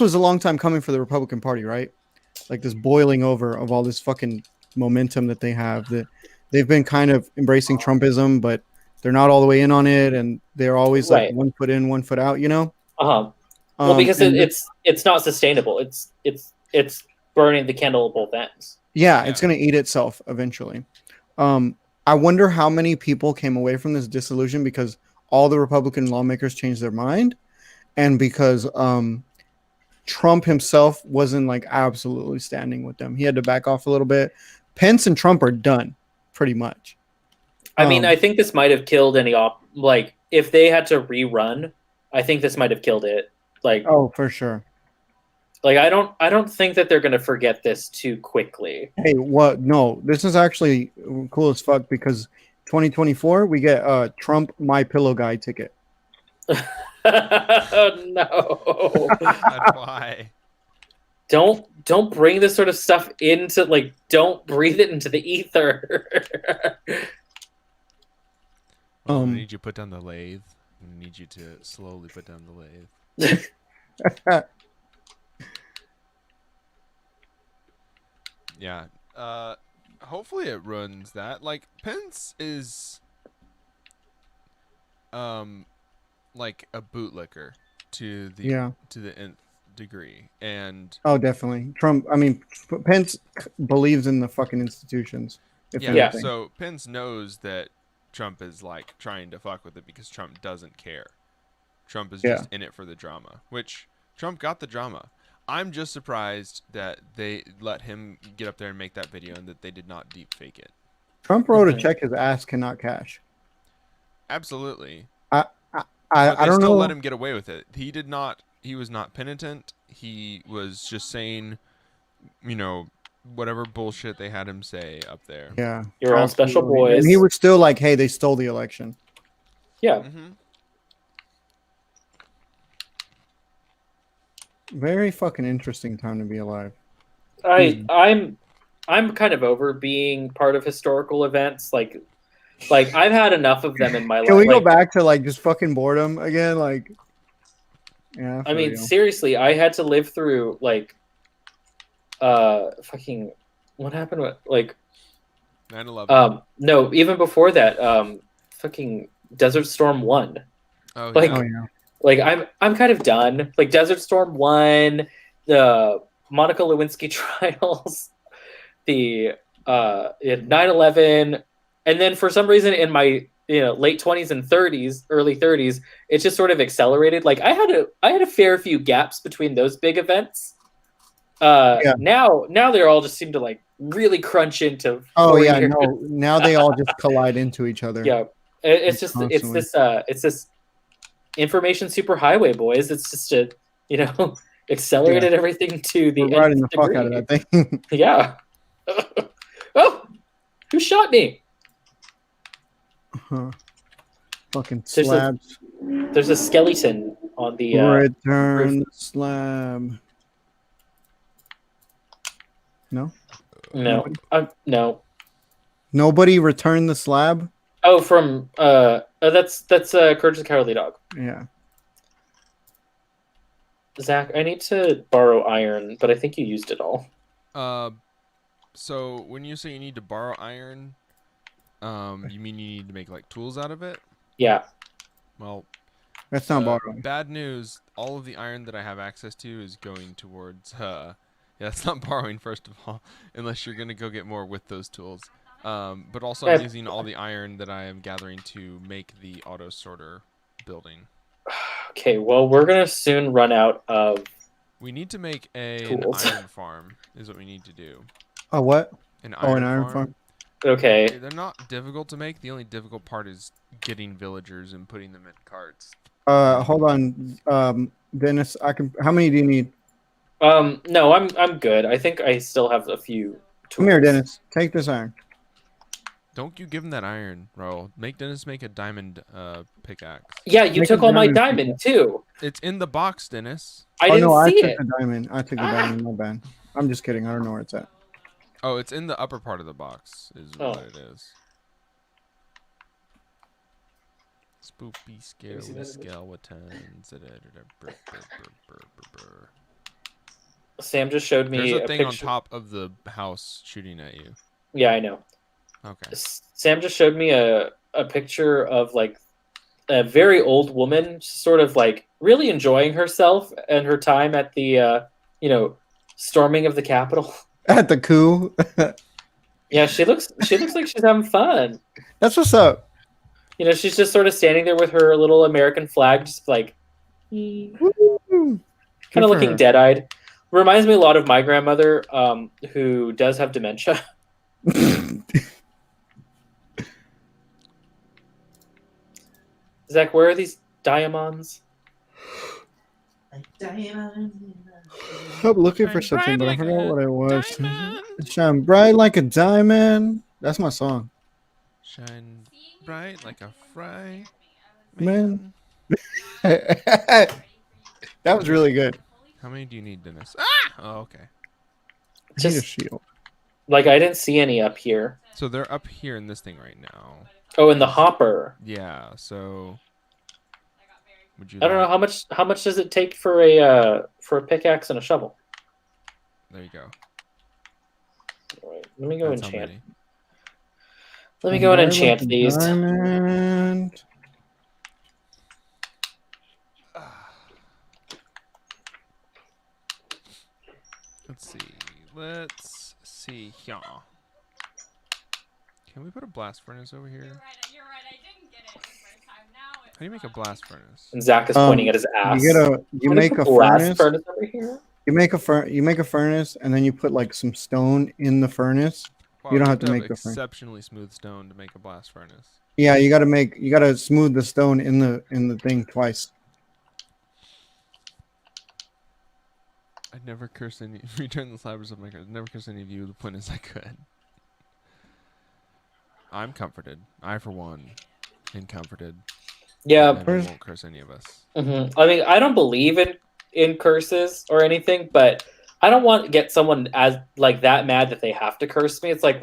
[SPEAKER 2] was a long time coming for the Republican Party, right? Like this boiling over of all this fucking momentum that they have. That they've been kind of embracing Trumpism, but they're not all the way in on it, and they're always like
[SPEAKER 3] Right.
[SPEAKER 2] 1 foot in, 1 foot out.
[SPEAKER 3] Uh-huh. Well, because
[SPEAKER 2] and
[SPEAKER 3] it's not sustainable. It's burning the candle at both ends.
[SPEAKER 2] yeah, it's gonna eat itself eventually. I wonder how many people came away from this disillusion because all the Republican lawmakers changed their mind, and because Trump himself wasn't like absolutely standing with them. He had to back off a little bit. Pence and Trump are done, pretty much.
[SPEAKER 3] I mean, I think this might have killed any like if they had to rerun, I think this might have killed it. Like
[SPEAKER 2] Oh, for sure.
[SPEAKER 3] I don't think that they're gonna forget this too quickly.
[SPEAKER 2] Hey, what? No, this is actually cool as fuck because 2024, we get Trump My Pillow Guy ticket.
[SPEAKER 3] No.
[SPEAKER 1] God, why?
[SPEAKER 3] Don't bring this sort of stuff into like. Don't breathe it into the ether.
[SPEAKER 1] Well, I
[SPEAKER 2] Um,
[SPEAKER 1] need you to put down the lathe. I need you to slowly put down the lathe. Yeah. Hopefully it runs that. Like Pence is like a bootlicker to the
[SPEAKER 2] Yeah.
[SPEAKER 1] to the nth degree. And
[SPEAKER 2] Oh, definitely. Trump. I mean, Pence believes in the fucking institutions. If
[SPEAKER 1] yeah,
[SPEAKER 2] anything.
[SPEAKER 1] so Pence knows that Trump is like trying to fuck with it because Trump doesn't care. Trump is just in it for the drama, which Trump got the drama. I'm just surprised that they let him get up there and make that video and that they did not deep fake it.
[SPEAKER 2] Trump wrote a
[SPEAKER 3] Mhm.
[SPEAKER 2] check his ass cannot cash.
[SPEAKER 1] Absolutely.
[SPEAKER 2] I
[SPEAKER 1] But they
[SPEAKER 2] don't
[SPEAKER 1] still
[SPEAKER 2] know.
[SPEAKER 1] let him get away with it. He was not penitent. He was just saying, you know, whatever bullshit they had him say up there.
[SPEAKER 2] Yeah.
[SPEAKER 3] You're all special
[SPEAKER 2] Absolutely.
[SPEAKER 3] boys.
[SPEAKER 2] And he was still like, hey, they stole the election.
[SPEAKER 3] Yeah.
[SPEAKER 1] Mm-hmm.
[SPEAKER 2] Very fucking interesting time to be alive.
[SPEAKER 3] I'm kind of over being part of historical events. Like I've had enough of them in my life.
[SPEAKER 2] Can we go
[SPEAKER 3] Like,
[SPEAKER 2] back to like just fucking boredom again? Like, yeah.
[SPEAKER 3] I
[SPEAKER 2] for
[SPEAKER 3] mean,
[SPEAKER 2] real.
[SPEAKER 3] seriously, I had to live through like, fucking, what happened with like,
[SPEAKER 1] 9/11.
[SPEAKER 3] no, even before that, fucking Desert Storm 1.
[SPEAKER 1] Oh,
[SPEAKER 3] like-
[SPEAKER 1] yeah.
[SPEAKER 2] Oh yeah.
[SPEAKER 3] Like I'm kind of done. Like Desert Storm 1, the Monica Lewinsky trials, the 9/11, and then for some reason in my late 20s and 30s, early 30s, it just sort of accelerated. Like I had a fair few gaps between those big events.
[SPEAKER 2] Yeah.
[SPEAKER 3] Now they all just seem to like really crunch into.
[SPEAKER 2] Oh
[SPEAKER 3] 4
[SPEAKER 2] yeah.
[SPEAKER 3] years.
[SPEAKER 2] No. Now they all just collide into each other.
[SPEAKER 3] Yeah, it's
[SPEAKER 2] Constantly.
[SPEAKER 3] this information superhighway, boys. It's just accelerated everything to the
[SPEAKER 2] We're riding the
[SPEAKER 3] nth
[SPEAKER 2] fuck out of
[SPEAKER 3] degree.
[SPEAKER 2] that thing.
[SPEAKER 3] Yeah. Oh, who shot me?
[SPEAKER 2] Huh. Fucking
[SPEAKER 3] There's a-
[SPEAKER 2] slabs.
[SPEAKER 3] There's a skeleton on the.
[SPEAKER 2] Return the slab. No.
[SPEAKER 3] No, no.
[SPEAKER 2] Nobody returned the slab.
[SPEAKER 3] Oh, from that's Courage the Cowardly Dog.
[SPEAKER 2] Yeah.
[SPEAKER 3] Zach, I need to borrow iron, but I think you used it all.
[SPEAKER 1] So when you say you need to borrow iron, you mean you need to make like tools out of it?
[SPEAKER 3] Yeah.
[SPEAKER 1] Well,
[SPEAKER 2] That's not borrowing.
[SPEAKER 1] bad news. All of the iron that I have access to is going towards. Yeah, it's not borrowing first of all, unless you're gonna go get more with those tools. But also I'm using all the iron that I am gathering to make the auto sorter building.
[SPEAKER 3] Okay. Well, we're gonna soon run out of.
[SPEAKER 1] We need to make an
[SPEAKER 3] Tools.
[SPEAKER 1] iron farm. Is what we need to do.
[SPEAKER 2] Oh what?
[SPEAKER 1] An
[SPEAKER 2] Oh, an iron farm.
[SPEAKER 3] Okay.
[SPEAKER 1] They're not difficult to make. The only difficult part is getting villagers and putting them in carts.
[SPEAKER 2] Hold on, Dennis. I can. How many do you need?
[SPEAKER 3] No, I'm good. I think I still have a few. Tools.
[SPEAKER 2] Come here, Dennis. Take this iron.
[SPEAKER 1] Don't you give him that iron, Raul. Make Dennis make a diamond pickaxe.
[SPEAKER 3] Yeah, you
[SPEAKER 2] Make
[SPEAKER 3] took
[SPEAKER 2] a
[SPEAKER 3] all my
[SPEAKER 2] diamond
[SPEAKER 3] diamond too.
[SPEAKER 1] It's in the box, Dennis.
[SPEAKER 3] I
[SPEAKER 2] Oh
[SPEAKER 3] didn't
[SPEAKER 2] no, I
[SPEAKER 3] see
[SPEAKER 2] took
[SPEAKER 3] it.
[SPEAKER 2] the diamond. I took the diamond. My bad. I'm just kidding. I don't know where it's at.
[SPEAKER 1] Oh, it's in the upper part of the box. Is
[SPEAKER 3] Oh.
[SPEAKER 1] what it is. Spoopy, scary
[SPEAKER 4] see that image?
[SPEAKER 1] skeletons.
[SPEAKER 3] Sam just showed me
[SPEAKER 1] There's a thing on
[SPEAKER 3] picture.
[SPEAKER 1] top of the house shooting at you.
[SPEAKER 3] Yeah, I know.
[SPEAKER 1] Okay.
[SPEAKER 3] Sam just showed me a picture of like a very old woman, sort of like really enjoying herself and her time at the storming of the Capitol.
[SPEAKER 2] At the coup.
[SPEAKER 3] Yeah, she looks like she's having fun.
[SPEAKER 2] That's what's up.
[SPEAKER 3] She's just sort of standing there with her little American flag, just like kind
[SPEAKER 2] Good
[SPEAKER 3] of
[SPEAKER 2] for
[SPEAKER 3] looking
[SPEAKER 2] her.
[SPEAKER 3] dead-eyed. Reminds me a lot of my grandmother, who does have dementia. Zach, where are these diamonds?
[SPEAKER 2] I'm looking for
[SPEAKER 1] Shine
[SPEAKER 2] something, but I
[SPEAKER 1] bright
[SPEAKER 2] forgot
[SPEAKER 1] like
[SPEAKER 2] what it was.
[SPEAKER 1] Diamond.
[SPEAKER 2] Shine bright like a diamond. That's my song.
[SPEAKER 1] Shine bright like a fry.
[SPEAKER 2] Man. That was really good.
[SPEAKER 1] How many do you need, Dennis? Ah! Oh, okay.
[SPEAKER 2] I need a
[SPEAKER 3] Just
[SPEAKER 2] shield.
[SPEAKER 3] like I didn't see any up here.
[SPEAKER 1] So they're up here in this thing right now.
[SPEAKER 3] Oh, in the hopper.
[SPEAKER 1] Yeah. So would you?
[SPEAKER 3] I don't know
[SPEAKER 1] like-
[SPEAKER 3] how much does it take for a pickaxe and a shovel?
[SPEAKER 1] There you go.
[SPEAKER 3] All right, let me go
[SPEAKER 1] That's how
[SPEAKER 3] enchant.
[SPEAKER 1] many.
[SPEAKER 3] Let me go and
[SPEAKER 2] Alright,
[SPEAKER 3] enchant
[SPEAKER 2] with the
[SPEAKER 3] these.
[SPEAKER 2] diamond.
[SPEAKER 1] Let's see. Let's see here. Can we put a blast furnace over here?
[SPEAKER 5] You're right. I didn't get it the first time. Now it's
[SPEAKER 1] How do you make a blast furnace?
[SPEAKER 3] And Zach is pointing at his ass.
[SPEAKER 2] You make a
[SPEAKER 3] blast
[SPEAKER 2] furnace.
[SPEAKER 3] furnace over here.
[SPEAKER 2] You make a furnace, and then you put like some stone in the furnace.
[SPEAKER 1] Wow,
[SPEAKER 2] You don't
[SPEAKER 1] you
[SPEAKER 2] have to make the furnace.
[SPEAKER 1] exceptionally smooth stone to make a blast furnace.
[SPEAKER 2] Yeah, you gotta smooth the stone in the thing twice.
[SPEAKER 1] I'd never curse any. Return the slabs of my curse. I'd never curse any of you. The point is, I could. I'm comforted. I, for one, am comforted.
[SPEAKER 3] Yeah.
[SPEAKER 1] And I won't curse any of us.
[SPEAKER 3] I mean, I don't believe in curses or anything, but I don't want to get someone as like that mad that they have to curse me. It's like,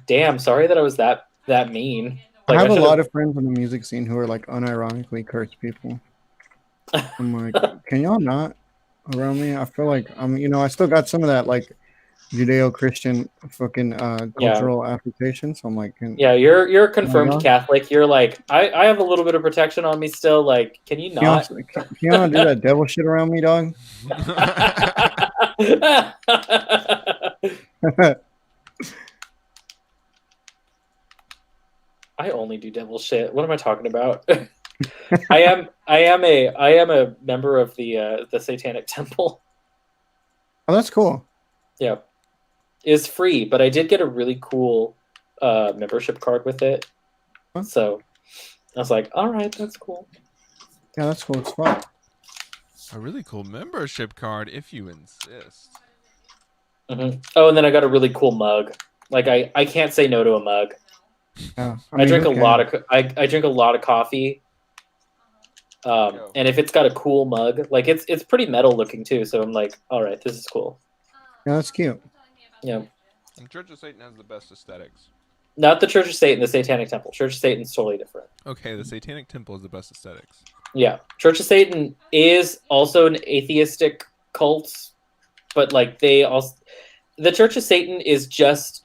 [SPEAKER 3] damn, sorry that I was that mean. Like,
[SPEAKER 2] I have a
[SPEAKER 3] should've-
[SPEAKER 2] lot of friends in the music scene who are like unironically cursed people. I'm like, can y'all not around me? I feel like I still got some of that like Judeo-Christian fucking cultural application. So I'm like,
[SPEAKER 3] Yeah, you're a confirmed
[SPEAKER 2] God.
[SPEAKER 3] Catholic. You're like, I have a little bit of protection on me still. Like, can you not?
[SPEAKER 2] can you not do that devil shit around me, dog?
[SPEAKER 3] I only do devil shit. What am I talking about? I am a member of the Satanic Temple.
[SPEAKER 2] Oh, that's cool.
[SPEAKER 3] Yeah, it's free, but I did get a really cool membership card with it.
[SPEAKER 2] Huh?
[SPEAKER 3] So I was like, all right, that's cool.
[SPEAKER 2] Yeah, that's cool. It's fun.
[SPEAKER 1] A really cool membership card, if you insist.
[SPEAKER 3] Oh, and then I got a really cool mug. Like I can't say no to a mug.
[SPEAKER 2] Yeah,
[SPEAKER 3] I drink a
[SPEAKER 2] who
[SPEAKER 3] lot
[SPEAKER 2] can?
[SPEAKER 3] of I drink a lot of coffee. And if it's got a cool mug, like it's pretty metal looking too, so I'm like, all right, this is cool.
[SPEAKER 2] Yeah, that's cute.
[SPEAKER 3] Yeah,
[SPEAKER 1] The Church of Satan has the best aesthetics.
[SPEAKER 3] not the Church of Satan, the Satanic Temple. Church of Satan's totally different.
[SPEAKER 1] Okay, the Satanic Temple is the best aesthetics.
[SPEAKER 3] Yeah, Church of Satan is also an atheistic cult, but like the Church of Satan is just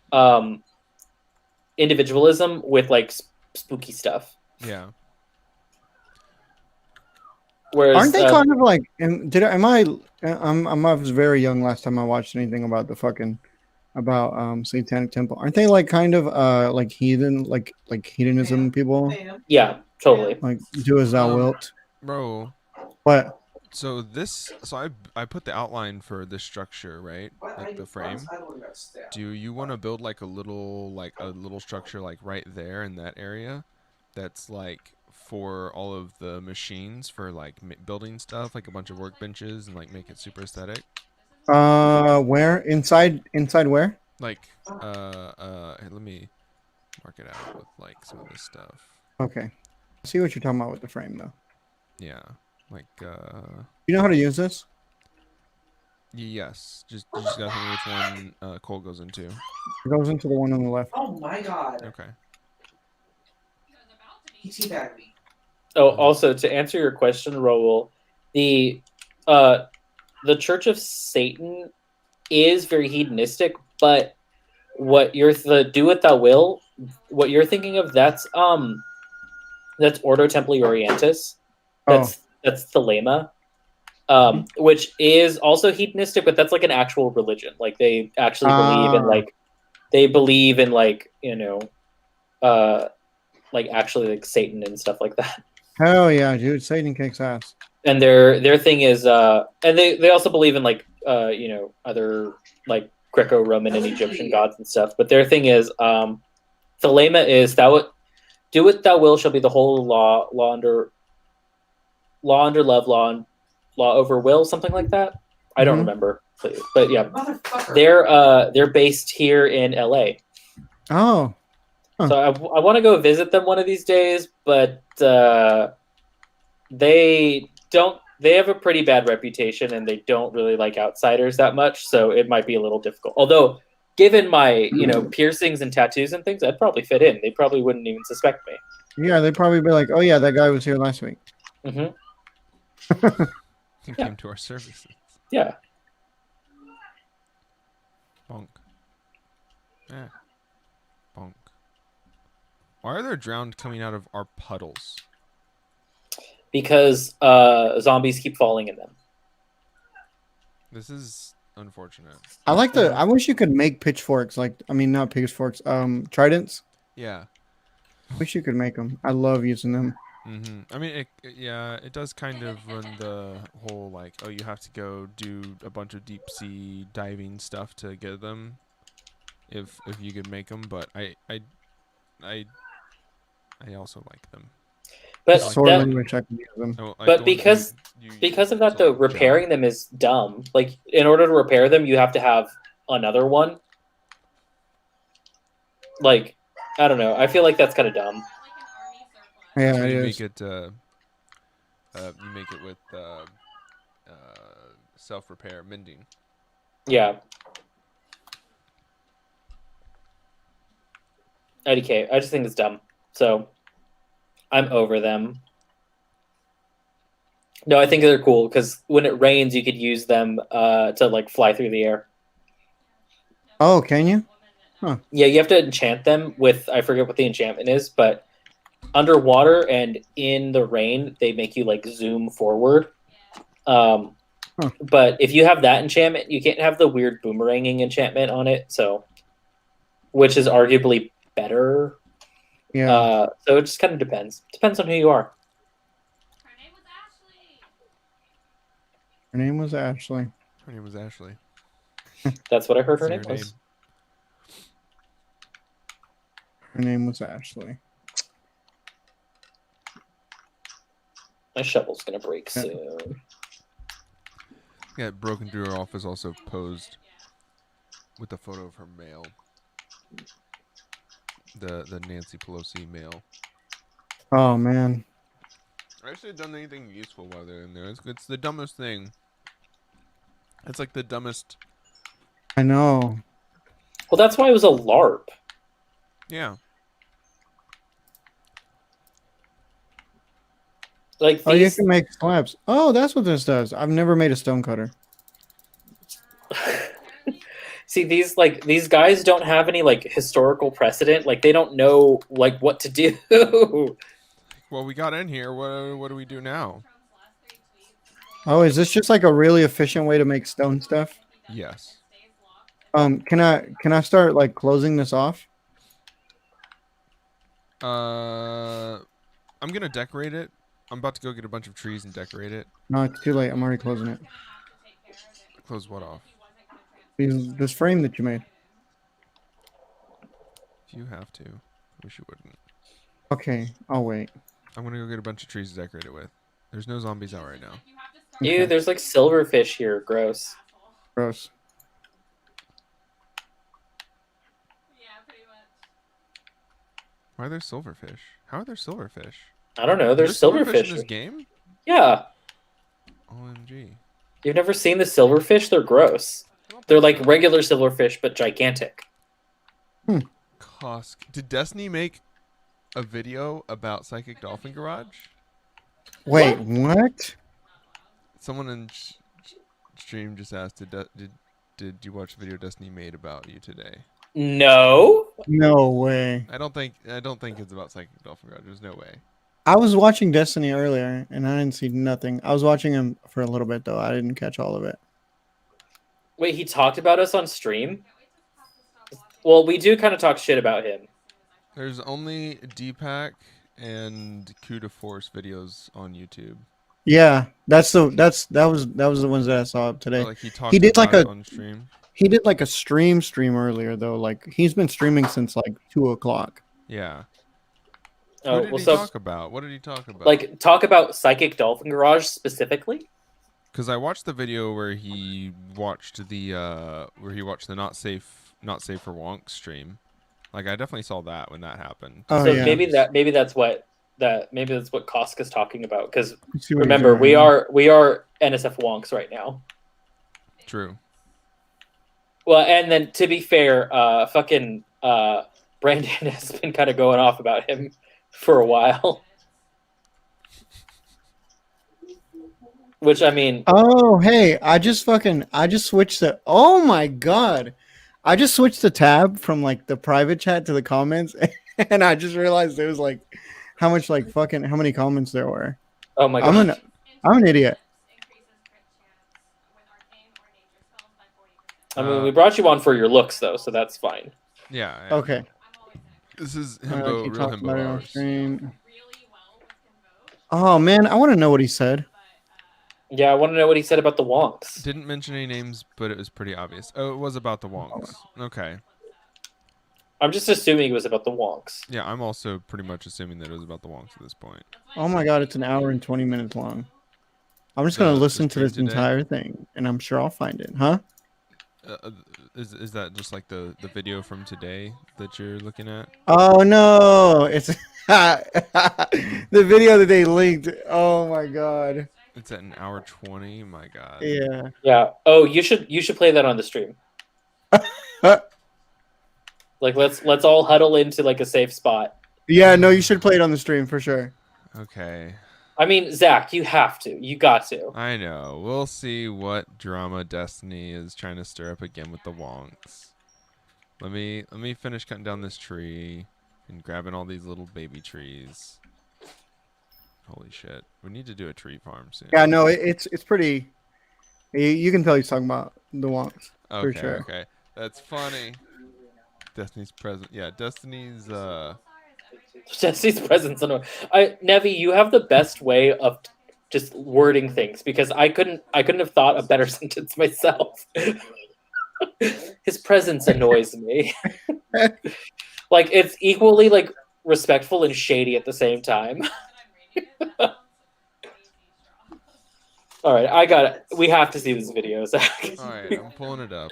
[SPEAKER 3] individualism with like spooky stuff.
[SPEAKER 1] Yeah.
[SPEAKER 3] Whereas
[SPEAKER 2] Aren't they kind of like? I was very young last time I watched anything about Satanic Temple. Aren't they like kind of like heathen, like hedonism people?
[SPEAKER 4] Ma'am.
[SPEAKER 3] yeah, totally.
[SPEAKER 2] Like do as thou
[SPEAKER 1] Um,
[SPEAKER 2] wilt.
[SPEAKER 1] Bro,
[SPEAKER 2] But
[SPEAKER 1] so I put the outline for this structure, right? Like the frame.
[SPEAKER 4] I don't got stabbed.
[SPEAKER 1] Do you want to build like a little structure like right there in that area that's like for all of the machines for like building stuff, like a bunch of workbenches, and like make it super aesthetic?
[SPEAKER 2] where inside where?
[SPEAKER 1] Like here, let me mark it out with like some of this stuff.
[SPEAKER 2] Okay, I see what you're talking about with the frame though.
[SPEAKER 1] Yeah, like
[SPEAKER 2] You know how to use this?
[SPEAKER 1] yes, just gotta tell me which one coal goes into.
[SPEAKER 2] It goes into the one on the left.
[SPEAKER 4] Oh my god.
[SPEAKER 1] Okay.
[SPEAKER 4] He teabagged me.
[SPEAKER 3] Oh, also to answer your question, Raul, the Church of Satan is very hedonistic, but what you're the do what thou will, what you're thinking of, that's Ordo Templi Orientis. That's Thelema. Which is also hedonistic, but that's like an actual religion. Like they actually believe in like actually like Satan and stuff like that.
[SPEAKER 2] Hell yeah, dude! Satan kicks ass.
[SPEAKER 3] And their thing is and they also believe in like other like Greco-Roman and Egyptian gods and stuff. But their thing is Thelema is do what thou will shall be the whole law under love, law over will, something like that. I don't
[SPEAKER 2] Mhm.
[SPEAKER 3] remember, but yeah,
[SPEAKER 4] Motherfucker.
[SPEAKER 3] they're based here in LA.
[SPEAKER 2] Oh, Huh.
[SPEAKER 3] So I want to go visit them one of these days, but they don't. They have a pretty bad reputation, and they don't really like outsiders that much. So it might be a little difficult. Although, given my piercings and tattoos and things, I'd probably fit in. They probably wouldn't even suspect me.
[SPEAKER 2] Yeah, they'd probably be like, "Oh yeah, that guy was here last week."
[SPEAKER 3] Hmm.
[SPEAKER 1] He
[SPEAKER 3] Yeah.
[SPEAKER 1] came to our services.
[SPEAKER 3] Yeah.
[SPEAKER 1] Bonk. Yeah. Bonk. Why are there drowned coming out of our puddles?
[SPEAKER 3] Because zombies keep falling in them.
[SPEAKER 1] This is unfortunate.
[SPEAKER 2] I like the. I wish you could make pitchforks. Not pitchforks. Tridents.
[SPEAKER 1] Yeah.
[SPEAKER 2] Wish you could make them. I love using them.
[SPEAKER 1] I mean, it does kind of run the whole like, oh, you have to go do a bunch of deep sea diving stuff to get them. If you could make them, but I also like them.
[SPEAKER 3] But
[SPEAKER 2] Sorely
[SPEAKER 3] that,
[SPEAKER 2] wish I could use them.
[SPEAKER 3] But because of that, though, repairing them is dumb. Like, in order to repair them, you have to have another one. Like, I don't know. I feel like that's kind of dumb.
[SPEAKER 2] Yeah,
[SPEAKER 1] So
[SPEAKER 2] it
[SPEAKER 1] you
[SPEAKER 2] is.
[SPEAKER 1] make it. You make it with self repair mending.
[SPEAKER 3] Yeah. IDK. I just think it's dumb. So, I'm over them. No, I think they're cool because when it rains, you could use them to like fly through the air.
[SPEAKER 2] Oh, can you?
[SPEAKER 3] Yeah, you have to enchant them with, I forget what the enchantment is, but underwater and in the rain, they make you like zoom forward. But if you have that enchantment, you can't have the weird boomeranging enchantment on it. So, which is arguably better.
[SPEAKER 2] Yeah.
[SPEAKER 3] So it just kind of depends. Depends on who you are.
[SPEAKER 5] Her name was Ashley.
[SPEAKER 2] Her name was Ashley.
[SPEAKER 1] Her name was Ashley.
[SPEAKER 3] That's what I heard her name
[SPEAKER 1] Serenade.
[SPEAKER 3] was.
[SPEAKER 2] Her name was Ashley.
[SPEAKER 3] My shovel's gonna break
[SPEAKER 2] Yeah.
[SPEAKER 3] soon.
[SPEAKER 1] Yeah, broken through her office also posed with a photo of her mail. The Nancy Pelosi mail.
[SPEAKER 2] Oh man.
[SPEAKER 1] I should have done anything useful while they're in there. It's the dumbest thing. It's like the dumbest.
[SPEAKER 2] I know.
[SPEAKER 3] Well, that's why it was a LARP.
[SPEAKER 1] Yeah.
[SPEAKER 3] Like
[SPEAKER 2] Oh, you
[SPEAKER 3] these.
[SPEAKER 2] can make slabs. Oh, that's what this does. I've never made a stone cutter.
[SPEAKER 3] See, these guys don't have any like historical precedent. Like they don't know like what to do.
[SPEAKER 1] Well, we got in here. What do we do now?
[SPEAKER 2] Oh, is this just like a really efficient way to make stone stuff?
[SPEAKER 1] Yes.
[SPEAKER 2] Can I start like closing this off?
[SPEAKER 1] I'm gonna decorate it. I'm about to go get a bunch of trees and decorate it.
[SPEAKER 2] No, it's too late. I'm already closing it.
[SPEAKER 1] Close what off?
[SPEAKER 2] This frame that you made.
[SPEAKER 1] If you have to. Wish you wouldn't.
[SPEAKER 2] Okay, I'll wait.
[SPEAKER 1] I'm gonna go get a bunch of trees to decorate it with. There's no zombies out right now.
[SPEAKER 3] Ew, there's like silverfish here. Gross.
[SPEAKER 2] Gross.
[SPEAKER 5] Yeah, pretty much.
[SPEAKER 1] Why are there silverfish? How are there silverfish?
[SPEAKER 3] I don't know. There's silverfish.
[SPEAKER 1] in this game?
[SPEAKER 3] Yeah.
[SPEAKER 1] OMG.
[SPEAKER 3] You've never seen the silverfish? They're gross. They're like regular silverfish, but gigantic.
[SPEAKER 1] Kosk. Did Destiny make a video about Psychic Dolphin Garage?
[SPEAKER 2] Wait, what?
[SPEAKER 1] Someone in stream just asked, did you watch the video Destiny made about you today?
[SPEAKER 3] No.
[SPEAKER 2] No way.
[SPEAKER 1] I don't think it's about Psychic Dolphin Garage. There's no way.
[SPEAKER 2] I was watching Destiny earlier and I didn't see nothing. I was watching him for a little bit though. I didn't catch all of it.
[SPEAKER 3] Wait, he talked about us on stream? Well, we do kind of talk shit about him.
[SPEAKER 1] There's only Deepak and Kuda Force videos on YouTube.
[SPEAKER 2] Yeah, that was the ones that I saw today.
[SPEAKER 1] Like
[SPEAKER 2] He did like
[SPEAKER 1] about it
[SPEAKER 2] a-
[SPEAKER 1] on stream.
[SPEAKER 2] He did like a stream earlier though. Like he's been streaming since like 2:00.
[SPEAKER 1] Yeah.
[SPEAKER 3] Oh,
[SPEAKER 1] What did
[SPEAKER 3] well,
[SPEAKER 1] he
[SPEAKER 3] so
[SPEAKER 1] talk about? What did he talk about?
[SPEAKER 3] like talk about Psychic Dolphin Garage specifically?
[SPEAKER 1] Because I watched the video where he watched the not safe for wonk stream, Like I definitely saw that when that happened.
[SPEAKER 2] Oh,
[SPEAKER 3] so
[SPEAKER 2] yeah.
[SPEAKER 3] maybe that's what Koska's talking about. Because
[SPEAKER 2] See what he's
[SPEAKER 3] remember,
[SPEAKER 2] doing
[SPEAKER 3] we
[SPEAKER 2] right
[SPEAKER 3] are NSF wonks right now.
[SPEAKER 1] True.
[SPEAKER 3] Well, and then to be fair, fucking Brandon has been kind of going off about him for a while. Which I mean,
[SPEAKER 2] now. Oh, hey, I just switched the. Oh my god, I just switched the tab from like the private chat to the comments, and I just realized there was like how many comments there were.
[SPEAKER 3] oh my
[SPEAKER 2] I'm
[SPEAKER 3] god.
[SPEAKER 2] I'm an idiot.
[SPEAKER 3] I mean, we brought you on for your looks though, so that's fine.
[SPEAKER 1] Yeah. yeah.
[SPEAKER 2] Okay.
[SPEAKER 1] This is
[SPEAKER 2] Keep
[SPEAKER 1] himbo, real
[SPEAKER 2] talking about it
[SPEAKER 1] himbo
[SPEAKER 2] on
[SPEAKER 1] hours.
[SPEAKER 2] stream. Oh man, I want to know what he said.
[SPEAKER 3] Yeah, I want to know what he said about the wonks.
[SPEAKER 1] Didn't mention any names, but it was pretty obvious. Oh, it was about the wonks. Okay.
[SPEAKER 3] I'm just assuming it was about the wonks.
[SPEAKER 1] Yeah, I'm also pretty much assuming that it was about the wonks at this point.
[SPEAKER 2] Oh my god, it's an hour and 20 minutes long. I'm just gonna
[SPEAKER 1] The
[SPEAKER 2] listen to
[SPEAKER 1] stream
[SPEAKER 2] this
[SPEAKER 1] today?
[SPEAKER 2] entire thing, and I'm sure I'll find it, huh?
[SPEAKER 1] Is that just like the video from today that you're looking at?
[SPEAKER 2] Oh no, it's the video that they linked. Oh my god.
[SPEAKER 1] It's at an hour 20. My God.
[SPEAKER 2] Yeah.
[SPEAKER 3] Yeah. Oh, you should play that on the stream. Like let's all huddle into like a safe spot.
[SPEAKER 2] Yeah, no, you should play it on the stream for sure.
[SPEAKER 1] Okay.
[SPEAKER 3] I mean, Zach, you have to. You got to.
[SPEAKER 1] I know. We'll see what drama Destiny is trying to stir up again with the wonks. Let me finish cutting down this tree and grabbing all these little baby trees. Holy shit. We need to do a tree farm soon.
[SPEAKER 2] Yeah, no, it's pretty. You can tell he's talking about the wonks.
[SPEAKER 1] Okay,
[SPEAKER 2] sure.
[SPEAKER 1] okay. That's funny. Destiny's present. Yeah, Destiny's
[SPEAKER 3] Jesse's presence. Nevi, you have the best way of just wording things because I couldn't have thought a better sentence myself. His presence annoys me. Like it's equally like respectful and shady at the same time. All right, I got it. We have to see this video, Zach.
[SPEAKER 1] Alright, I'm pulling it up.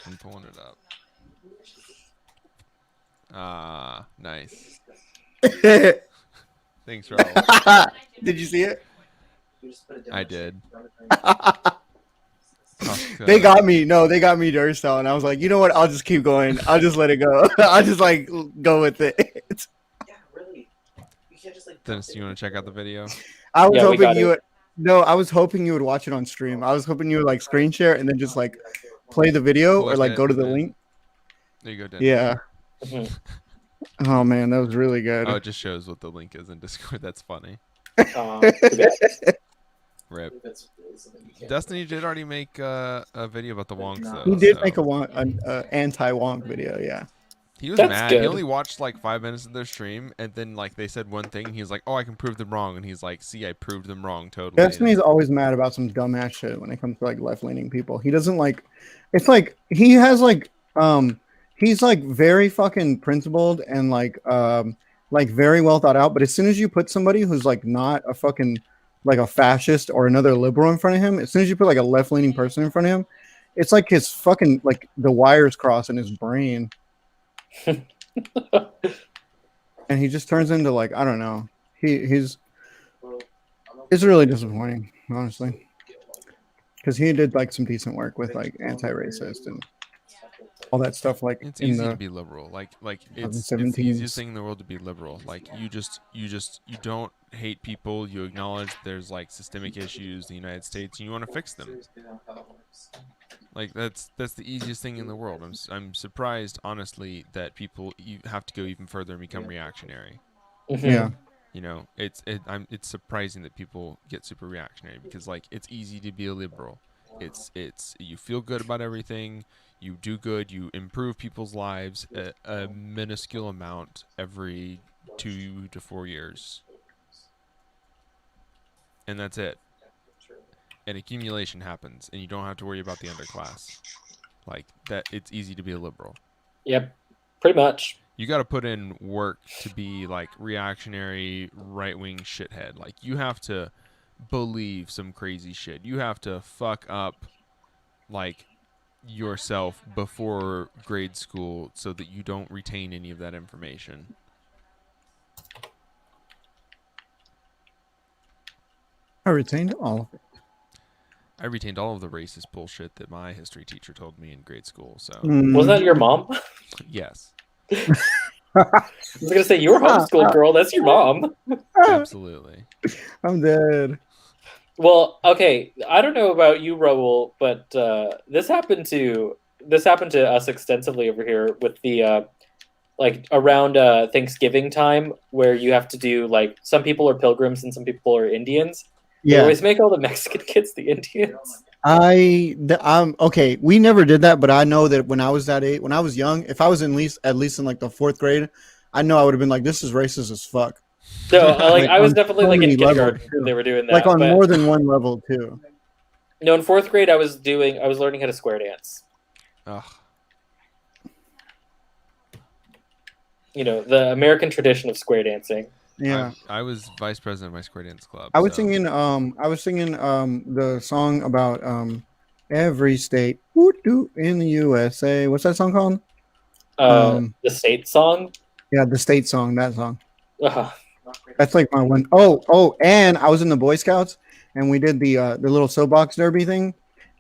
[SPEAKER 1] Ah, nice. Thanks, Raul.
[SPEAKER 2] Did you see it?
[SPEAKER 1] I did.
[SPEAKER 2] They got me. No, they got me dirt style, and I was like, you know what? I'll just keep going. I'll just let it go. I'll just like go with it.
[SPEAKER 4] Yeah, really. You can't just like.
[SPEAKER 1] Dennis, do you want to check out the video?
[SPEAKER 2] I was
[SPEAKER 3] Yeah, we
[SPEAKER 2] hoping
[SPEAKER 3] got
[SPEAKER 2] you
[SPEAKER 3] it.
[SPEAKER 2] would. No, I was hoping you would watch it on stream. I was hoping you would like screen share and then just like play the video or like go to the link.
[SPEAKER 1] There you go, Dennis.
[SPEAKER 2] Yeah.
[SPEAKER 3] Mhm.
[SPEAKER 2] Oh man, that was really good.
[SPEAKER 1] Oh, it just shows what the link is in Discord. That's funny.
[SPEAKER 3] Too bad.
[SPEAKER 1] Rip.
[SPEAKER 4] That's really something you can't.
[SPEAKER 1] Destiny did already make a video about the wonks, though.
[SPEAKER 2] He did
[SPEAKER 1] so-
[SPEAKER 2] make an anti-wonk video. Yeah.
[SPEAKER 1] He was
[SPEAKER 3] That's
[SPEAKER 1] mad.
[SPEAKER 3] good.
[SPEAKER 1] He only watched like 5 minutes of their stream, and then like they said one thing, and he was like, "Oh, I can prove them wrong," and he's like, "See, I proved them wrong totally."
[SPEAKER 2] Destiny's always mad about some dumbass shit when it comes to like left-leaning people. He doesn't like. It's like he has he's like very fucking principled and like very well thought out. But as soon as you put somebody who's like not a fucking like a fascist or another liberal in front of him, as soon as you put like a left-leaning person in front of him, it's like his fucking like the wires cross in his brain. And he just turns into like I don't know. He's it's really disappointing, honestly, because he did like some decent work with like anti-racist and all that stuff. Like
[SPEAKER 1] It's
[SPEAKER 2] in
[SPEAKER 1] easy to
[SPEAKER 2] the
[SPEAKER 1] be liberal. Like it's the
[SPEAKER 2] 2017s.
[SPEAKER 1] easiest thing in the world to be liberal. Like you don't hate people. You acknowledge there's like systemic issues in the United States, and you want to fix them.
[SPEAKER 4] Seriously, not how it works.
[SPEAKER 1] Like that's the easiest thing in the world. I'm surprised, honestly, that people have to go even further and become reactionary.
[SPEAKER 3] Mhm.
[SPEAKER 2] yeah.
[SPEAKER 1] You know, it's surprising that people get super reactionary because like it's easy to be a liberal. It's you feel good about everything. You do good. You improve people's lives a minuscule amount every 2 to 4 years, and that's it. And accumulation happens, and you don't have to worry about the underclass. Like that, it's easy to be a liberal.
[SPEAKER 3] Yep, pretty much.
[SPEAKER 1] You got to put in work to be like reactionary, right-wing shithead. Like you have to believe some crazy shit. You have to fuck up like yourself before grade school so that you don't retain any of that information.
[SPEAKER 2] I retained all of it.
[SPEAKER 1] I retained all of the racist bullshit that my history teacher told me in grade school. So
[SPEAKER 3] Wasn't that your mom?
[SPEAKER 1] yes,
[SPEAKER 3] I was gonna say you were homeschooled, girl. That's your mom.
[SPEAKER 1] absolutely.
[SPEAKER 2] I'm dead.
[SPEAKER 3] Well, okay. I don't know about you, Raul, but this happened to us extensively over here with the like around Thanksgiving time, where you have to do like some people are pilgrims and some people are Indians. They
[SPEAKER 2] Yeah.
[SPEAKER 3] always make all the Mexican kids the Indians.
[SPEAKER 2] Okay. We never did that, but I know that when I was that age, when I was young, if I was at least in like the 4th grade, I know I would have been like, "This is racist as fuck."
[SPEAKER 3] No, like I was
[SPEAKER 2] on
[SPEAKER 3] definitely
[SPEAKER 2] so
[SPEAKER 3] like in
[SPEAKER 2] many levels,
[SPEAKER 3] kindergarten
[SPEAKER 2] too.
[SPEAKER 3] they were doing that.
[SPEAKER 2] Like on
[SPEAKER 3] but,
[SPEAKER 2] more than one level too.
[SPEAKER 3] no, in 4th grade I was learning how to square dance.
[SPEAKER 1] Ugh.
[SPEAKER 3] You know, the American tradition of square dancing.
[SPEAKER 2] Yeah.
[SPEAKER 1] I was vice president of my square dance club.
[SPEAKER 2] I was
[SPEAKER 1] so-
[SPEAKER 2] singing the song about every state woo-doo in the USA. What's that song called?
[SPEAKER 3] The state song.
[SPEAKER 2] Yeah, the state song, that song.
[SPEAKER 3] Ugh.
[SPEAKER 2] That's like my one. Oh, and I was in the Boy Scouts and we did the little soapbox derby thing,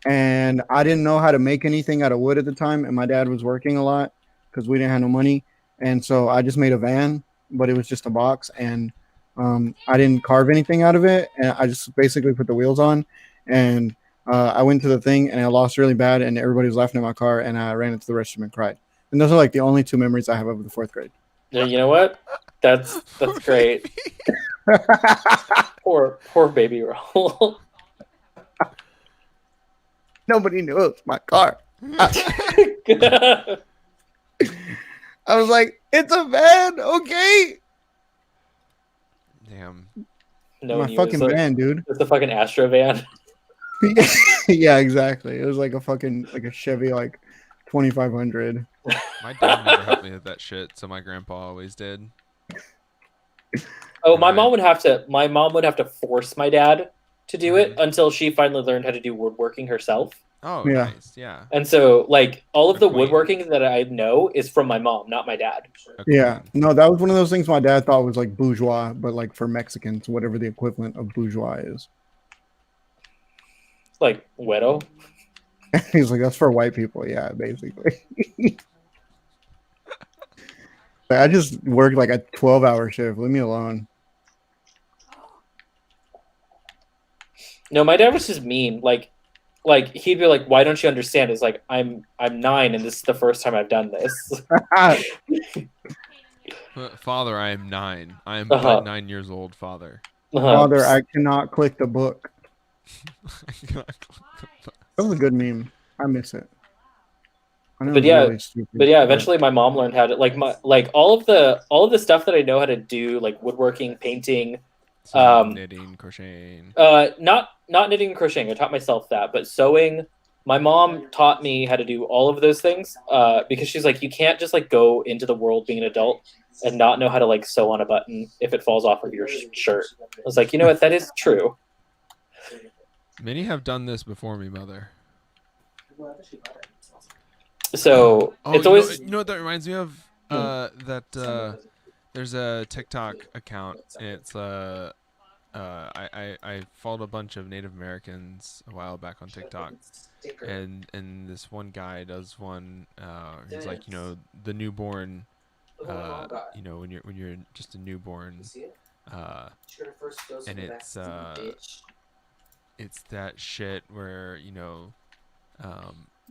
[SPEAKER 2] and I didn't know how to make anything out of wood at the time, and my dad was working a lot because we didn't have no money, and so I just made a van, but it was just a box, and I didn't carve anything out of it, and I just basically put the wheels on, and I went to the thing and I lost really bad, and everybody was laughing at my car, and I ran into the restroom and cried, and those are like the only 2 memories I have of the 4th grade.
[SPEAKER 3] Yeah, you know what? That's great. Poor baby Raul.
[SPEAKER 2] Nobody knew it was my car. I was like, it's a van, okay?
[SPEAKER 1] Damn.
[SPEAKER 3] No,
[SPEAKER 2] My fucking van, dude.
[SPEAKER 3] It's the fucking Astro van.
[SPEAKER 2] Yeah, exactly. It was like a Chevy like 2500.
[SPEAKER 1] My dad never helped me with that shit, so my grandpa always did.
[SPEAKER 3] Oh, my
[SPEAKER 1] Right.
[SPEAKER 3] mom would have to force my dad to do it until she finally learned how to do woodworking herself.
[SPEAKER 1] Oh,
[SPEAKER 2] Yeah.
[SPEAKER 1] nice. Yeah.
[SPEAKER 3] And so, like, all of
[SPEAKER 1] A
[SPEAKER 3] the
[SPEAKER 1] queen.
[SPEAKER 3] woodworking that I know is from my mom, not my dad.
[SPEAKER 1] A
[SPEAKER 2] Yeah.
[SPEAKER 1] queen.
[SPEAKER 2] No, that was one of those things my dad thought was like bourgeois, but like for Mexicans, whatever the equivalent of bourgeois is.
[SPEAKER 3] Like, Wedo.
[SPEAKER 2] He's like, that's for white people. Yeah, basically. Like, I just worked like a 12-hour shift. Leave me alone.
[SPEAKER 3] No, my dad was just mean. Like he'd be like, "Why don't you understand?" It's like I'm 9 and this is the first time I've done this.
[SPEAKER 1] Father, I am 9. I am
[SPEAKER 3] Uh-huh.
[SPEAKER 1] but 9 years old, father.
[SPEAKER 2] Father, I cannot click the book. That was a good meme. I miss it. I know
[SPEAKER 3] But
[SPEAKER 2] it's
[SPEAKER 3] yeah,
[SPEAKER 2] really stupid,
[SPEAKER 3] But yeah, eventually my mom learned how to all of the stuff that I know how to do, like woodworking, painting,
[SPEAKER 1] Knitting, crocheting.
[SPEAKER 3] not knitting and crocheting. I taught myself that, but sewing. My mom taught me how to do all of those things because she's like, you can't just like go into the world being an adult and not know how to like sew on a button if it falls off of your shirt. I was like, you know what, that is true.
[SPEAKER 1] Many have done this before me, mother.
[SPEAKER 3] So
[SPEAKER 1] Oh,
[SPEAKER 3] it's always
[SPEAKER 1] you know what that reminds me of? There's a TikTok account. It's I followed a bunch of Native Americans a while back on TikTok, and this one guy does one. He's like, you know, the newborn. You know, when you're just a newborn. And it's that shit where, you know,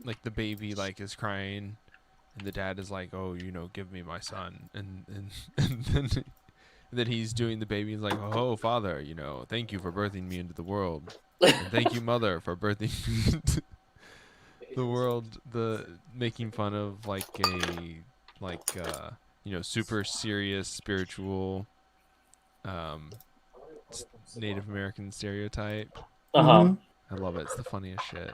[SPEAKER 1] like the baby like is crying and the dad is like, oh, you know, give me my son, and then he's doing the baby. He's like, oh, father, you know, thank you for birthing me into the world, and thank you, mother, for birthing me into the world. The making fun of like you know, super serious spiritual Native American stereotype.
[SPEAKER 3] uh-huh.
[SPEAKER 1] I love it. It's the funniest shit.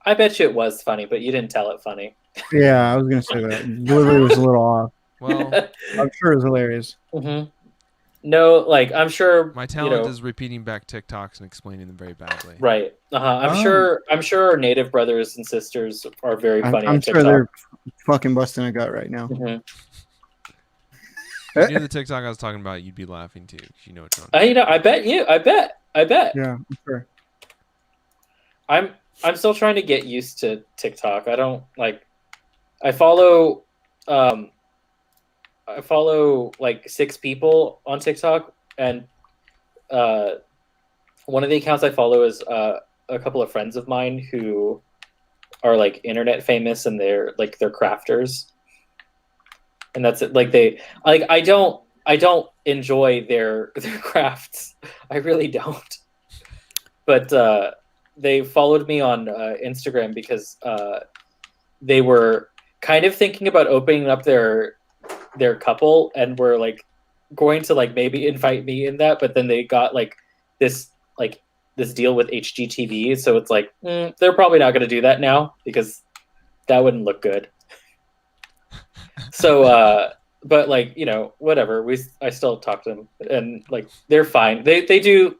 [SPEAKER 3] I bet you it was funny, but you didn't tell it funny.
[SPEAKER 2] Yeah, I was gonna say that. Delivery was a little off.
[SPEAKER 1] Well,
[SPEAKER 2] I'm sure it was hilarious.
[SPEAKER 3] Mm-hmm. no, like I'm sure
[SPEAKER 1] My
[SPEAKER 3] you
[SPEAKER 1] talent
[SPEAKER 3] know,
[SPEAKER 1] is repeating back TikToks and explaining them very badly.
[SPEAKER 3] right. I'm
[SPEAKER 2] Oh.
[SPEAKER 3] sure. I'm sure our native brothers and sisters are very funny
[SPEAKER 2] I'm
[SPEAKER 3] on
[SPEAKER 2] sure
[SPEAKER 3] TikTok.
[SPEAKER 2] they're fucking busting a gut right now.
[SPEAKER 3] Mhm.
[SPEAKER 1] If you knew the TikTok I was talking about, you'd be laughing too. 'Cause you know which one.
[SPEAKER 3] You know, I bet you. I bet.
[SPEAKER 2] Yeah, I'm sure.
[SPEAKER 3] I'm still trying to get used to TikTok. I don't like. I follow I follow like 6 people on TikTok, and one of the accounts I follow is a couple of friends of mine who are like internet famous, and they're crafters, and that's it. Like I don't enjoy their crafts. I really don't. But they followed me on Instagram because they were kind of thinking about opening up their couple, and were like going to like maybe invite me in that, but then they got this this deal with HGTV, so it's like they're probably not going to do that now because that wouldn't look good. So but like, you know, whatever, I still talk to them, and like they're fine. They do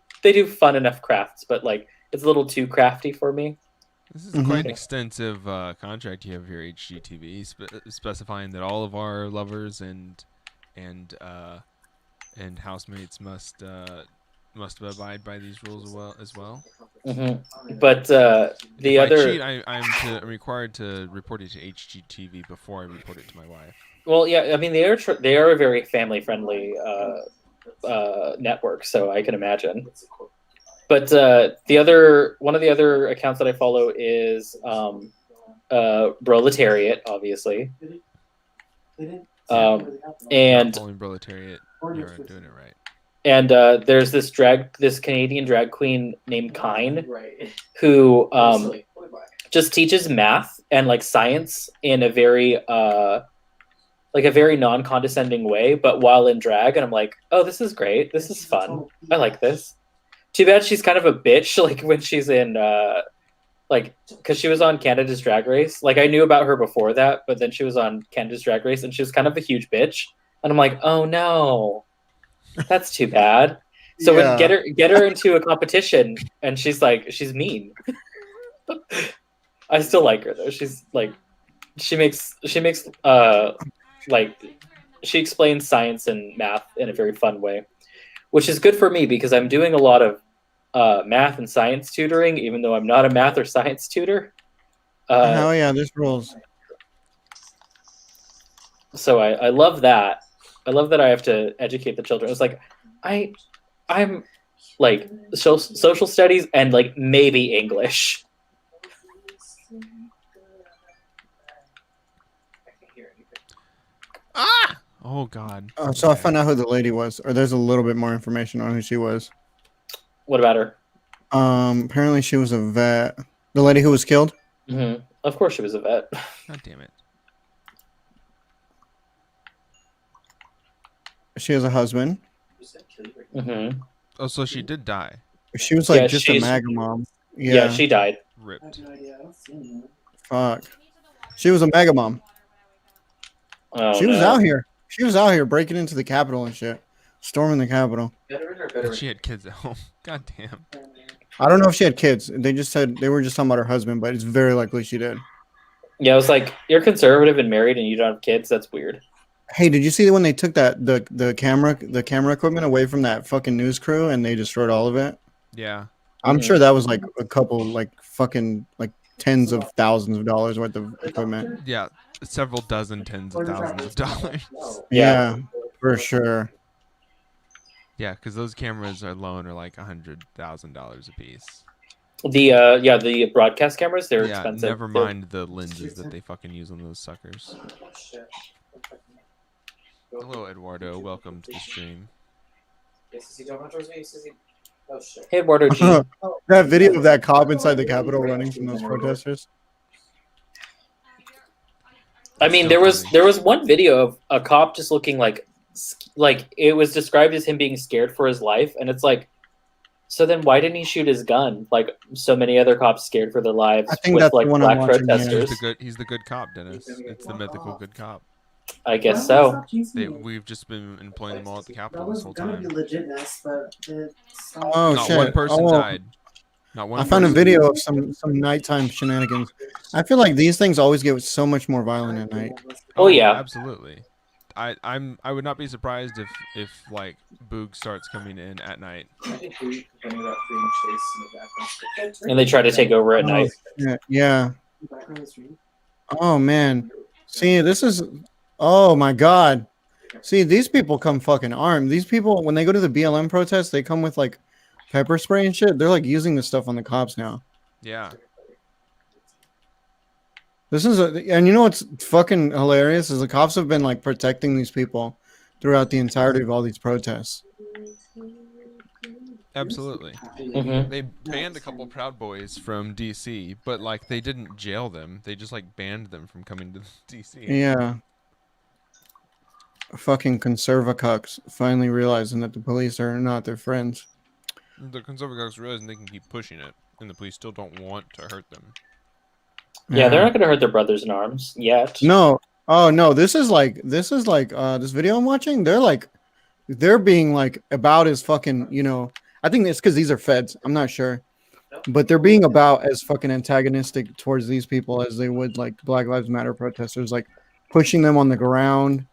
[SPEAKER 3] fun enough crafts, but like it's a little too crafty for me.
[SPEAKER 1] This is
[SPEAKER 2] Mhm.
[SPEAKER 1] quite an extensive contract you have here, HGTV, specifying that all of our lovers and housemates must abide by these rules as well.
[SPEAKER 3] But the
[SPEAKER 1] If I
[SPEAKER 3] other
[SPEAKER 1] cheat, I'm required to report it to HGTV before I report it to my wife.
[SPEAKER 3] well, yeah, I mean they are a very family friendly network, so I can imagine. But one of the other accounts that I follow is Proletariat, obviously. And
[SPEAKER 1] Following Proletariat, you're doing it right.
[SPEAKER 3] and there's this Canadian drag queen named Kine, who just teaches math and like science in a very non-condescending way, but while in drag. And I'm like, oh, this is great. This is fun. I like this. Too bad she's kind of a bitch, like when she's in because she was on Canada's Drag Race. Like I knew about her before that, but then she was on Canada's Drag Race and she was kind of a huge bitch. And I'm like, oh no, that's too bad. So
[SPEAKER 2] Yeah.
[SPEAKER 3] get her into a competition, and she's mean. I still like her though. She's like, she explains science and math in a very fun way, which is good for me because I'm doing a lot of math and science tutoring, even though I'm not a math or science tutor.
[SPEAKER 2] Hell yeah, this rules.
[SPEAKER 3] So I love that. I love that I have to educate the children. It's like I'm like social studies and like maybe English.
[SPEAKER 1] Ah! Oh God.
[SPEAKER 2] So I found out who the lady was, or there's a little bit more information on who she was.
[SPEAKER 3] What about her?
[SPEAKER 2] Apparently she was a vet. The lady who was killed.
[SPEAKER 3] Mm-hmm. Of course, she was a vet.
[SPEAKER 1] God damn it.
[SPEAKER 2] She has a husband.
[SPEAKER 3] Mm-hmm.
[SPEAKER 1] Oh, so she did die.
[SPEAKER 2] She was like
[SPEAKER 3] Yeah,
[SPEAKER 2] just a
[SPEAKER 3] she's-
[SPEAKER 2] MAGA mom.
[SPEAKER 3] Yeah, she died.
[SPEAKER 1] Ripped.
[SPEAKER 2] Fuck. She was a MAGA mom.
[SPEAKER 3] Oh,
[SPEAKER 2] She was
[SPEAKER 3] no.
[SPEAKER 2] out here. She was out here breaking into the Capitol and shit, storming the Capitol.
[SPEAKER 4] Veteran or
[SPEAKER 1] But
[SPEAKER 4] veteran?
[SPEAKER 1] she had kids at home. God damn.
[SPEAKER 2] I don't know if she had kids. They just said they were just talking about her husband, but it's very likely she did.
[SPEAKER 3] Yeah, I was like, you're conservative and married and you don't have kids? That's weird.
[SPEAKER 2] Hey, did you see when they took the camera equipment away from that fucking news crew and they destroyed all of it?
[SPEAKER 1] Yeah.
[SPEAKER 2] I'm
[SPEAKER 3] Mhm.
[SPEAKER 2] sure that was like a couple, like fucking, like tens of thousands of dollars worth of equipment.
[SPEAKER 1] Yeah. Several dozen tens of thousands of dollars.
[SPEAKER 2] Yeah, for sure.
[SPEAKER 1] Yeah, because those cameras alone are like $100,000 a piece.
[SPEAKER 3] The broadcast cameras, they're
[SPEAKER 1] Yeah,
[SPEAKER 3] expensive.
[SPEAKER 1] never mind the lenses that they fucking use on those suckers. Hello, Eduardo. Welcome to the stream.
[SPEAKER 4] Oh shit.
[SPEAKER 3] Hey, Eduardo G.
[SPEAKER 2] That video of that cop inside the Capitol running from those protesters.
[SPEAKER 3] I mean, there was one video of a cop just looking like it was described as him being scared for his life, and it's like, so then why didn't he shoot his gun like so many other cops scared for their lives
[SPEAKER 2] I think
[SPEAKER 3] with
[SPEAKER 2] that's
[SPEAKER 3] like
[SPEAKER 2] the one I'm
[SPEAKER 3] black
[SPEAKER 2] watching, yeah.
[SPEAKER 3] protesters?
[SPEAKER 1] He's the good cop, Dennis. It's the mythical good cop.
[SPEAKER 3] I guess so.
[SPEAKER 1] We've just been employing them all at the Capitol
[SPEAKER 6] That
[SPEAKER 1] this
[SPEAKER 6] was
[SPEAKER 1] whole
[SPEAKER 6] gonna
[SPEAKER 1] time.
[SPEAKER 6] be legit mess, but it stopped.
[SPEAKER 2] Oh
[SPEAKER 1] Not
[SPEAKER 2] shit!
[SPEAKER 1] one person
[SPEAKER 2] Oh,
[SPEAKER 1] died. Not one
[SPEAKER 2] I found a
[SPEAKER 1] person.
[SPEAKER 2] video of some nighttime shenanigans. I feel like these things always get so much more violent at night.
[SPEAKER 3] Oh, yeah.
[SPEAKER 1] Absolutely. I would not be surprised if like Boog starts coming in at night.
[SPEAKER 4] I think we complaining about freedom chase in the background.
[SPEAKER 3] And they try to take over at
[SPEAKER 2] Oh,
[SPEAKER 3] night.
[SPEAKER 2] yeah. Oh man. See, this is. Oh my god. See, these people come fucking armed. These people, when they go to the BLM protests, they come with like pepper spray and shit. They're like using this stuff on the cops now.
[SPEAKER 1] Yeah.
[SPEAKER 2] This is and you know what's fucking hilarious is the cops have been like protecting these people throughout the entirety of all these protests.
[SPEAKER 1] Absolutely.
[SPEAKER 3] Hmm.
[SPEAKER 1] They banned a couple Proud Boys from DC, but like they didn't jail them. They just like banned them from coming to DC.
[SPEAKER 2] Yeah. Fucking conservacucks finally realizing that the police are not their friends.
[SPEAKER 1] The conservatives realizing they can keep pushing it, and the police still don't want to hurt them.
[SPEAKER 3] Yeah, they're not going to hurt their brothers in arms yet.
[SPEAKER 2] No. Oh no, this is like this video I'm watching. They're being like about as fucking, you know, I think it's because these are feds. I'm not sure. But they're being about as fucking antagonistic towards these people as they would like Black Lives Matter protesters, like pushing them on the ground.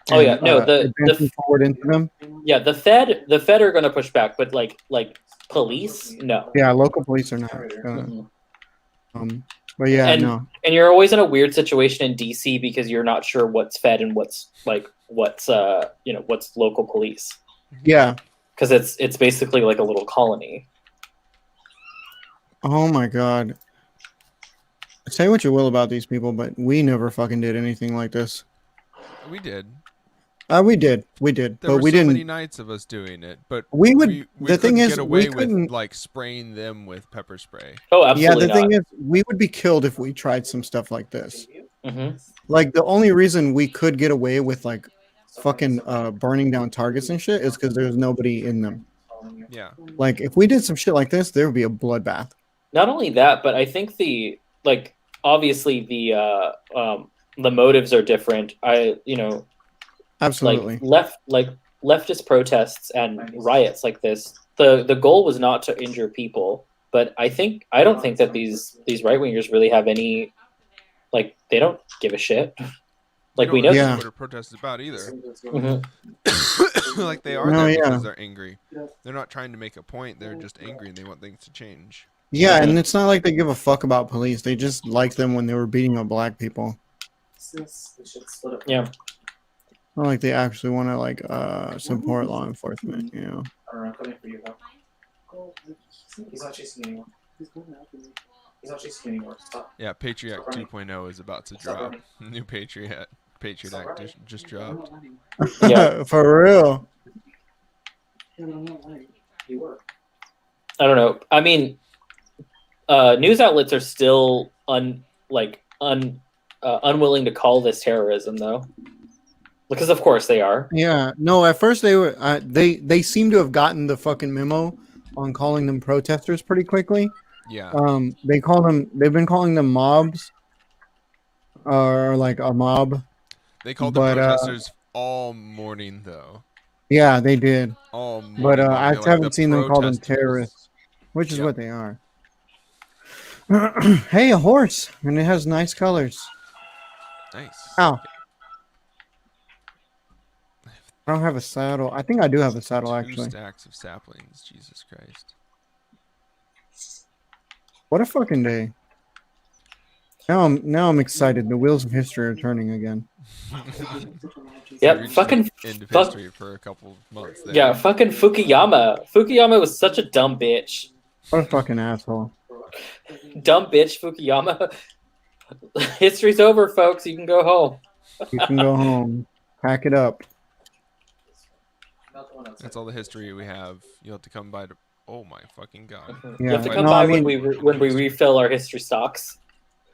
[SPEAKER 3] Oh, yeah. No,
[SPEAKER 2] advancing forward into them.
[SPEAKER 3] Yeah, the Fed are going to push back, but like police, no.
[SPEAKER 2] Yeah, local police are not.
[SPEAKER 3] Mhm.
[SPEAKER 2] But yeah,
[SPEAKER 3] And-
[SPEAKER 2] no.
[SPEAKER 3] And you're always in a weird situation in DC because you're not sure what's Fed and what's what's local police,
[SPEAKER 2] Yeah.
[SPEAKER 3] because it's basically like a little colony.
[SPEAKER 2] Oh my god. Say what you will about these people, but we never fucking did anything like this.
[SPEAKER 1] We did.
[SPEAKER 2] We did,
[SPEAKER 1] There
[SPEAKER 2] but
[SPEAKER 1] were
[SPEAKER 2] we
[SPEAKER 1] so
[SPEAKER 2] didn't.
[SPEAKER 1] many nights of us doing it, but
[SPEAKER 2] We would.
[SPEAKER 1] we
[SPEAKER 2] The thing
[SPEAKER 1] couldn't
[SPEAKER 2] is,
[SPEAKER 1] get away
[SPEAKER 2] we couldn't.
[SPEAKER 1] with like spraying them with pepper spray.
[SPEAKER 3] Oh,
[SPEAKER 2] Yeah,
[SPEAKER 3] absolutely
[SPEAKER 2] the thing
[SPEAKER 3] not.
[SPEAKER 2] is, we would be killed if we tried some stuff like this.
[SPEAKER 3] Hmm.
[SPEAKER 2] Like the only reason we could get away with like fucking burning down targets and shit is because there's nobody in them.
[SPEAKER 1] Yeah.
[SPEAKER 2] Like if we did some shit like this, there would be a bloodbath.
[SPEAKER 3] Not only that, but I think obviously the motives are different.
[SPEAKER 2] Absolutely.
[SPEAKER 3] Leftist protests and riots like this, the goal was not to injure people, but I don't think that these right wingers really have any, like, they don't give a shit. Like, we know.
[SPEAKER 2] Yeah.
[SPEAKER 1] what a protest is about either.
[SPEAKER 3] Mhm.
[SPEAKER 1] Like they are
[SPEAKER 2] No,
[SPEAKER 1] there
[SPEAKER 2] yeah.
[SPEAKER 1] because they're angry. They're not trying to make a point. They're just angry and they want things to change.
[SPEAKER 2] Yeah, and it's not like they give a fuck about police. They just like them when they were beating up black people.
[SPEAKER 3] Yeah.
[SPEAKER 2] Not like they actually want to like support law enforcement. You know.
[SPEAKER 4] I don't know, I'm coming for you, though. He's not chasing you anymore. He's not chasing you anymore. Stop.
[SPEAKER 1] Yeah, Patriot Act 2.0 is about to drop. New Patriot Act just dropped.
[SPEAKER 3] Yeah.
[SPEAKER 2] For real.
[SPEAKER 4] You were.
[SPEAKER 3] I don't know. I mean, news outlets are still unwilling to call this terrorism, though, because of course they are.
[SPEAKER 2] Yeah. No. At first they were. They seem to have gotten the fucking memo on calling them protesters pretty quickly.
[SPEAKER 1] Yeah.
[SPEAKER 2] They've been calling them mobs, or like a mob.
[SPEAKER 1] They called them
[SPEAKER 2] but,
[SPEAKER 1] protesters all morning though.
[SPEAKER 2] Yeah, they did.
[SPEAKER 1] All morning.
[SPEAKER 2] But
[SPEAKER 1] long.
[SPEAKER 2] I
[SPEAKER 1] They're like
[SPEAKER 2] haven't
[SPEAKER 1] the
[SPEAKER 2] seen them call them
[SPEAKER 1] protesters.
[SPEAKER 2] terrorists, which is
[SPEAKER 1] Yep.
[SPEAKER 2] what they are. Hey, a horse, and it has nice colors.
[SPEAKER 1] Nice.
[SPEAKER 2] Ow. I don't have a saddle. I think I do have a saddle,
[SPEAKER 1] Two
[SPEAKER 2] actually.
[SPEAKER 1] stacks of saplings. Jesus Christ.
[SPEAKER 2] What a fucking day. Now I'm excited. The wheels of history are turning again.
[SPEAKER 3] Yep,
[SPEAKER 1] Reached
[SPEAKER 3] fucking
[SPEAKER 1] the end of
[SPEAKER 3] fuck-
[SPEAKER 1] history for a couple of months there.
[SPEAKER 3] Yeah, fucking Fukuyama. Fukuyama was such a dumb bitch.
[SPEAKER 2] What a fucking asshole.
[SPEAKER 3] Dumb bitch, Fukuyama. History's over, folks. You can go home.
[SPEAKER 2] You can go home. Pack it up.
[SPEAKER 4] Not the one outside.
[SPEAKER 1] That's all the history we have. You'll have to come by to. Oh my fucking god.
[SPEAKER 3] You have to
[SPEAKER 2] Yeah,
[SPEAKER 3] come
[SPEAKER 2] no,
[SPEAKER 3] by
[SPEAKER 2] I
[SPEAKER 3] when
[SPEAKER 2] mean-
[SPEAKER 3] we refill our history stocks.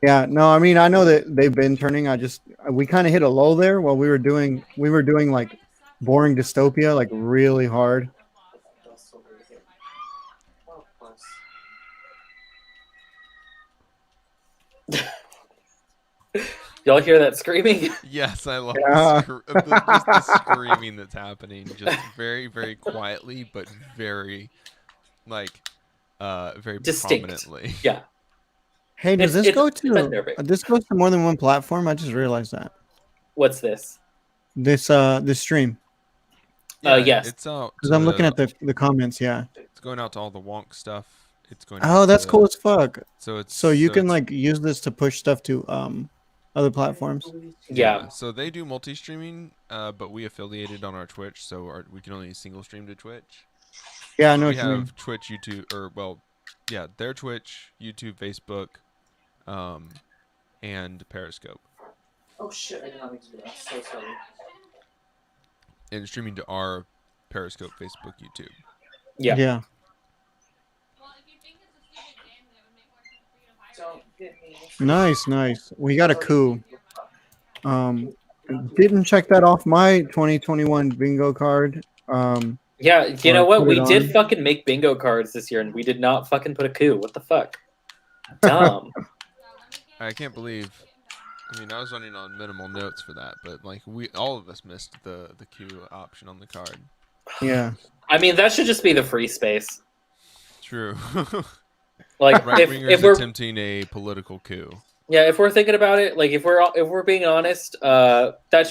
[SPEAKER 2] Yeah, no, I mean I know that they've been turning. We kind of hit a lull there while we were doing like boring dystopia like really hard.
[SPEAKER 4] Oh, of course.
[SPEAKER 3] Y'all hear that screaming?
[SPEAKER 1] Yes, I love
[SPEAKER 2] Yeah.
[SPEAKER 1] just the screaming that's happening, just very, very quietly, but very, very
[SPEAKER 3] Distinct.
[SPEAKER 1] prominently.
[SPEAKER 3] Yeah.
[SPEAKER 2] Hey, does this
[SPEAKER 3] It's
[SPEAKER 2] go to
[SPEAKER 3] unnerving.
[SPEAKER 2] this goes to more than one platform? I just realized that
[SPEAKER 3] What's this?
[SPEAKER 2] this stream
[SPEAKER 3] Yes.
[SPEAKER 1] It's out.
[SPEAKER 2] because I'm looking
[SPEAKER 1] to-
[SPEAKER 2] at the comments. Yeah.
[SPEAKER 1] It's going out to all the wonk stuff. It's going.
[SPEAKER 2] Oh,
[SPEAKER 1] out
[SPEAKER 2] that's
[SPEAKER 1] to-
[SPEAKER 2] cool as fuck.
[SPEAKER 1] So it's
[SPEAKER 2] So you can
[SPEAKER 1] it's-
[SPEAKER 2] like use this to push stuff to other platforms.
[SPEAKER 3] Yeah.
[SPEAKER 1] So they do multi-streaming, but we affiliated on our Twitch, so we can only single stream to Twitch.
[SPEAKER 2] Yeah, I know
[SPEAKER 1] We
[SPEAKER 2] what you mean.
[SPEAKER 1] have Twitch, YouTube, their Twitch, YouTube, Facebook, and Periscope,
[SPEAKER 4] Oh shit! I did not mean to do that. So sorry.
[SPEAKER 1] and streaming to our Periscope, Facebook, YouTube.
[SPEAKER 3] Yeah.
[SPEAKER 2] Yeah.
[SPEAKER 5] Well, if you think it's a stupid game, then it would make more sense for you to pirate
[SPEAKER 4] Don't hit me.
[SPEAKER 2] Nice, nice. We got a coup. Didn't check that off my 2021 bingo card.
[SPEAKER 3] Yeah, you know
[SPEAKER 2] Or
[SPEAKER 3] what?
[SPEAKER 2] put
[SPEAKER 3] We
[SPEAKER 2] it
[SPEAKER 3] did
[SPEAKER 2] on.
[SPEAKER 3] fucking make bingo cards this year, and we did not fucking put a coup. What the fuck? Dumb.
[SPEAKER 1] I can't believe. I mean, I was running on minimal notes for that, but like all of us missed the Q option on the card.
[SPEAKER 2] Yeah.
[SPEAKER 3] I mean, that should just be the free space.
[SPEAKER 1] True.
[SPEAKER 3] Like,
[SPEAKER 1] Right
[SPEAKER 3] if
[SPEAKER 1] wingers
[SPEAKER 3] we're
[SPEAKER 1] attempting a political coup.
[SPEAKER 3] if we're thinking about it, like if we're being honest, that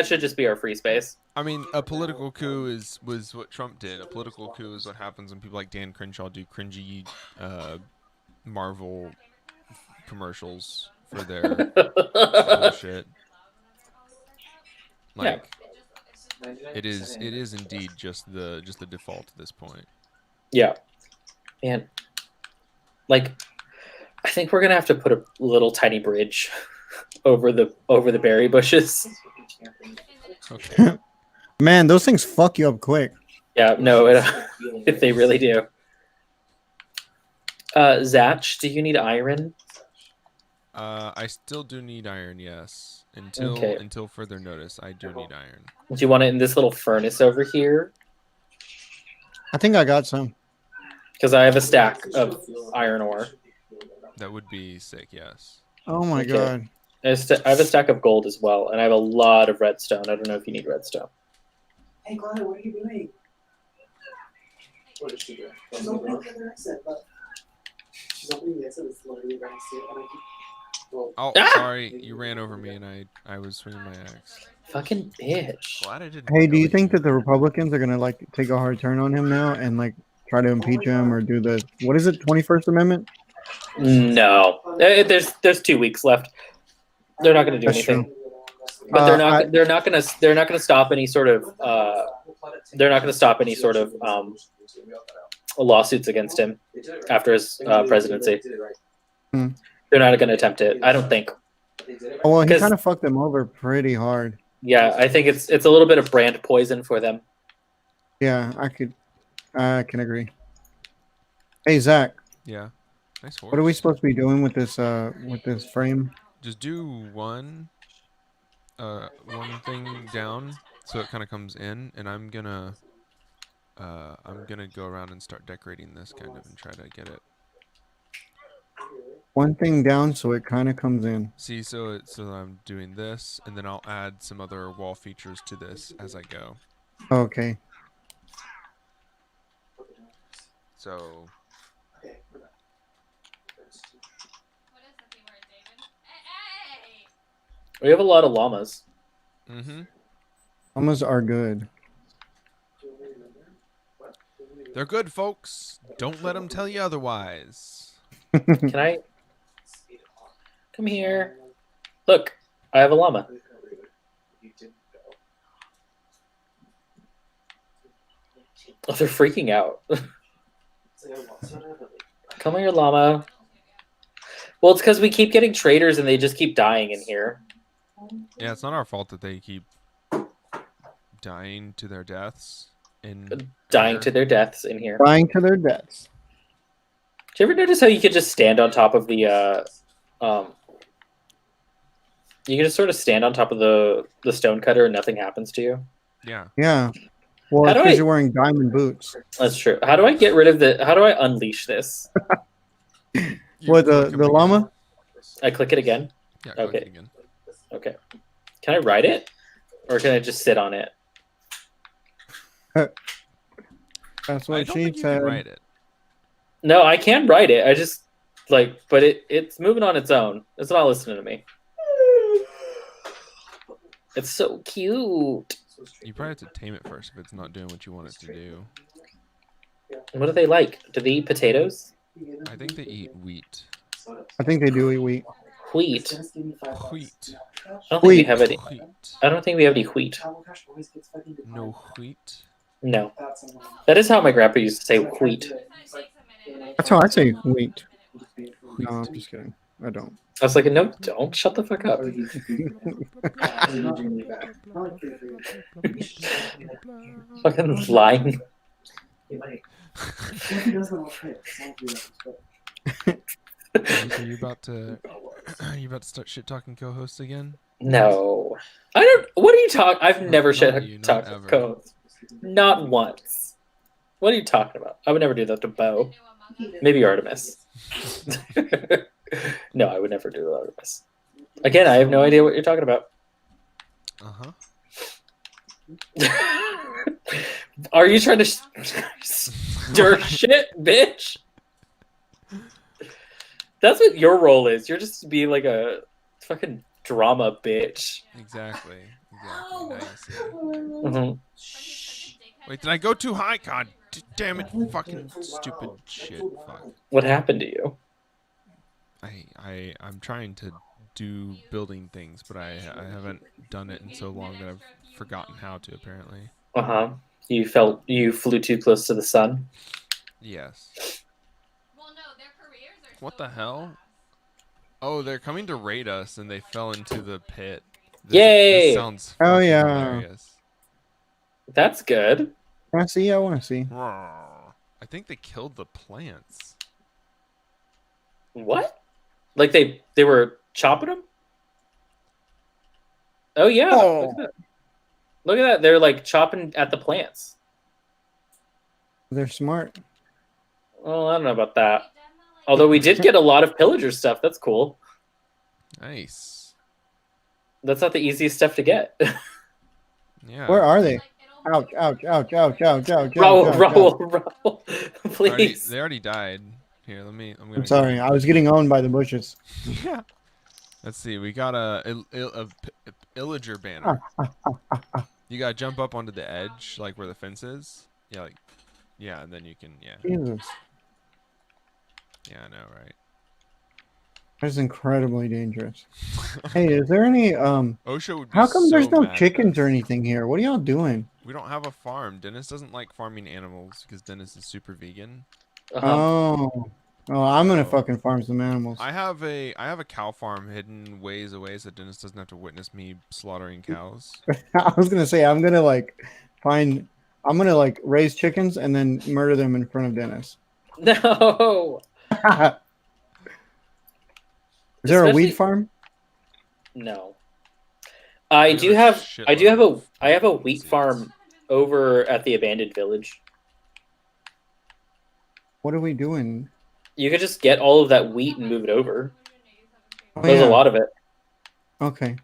[SPEAKER 3] should just be our free space.
[SPEAKER 1] I mean, a political coup was what Trump did. A political coup is what happens when people like Dan Crenshaw do cringy Marvel commercials for their bullshit. Like it is indeed just the default at this point.
[SPEAKER 3] Yeah, and like, I think we're gonna have to put a little tiny bridge over the berry bushes.
[SPEAKER 1] Okay.
[SPEAKER 2] Man, those things fuck you up quick.
[SPEAKER 3] Yeah, no, if they really do. Zach, do you need iron?
[SPEAKER 1] I still do need iron, yes. Until
[SPEAKER 3] Okay.
[SPEAKER 1] until further notice, I do need iron.
[SPEAKER 3] Do you want it in this little furnace over here?
[SPEAKER 2] I think I got some.
[SPEAKER 3] Because I have a stack of iron ore.
[SPEAKER 1] That would be sick, yes.
[SPEAKER 2] Oh my
[SPEAKER 3] Okay.
[SPEAKER 2] god.
[SPEAKER 3] I have a stack of gold as well, and I have a lot of redstone. I don't know if you need redstone.
[SPEAKER 6] Hey, Glenn, what are you doing?
[SPEAKER 4] What is she doing?
[SPEAKER 6] She's opening the other exit, but she's opening the exit. It's literally right next to it, and I keep.
[SPEAKER 4] Well,
[SPEAKER 1] Oh,
[SPEAKER 3] Ah!
[SPEAKER 1] sorry, you ran over me and I was swinging my axe.
[SPEAKER 3] Fucking bitch.
[SPEAKER 1] Glad I didn't.
[SPEAKER 2] Hey, do you
[SPEAKER 1] kill
[SPEAKER 2] think that the Republicans are gonna like take a hard turn on him now and like try to impeach him or do the what is it, 21st Amendment?
[SPEAKER 3] No, there's 2 weeks left. They're not going to do
[SPEAKER 2] That's
[SPEAKER 3] anything. But they're not.
[SPEAKER 2] I-
[SPEAKER 3] They're not going to. They're not going to stop any sort of. They're not going to stop any sort of lawsuits against him after his presidency.
[SPEAKER 2] Hmm.
[SPEAKER 3] They're not going to attempt it. I don't think.
[SPEAKER 2] Oh, well, he
[SPEAKER 3] 'Cause-
[SPEAKER 2] kind of fucked them over pretty hard.
[SPEAKER 3] Yeah, I think it's a little bit of brand poison for them.
[SPEAKER 2] Yeah, I can agree. Hey Zach,
[SPEAKER 1] Yeah. Nice horse.
[SPEAKER 2] what are we supposed to be doing with this frame?
[SPEAKER 1] Just do one thing down so it kind of comes in, and I'm gonna go around and start decorating this kind of and try to get it.
[SPEAKER 2] One thing down so it kind of comes in.
[SPEAKER 1] See, so I'm doing this, and then I'll add some other wall features to this as I go.
[SPEAKER 2] Okay.
[SPEAKER 1] So
[SPEAKER 4] Okay, we're done.
[SPEAKER 5] What is the keyword, David? Hey!
[SPEAKER 3] We have a lot of llamas.
[SPEAKER 2] Llamas are good.
[SPEAKER 1] They're good, folks. Don't let them tell you otherwise.
[SPEAKER 3] Can I come here? Look, I have a llama.
[SPEAKER 4] You didn't go.
[SPEAKER 3] Oh, they're freaking out.
[SPEAKER 4] It's like I lost it already.
[SPEAKER 3] Come here, llama. Well, it's because we keep getting traders and they just keep dying in here.
[SPEAKER 1] Yeah, it's not our fault that they keep dying to their deaths.
[SPEAKER 3] Dying to their deaths in here.
[SPEAKER 2] Dying to their deaths.
[SPEAKER 3] Did you ever notice how you could just stand on top of the you can just sort of stand on top of the stone cutter and nothing happens to you?
[SPEAKER 1] Yeah.
[SPEAKER 2] Yeah. Well,
[SPEAKER 3] How
[SPEAKER 2] it's
[SPEAKER 3] do
[SPEAKER 2] because
[SPEAKER 3] I-
[SPEAKER 2] you're wearing diamond boots.
[SPEAKER 3] That's true. How do I get rid of how do I unleash this?
[SPEAKER 1] You
[SPEAKER 2] What,
[SPEAKER 1] click
[SPEAKER 2] the
[SPEAKER 1] 'em
[SPEAKER 2] llama?
[SPEAKER 1] again.
[SPEAKER 3] I click it again.
[SPEAKER 1] Yeah, click
[SPEAKER 3] Okay.
[SPEAKER 1] it again.
[SPEAKER 3] Okay. Can I ride it, or can I just sit on it?
[SPEAKER 2] That's
[SPEAKER 1] I
[SPEAKER 2] what
[SPEAKER 1] don't
[SPEAKER 2] she
[SPEAKER 1] think you
[SPEAKER 2] said.
[SPEAKER 1] can ride it.
[SPEAKER 3] No, I can ride it. I just but it's moving on its own. It's not listening to me. It's so cute.
[SPEAKER 1] You probably have to tame it first if it's not doing what you want it to do.
[SPEAKER 3] What do they like? Do they eat potatoes?
[SPEAKER 1] I think they eat wheat.
[SPEAKER 2] I think they do eat wheat.
[SPEAKER 3] Wheat.
[SPEAKER 1] Wheat.
[SPEAKER 3] I don't think we
[SPEAKER 2] Wheat.
[SPEAKER 3] have any.
[SPEAKER 1] Wheat.
[SPEAKER 3] I don't think we have any wheat.
[SPEAKER 1] No wheat.
[SPEAKER 3] No. That is how my grandpa used to say wheat.
[SPEAKER 2] That's how I say wheat.
[SPEAKER 1] Wheat.
[SPEAKER 2] No, I'm just kidding. I don't.
[SPEAKER 3] I was like, no, don't shut the fuck up. Fucking lying.
[SPEAKER 1] Are you about to? Are you about to start shit talking co-hosts again?
[SPEAKER 3] No. I don't. What are you talking? I've never
[SPEAKER 1] Not
[SPEAKER 3] shit
[SPEAKER 1] you, not
[SPEAKER 3] talked
[SPEAKER 1] ever.
[SPEAKER 3] co-hosts. Not once. What are you talking about? I would never do that to Bo. Maybe Artemis. No, I would never do Artemis. Again, I have no idea what you're talking about.
[SPEAKER 1] Uh
[SPEAKER 3] Are you trying to stir shit, bitch? That's what your role is. You're just to be like a fucking drama bitch.
[SPEAKER 1] Exactly. Exactly. Nice.
[SPEAKER 3] Mhm.
[SPEAKER 1] Wait, did I go too high? God damn it! Fucking stupid shit. Fuck.
[SPEAKER 3] What happened to you?
[SPEAKER 1] I'm trying to do building things, but I haven't done it in so long that I've forgotten how to. Apparently.
[SPEAKER 3] You flew too close to the sun.
[SPEAKER 1] Yes.
[SPEAKER 5] Well, no, their careers are
[SPEAKER 1] What
[SPEAKER 5] so
[SPEAKER 1] the hell?
[SPEAKER 5] fast.
[SPEAKER 1] Oh, they're coming to raid us, and they fell into the pit.
[SPEAKER 3] Yay!
[SPEAKER 1] This sounds
[SPEAKER 2] Oh,
[SPEAKER 1] fucking
[SPEAKER 2] yeah.
[SPEAKER 1] hilarious.
[SPEAKER 3] That's good.
[SPEAKER 2] I see. I want to see.
[SPEAKER 1] I think they killed the plants.
[SPEAKER 3] What? Like they were chopping them? Oh yeah.
[SPEAKER 2] Oh.
[SPEAKER 3] Look at that. Look at that. They're like chopping at the plants.
[SPEAKER 2] They're smart.
[SPEAKER 3] Well, I don't know about that. Although we did get a lot of pillager stuff. That's cool.
[SPEAKER 1] Nice.
[SPEAKER 3] That's not the easiest stuff to get.
[SPEAKER 1] Yeah.
[SPEAKER 2] Where are they?
[SPEAKER 5] Like, it'll
[SPEAKER 2] Ouch! Ouch! Ouch! Ouch! Ouch! Ouch!
[SPEAKER 3] Raul,
[SPEAKER 2] ouch, ouch, ouch.
[SPEAKER 3] Raul, please.
[SPEAKER 1] They already died. Here, I'm gonna.
[SPEAKER 2] I'm sorry. I was getting owned by the bushes.
[SPEAKER 1] Yeah. Let's see. We got a illager banner. You gotta jump up onto the edge, like where the fence is. Yeah, and then you can. Yeah.
[SPEAKER 2] Jesus,
[SPEAKER 1] Yeah, I know, right?
[SPEAKER 2] that's incredibly dangerous. Hey, is there any
[SPEAKER 1] OSHA would be
[SPEAKER 2] How come there's
[SPEAKER 1] so
[SPEAKER 2] no
[SPEAKER 1] mad at
[SPEAKER 2] chickens or
[SPEAKER 1] us.
[SPEAKER 2] anything here? What are y'all doing?
[SPEAKER 1] We don't have a farm. Dennis doesn't like farming animals because Dennis is super vegan.
[SPEAKER 2] Oh, I'm gonna
[SPEAKER 1] So-
[SPEAKER 2] fucking farm some animals.
[SPEAKER 1] I have a cow farm hidden ways away so Dennis doesn't have to witness me slaughtering cows.
[SPEAKER 2] I was gonna say I'm gonna raise chickens and then murder them in front of Dennis.
[SPEAKER 3] No.
[SPEAKER 2] Is there a
[SPEAKER 3] Especially-
[SPEAKER 2] weed farm?
[SPEAKER 3] No. I
[SPEAKER 1] We
[SPEAKER 3] do
[SPEAKER 1] have a
[SPEAKER 3] have
[SPEAKER 1] shitload
[SPEAKER 3] I have a
[SPEAKER 1] of
[SPEAKER 3] wheat
[SPEAKER 1] seeds.
[SPEAKER 3] farm over at the abandoned village.
[SPEAKER 2] What are we doing?
[SPEAKER 3] You could just get all of that wheat and move it over.
[SPEAKER 2] Oh,
[SPEAKER 3] There's
[SPEAKER 2] yeah.
[SPEAKER 3] a lot of it.
[SPEAKER 2] Okay.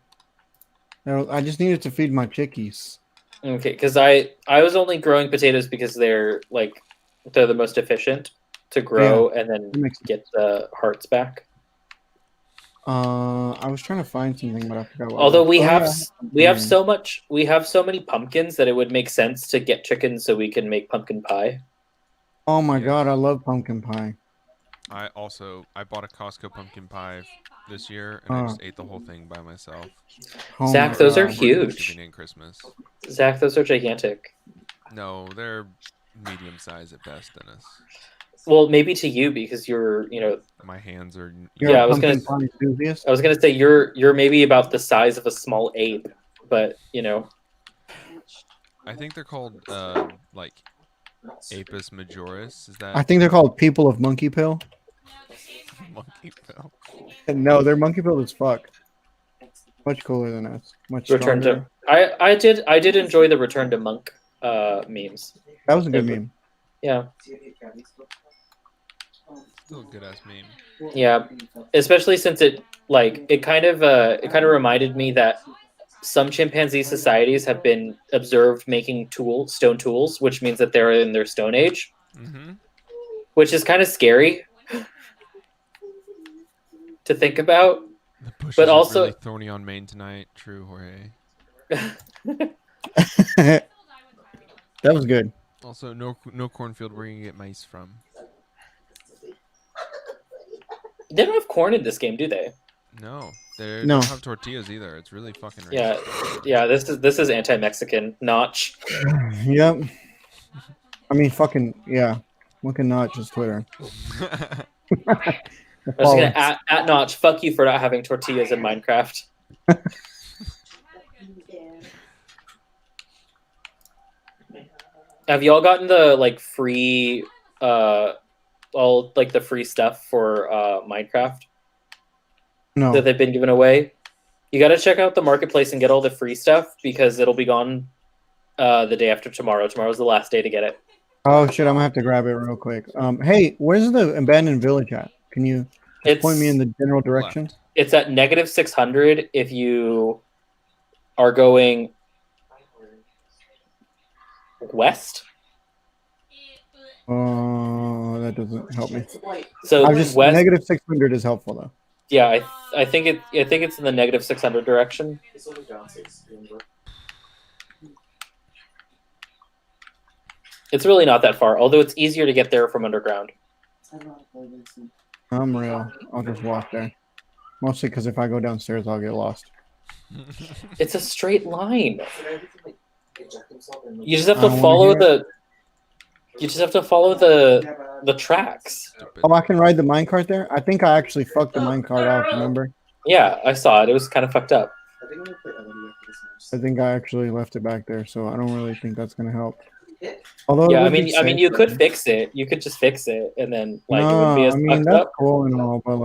[SPEAKER 2] I just needed to feed my chickies.
[SPEAKER 3] Okay, because I was only growing potatoes because they're the most efficient to grow and then
[SPEAKER 2] That makes sense.
[SPEAKER 3] get the hearts back.
[SPEAKER 2] I was trying to find something, but I forgot what. it
[SPEAKER 3] Although
[SPEAKER 2] was.
[SPEAKER 3] we
[SPEAKER 2] Oh,
[SPEAKER 3] have
[SPEAKER 2] yeah.
[SPEAKER 3] we have so many pumpkins that it would make sense to get chickens so we can make pumpkin pie.
[SPEAKER 2] Oh my
[SPEAKER 1] Yeah.
[SPEAKER 2] god, I love pumpkin pie.
[SPEAKER 1] I bought a Costco pumpkin pie this year and I just ate the whole thing by myself.
[SPEAKER 2] Oh
[SPEAKER 3] Zach,
[SPEAKER 2] my
[SPEAKER 3] those are
[SPEAKER 2] God.
[SPEAKER 1] For
[SPEAKER 3] huge.
[SPEAKER 1] Thanksgiving and Christmas.
[SPEAKER 3] Zach, those are gigantic.
[SPEAKER 1] No, they're medium size at best, Dennis.
[SPEAKER 3] Well, maybe to you because you're,
[SPEAKER 1] My hands are.
[SPEAKER 2] You're
[SPEAKER 3] Yeah,
[SPEAKER 2] a
[SPEAKER 3] I was
[SPEAKER 2] pumpkin pie enthusiast.
[SPEAKER 3] I was gonna say you're maybe about the size of a small ape, but
[SPEAKER 1] I think they're called like Apis majoris. Is that
[SPEAKER 2] I think they're called people of monkey pill.
[SPEAKER 1] monkey pill?
[SPEAKER 2] No, they're monkey pill as fuck. Much cooler than us. Much
[SPEAKER 3] Return
[SPEAKER 2] stronger.
[SPEAKER 3] to I did enjoy the Return to Monk memes.
[SPEAKER 2] That was a good meme.
[SPEAKER 3] Yeah.
[SPEAKER 1] Still a good ass meme.
[SPEAKER 3] Yeah, especially since it kind of reminded me that some chimpanzee societies have been observed making stone tools, which means that they're in their stone age,
[SPEAKER 1] Mm-hmm.
[SPEAKER 3] which is kind of scary to think about.
[SPEAKER 1] The bushes
[SPEAKER 3] But
[SPEAKER 1] are
[SPEAKER 3] also-
[SPEAKER 1] really thorny on Maine tonight. True, Jorge.
[SPEAKER 2] That was good.
[SPEAKER 1] Also, no cornfield where you can get mice from.
[SPEAKER 3] They don't have corn in this game, do they?
[SPEAKER 1] No, they
[SPEAKER 2] No.
[SPEAKER 1] don't have tortillas either. It's really fucking
[SPEAKER 3] Yeah,
[SPEAKER 1] racist.
[SPEAKER 3] yeah. This is anti-Mexican. Notch.
[SPEAKER 2] Yep. I mean, fucking yeah. Looking not just Twitter.
[SPEAKER 3] I was gonna at Notch. Fuck you for not having tortillas in Minecraft. Have y'all gotten the free all the free stuff for Minecraft
[SPEAKER 2] No.
[SPEAKER 3] that they've been giving away? You got to check out the marketplace and get all the free stuff because it'll be gone the day after tomorrow. Tomorrow's the last day to get it.
[SPEAKER 2] Oh shit! I'm gonna have to grab it real quick. Hey, where's the abandoned village at? Can you
[SPEAKER 3] It's
[SPEAKER 2] point me in the general direction?
[SPEAKER 1] Left.
[SPEAKER 3] it's at -600 if you are going west.
[SPEAKER 2] That doesn't help me.
[SPEAKER 3] So
[SPEAKER 2] I'm just
[SPEAKER 3] west.
[SPEAKER 2] negative 600 is helpful though.
[SPEAKER 3] Yeah, I think it's in the -600 direction.
[SPEAKER 4] It's only downstairs, remember?
[SPEAKER 3] It's really not that far, although it's easier to get there from underground.
[SPEAKER 2] I'm real. I'll just walk there. Mostly because if I go downstairs, I'll get lost.
[SPEAKER 3] It's a straight line.
[SPEAKER 4] So everything, like, inject himself in, like,
[SPEAKER 3] You just have
[SPEAKER 2] I
[SPEAKER 3] to
[SPEAKER 2] don't wanna
[SPEAKER 3] follow
[SPEAKER 2] hear
[SPEAKER 3] the. You just have to follow the tracks.
[SPEAKER 1] Stupid.
[SPEAKER 2] Oh, I can ride the minecart there? I think I actually fucked the minecart off, remember?
[SPEAKER 3] Yeah, I saw it. It was kind of fucked up.
[SPEAKER 4] I think I'm gonna play LOD after this
[SPEAKER 2] I
[SPEAKER 4] match.
[SPEAKER 2] think I actually left it back there, so I don't really think that's gonna help.
[SPEAKER 4] Yeah.
[SPEAKER 2] Although it
[SPEAKER 3] Yeah, I
[SPEAKER 2] would be
[SPEAKER 3] mean, you
[SPEAKER 2] safer.
[SPEAKER 3] could fix it. You could just fix it, and then it
[SPEAKER 2] No,
[SPEAKER 3] wouldn't be as
[SPEAKER 2] I mean
[SPEAKER 3] fucked
[SPEAKER 2] that's
[SPEAKER 3] up.
[SPEAKER 2] cool and all, but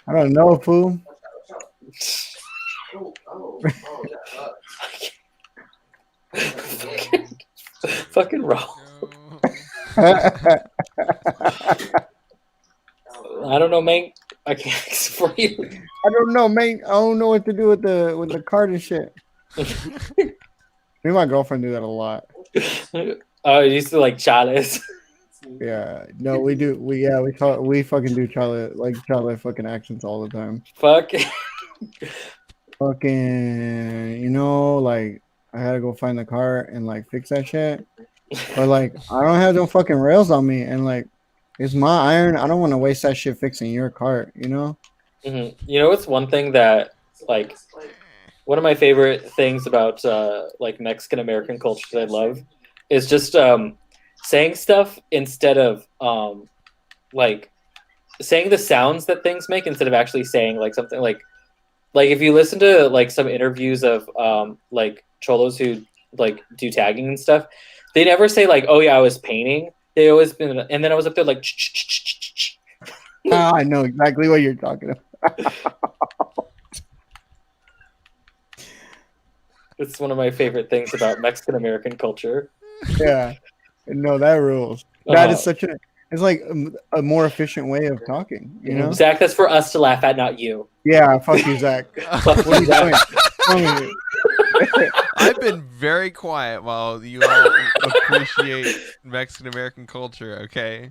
[SPEAKER 2] I don't know, fool.
[SPEAKER 4] Oh, yeah.
[SPEAKER 3] Fucking raw.
[SPEAKER 1] No.
[SPEAKER 2] I
[SPEAKER 3] I don't know, man. I can't ask for you.
[SPEAKER 2] don't know, mate. I don't know what to do with the cart and shit. Me and my girlfriend do that a lot.
[SPEAKER 3] I used to like Chalice.
[SPEAKER 2] Yeah, no, we do. We fucking do child fucking actions all the time.
[SPEAKER 3] Fuck.
[SPEAKER 2] Fucking, like I had to go find the car and fix that shit. But I don't have no fucking rails on me, and it's my iron. I don't want to waste that shit fixing your cart.
[SPEAKER 3] Mhm. You know what's one thing that one of my favorite things about Mexican American culture that I love is just saying stuff instead of saying the sounds that things make instead of actually saying something like if you listen to some interviews of cholos who do tagging and stuff, they never say oh yeah I was painting. They always been, and then I was up there
[SPEAKER 2] I know exactly what you're talking about.
[SPEAKER 3] It's one of my favorite things about Mexican American culture.
[SPEAKER 2] Yeah, no, that rules. That is such it's a more efficient way of talking.
[SPEAKER 3] Zach, that's for us to laugh at, not you.
[SPEAKER 2] Yeah, fuck you, Zach.
[SPEAKER 3] Fuck
[SPEAKER 2] What are you
[SPEAKER 3] Zach.
[SPEAKER 2] doing? Tell me.
[SPEAKER 1] I've been very quiet while you all appreciate Mexican American culture. Okay.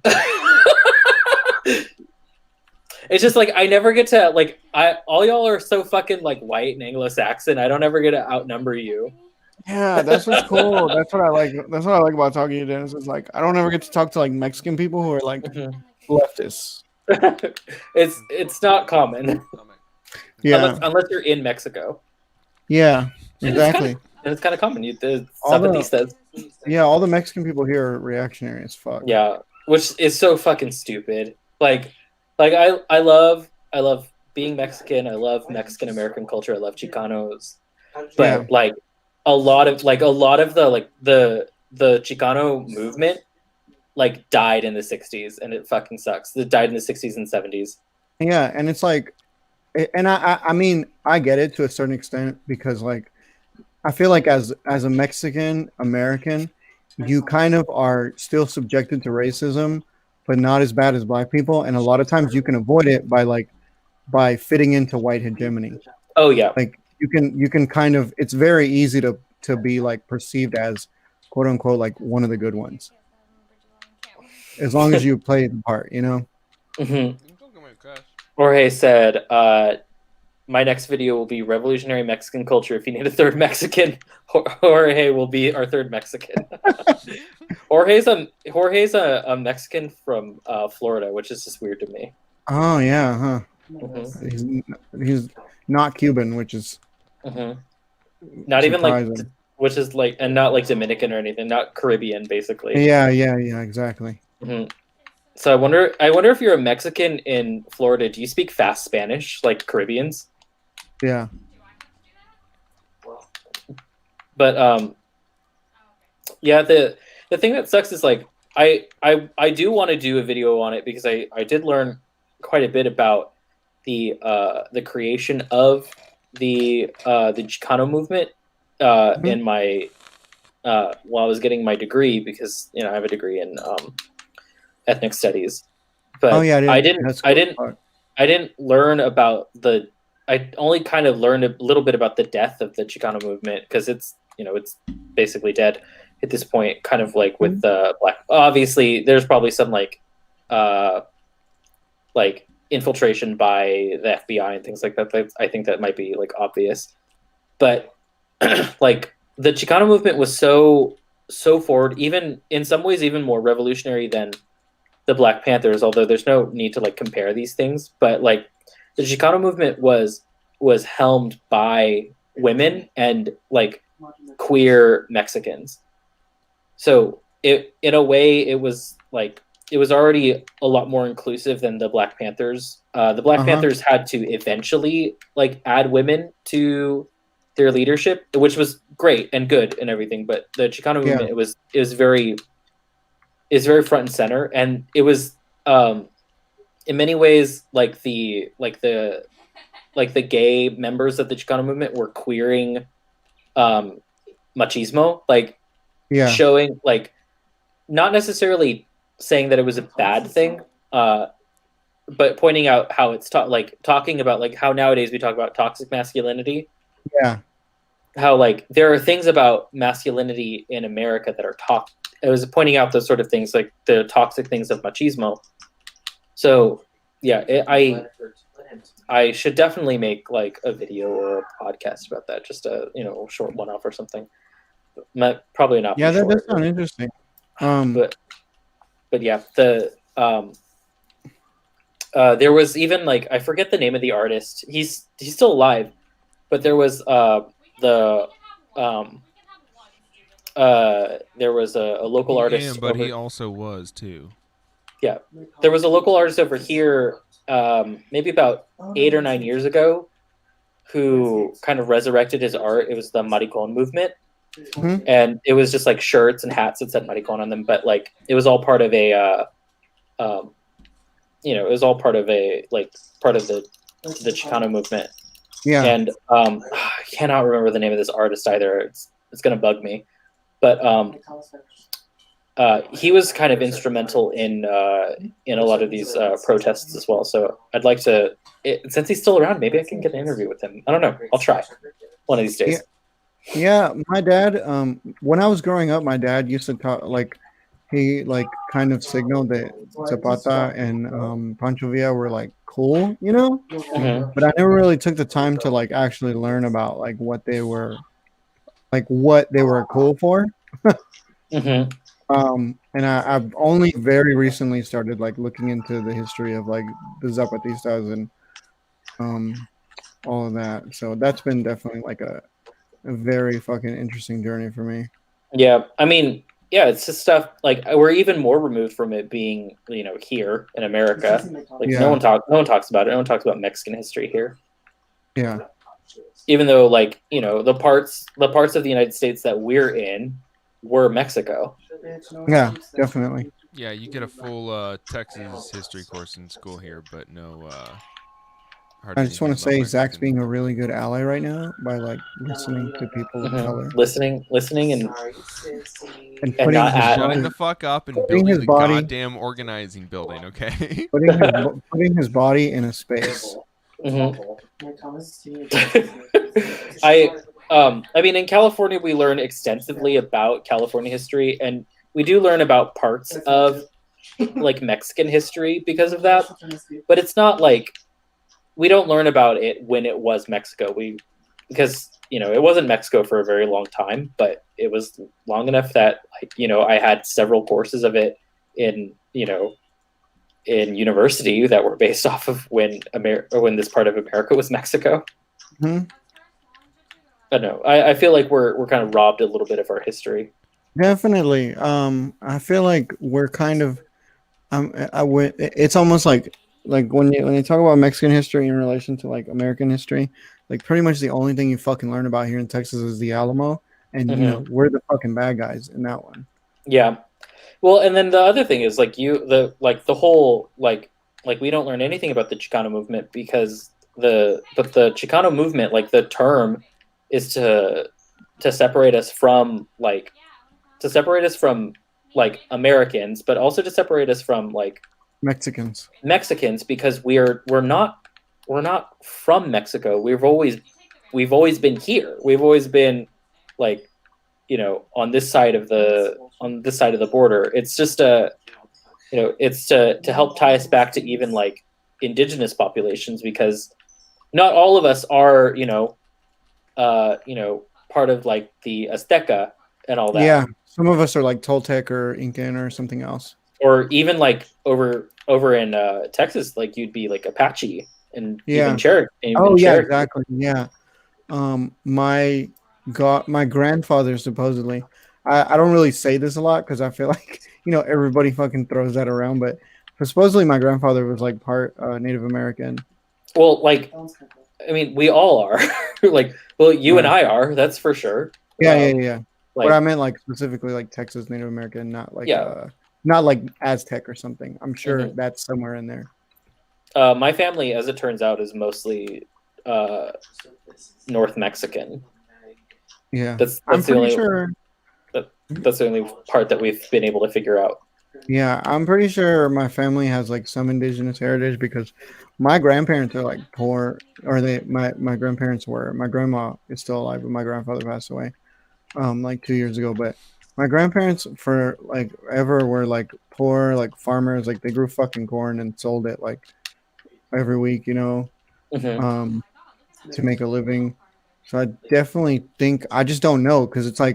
[SPEAKER 3] It's just I never get to all y'all are so fucking white and Anglo-Saxon. I don't ever get to outnumber you.
[SPEAKER 2] Yeah, that's what's cool. That's what I like. That's what I like about talking to you, Dennis. Is I don't ever get to talk to Mexican people who are
[SPEAKER 3] Mhm.
[SPEAKER 2] leftists.
[SPEAKER 3] It's not common
[SPEAKER 2] Yeah,
[SPEAKER 3] unless you're in Mexico.
[SPEAKER 2] yeah,
[SPEAKER 3] And
[SPEAKER 2] exactly.
[SPEAKER 3] it's kind of common. The
[SPEAKER 2] All the-
[SPEAKER 3] zapatistas.
[SPEAKER 2] Yeah, all the Mexican people here are reactionary as fuck.
[SPEAKER 3] Yeah, which is so fucking stupid. I love being Mexican. I love Mexican American culture. I love Chicanos. But a lot of the Chicano movement died in the 60s, and it fucking sucks. It died in the 60s and 70s.
[SPEAKER 2] Yeah, and it's and I mean I get it to a certain extent because I feel as a Mexican American, you kind of are still subjected to racism, but not as bad as black people. And a lot of times you can avoid it by fitting into white hegemony.
[SPEAKER 3] Oh yeah.
[SPEAKER 2] Like you can kind of, it's very easy to be like perceived as quote unquote like one of the good ones, as long as you play the part, you know.
[SPEAKER 3] hmm Jorge said, my next video will be revolutionary Mexican culture. If you need a third Mexican, Jorge will be our third Mexican. Jorge's a Mexican from Florida, which is just weird to me.
[SPEAKER 2] Oh yeah, huh?
[SPEAKER 3] Mhm.
[SPEAKER 2] He's not Cuban, which is
[SPEAKER 3] Not even like,
[SPEAKER 2] surprising.
[SPEAKER 3] which is like, and not like Dominican or anything, not Caribbean, basically.
[SPEAKER 2] Yeah, exactly.
[SPEAKER 3] Mhm. So I wonder if you're a Mexican in Florida, do you speak fast Spanish like Caribbeans?
[SPEAKER 2] Yeah.
[SPEAKER 3] But yeah, the thing that sucks is like I do want to do a video on it because I did learn quite a bit about the creation of the Chicano movement in my while I was getting my degree, because I have a degree in ethnic studies. But
[SPEAKER 2] Oh yeah,
[SPEAKER 3] I
[SPEAKER 2] that's
[SPEAKER 3] didn't
[SPEAKER 2] cool.
[SPEAKER 3] I didn't learn about I only kind of learned a little bit about the death of the Chicano movement, because it's it's basically dead at this point, kind of like with the black. Obviously, there's probably some like infiltration by the FBI and things like that. I think that might be like obvious, but like the Chicano movement was so forward, even in some ways even more revolutionary than the Black Panthers, although there's no need to like compare these things. But like the Chicano movement was helmed by women and like queer Mexicans. So in a way it was already a lot more inclusive than the Black Panthers. The Black Panthers had to eventually like add women to their leadership, which was great and good and everything. But the Chicano movement, it was very front and center, and it was in many ways like the gay members of the Chicano movement were queering machismo, like showing, like, not necessarily saying that it was a bad thing, but pointing out how it's talking about like how nowadays we talk about toxic masculinity.
[SPEAKER 2] Yeah.
[SPEAKER 3] How like there are things about masculinity in America that are it was pointing out those sort of things, like the toxic things of machismo. So yeah, I should definitely make like a video or a podcast about that, just a short one-off or something. Probably not.
[SPEAKER 2] Yeah, that does sound interesting.
[SPEAKER 3] But yeah, there was even like, I forget the name of the artist. He's still alive, but there was there was a local artist.
[SPEAKER 1] But he also was too.
[SPEAKER 3] Yeah, there was a local artist over here, maybe about 8 or 9 years ago, who kind of resurrected his art. It was the Maricon movement. And it was just like shirts and hats that said Maricon on them, but like it was all part of a it was all part of the Chicano movement.
[SPEAKER 2] Yeah.
[SPEAKER 3] And I cannot remember the name of this artist either. It's gonna bug me. But he was kind of instrumental in a lot of these protests as well. So I'd like to, since he's still around, maybe I can get an interview with him. I don't know. I'll try one of these days.
[SPEAKER 2] Yeah, my dad, when I was growing up, my dad used to talk, like, he, like, kind of signaled that Zapata and Pancho Villa were, like, cool, But I never really took the time to, like, actually learn about, like, what they were cool for. And I've only very recently started, like, looking into the history of, like, the Zapatistas and all of that. So that's been definitely, like, a very fucking interesting journey for me.
[SPEAKER 3] Yeah, I mean, yeah, it's just stuff like we're even more removed from it being, here in America. Like no one talks about it. No one talks about Mexican history here.
[SPEAKER 2] Yeah.
[SPEAKER 3] Even though, like, the parts of the United States that we're in were Mexico.
[SPEAKER 2] Yeah, definitely.
[SPEAKER 1] Yeah, you get a full Texas history course in school here, but no Hard
[SPEAKER 2] I
[SPEAKER 1] to
[SPEAKER 2] just
[SPEAKER 1] do
[SPEAKER 2] want to
[SPEAKER 1] anything
[SPEAKER 2] say
[SPEAKER 1] about
[SPEAKER 2] Zach's
[SPEAKER 1] Mexican.
[SPEAKER 2] being a really good ally right now by like listening to people of
[SPEAKER 3] Mhm.
[SPEAKER 2] color
[SPEAKER 3] Listening, and
[SPEAKER 4] Sorry, sissy.
[SPEAKER 2] and
[SPEAKER 3] And
[SPEAKER 2] putting
[SPEAKER 3] not
[SPEAKER 2] his
[SPEAKER 3] at-
[SPEAKER 1] Shutting
[SPEAKER 2] body,
[SPEAKER 1] the fuck up and
[SPEAKER 2] putting
[SPEAKER 1] building
[SPEAKER 2] his
[SPEAKER 1] the
[SPEAKER 2] body-
[SPEAKER 1] goddamn organizing building, okay?
[SPEAKER 2] putting his body in a space.
[SPEAKER 3] Mhm.
[SPEAKER 6] My Thomas Senior.
[SPEAKER 3] I mean, in California, we learn extensively about California history, and we do learn about parts of like Mexican history because of that. But it's not like we don't learn about it when it was Mexico. Because it wasn't Mexico for a very long time, but it was long enough that I had several courses of it in in university that were based off of when this part of America was Mexico.
[SPEAKER 2] Mhm.
[SPEAKER 3] I don't know. I feel like we're kind of robbed a little bit of our history.
[SPEAKER 2] Definitely. I feel like we're kind of it's almost like when you talk about Mexican history in relation to like American history, like pretty much the only thing you fucking learn about here in Texas is the Alamo, and we're the fucking bad guys in that one.
[SPEAKER 3] Yeah. Well, and then the other thing is the whole we don't learn anything about the Chicano movement because the Chicano movement, like the term, is to separate us from Americans, but also to separate us from
[SPEAKER 2] Mexicans.
[SPEAKER 3] Because we're not from Mexico. We've always been here. We've always been on this side of the border. It's just it's to help tie us back to even indigenous populations, because not all of us are part of the Azteca and all that.
[SPEAKER 2] Yeah, some of us are like Toltec or Incan or something else.
[SPEAKER 3] Or even over in Texas, you'd be Apache and
[SPEAKER 2] Yeah.
[SPEAKER 3] even Cherokee.
[SPEAKER 2] Oh yeah, exactly. Yeah. My grandfather supposedly. I don't really say this a lot because I feel like everybody fucking throws that around, but supposedly my grandfather was like part Native American.
[SPEAKER 3] Well, I mean, we all are. You and I are. That's for sure.
[SPEAKER 2] Yeah. But I meant specifically Texas Native American, not not like Aztec or something. I'm sure that's somewhere in there.
[SPEAKER 3] My family, as it turns out, is mostly North Mexican.
[SPEAKER 2] Yeah,
[SPEAKER 3] That's
[SPEAKER 2] I'm
[SPEAKER 3] the
[SPEAKER 2] pretty
[SPEAKER 3] only
[SPEAKER 2] sure.
[SPEAKER 3] that's the only part that we've been able to figure out.
[SPEAKER 2] Yeah, I'm pretty sure my family has some indigenous heritage because my grandparents are poor, or my grandparents were. My grandma is still alive, but my grandfather passed away 2 years ago. But my grandparents for ever were poor, farmers, they grew fucking corn and sold it every week,
[SPEAKER 3] Mhm.
[SPEAKER 2] to make a living. So I definitely think I just don't know because it's I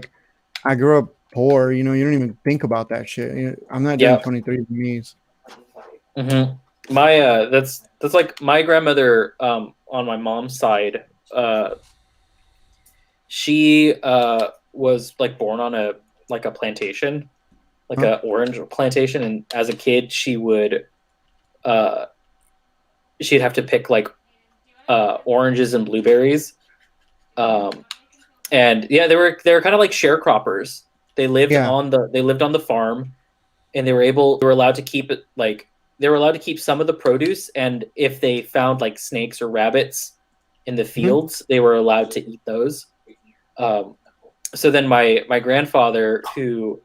[SPEAKER 2] grew up poor, you don't even think about that shit. I'm not doing
[SPEAKER 3] Yeah.
[SPEAKER 2] 23andMe's.
[SPEAKER 3] Mm-hmm. My that's my grandmother on my mom's side. She was born on a plantation, a orange plantation, and as a kid she would she'd have to pick oranges and blueberries. And yeah, they were kind of like sharecroppers. They lived on the farm, and they were allowed to keep it they were allowed to keep some of the produce, and if they found snakes or rabbits in the fields, they were allowed to eat those. So then my grandfather, who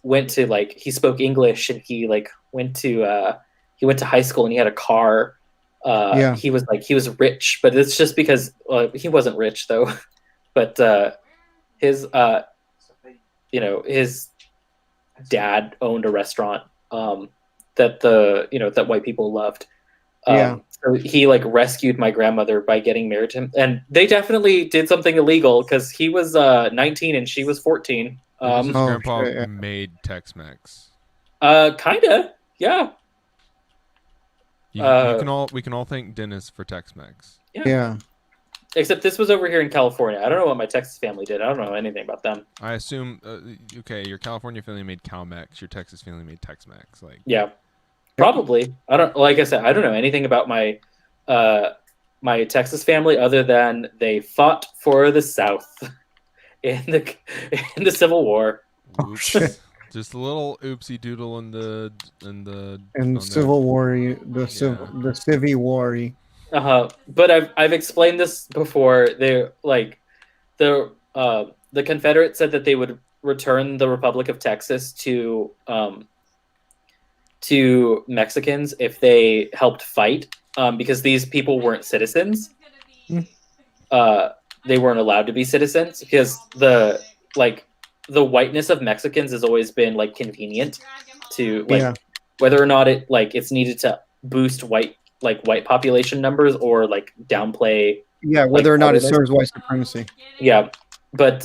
[SPEAKER 3] went to he spoke English, and he went to high school, and he had a car. He was rich, but it's just because he wasn't rich though. But his his dad owned a restaurant that that white people loved. So he rescued my grandmother by getting married to him, and they definitely did something illegal because he was 19 and she was 14.
[SPEAKER 1] His grandpa
[SPEAKER 2] shit, yeah.
[SPEAKER 1] made Tex-Mex.
[SPEAKER 3] Kinda, yeah.
[SPEAKER 1] We can all thank Dennis for Tex-Mex.
[SPEAKER 2] Yeah.
[SPEAKER 3] Except this was over here in California. I don't know what my Texas family did. I don't know anything about them.
[SPEAKER 1] I assume okay, your California family made Cal-Mex, your Texas family made Tex-Mex.
[SPEAKER 3] Yeah, probably. I don't. Like I said, I don't know anything about my my Texas family other than they fought for the South in the Civil War.
[SPEAKER 2] Oh shit.
[SPEAKER 1] Just a little oopsie doodle in the
[SPEAKER 2] And
[SPEAKER 1] on the-
[SPEAKER 2] Civil War, the
[SPEAKER 1] Yeah.
[SPEAKER 2] the Civil War.
[SPEAKER 3] But I've explained this before. They like the Confederates said that they would return the Republic of Texas to Mexicans if they helped fight, because these people weren't citizens. They weren't allowed to be citizens because the whiteness of Mexicans has always been like convenient to like
[SPEAKER 2] Yeah.
[SPEAKER 3] whether or not it's needed to boost white population numbers or like downplay.
[SPEAKER 2] Yeah, whether or not it
[SPEAKER 3] otherness.
[SPEAKER 2] serves white supremacy.
[SPEAKER 3] Yeah, but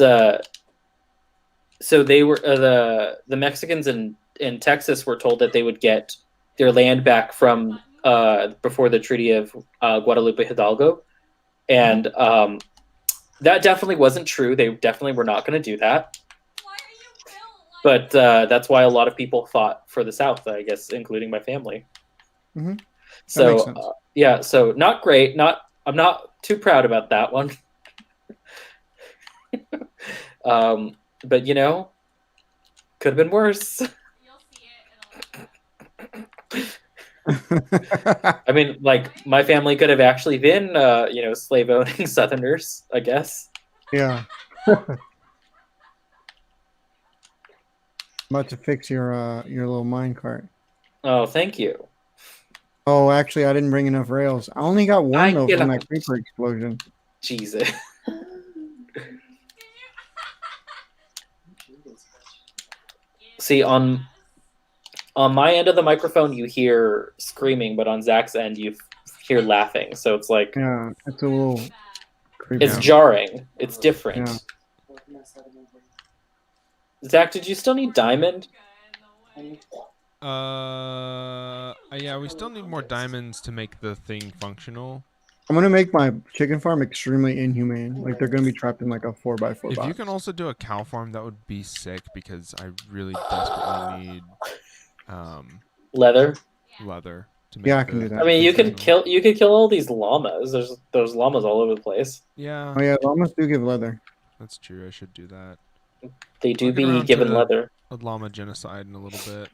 [SPEAKER 3] so they were the Mexicans in Texas were told that they would get their land back from before the Treaty of Guadalupe Hidalgo, and that definitely wasn't true. They definitely were not going to do that. But that's why a lot of people fought for the South, I guess, including my family.
[SPEAKER 2] Mhm. That
[SPEAKER 3] So
[SPEAKER 2] makes sense.
[SPEAKER 3] yeah, so not great. I'm not too proud about that one. But you know, could have been worse. I mean, like my family could have actually been, slave owning Southerners, I guess.
[SPEAKER 2] Yeah. I'm about to fix your little minecart.
[SPEAKER 3] Oh, thank you.
[SPEAKER 2] Oh, actually, I didn't bring enough rails. I only got one
[SPEAKER 3] I
[SPEAKER 2] though
[SPEAKER 3] get
[SPEAKER 2] from
[SPEAKER 3] a-
[SPEAKER 2] that creeper explosion.
[SPEAKER 3] Jesus. See, on my end of the microphone, you hear screaming, but on Zach's end, you hear laughing. So it's like
[SPEAKER 2] Yeah, it's a little creepy.
[SPEAKER 3] it's jarring. It's different.
[SPEAKER 2] Yeah.
[SPEAKER 3] Zach, did you still need diamond?
[SPEAKER 1] Yeah, we still need more diamonds to make the thing functional.
[SPEAKER 2] I'm gonna make my chicken farm extremely inhumane. Like they're gonna be trapped in like a 4x4
[SPEAKER 1] If
[SPEAKER 2] box.
[SPEAKER 1] you can also do a cow farm, that would be sick because I really desperately need
[SPEAKER 3] Leather.
[SPEAKER 1] leather to make
[SPEAKER 2] Yeah, I can do that.
[SPEAKER 3] I mean, you could
[SPEAKER 1] functional.
[SPEAKER 3] kill all these llamas. There's llamas all over the place.
[SPEAKER 1] Yeah,
[SPEAKER 2] Oh yeah, llamas do give leather.
[SPEAKER 1] that's true. I should do that.
[SPEAKER 3] They do
[SPEAKER 1] I'll get
[SPEAKER 3] be
[SPEAKER 1] around
[SPEAKER 3] given
[SPEAKER 1] to-
[SPEAKER 3] leather.
[SPEAKER 1] A llama genocide in a little bit.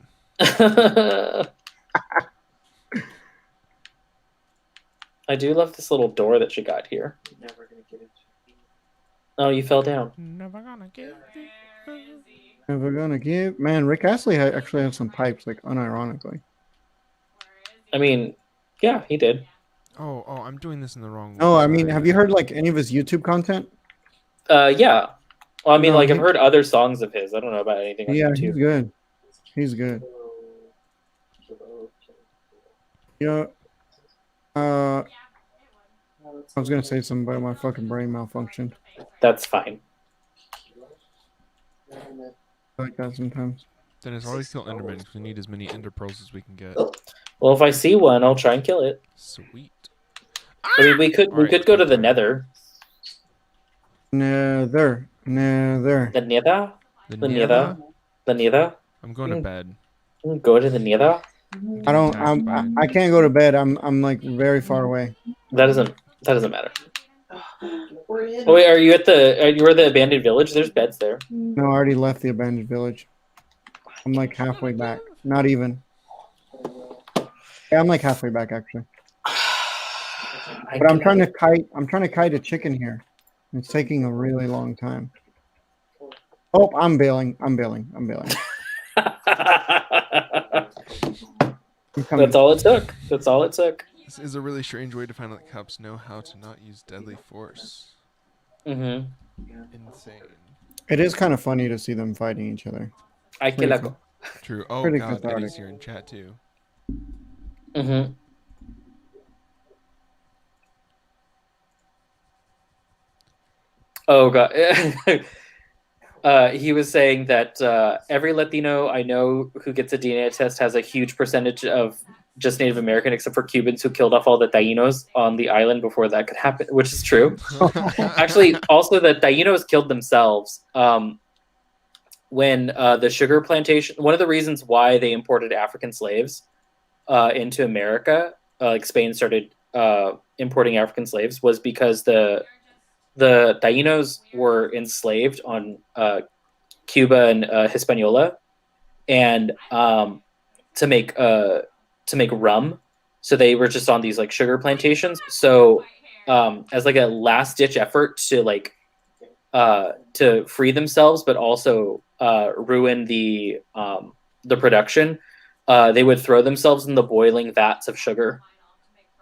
[SPEAKER 3] I do love this little door that you got here.
[SPEAKER 4] Never gonna get it.
[SPEAKER 3] Oh, you fell down.
[SPEAKER 1] Never gonna get
[SPEAKER 2] Never gonna give. Man, Rick Astley actually had some pipes, like unironically.
[SPEAKER 3] I mean, yeah, he did.
[SPEAKER 1] Oh, I'm doing this in the wrong way.
[SPEAKER 2] No, I mean,
[SPEAKER 1] Sorry.
[SPEAKER 2] have you heard like any of his YouTube content?
[SPEAKER 3] Yeah. Well, I mean,
[SPEAKER 2] No,
[SPEAKER 3] like I've
[SPEAKER 2] he-
[SPEAKER 3] heard other songs of his. I don't know about anything on
[SPEAKER 2] Yeah, he's
[SPEAKER 3] YouTube.
[SPEAKER 2] good. He's good. Yeah. I was gonna say something, but my fucking brain malfunctioned.
[SPEAKER 3] That's fine.
[SPEAKER 2] I like that sometimes.
[SPEAKER 1] Dennis, always kill Enderman because we need as many Ender pearls as we can get.
[SPEAKER 3] Well, if I see one, I'll try and kill it.
[SPEAKER 1] Sweet.
[SPEAKER 3] I mean, we could
[SPEAKER 1] Alright,
[SPEAKER 3] go to the
[SPEAKER 1] okay.
[SPEAKER 3] Nether.
[SPEAKER 2] Nether.
[SPEAKER 3] The Nether.
[SPEAKER 1] The
[SPEAKER 3] The
[SPEAKER 1] Nether?
[SPEAKER 3] Nether. The Nether.
[SPEAKER 1] I'm going to bed.
[SPEAKER 3] Go to the Nether.
[SPEAKER 2] I don't.
[SPEAKER 1] Attacked
[SPEAKER 2] I can't go to bed. I'm like very far away.
[SPEAKER 3] That doesn't matter.
[SPEAKER 4] We're in.
[SPEAKER 3] Oh wait, are you at the abandoned village? There's beds there.
[SPEAKER 2] No, I already left the abandoned village. I'm like halfway back. Not even. Yeah, I'm like halfway back actually. But I'm trying to kite. I'm trying to kite a chicken here. It's taking a really long time. Oh, I'm bailing. I'm bailing. I'm coming.
[SPEAKER 3] That's all it took. That's all it took.
[SPEAKER 1] This is a really strange way to find out that cops know how to not use deadly force.
[SPEAKER 3] Mm-hmm.
[SPEAKER 1] Insane.
[SPEAKER 2] It is kind of funny to see them fighting each other.
[SPEAKER 3] I
[SPEAKER 2] Pretty
[SPEAKER 3] kill
[SPEAKER 2] cool.
[SPEAKER 1] True. Oh
[SPEAKER 2] Pretty
[SPEAKER 1] god,
[SPEAKER 2] cathartic.
[SPEAKER 1] Eddie's here in chat too.
[SPEAKER 3] Mm-hmm. Oh god. He was saying that every Latino I know who gets a DNA test has a huge percentage of just Native American, except for Cubans who killed off all the Tainos on the island before that could happen, which is true. Actually, also the Tainos killed themselves when the sugar plantation. One of the reasons why they imported African slaves into America, like Spain started importing African slaves, was because the Tainos were enslaved on Cuba and Hispaniola, and to make rum. So they were just on these like sugar plantations. So as like a last ditch effort to like to free themselves, but also ruin the production, they would throw themselves in the boiling vats of sugar.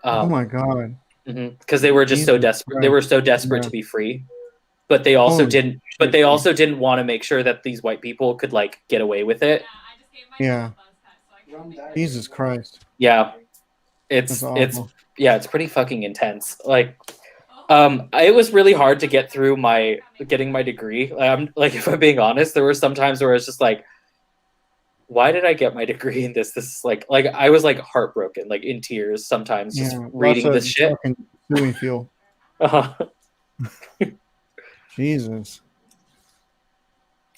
[SPEAKER 2] Oh my god.
[SPEAKER 3] Because they were just so
[SPEAKER 2] Jesus
[SPEAKER 3] desperate. They were so desperate
[SPEAKER 2] Yeah.
[SPEAKER 3] to be free, but they also
[SPEAKER 2] Holy
[SPEAKER 3] didn't. But they also didn't want to make sure that these white people could like get away with it.
[SPEAKER 2] Yeah. Jesus Christ.
[SPEAKER 3] Yeah, it's
[SPEAKER 2] That's awful.
[SPEAKER 3] it's pretty fucking intense. Like, it was really hard to get through getting my degree. Like, if I'm being honest, there were some times where it's just like, why did I get my degree in this? This is like I was like heartbroken, like in tears sometimes, just reading
[SPEAKER 2] lots of
[SPEAKER 3] this shit.
[SPEAKER 2] fucking chewing fuel. Jesus.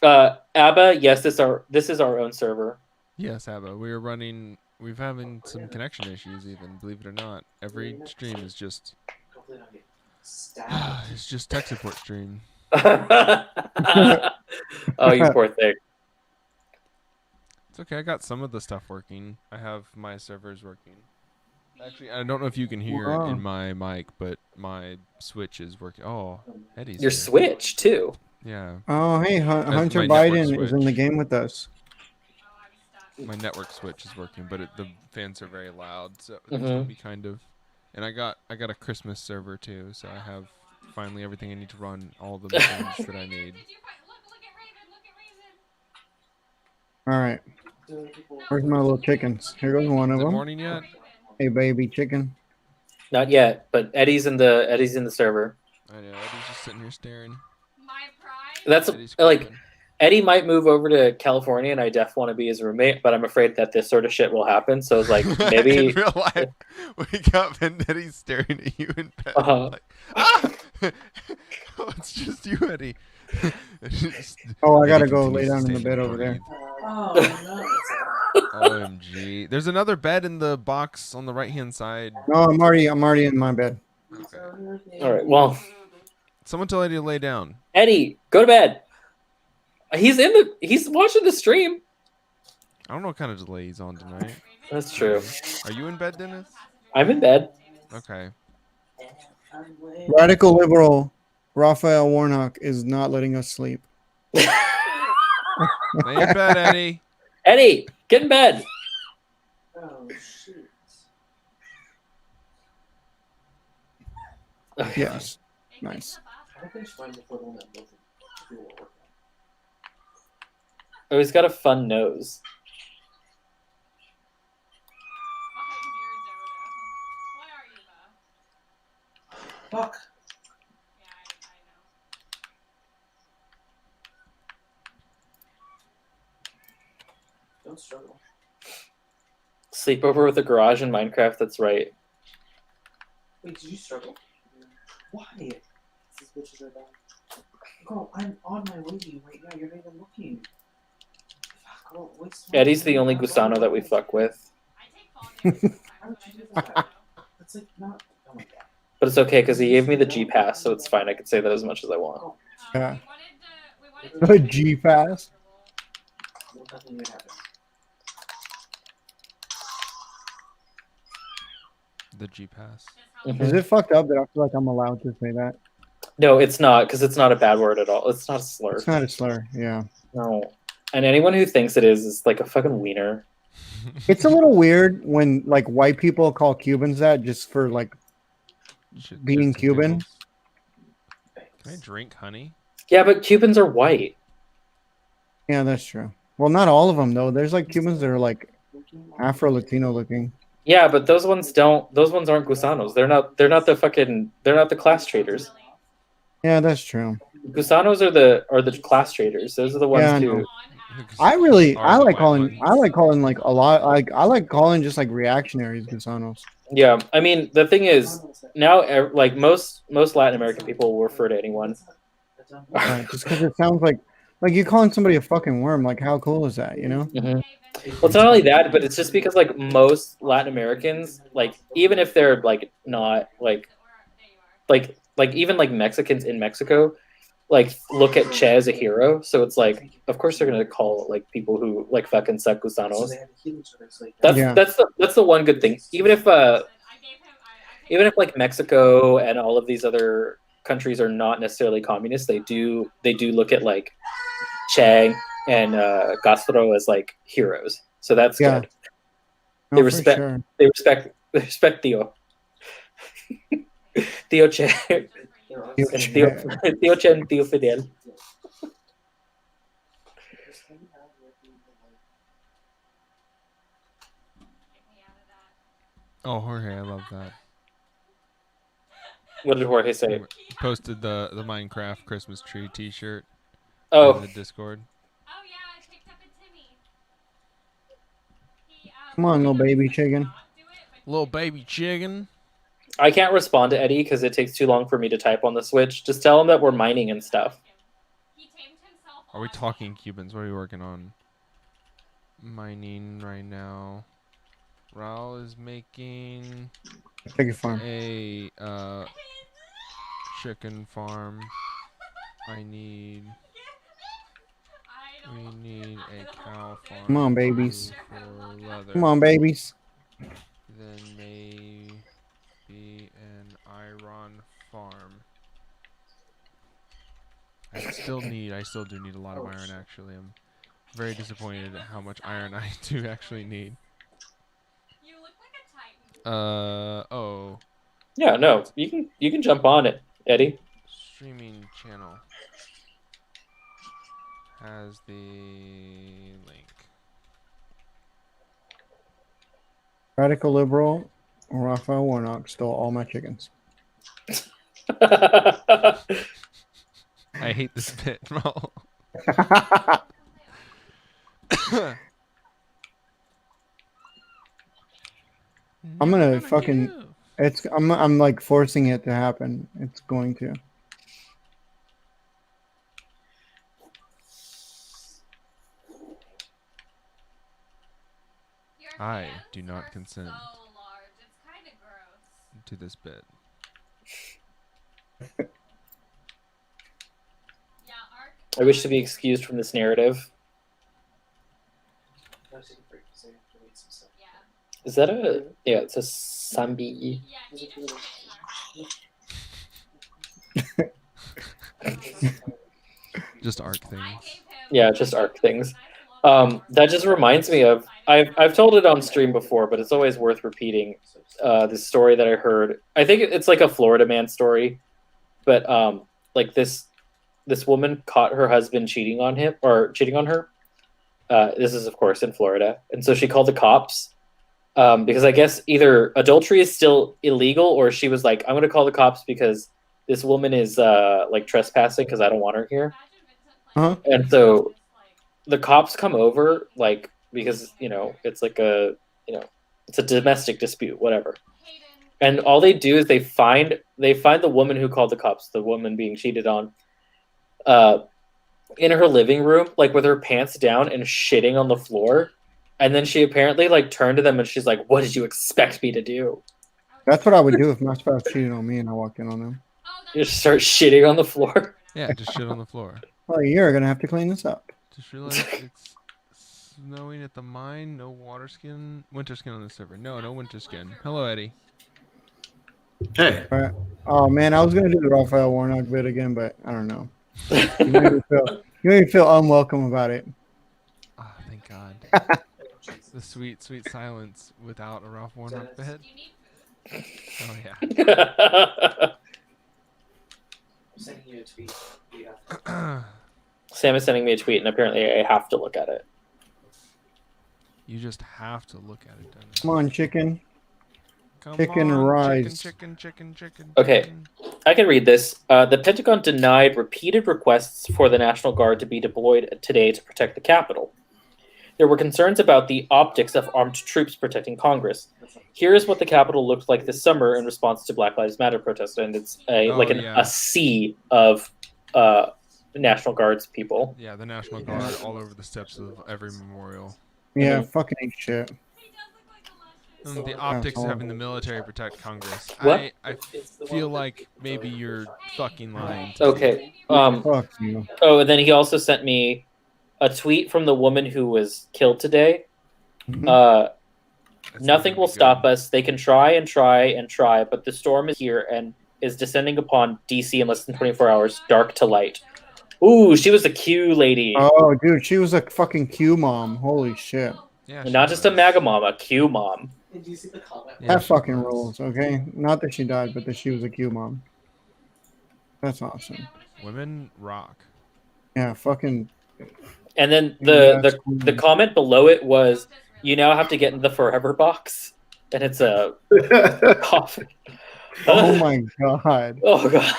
[SPEAKER 3] Abba, yes, this is our own server.
[SPEAKER 1] Yes, Abba. We're having some connection issues. Even believe it or not, every stream is just
[SPEAKER 4] Hopefully I don't get stabbed.
[SPEAKER 1] it's just tech support stream.
[SPEAKER 3] Oh, you poor thing.
[SPEAKER 1] It's okay. I got some of the stuff working. I have my servers working. Actually, I don't know if you can hear
[SPEAKER 2] Wow.
[SPEAKER 1] it in my mic, but my Switch is working. Oh, Eddie's
[SPEAKER 3] Your
[SPEAKER 1] here.
[SPEAKER 3] Switch too.
[SPEAKER 1] Yeah,
[SPEAKER 2] Oh, hey, Hunter
[SPEAKER 1] my network
[SPEAKER 2] Biden is in the
[SPEAKER 1] switch.
[SPEAKER 2] game with us.
[SPEAKER 1] my network switch is working, but the fans are very loud, so it's gonna be kind of. And I got a Christmas server too, so I have finally everything I need to run all the things that I need.
[SPEAKER 2] All right.
[SPEAKER 4] Do people-
[SPEAKER 2] Where's my little chickens? Here goes one of
[SPEAKER 1] Is it
[SPEAKER 2] them.
[SPEAKER 1] morning yet?
[SPEAKER 2] Hey, baby chicken.
[SPEAKER 3] Not yet, but Eddie's in the server.
[SPEAKER 1] I know. Eddie's just sitting here staring.
[SPEAKER 5] My pride.
[SPEAKER 3] That's
[SPEAKER 1] Eddie's
[SPEAKER 3] like
[SPEAKER 1] crying.
[SPEAKER 3] Eddie might move over to California, and I def want to be his roommate, but I'm afraid that this sort of shit will happen. So it's like maybe.
[SPEAKER 1] in real life, wake up and Eddie's staring at you in bed. Like, ah! Oh, it's just you, Eddie.
[SPEAKER 2] Oh, I gotta
[SPEAKER 1] Eddie
[SPEAKER 2] go lay
[SPEAKER 1] continues
[SPEAKER 2] down
[SPEAKER 1] to
[SPEAKER 2] in the
[SPEAKER 1] stay
[SPEAKER 2] bed over there.
[SPEAKER 4] Oh no!
[SPEAKER 1] OMG. There's another bed in the box on the right hand side.
[SPEAKER 2] No, I'm already in my bed.
[SPEAKER 1] Okay.
[SPEAKER 3] All right. Well,
[SPEAKER 1] Someone tell Eddie to lay down.
[SPEAKER 3] Eddie, go to bed. He's watching the stream.
[SPEAKER 1] I don't know what kind of delay he's on tonight.
[SPEAKER 3] That's true.
[SPEAKER 1] Are you in bed, Dennis?
[SPEAKER 3] I'm in bed.
[SPEAKER 1] Okay.
[SPEAKER 2] Radical liberal Raphael Warnock is not letting us sleep.
[SPEAKER 1] Lay in bed, Eddie.
[SPEAKER 3] Eddie, get in bed.
[SPEAKER 4] Oh shoot!
[SPEAKER 2] Yes. Nice.
[SPEAKER 4] I finished mine before the one that both people were working.
[SPEAKER 3] Oh, he's got a fun nose.
[SPEAKER 4] Fuck! Don't struggle.
[SPEAKER 3] Sleepover with a garage in Minecraft. That's right.
[SPEAKER 4] Wait, did you struggle? Why? These bitches are down. Girl, I'm on my way to you right now. You're not even looking. Fuck, girl, waste my
[SPEAKER 3] Eddie's the
[SPEAKER 4] time.
[SPEAKER 3] only Gusano that we fuck with,
[SPEAKER 4] Why would you do that? It's like not. Oh my god.
[SPEAKER 3] but it's okay because he gave me the G pass, so it's fine. I can say that as much as I want.
[SPEAKER 2] Yeah. The G pass.
[SPEAKER 4] Nothing would happen.
[SPEAKER 1] The G Pass.
[SPEAKER 2] Is it fucked up that I feel like I'm allowed to say that?
[SPEAKER 3] No, it's not because it's not a bad word at all. It's not a slur.
[SPEAKER 2] It's not a slur. Yeah.
[SPEAKER 3] No. And anyone who thinks it is like a fucking wiener.
[SPEAKER 2] It's a little weird when like white people call Cubans that just for like being
[SPEAKER 1] Shits and
[SPEAKER 2] Cuban.
[SPEAKER 1] giggles. Can I drink honey?
[SPEAKER 3] Yeah, but Cubans are white.
[SPEAKER 2] Yeah, that's true. Well, not all of them though. There's like Cubans that are like Afro Latino looking.
[SPEAKER 3] Yeah, but those ones don't. Those ones aren't Gusanos. They're not the fucking. They're not the class traders.
[SPEAKER 2] Yeah, that's true.
[SPEAKER 3] Gusanos are the class traders. Those are the ones
[SPEAKER 2] Yeah, I
[SPEAKER 3] who.
[SPEAKER 2] know. I really
[SPEAKER 1] Are
[SPEAKER 2] I
[SPEAKER 1] the
[SPEAKER 2] like
[SPEAKER 1] white
[SPEAKER 2] calling
[SPEAKER 1] ones.
[SPEAKER 2] I like calling like a lot like I like calling just like reactionaries Gusanos.
[SPEAKER 3] Yeah, I mean the thing is now like most Latin American people will refer to anyone.
[SPEAKER 2] Right, just because it sounds like you're calling somebody a fucking worm. Like how cool is that? You know?
[SPEAKER 3] Well, it's not only that, but it's just because like most Latin Americans, like even if they're like not like even like Mexicans in Mexico, like look at Che as a hero. So it's like, of course they're gonna call like people who like fucking
[SPEAKER 4] So
[SPEAKER 3] Sakusanos.
[SPEAKER 4] they had to heal each other. So like,
[SPEAKER 3] That's
[SPEAKER 2] Yeah.
[SPEAKER 3] that's the one good thing. Even if
[SPEAKER 5] I gave him. I
[SPEAKER 3] even if like Mexico and all of these other countries are not necessarily communist, they do look at like Che and Castro as like heroes. So that's
[SPEAKER 2] Yeah.
[SPEAKER 3] good.
[SPEAKER 2] No,
[SPEAKER 3] They
[SPEAKER 2] for
[SPEAKER 3] respect-
[SPEAKER 2] sure.
[SPEAKER 3] They respect Theo. Theo Che
[SPEAKER 4] they're all-
[SPEAKER 2] Theo
[SPEAKER 3] and
[SPEAKER 2] Che.
[SPEAKER 3] Theo Che and Theo Fidel.
[SPEAKER 4] Just hang out with me, like,
[SPEAKER 5] Get me out of that.
[SPEAKER 1] Oh, Jorge, I love that.
[SPEAKER 3] What did Jorge say?
[SPEAKER 1] Posted the Minecraft Christmas tree T-shirt in
[SPEAKER 3] Oh,
[SPEAKER 1] the Discord.
[SPEAKER 5] Oh yeah, I picked up a Timmy. He,
[SPEAKER 2] Come on, little
[SPEAKER 5] he
[SPEAKER 2] baby
[SPEAKER 5] doesn't
[SPEAKER 2] chicken.
[SPEAKER 5] not do it, but he
[SPEAKER 1] Little
[SPEAKER 5] did
[SPEAKER 1] baby chicken.
[SPEAKER 3] I can't respond to Eddie because it takes too long for me to type on the Switch. Just tell him that we're mining and stuff.
[SPEAKER 5] He tamed himself.
[SPEAKER 1] Are we
[SPEAKER 5] on-
[SPEAKER 1] talking Cubans? What are we working on? Mining right now. Raul is making
[SPEAKER 2] Chicken farm.
[SPEAKER 1] a chicken farm. I need.
[SPEAKER 5] I
[SPEAKER 1] We
[SPEAKER 5] don't-
[SPEAKER 1] need
[SPEAKER 5] I
[SPEAKER 1] a
[SPEAKER 5] don't
[SPEAKER 1] cow
[SPEAKER 5] know.
[SPEAKER 1] farm.
[SPEAKER 2] Come on, babies.
[SPEAKER 1] For leather.
[SPEAKER 2] Come on, babies.
[SPEAKER 1] Then maybe an iron farm. I still do need a lot of iron actually. I'm very disappointed at how much iron I do actually need.
[SPEAKER 5] You look like a titan.
[SPEAKER 1] Oh,
[SPEAKER 3] Yeah, no, you can jump on it, Eddie.
[SPEAKER 1] streaming channel has the link.
[SPEAKER 2] Radical liberal Raphael Warnock stole all my chickens.
[SPEAKER 1] I hate this bit, bro.
[SPEAKER 2] I'm gonna
[SPEAKER 1] Not
[SPEAKER 2] fucking-
[SPEAKER 1] give.
[SPEAKER 2] I'm like forcing it to happen. It's going to.
[SPEAKER 5] Your
[SPEAKER 1] I
[SPEAKER 5] hands
[SPEAKER 1] do not
[SPEAKER 5] are
[SPEAKER 1] consent.
[SPEAKER 5] So large. It's kind of gross.
[SPEAKER 1] To this bit.
[SPEAKER 5] Yeah, Ark.
[SPEAKER 3] I wish to be excused from this narrative.
[SPEAKER 4] I was taking a break because I have to read some stuff.
[SPEAKER 5] Yeah.
[SPEAKER 3] Is that a yeah? It's a Sambi.
[SPEAKER 5] Yeah, he just
[SPEAKER 1] Just arc
[SPEAKER 5] I
[SPEAKER 1] things.
[SPEAKER 5] gave him.
[SPEAKER 3] Yeah, just arc things.
[SPEAKER 5] Nice long
[SPEAKER 3] That just reminds me of I've told it on stream before, but it's always worth repeating. This story that I heard. I think it's like a Florida man story, but like this woman caught her husband cheating on him or cheating on her. This is of course in Florida, and so she called the cops because I guess either adultery is still illegal or she was like, I'm going to call the cops because this woman is like trespassing because I don't want her here.
[SPEAKER 2] Uh-huh.
[SPEAKER 3] And so the cops come over like because it's like it's a domestic dispute, whatever. And all they do is they find the woman who called the cops, the woman being cheated on, in her living room, like with her pants down and shitting on the floor. And then she apparently like turned to them and she's like, "What did you expect me to do?"
[SPEAKER 2] That's what I would do if my spouse cheated on me and I walked in on them.
[SPEAKER 3] You just start shitting on the floor.
[SPEAKER 1] Yeah, just shit on the floor.
[SPEAKER 2] Well, you're gonna have to clean this up.
[SPEAKER 1] Just realized it's snowing at the mine. No winter skin on the server. No winter skin. Hello, Eddie.
[SPEAKER 7] Hey,
[SPEAKER 2] Oh man, I was gonna do the Raphael Warnock bit again, but I don't know. You made me feel unwelcome about it.
[SPEAKER 1] Ah, thank God. The sweet silence without a Ralph Warnock bit.
[SPEAKER 5] You need food.
[SPEAKER 1] Oh yeah.
[SPEAKER 4] I'm sending you a tweet. Yeah.
[SPEAKER 3] Sam is sending me a tweet, and apparently I have to look at it.
[SPEAKER 1] You just have to look at it, Dennis.
[SPEAKER 2] Come on, chicken.
[SPEAKER 1] Come
[SPEAKER 2] chicken
[SPEAKER 1] on,
[SPEAKER 2] rise.
[SPEAKER 1] Chicken.
[SPEAKER 3] Okay.
[SPEAKER 1] chicken.
[SPEAKER 3] I can read this. The Pentagon denied repeated requests for the National Guard to be deployed today to protect the Capitol. There were concerns about the optics of armed troops protecting Congress. Here is what the Capitol looked like this summer in response to Black Lives Matter protests, and it's a sea of National Guards people.
[SPEAKER 1] Yeah, the National Guard all over the steps of every memorial.
[SPEAKER 2] Yeah,
[SPEAKER 3] Mhm.
[SPEAKER 2] fucking ain't shit.
[SPEAKER 5] He does look like a
[SPEAKER 1] The optics of having the military protect Congress.
[SPEAKER 3] What?
[SPEAKER 1] I
[SPEAKER 4] It's the
[SPEAKER 1] feel
[SPEAKER 4] one with
[SPEAKER 1] like
[SPEAKER 4] the
[SPEAKER 1] maybe
[SPEAKER 4] photo.
[SPEAKER 1] you're fucking lying to me.
[SPEAKER 3] Okay.
[SPEAKER 2] Fuck you.
[SPEAKER 3] Oh, and then he also sent me a tweet from the woman who was killed today.
[SPEAKER 2] Mhm.
[SPEAKER 1] That's not
[SPEAKER 3] Nothing
[SPEAKER 1] gonna
[SPEAKER 3] will
[SPEAKER 1] be
[SPEAKER 3] stop
[SPEAKER 1] good.
[SPEAKER 3] us. They can try and try and try, but the storm is here and is descending upon DC in less than 24 hours, dark to light. Ooh, she was a Q lady.
[SPEAKER 2] Oh, dude, she was a fucking Q mom. Holy shit.
[SPEAKER 1] Yeah,
[SPEAKER 3] And
[SPEAKER 1] she
[SPEAKER 3] not just a
[SPEAKER 1] was.
[SPEAKER 3] MAGA mom, a Q mom.
[SPEAKER 4] Did you see the comment?
[SPEAKER 1] Yeah,
[SPEAKER 2] That
[SPEAKER 1] she
[SPEAKER 2] fucking
[SPEAKER 1] was.
[SPEAKER 2] rules, okay? Not that she died, but that she was a Q mom. That's awesome.
[SPEAKER 1] Women rock.
[SPEAKER 2] Yeah, fucking.
[SPEAKER 3] And then
[SPEAKER 2] Yes,
[SPEAKER 3] the comment below it was, "You now have to get in the forever box," and it's a coffin.
[SPEAKER 2] Oh my god.
[SPEAKER 3] Oh god,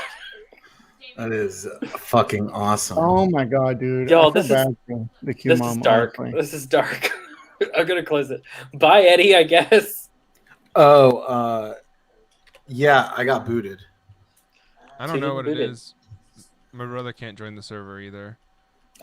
[SPEAKER 7] That is fucking awesome.
[SPEAKER 2] Oh my god, dude.
[SPEAKER 3] Yo,
[SPEAKER 2] I feel
[SPEAKER 3] this is-
[SPEAKER 2] bad for the Q
[SPEAKER 3] this
[SPEAKER 2] mom.
[SPEAKER 3] is dark.
[SPEAKER 2] honestly.
[SPEAKER 3] This is dark. I'm gonna close it. Bye, Eddie. I guess.
[SPEAKER 7] Oh, yeah, I got booted.
[SPEAKER 1] I don't know what it
[SPEAKER 3] Booted.
[SPEAKER 1] is. My brother can't join the server either.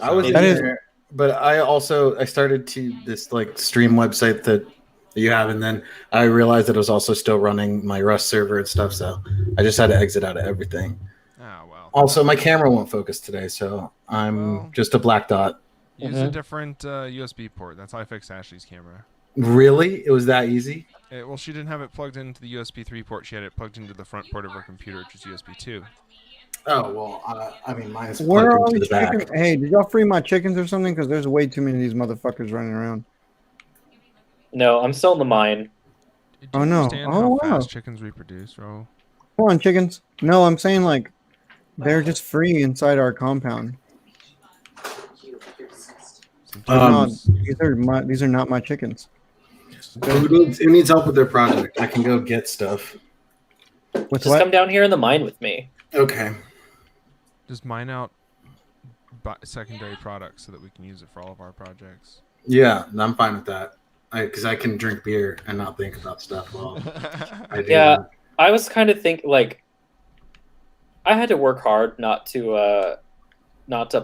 [SPEAKER 7] I was in
[SPEAKER 2] That is-
[SPEAKER 7] there, but I started to this like stream website that you have, and then I realized that it was also still running my Rust server and stuff. So I just had to exit out of everything.
[SPEAKER 1] Ah, well.
[SPEAKER 7] Also, my camera won't focus today, so I'm
[SPEAKER 1] Well.
[SPEAKER 7] just a black dot.
[SPEAKER 1] Use a
[SPEAKER 3] Mhm.
[SPEAKER 1] different USB port. That's how I fixed Ashley's camera.
[SPEAKER 7] Really? It was that easy?
[SPEAKER 1] Well, she didn't have it plugged into the USB 3 port. She had it plugged into the front port of her computer, which is USB 2.
[SPEAKER 7] Oh well, I mean, mine's
[SPEAKER 2] Where
[SPEAKER 7] plugged
[SPEAKER 2] are all
[SPEAKER 7] into the
[SPEAKER 2] these
[SPEAKER 7] back.
[SPEAKER 2] chickens? Hey, did y'all free my chickens or something? Because there's way too many of these motherfuckers running around.
[SPEAKER 3] No, I'm still in the mine.
[SPEAKER 1] Do you
[SPEAKER 2] Oh, no.
[SPEAKER 1] understand
[SPEAKER 2] Oh,
[SPEAKER 1] how
[SPEAKER 2] wow.
[SPEAKER 1] fast chickens reproduce, Ro?
[SPEAKER 2] Come on, chickens. No, I'm saying like they're just free inside our compound.
[SPEAKER 4] You're deceased.
[SPEAKER 1] Sometimes
[SPEAKER 2] These are not my chickens.
[SPEAKER 7] Who needs help with their project? I can go get stuff.
[SPEAKER 2] With
[SPEAKER 3] Just
[SPEAKER 2] what?
[SPEAKER 3] come down here in the mine with me.
[SPEAKER 7] Okay.
[SPEAKER 1] just mine out secondary products so that we can use it for all of our projects.
[SPEAKER 7] Yeah, I'm fine with that. Because I can drink beer and not think about stuff while I do
[SPEAKER 3] Yeah.
[SPEAKER 7] that.
[SPEAKER 3] I was kind of thinking like I had to work hard not to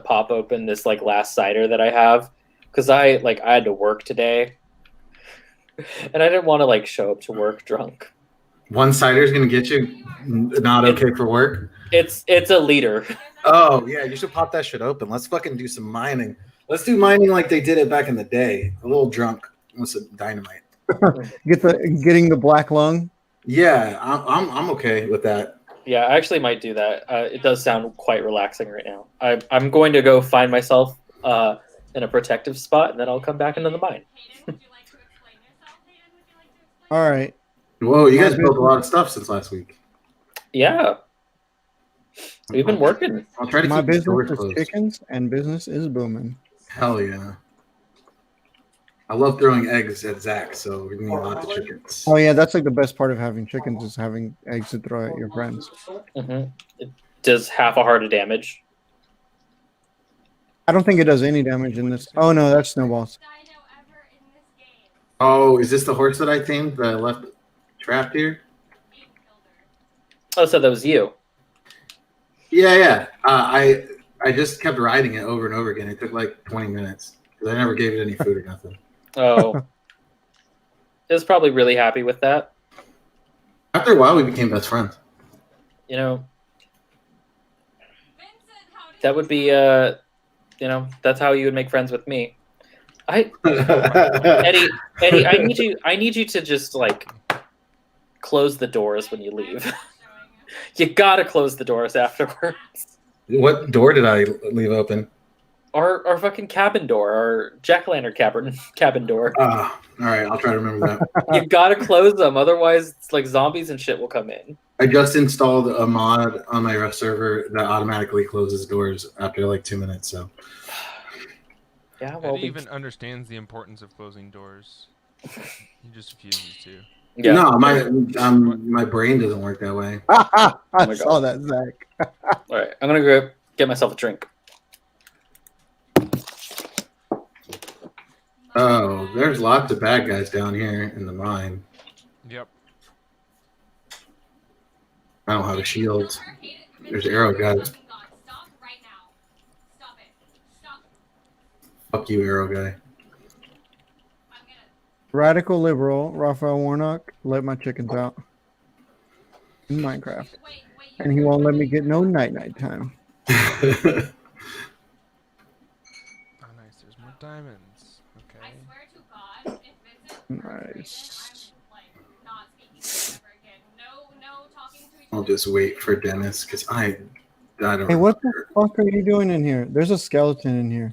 [SPEAKER 3] pop open this like last cider that I have because I had to work today and I didn't want to like show up to work drunk.
[SPEAKER 7] One cider's gonna get you not okay for work.
[SPEAKER 3] It's a liter.
[SPEAKER 7] Oh yeah, you should pop that shit open. Let's fucking do some mining. Let's do mining like they did it back in the day. A little drunk with some dynamite.
[SPEAKER 2] Getting the black lung.
[SPEAKER 7] Yeah, I'm okay with that.
[SPEAKER 3] Yeah, I actually might do that. It does sound quite relaxing right now. I'm going to go find myself in a protective spot and then I'll come back into the mine.
[SPEAKER 5] Hayden, would you like to explain yourself? Hayden, would you like to explain?
[SPEAKER 2] All right.
[SPEAKER 7] Whoa, you guys built a lot of stuff since last week.
[SPEAKER 3] Yeah, we've been working.
[SPEAKER 7] I'll try to
[SPEAKER 2] My
[SPEAKER 7] keep the doors
[SPEAKER 2] business is
[SPEAKER 7] closed.
[SPEAKER 2] chickens and business is booming.
[SPEAKER 7] Hell yeah. I love throwing eggs at Zach, so we need lots of chickens.
[SPEAKER 2] Oh yeah, that's like the best part of having chickens is having eggs to throw at your friends.
[SPEAKER 3] Hmm It does half a heart of damage.
[SPEAKER 2] I don't think it does any damage in this. Oh no, that's snowballs.
[SPEAKER 5] Dino ever in this game.
[SPEAKER 7] Oh, is this the horse that I tamed that I left trapped here?
[SPEAKER 5] Beat killed her.
[SPEAKER 3] Oh, so that was you.
[SPEAKER 7] Yeah. I just kept riding it over and over again. It took like 20 minutes because I never gave it any food or nothing.
[SPEAKER 3] Oh, it was probably really happy with that.
[SPEAKER 7] After a while, we became best friends.
[SPEAKER 3] You know,
[SPEAKER 5] Vincent, how did
[SPEAKER 3] that would be that's how you would make friends with me. Eddie, I need you to just like close the doors when you leave. You gotta close the doors afterwards.
[SPEAKER 7] What door did I leave open?
[SPEAKER 3] Our fucking cabin door, our jack-o'-lantern cabin door.
[SPEAKER 7] All right, I'll try to remember that.
[SPEAKER 3] You gotta close them, otherwise it's like zombies and shit will come in.
[SPEAKER 7] I just installed a mod on my Rust server that automatically closes doors after like 2 minutes. So
[SPEAKER 3] Yeah, well,
[SPEAKER 1] Eddie even understands the importance of closing doors. He just refuses to.
[SPEAKER 3] yeah.
[SPEAKER 7] no, my brain doesn't work that way.
[SPEAKER 2] I
[SPEAKER 3] my
[SPEAKER 2] saw that, Zach.
[SPEAKER 3] All right, I'm gonna go get myself a drink.
[SPEAKER 7] Oh, there's lots of bad guys down here in the mine.
[SPEAKER 1] Yep.
[SPEAKER 7] I don't have a shield.
[SPEAKER 5] Hayden,
[SPEAKER 7] There's arrow guys.
[SPEAKER 5] Stop right now. Stop it. Stop.
[SPEAKER 7] Fuck you, arrow guy.
[SPEAKER 5] I'm gonna.
[SPEAKER 2] Radical liberal Raphael Warnock let my chickens out in Minecraft, and he won't let me get no night time.
[SPEAKER 1] Oh, nice. There's more diamonds. Okay.
[SPEAKER 5] I swear to God, if Vincent
[SPEAKER 2] Nice.
[SPEAKER 5] I'm like not speaking to him ever again. No talking to each
[SPEAKER 7] I'll
[SPEAKER 5] other.
[SPEAKER 7] just wait for Dennis because I don't.
[SPEAKER 2] Hey, what the fuck are you doing in here? There's a skeleton in here.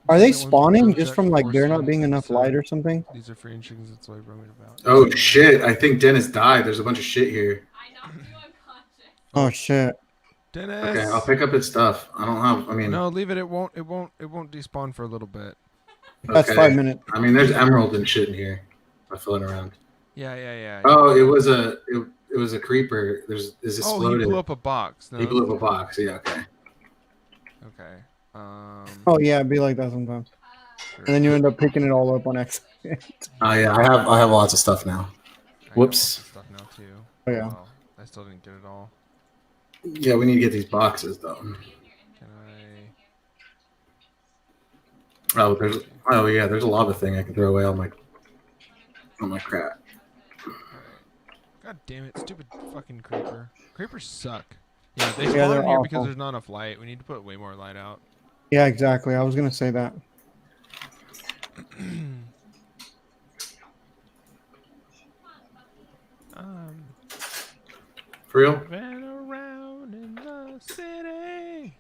[SPEAKER 2] Are they spawning just from like there not being enough light or something?
[SPEAKER 1] These are free chickens. That's what I roaming about.
[SPEAKER 7] Oh shit! I think Dennis died. There's a bunch of shit here.
[SPEAKER 5] I knocked you unconscious.
[SPEAKER 2] Oh shit.
[SPEAKER 1] Dennis.
[SPEAKER 7] Okay, I'll pick up his stuff. I don't have. I mean,
[SPEAKER 1] No, leave it. It won't despawn for a little bit.
[SPEAKER 2] That's
[SPEAKER 7] okay.
[SPEAKER 2] 5 minutes.
[SPEAKER 7] I mean, there's emerald and shit in here. I'm floating around.
[SPEAKER 1] Yeah.
[SPEAKER 7] Oh, it was a creeper. Is
[SPEAKER 1] Oh,
[SPEAKER 7] exploded.
[SPEAKER 1] he blew up a box. No,
[SPEAKER 7] He blew up a box. Yeah. Okay.
[SPEAKER 1] Okay.
[SPEAKER 2] Oh yeah, it'd be like that sometimes.
[SPEAKER 1] Sure.
[SPEAKER 2] And then you end up picking it all up on accident.
[SPEAKER 7] Oh yeah, I have lots of stuff now.
[SPEAKER 1] I got
[SPEAKER 7] Whoops.
[SPEAKER 1] lots of stuff now too.
[SPEAKER 2] Oh, yeah.
[SPEAKER 1] Wow, I still didn't get it all.
[SPEAKER 7] Yeah, we need to get these boxes though.
[SPEAKER 1] Can I?
[SPEAKER 7] Oh yeah, there's a lava thing I can throw away all my crap.
[SPEAKER 1] God damn it, stupid fucking creeper. Creepers suck. Yeah, they
[SPEAKER 2] Yeah,
[SPEAKER 1] spawn
[SPEAKER 2] they're
[SPEAKER 1] in here because
[SPEAKER 2] awful.
[SPEAKER 1] there's not enough light. We need to put way more light out.
[SPEAKER 2] Yeah, exactly. I was gonna say that.
[SPEAKER 7] For real?
[SPEAKER 1] Ran around in the city,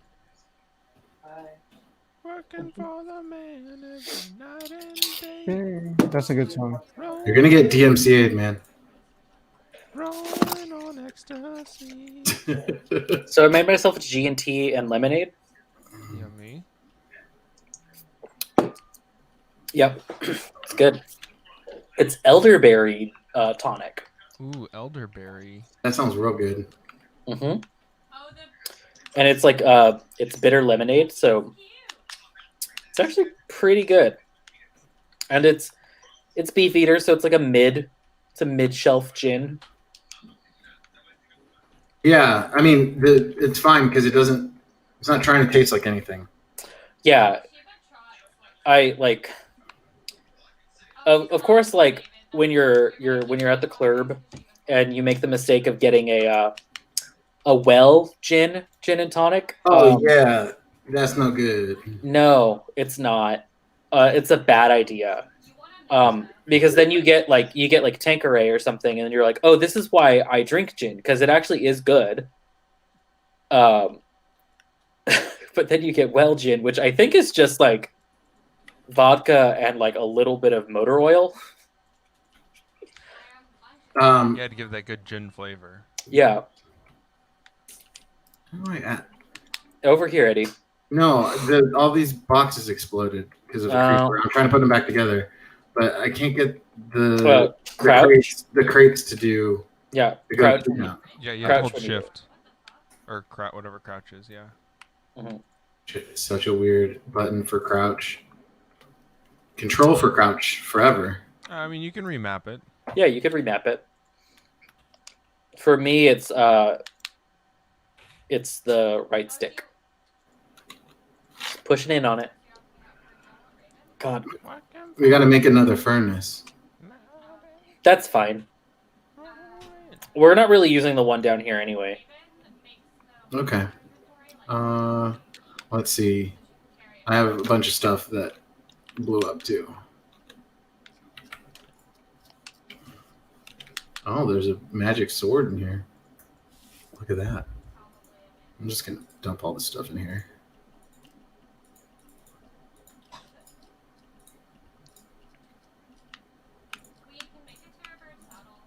[SPEAKER 1] working for the man every night and day.
[SPEAKER 2] That's a good song.
[SPEAKER 7] You're gonna get DMCA'd, man.
[SPEAKER 1] Rolling on ecstasy.
[SPEAKER 3] So I made myself a G&T and lemonade.
[SPEAKER 1] Yummy.
[SPEAKER 3] Yep, it's good. It's elderberry tonic.
[SPEAKER 1] Ooh, elderberry.
[SPEAKER 7] That sounds real good.
[SPEAKER 3] hmm
[SPEAKER 5] Oh, the
[SPEAKER 3] And it's like it's bitter lemonade, so it's actually pretty good. And it's Beefeater, so it's like a mid shelf gin.
[SPEAKER 7] Yeah, I mean, it's fine because it's not trying to taste like anything.
[SPEAKER 3] Yeah, I like. Of course, like when you're at the club and you make the mistake of getting a well gin and tonic.
[SPEAKER 7] Oh yeah, that's no good.
[SPEAKER 3] No, it's not. It's a bad idea. Because then you get like Tanqueray or something, and you're like, oh, this is why I drink gin because it actually is good. But then you get well gin, which I think is just like vodka and like a little bit of motor oil.
[SPEAKER 1] You had to give that good gin flavor.
[SPEAKER 3] Yeah,
[SPEAKER 7] How do I add?
[SPEAKER 3] over here, Eddie.
[SPEAKER 7] No, all these boxes exploded because of the
[SPEAKER 3] Oh.
[SPEAKER 7] creeper. I'm trying to put them back together, but I can't get the
[SPEAKER 3] Crouch.
[SPEAKER 7] crates to do.
[SPEAKER 3] Yeah,
[SPEAKER 7] To go
[SPEAKER 3] crouch.
[SPEAKER 7] down.
[SPEAKER 1] Yeah, you have to
[SPEAKER 3] Crouch
[SPEAKER 1] hold
[SPEAKER 3] when you do it.
[SPEAKER 1] shift. Or whatever crouch is, yeah.
[SPEAKER 7] Shit, it's such a weird button for crouch. Control for crouch forever.
[SPEAKER 1] I mean, you can remap it.
[SPEAKER 3] Yeah, you could remap it. For me, it's the right stick. Just pushing in on it. God,
[SPEAKER 7] We got to make another furnace.
[SPEAKER 3] that's fine. We're not really using the one down here anyway.
[SPEAKER 7] Okay. Let's see. I have a bunch of stuff that blew up too. Oh, there's a magic sword in here. Look at that. I'm just gonna dump all this stuff in here.
[SPEAKER 5] we can make a terror saddle.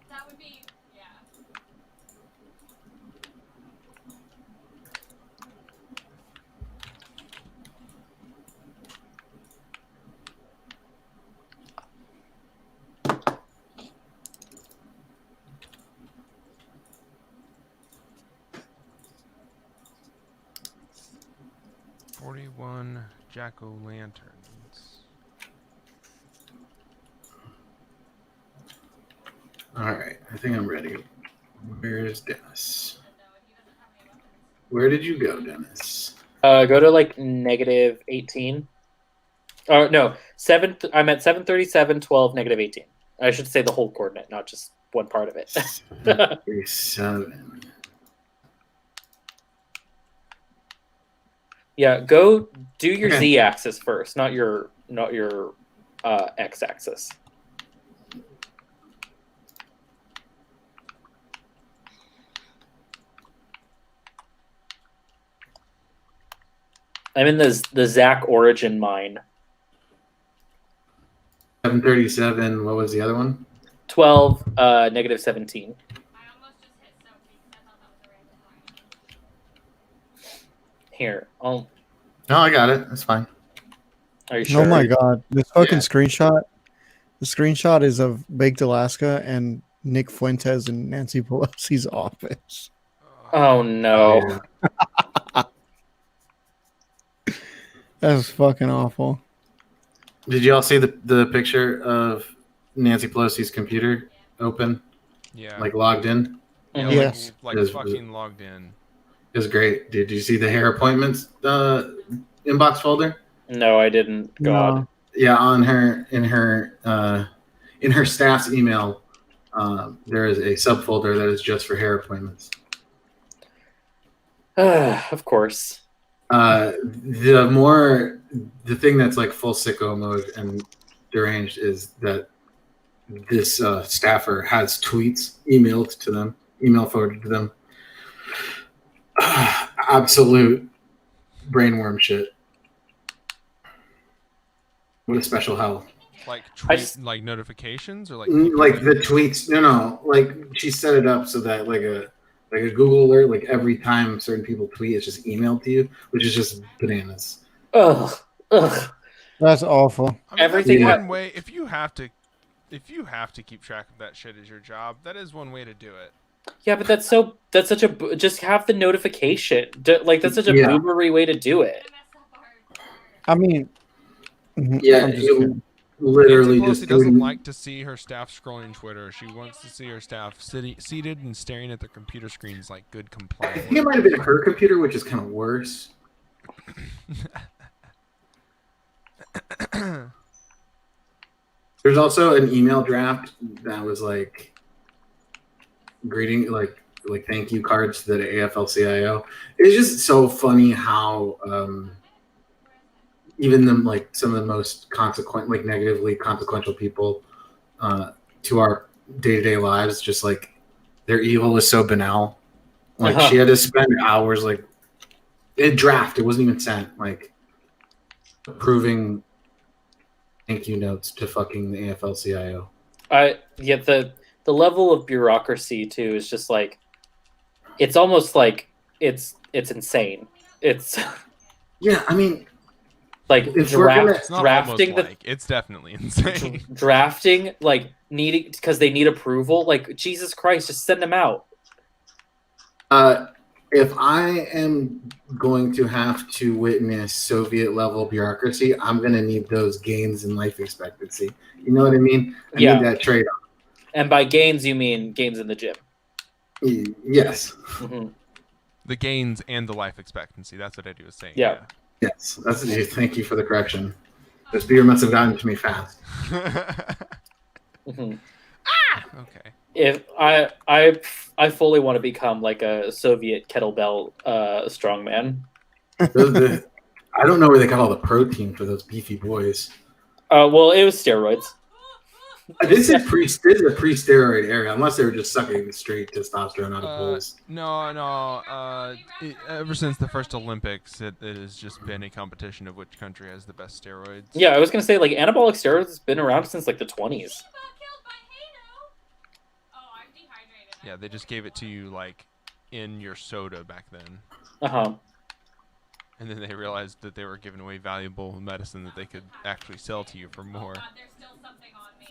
[SPEAKER 5] That would be yeah.
[SPEAKER 1] "41 jack-o'-lanterns."
[SPEAKER 7] All right, I think I'm ready. Where is Dennis?
[SPEAKER 5] No, he doesn't have any weapons.
[SPEAKER 7] Where did you go, Dennis?
[SPEAKER 3] Go to like negative 18. Oh no, I'm at 737, 12, negative 18. I should say the whole coordinate, not just one part of it.
[SPEAKER 7] 37.
[SPEAKER 3] Yeah, go do your
[SPEAKER 7] Okay.
[SPEAKER 3] z-axis first, not your x-axis. I'm in the Zach origin mine.
[SPEAKER 7] 737. What was the other one?
[SPEAKER 3] 12, negative 17.
[SPEAKER 5] I almost just hit Sophie because I thought that was a random line.
[SPEAKER 3] Here,
[SPEAKER 7] No, I got it. That's fine.
[SPEAKER 3] are you sure?
[SPEAKER 2] Oh my god, this fucking
[SPEAKER 7] Yeah.
[SPEAKER 2] screenshot. The screenshot is of Baked Alaska and Nick Fuentes in Nancy Pelosi's office.
[SPEAKER 3] Oh no.
[SPEAKER 7] Yeah.
[SPEAKER 2] That's fucking awful.
[SPEAKER 7] Did you all see the picture of Nancy Pelosi's computer open,
[SPEAKER 1] Yeah.
[SPEAKER 7] like logged in?
[SPEAKER 1] Yeah,
[SPEAKER 3] Mhm.
[SPEAKER 1] like-
[SPEAKER 2] Yes.
[SPEAKER 1] Like,
[SPEAKER 7] Yes.
[SPEAKER 1] fucking logged in.
[SPEAKER 7] It was great. Did you see the hair appointments inbox folder?
[SPEAKER 3] No, I didn't. God.
[SPEAKER 2] No.
[SPEAKER 7] Yeah, on her in her staff's email, there is a subfolder that is just for hair appointments.
[SPEAKER 3] Of course.
[SPEAKER 7] The thing that's like full sicko mode and deranged is that this staffer has tweets email forwarded to them. Absolute brainworm shit. What a special hell.
[SPEAKER 1] Like
[SPEAKER 3] I
[SPEAKER 1] tweet,
[SPEAKER 3] just-
[SPEAKER 1] like notifications or like
[SPEAKER 7] Like the tweets, no, like she set it up so that like a Google alert, like every time certain people tweet, it's just emailed to you, which is just bananas.
[SPEAKER 3] Ugh.
[SPEAKER 2] That's awful.
[SPEAKER 1] I mean,
[SPEAKER 3] everything
[SPEAKER 1] That's
[SPEAKER 7] ha-
[SPEAKER 1] one way. If you have to keep track of that shit as your job, that is one way to do it.
[SPEAKER 3] Yeah, but that's such a just have the notification. Like that's such a
[SPEAKER 7] Yeah.
[SPEAKER 3] boomery way to do it.
[SPEAKER 5] I messed up hard.
[SPEAKER 2] I mean,
[SPEAKER 7] Yeah,
[SPEAKER 2] I'm just
[SPEAKER 7] you
[SPEAKER 2] kidding.
[SPEAKER 7] literally
[SPEAKER 1] Nancy Pelosi
[SPEAKER 7] just
[SPEAKER 1] doesn't
[SPEAKER 7] doing.
[SPEAKER 1] like to see her staff scrolling Twitter. She wants to see her staff seated and staring at their computer screens like good
[SPEAKER 7] I
[SPEAKER 1] compliant.
[SPEAKER 7] think it might have been her computer, which is kind of worse. There's also an email draft that was like greeting, like thank you cards to the AFL-CIO. It's just so funny how even them like some of the most negatively consequential people to our day-to-day lives, just like their evil is so banal. Like
[SPEAKER 3] Uh-huh.
[SPEAKER 7] she had to spend hours like it draft. It wasn't even sent. Like approving thank you notes to fucking the AFL-CIO.
[SPEAKER 3] The level of bureaucracy too is just like it's almost like it's insane. It's
[SPEAKER 7] Yeah, I mean,
[SPEAKER 3] like
[SPEAKER 7] If we're gonna-
[SPEAKER 1] It's not
[SPEAKER 3] drafting
[SPEAKER 1] almost like it's definitely insane.
[SPEAKER 3] drafting like needing because they need approval. Like Jesus Christ, just send them out.
[SPEAKER 7] if I am going to have to witness Soviet level bureaucracy, I'm going to need those gains in life expectancy. You know what I mean? I
[SPEAKER 3] Yeah.
[SPEAKER 7] need that trade off.
[SPEAKER 3] And by gains, you mean gains in the gym.
[SPEAKER 7] Yes.
[SPEAKER 3] Mhm.
[SPEAKER 1] The gains and the life expectancy. That's what Eddie was saying.
[SPEAKER 3] Yeah.
[SPEAKER 7] Yes. Thank you for the correction. This beer must have gotten to me fast.
[SPEAKER 1] Yeah.
[SPEAKER 3] Mhm.
[SPEAKER 1] Okay.
[SPEAKER 3] If I fully want to become like a Soviet kettlebell strongman.
[SPEAKER 7] I don't know where they got all the protein for those beefy boys.
[SPEAKER 3] Well, it was steroids.
[SPEAKER 7] This is a pre-steroid era, unless they were just sucking straight testosterone out of bulls.
[SPEAKER 1] No. Ever since the first Olympics, it has just been a competition of which country has the best steroids.
[SPEAKER 3] Yeah, I was gonna say like anabolic steroids has been around since like the 20s.
[SPEAKER 5] Got killed by Halo. Oh, I'm dehydrated.
[SPEAKER 1] Yeah, they just gave it to you like in your soda back then.
[SPEAKER 3] Uh-huh.
[SPEAKER 1] And then they realized that they were giving away valuable medicine that they could actually sell to you for more.
[SPEAKER 5] God, there's still something on me.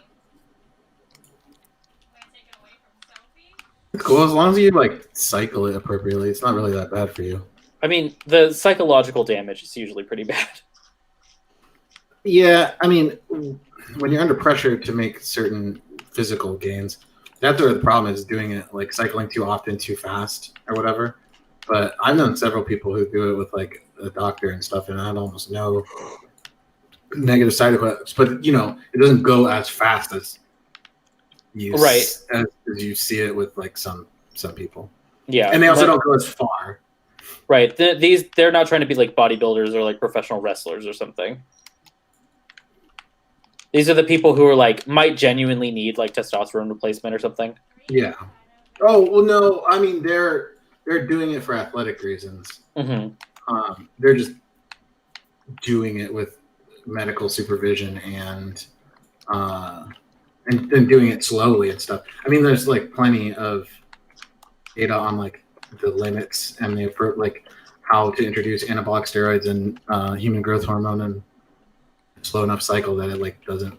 [SPEAKER 5] I'm gonna take it away from Sophie.
[SPEAKER 7] It's cool as long as you like cycle it appropriately. It's not really that bad for you.
[SPEAKER 3] I mean, the psychological damage is usually pretty bad.
[SPEAKER 7] Yeah, I mean, when you're under pressure to make certain physical gains, that's where the problem is doing it like cycling too often, too fast, or whatever. But I've known several people who do it with like a doctor and stuff, and I had almost no negative side effects. But you know, it doesn't go as fast as as you see it with like some people.
[SPEAKER 3] Yeah,
[SPEAKER 7] and they also don't go as far.
[SPEAKER 3] Right. They're not trying to be like bodybuilders or like professional wrestlers or something. These are the people who are like might genuinely need like testosterone replacement or something.
[SPEAKER 7] Yeah. Oh well, no. I mean, they're doing it for athletic reasons.
[SPEAKER 3] Mm-hmm.
[SPEAKER 7] They're just doing it with medical supervision and doing it slowly and stuff. I mean, there's like plenty of data on like the limits and the approach, like how to introduce anabolic steroids and human growth hormone and slow enough cycle that it like doesn't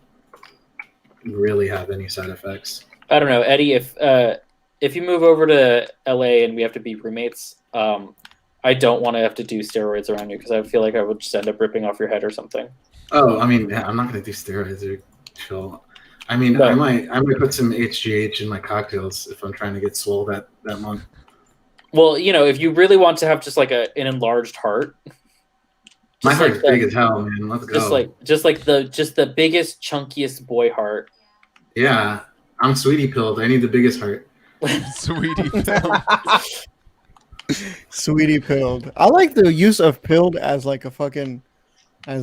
[SPEAKER 7] really have any side effects.
[SPEAKER 3] I don't know, Eddie. If you move over to LA and we have to be roommates, I don't want to have to do steroids around you because I feel like I would just end up ripping off your head or something.
[SPEAKER 7] Oh, I mean, yeah, I'm not gonna do steroids or chill. I mean,
[SPEAKER 3] No.
[SPEAKER 7] I might put some HGH in my cocktails if I'm trying to get swole that month.
[SPEAKER 3] Well, you know, if you really want to have just like an enlarged heart,
[SPEAKER 7] My
[SPEAKER 3] just
[SPEAKER 7] heart's
[SPEAKER 3] like
[SPEAKER 7] big as hell, man. Let's go.
[SPEAKER 3] just like the biggest, chunkiest boy heart.
[SPEAKER 7] Yeah, I'm sweetie pilled. I need the biggest heart.
[SPEAKER 1] Sweetie pill.
[SPEAKER 2] Sweetie pilled. I like the use of pilled as like a fucking I don't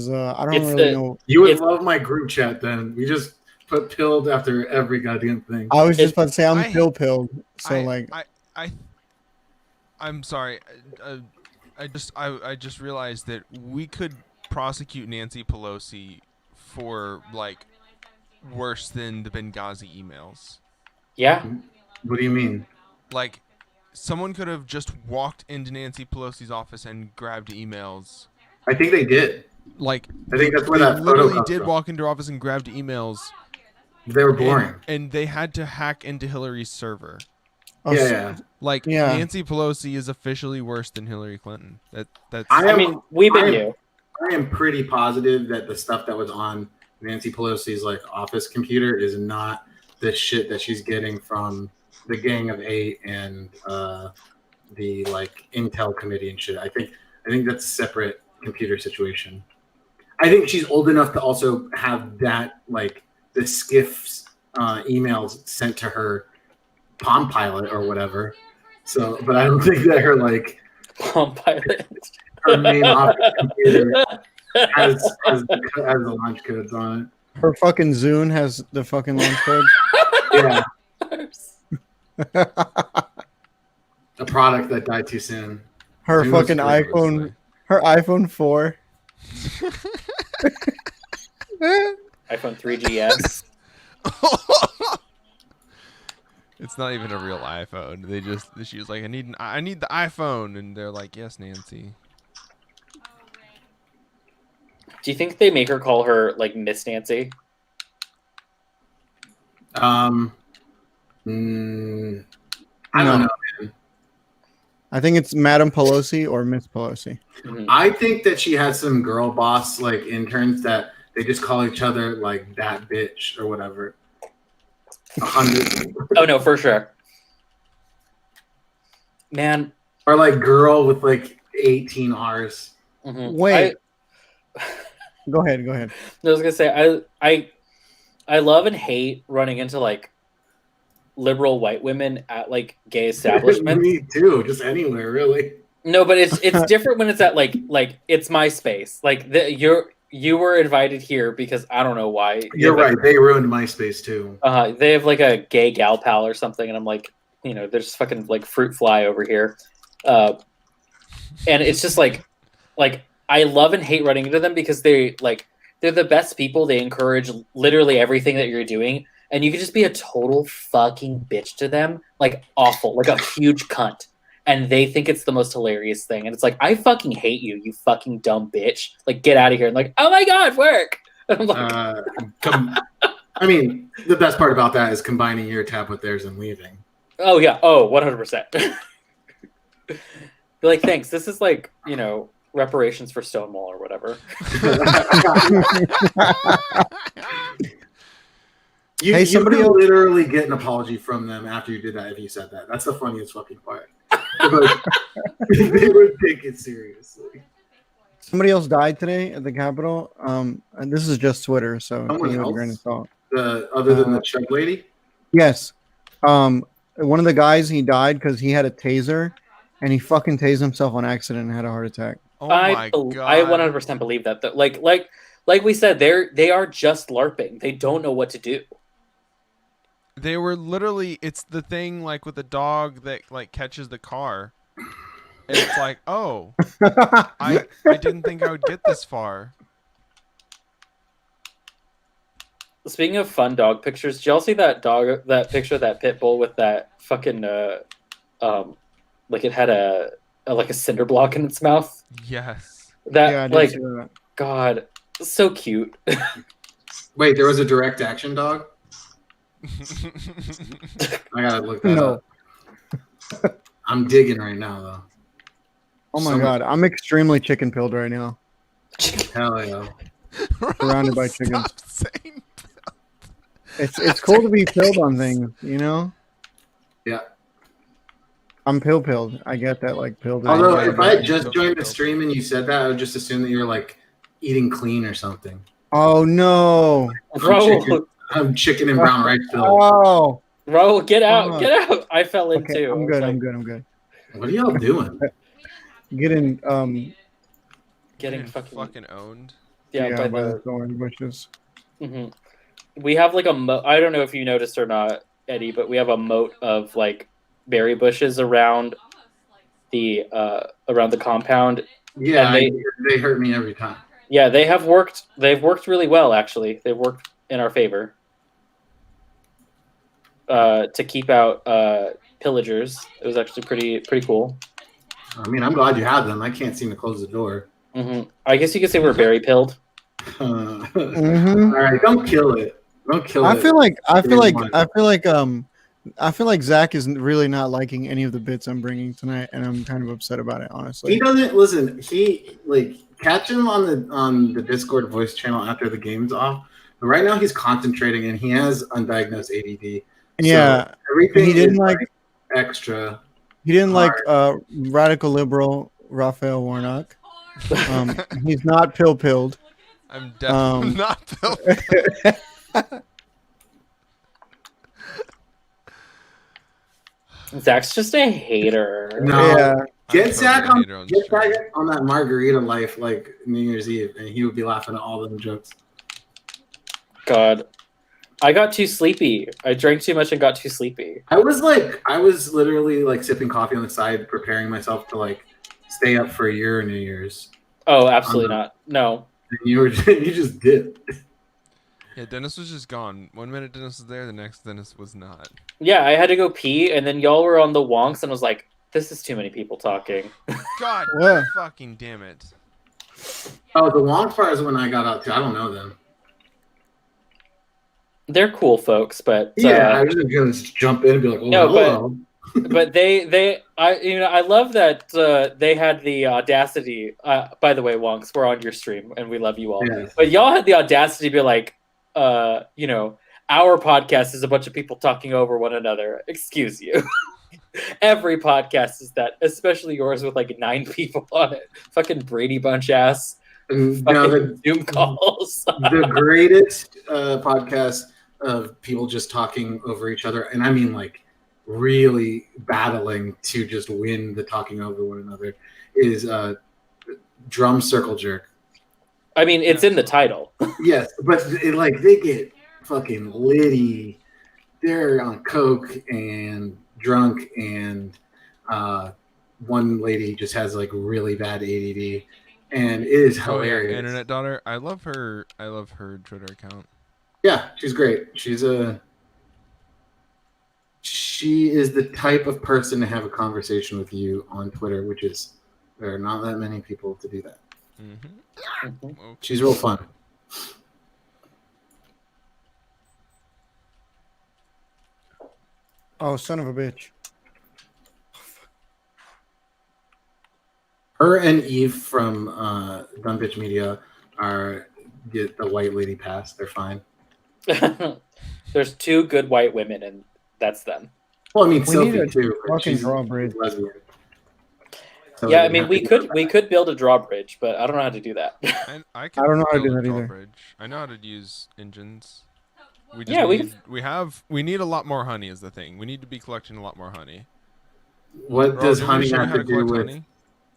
[SPEAKER 3] It's
[SPEAKER 2] really
[SPEAKER 3] the-
[SPEAKER 2] know.
[SPEAKER 7] You would
[SPEAKER 3] It's-
[SPEAKER 7] love my group chat then. We just put pilled after every goddamn thing.
[SPEAKER 2] I was just about to say I'm
[SPEAKER 1] I-
[SPEAKER 2] pilled. So
[SPEAKER 1] I'm sorry. I just realized that we could prosecute Nancy Pelosi for like worse than the Benghazi emails.
[SPEAKER 3] Yeah.
[SPEAKER 7] What do you mean?
[SPEAKER 1] Like someone could have just walked into Nancy Pelosi's office and grabbed emails.
[SPEAKER 7] I think they did.
[SPEAKER 1] Like
[SPEAKER 7] I think that's where
[SPEAKER 1] they
[SPEAKER 7] that photo
[SPEAKER 1] literally
[SPEAKER 7] comes
[SPEAKER 1] did
[SPEAKER 7] from.
[SPEAKER 1] walk into her office and grabbed emails.
[SPEAKER 7] They were boring.
[SPEAKER 1] And they had to hack into Hillary's server.
[SPEAKER 2] Oh,
[SPEAKER 7] Yeah.
[SPEAKER 1] Like
[SPEAKER 2] Yeah.
[SPEAKER 1] Nancy Pelosi is officially worse than Hillary Clinton. That's
[SPEAKER 3] I mean, we've been you.
[SPEAKER 7] I am pretty positive that the stuff that was on Nancy Pelosi's like office computer is not the shit that she's getting from the Gang of Eight and the like Intel committee and shit. I think that's a separate computer situation. I think she's old enough to also have that like the skiffs emails sent to her Palm Pilot or whatever. So, but I don't think that her like
[SPEAKER 3] Palm Pilot.
[SPEAKER 7] her main office computer has the launch codes on
[SPEAKER 2] her fucking Zune has the fucking launch code.
[SPEAKER 7] it. Yeah, a product that died too soon.
[SPEAKER 2] Her
[SPEAKER 7] Zune was
[SPEAKER 2] fucking
[SPEAKER 7] great,
[SPEAKER 2] iPhone. Her iPhone 4.
[SPEAKER 3] iPhone 3GS.
[SPEAKER 1] It's not even a real iPhone. She was like, I need the iPhone, and they're like, yes, Nancy.
[SPEAKER 3] Do you think they make her call her like Miss Nancy?
[SPEAKER 7] I don't know.
[SPEAKER 2] I think it's Madam Pelosi or Miss Pelosi.
[SPEAKER 3] Mhm.
[SPEAKER 7] I think that she has some girl boss like interns that they just call each other like that bitch or whatever. 100
[SPEAKER 3] Oh no, for sure. Man.
[SPEAKER 7] or like girl with like 18 R's.
[SPEAKER 3] Mhm.
[SPEAKER 2] Wait. Go ahead.
[SPEAKER 3] I was gonna say I love and hate running into like liberal white women at like gay establishments.
[SPEAKER 7] Me too. Just anywhere really.
[SPEAKER 3] No, but it's different when it's at like it's my space. Like you were invited here because I don't know why.
[SPEAKER 7] You're right. They ruined MySpace too.
[SPEAKER 3] They have like a gay gal pal or something, and I'm like, you know, there's fucking like fruit fly over here, and it's just like I love and hate running into them because they're the best people. They encourage literally everything that you're doing, and you can just be a total fucking bitch to them, like awful, like a huge cunt. And they think it's the most hilarious thing. And it's like, I fucking hate you, you fucking dumb bitch. Like, get out of here. And like, oh my God, work. And I'm like,
[SPEAKER 7] I mean, the best part about that is combining your tab with theirs and leaving.
[SPEAKER 3] oh yeah, oh, 100%. Be like, thanks. This is like, you know, reparations for Stonewall or whatever.
[SPEAKER 7] You,
[SPEAKER 2] Hey,
[SPEAKER 7] you
[SPEAKER 2] somebody
[SPEAKER 7] could
[SPEAKER 2] else-
[SPEAKER 7] literally get an apology from them after you did that if you said that. That's the funniest fucking part. they would take it seriously.
[SPEAKER 2] Somebody else died today at the Capitol. And this is just Twitter, so
[SPEAKER 7] Someone
[SPEAKER 2] take it with a grain of
[SPEAKER 7] else?
[SPEAKER 2] salt.
[SPEAKER 7] Other than the chub lady?
[SPEAKER 2] Yes. One of the guys, he died because he had a taser, and he fucking tased himself on accident and had a heart attack.
[SPEAKER 1] Oh my
[SPEAKER 3] I
[SPEAKER 1] god.
[SPEAKER 3] 100% believe that. Like we said, they are just LARPing. They don't know what to do.
[SPEAKER 1] They were literally, it's the thing like with the dog that like catches the car. And it's like, oh, I didn't think I would get this far.
[SPEAKER 3] Speaking of fun dog pictures, did y'all see that picture of that pit bull with that fucking like it had a like a cinder block in its mouth?
[SPEAKER 1] Yes.
[SPEAKER 3] That
[SPEAKER 2] Yeah, I did
[SPEAKER 3] like
[SPEAKER 2] see that.
[SPEAKER 3] God, so cute.
[SPEAKER 7] Wait, there was a direct action dog? I gotta look that
[SPEAKER 2] No.
[SPEAKER 7] up. I'm digging right now, though.
[SPEAKER 2] Oh my
[SPEAKER 7] Someone-
[SPEAKER 2] god, I'm extremely chicken pilled right now.
[SPEAKER 7] Hell yeah.
[SPEAKER 2] Surrounded by
[SPEAKER 1] Stop
[SPEAKER 2] chickens.
[SPEAKER 1] saying-
[SPEAKER 2] It's cool to be pilled on things, you know?
[SPEAKER 7] Yeah.
[SPEAKER 2] I'm pilled. I get that, like pilled.
[SPEAKER 7] Although,
[SPEAKER 1] Yeah,
[SPEAKER 7] if I had
[SPEAKER 1] yeah,
[SPEAKER 7] just
[SPEAKER 1] yeah.
[SPEAKER 7] joined the stream and you said that, I would just assume that you're like eating clean or something.
[SPEAKER 2] Oh no!
[SPEAKER 3] Raul,
[SPEAKER 7] I'm chicken and brown rice filled.
[SPEAKER 2] Oh,
[SPEAKER 3] Raul, get out,
[SPEAKER 2] Fuck.
[SPEAKER 3] get out! I fell in
[SPEAKER 2] okay.
[SPEAKER 3] too.
[SPEAKER 2] I'm
[SPEAKER 3] I was
[SPEAKER 2] good.
[SPEAKER 3] like,
[SPEAKER 2] I'm good.
[SPEAKER 7] What are y'all doing?
[SPEAKER 2] Getting
[SPEAKER 3] Getting
[SPEAKER 1] Getting fucking owned.
[SPEAKER 3] yeah, by
[SPEAKER 2] by
[SPEAKER 3] the
[SPEAKER 2] the thorn bushes.
[SPEAKER 3] Mhm. We have like a I don't know if you noticed or not, Eddie, but we have a moat of like berry bushes around the compound.
[SPEAKER 7] Yeah,
[SPEAKER 3] And
[SPEAKER 7] they hurt me every time.
[SPEAKER 3] Yeah, they've worked really well actually. They've worked in our favor. To keep out pillagers. It was actually pretty cool.
[SPEAKER 7] I mean, I'm glad you had them. I can't seem to close the door.
[SPEAKER 3] I guess you could say we're berry pilled.
[SPEAKER 7] All
[SPEAKER 2] Mm-hmm.
[SPEAKER 7] right, don't kill it. Don't kill
[SPEAKER 2] I
[SPEAKER 7] it.
[SPEAKER 2] feel
[SPEAKER 7] Everyone.
[SPEAKER 2] like Zach is really not liking any of the bits I'm bringing tonight, and I'm kind of upset about it, honestly.
[SPEAKER 7] He doesn't listen. He like catch him on the Discord voice channel after the game's off. But right now he's concentrating and he has undiagnosed ADD.
[SPEAKER 2] Yeah,
[SPEAKER 7] So everything
[SPEAKER 2] he didn't
[SPEAKER 7] is,
[SPEAKER 2] like
[SPEAKER 7] extra.
[SPEAKER 2] he didn't like radical liberal Raphael Warnock. He's not pilled.
[SPEAKER 1] I'm definitely not built.
[SPEAKER 3] Zach's just a hater.
[SPEAKER 7] No,
[SPEAKER 2] Yeah,
[SPEAKER 7] get Zach on
[SPEAKER 1] Hater on
[SPEAKER 7] get
[SPEAKER 1] stream.
[SPEAKER 7] Zach on that margarita life like New Year's Eve, and he would be laughing at all them jokes.
[SPEAKER 3] God. I got too sleepy. I drank too much and got too sleepy.
[SPEAKER 7] I was literally like sipping coffee on the side, preparing myself to like stay up for a year of New Year's.
[SPEAKER 3] Oh, absolutely not. No.
[SPEAKER 7] And you just did.
[SPEAKER 1] Yeah, Dennis was just gone. 1 minute Dennis was there, the next Dennis was not.
[SPEAKER 3] Yeah, I had to go pee, and then y'all were on the wonks, and I was like, this is too many people talking.
[SPEAKER 1] God
[SPEAKER 2] Yeah.
[SPEAKER 1] fucking damn it.
[SPEAKER 7] Oh, the Wong part is when I got out too. I don't know them.
[SPEAKER 3] They're cool folks, but
[SPEAKER 7] Yeah, I was just gonna jump in and be like, "Oh,
[SPEAKER 3] No, but-
[SPEAKER 7] hello."
[SPEAKER 3] but I love that they had the audacity. By the way, wonks, we're on your stream, and we love you all.
[SPEAKER 7] Yes.
[SPEAKER 3] But y'all had the audacity to be like, our podcast is a bunch of people talking over one another. Excuse you. Every podcast is that, especially yours with like 9 people on it. Fucking Brady Bunch ass.
[SPEAKER 7] And now
[SPEAKER 3] Fucking Zoom calls.
[SPEAKER 7] the greatest podcast of people just talking over each other, and I mean like really battling to just win the talking over one another, is Drum Circle Jerk.
[SPEAKER 3] I mean, it's in the title.
[SPEAKER 7] Yes, but they get fucking litty. They're on coke and drunk, and one lady just has like really bad ADD, and it is
[SPEAKER 1] Oh yeah,
[SPEAKER 7] hilarious.
[SPEAKER 1] internet daughter. I love her Twitter account.
[SPEAKER 7] Yeah, she's great. She is the type of person to have a conversation with you on Twitter, which is there are not that many people to do that.
[SPEAKER 1] Mm-hmm.
[SPEAKER 7] She's real fun.
[SPEAKER 2] Oh, son of a bitch.
[SPEAKER 7] Her and Eve from Dumb Bitch Media get the white lady pass. They're fine.
[SPEAKER 3] There's 2 good white women, and that's them.
[SPEAKER 7] Well, I mean,
[SPEAKER 2] We need
[SPEAKER 7] Sophie
[SPEAKER 2] a
[SPEAKER 7] too. but
[SPEAKER 2] fucking
[SPEAKER 7] she's
[SPEAKER 2] drawbridge.
[SPEAKER 7] lesbian. So
[SPEAKER 3] Yeah, I
[SPEAKER 7] didn't
[SPEAKER 3] mean
[SPEAKER 7] have
[SPEAKER 3] we
[SPEAKER 7] to-
[SPEAKER 3] could build a drawbridge, but I don't know how to do that.
[SPEAKER 1] I
[SPEAKER 2] don't know how to do
[SPEAKER 1] build a
[SPEAKER 2] that either.
[SPEAKER 1] drawbridge. I know how to use engines. We just
[SPEAKER 3] Yeah,
[SPEAKER 1] we need a lot more honey is the thing. We need to be collecting a lot more honey.
[SPEAKER 7] What does
[SPEAKER 1] Didn't we
[SPEAKER 7] honey
[SPEAKER 1] show you
[SPEAKER 7] have
[SPEAKER 1] how
[SPEAKER 7] to do
[SPEAKER 1] collect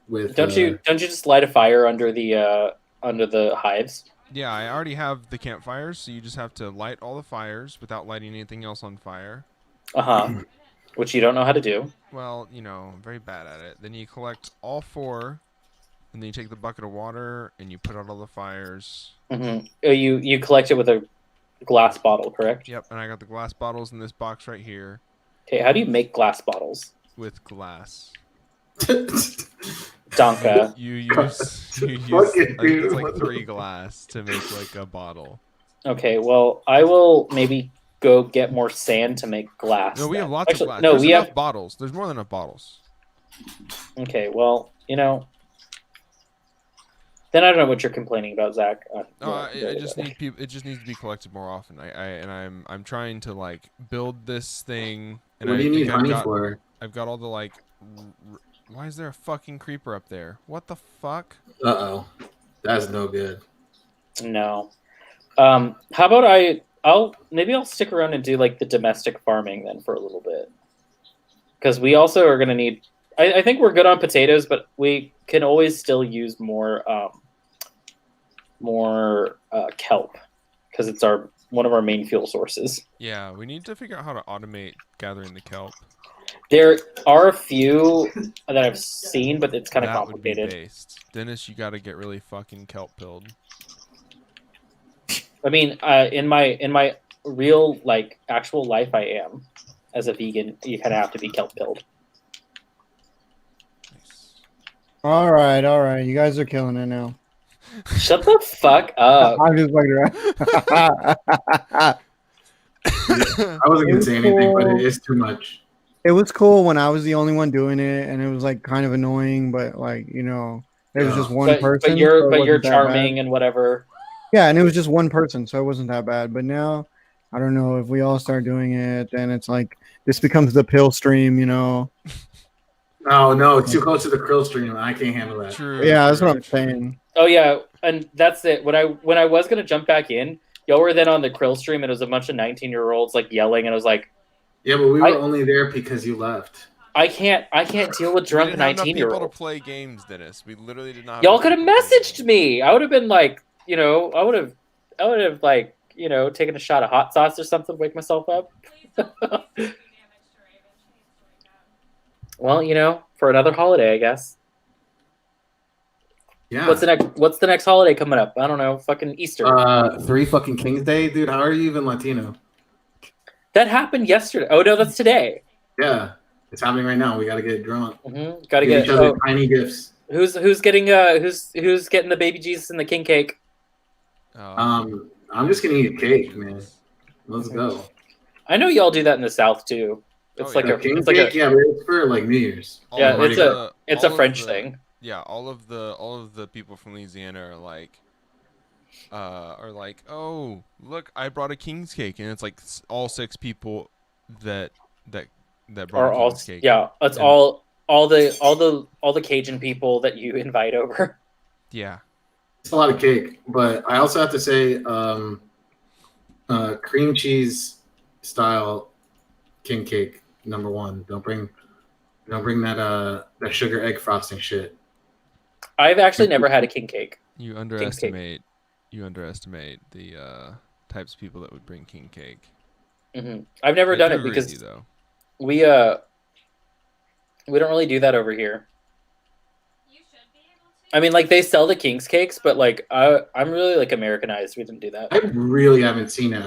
[SPEAKER 7] with
[SPEAKER 1] honey?
[SPEAKER 3] don't you just light a fire under the hives?
[SPEAKER 1] Yeah, I already have the campfires, so you just have to light all the fires without lighting anything else on fire.
[SPEAKER 3] Which you don't know how to do.
[SPEAKER 1] Well, I'm very bad at it. Then you collect all 4, and then you take the bucket of water and you put out all the fires.
[SPEAKER 3] You collect it with a glass bottle, correct?
[SPEAKER 1] Yep, and I got the glass bottles in this box right here
[SPEAKER 3] Okay, how do you make glass bottles?
[SPEAKER 1] with glass.
[SPEAKER 3] Donka.
[SPEAKER 1] You use I think it's like 3 glass to make like a bottle.
[SPEAKER 3] Okay, well, I will maybe go get more sand to make glass.
[SPEAKER 1] No, we have
[SPEAKER 3] then.
[SPEAKER 1] lots
[SPEAKER 3] Actually,
[SPEAKER 1] of glass.
[SPEAKER 3] No,
[SPEAKER 1] There's
[SPEAKER 3] we
[SPEAKER 1] enough
[SPEAKER 3] have.
[SPEAKER 1] bottles. There's more than enough bottles.
[SPEAKER 3] Okay, well, then I don't know what you're complaining about, Zach.
[SPEAKER 1] It just needs people. It just needs to be collected more often. I'm trying to like build this thing. And
[SPEAKER 7] What do you
[SPEAKER 1] think
[SPEAKER 7] need honey for?
[SPEAKER 1] I've got all the like. Why is there a fucking creeper up there? What the fuck?
[SPEAKER 7] Uh-oh. That's no good.
[SPEAKER 3] No. How about I'll stick around and do like the domestic farming then for a little bit, because we also are gonna need. I think we're good on potatoes, but we can always still use more kelp, because it's one of our main fuel sources.
[SPEAKER 1] Yeah, we need to figure out how to automate gathering the kelp.
[SPEAKER 3] There are a few that I've seen, but it's kind of
[SPEAKER 1] That would be
[SPEAKER 3] complicated.
[SPEAKER 1] based. Dennis, you got to get really fucking kelp pilled.
[SPEAKER 3] I mean, in my real like actual life, I am. As a vegan, you kind of have to be kelp pilled.
[SPEAKER 1] Nice.
[SPEAKER 2] All right. You guys are killing it now.
[SPEAKER 3] Shut the fuck up.
[SPEAKER 2] I'm just fucking around.
[SPEAKER 7] I wasn't gonna say anything, but it is too much.
[SPEAKER 2] It was cool when I was the only one doing it, and it was like kind of annoying, but like there was just one person.
[SPEAKER 3] But you're
[SPEAKER 2] so it
[SPEAKER 3] but you're
[SPEAKER 2] wasn't that
[SPEAKER 3] charming
[SPEAKER 2] bad.
[SPEAKER 3] and whatever.
[SPEAKER 2] Yeah, and it was just one person, so it wasn't that bad. But now, I don't know if we all start doing it, then it's like this becomes the pill stream,
[SPEAKER 7] Oh no, it's too close to the krill stream. I can't handle that.
[SPEAKER 1] True.
[SPEAKER 2] Yeah, that's
[SPEAKER 1] true,
[SPEAKER 2] what I'm
[SPEAKER 1] true.
[SPEAKER 2] saying.
[SPEAKER 3] Oh yeah, and that's it. When I was gonna jump back in, y'all were then on the krill stream, and it was a bunch of 19-year-olds like yelling, and I was like,
[SPEAKER 7] Yeah, but we were only there because you left.
[SPEAKER 3] I can't deal with
[SPEAKER 1] We
[SPEAKER 3] drunk
[SPEAKER 1] didn't have enough people to
[SPEAKER 3] 19-year-olds.
[SPEAKER 1] play games, Dennis. We literally did not. Have
[SPEAKER 3] Y'all
[SPEAKER 1] enough
[SPEAKER 3] could have
[SPEAKER 1] people to play
[SPEAKER 3] messaged
[SPEAKER 1] games.
[SPEAKER 3] me. I would have been like, I would have like, taken a shot of hot sauce or something to wake myself up. Well, for another holiday, I guess.
[SPEAKER 7] Yeah.
[SPEAKER 3] What's the next holiday coming up? I don't know. Fucking Easter.
[SPEAKER 7] 3 fucking Kings Day, dude. How are you even Latino?
[SPEAKER 3] That happened yesterday. Oh no, that's today.
[SPEAKER 7] Yeah, it's happening right now. We gotta get drunk.
[SPEAKER 3] Got to
[SPEAKER 7] Give
[SPEAKER 3] get.
[SPEAKER 7] each other
[SPEAKER 3] Oh,
[SPEAKER 7] tiny gifts.
[SPEAKER 3] who's getting the baby Jesus and the king cake?
[SPEAKER 7] I'm just gonna eat a cake, man. Let's go.
[SPEAKER 3] I know y'all do that in the South too. It's
[SPEAKER 1] Oh,
[SPEAKER 3] like
[SPEAKER 1] yeah.
[SPEAKER 3] a
[SPEAKER 7] King
[SPEAKER 3] it's like
[SPEAKER 7] cake,
[SPEAKER 3] a
[SPEAKER 7] yeah, but it's for like New Year's.
[SPEAKER 1] All
[SPEAKER 3] yeah,
[SPEAKER 1] of
[SPEAKER 3] it's
[SPEAKER 1] the-
[SPEAKER 3] it's
[SPEAKER 1] all
[SPEAKER 3] a
[SPEAKER 1] of
[SPEAKER 3] French
[SPEAKER 1] the-
[SPEAKER 3] thing.
[SPEAKER 1] Yeah, all of the people from Louisiana are like, oh, look, I brought a king's cake, and it's like all 6 people that brought
[SPEAKER 3] Or
[SPEAKER 1] a
[SPEAKER 3] all
[SPEAKER 1] king's cake.
[SPEAKER 3] yeah, it's
[SPEAKER 1] And-
[SPEAKER 3] all the Cajun people that you invite over.
[SPEAKER 1] Yeah.
[SPEAKER 7] It's a lot of cake, but I also have to say, cream cheese style king cake #1. Don't bring that sugar egg frosting shit.
[SPEAKER 3] I've actually never had a king cake.
[SPEAKER 1] You underestimate the types of people that would bring king cake.
[SPEAKER 3] I've never
[SPEAKER 1] They
[SPEAKER 3] done
[SPEAKER 1] do
[SPEAKER 3] it
[SPEAKER 1] agree
[SPEAKER 3] because
[SPEAKER 1] with you, though.
[SPEAKER 3] we don't really do that over here.
[SPEAKER 5] You should be able to.
[SPEAKER 3] I mean, like they sell the king's cakes, but like I'm really like Americanized. We didn't do that.
[SPEAKER 7] I really haven't seen it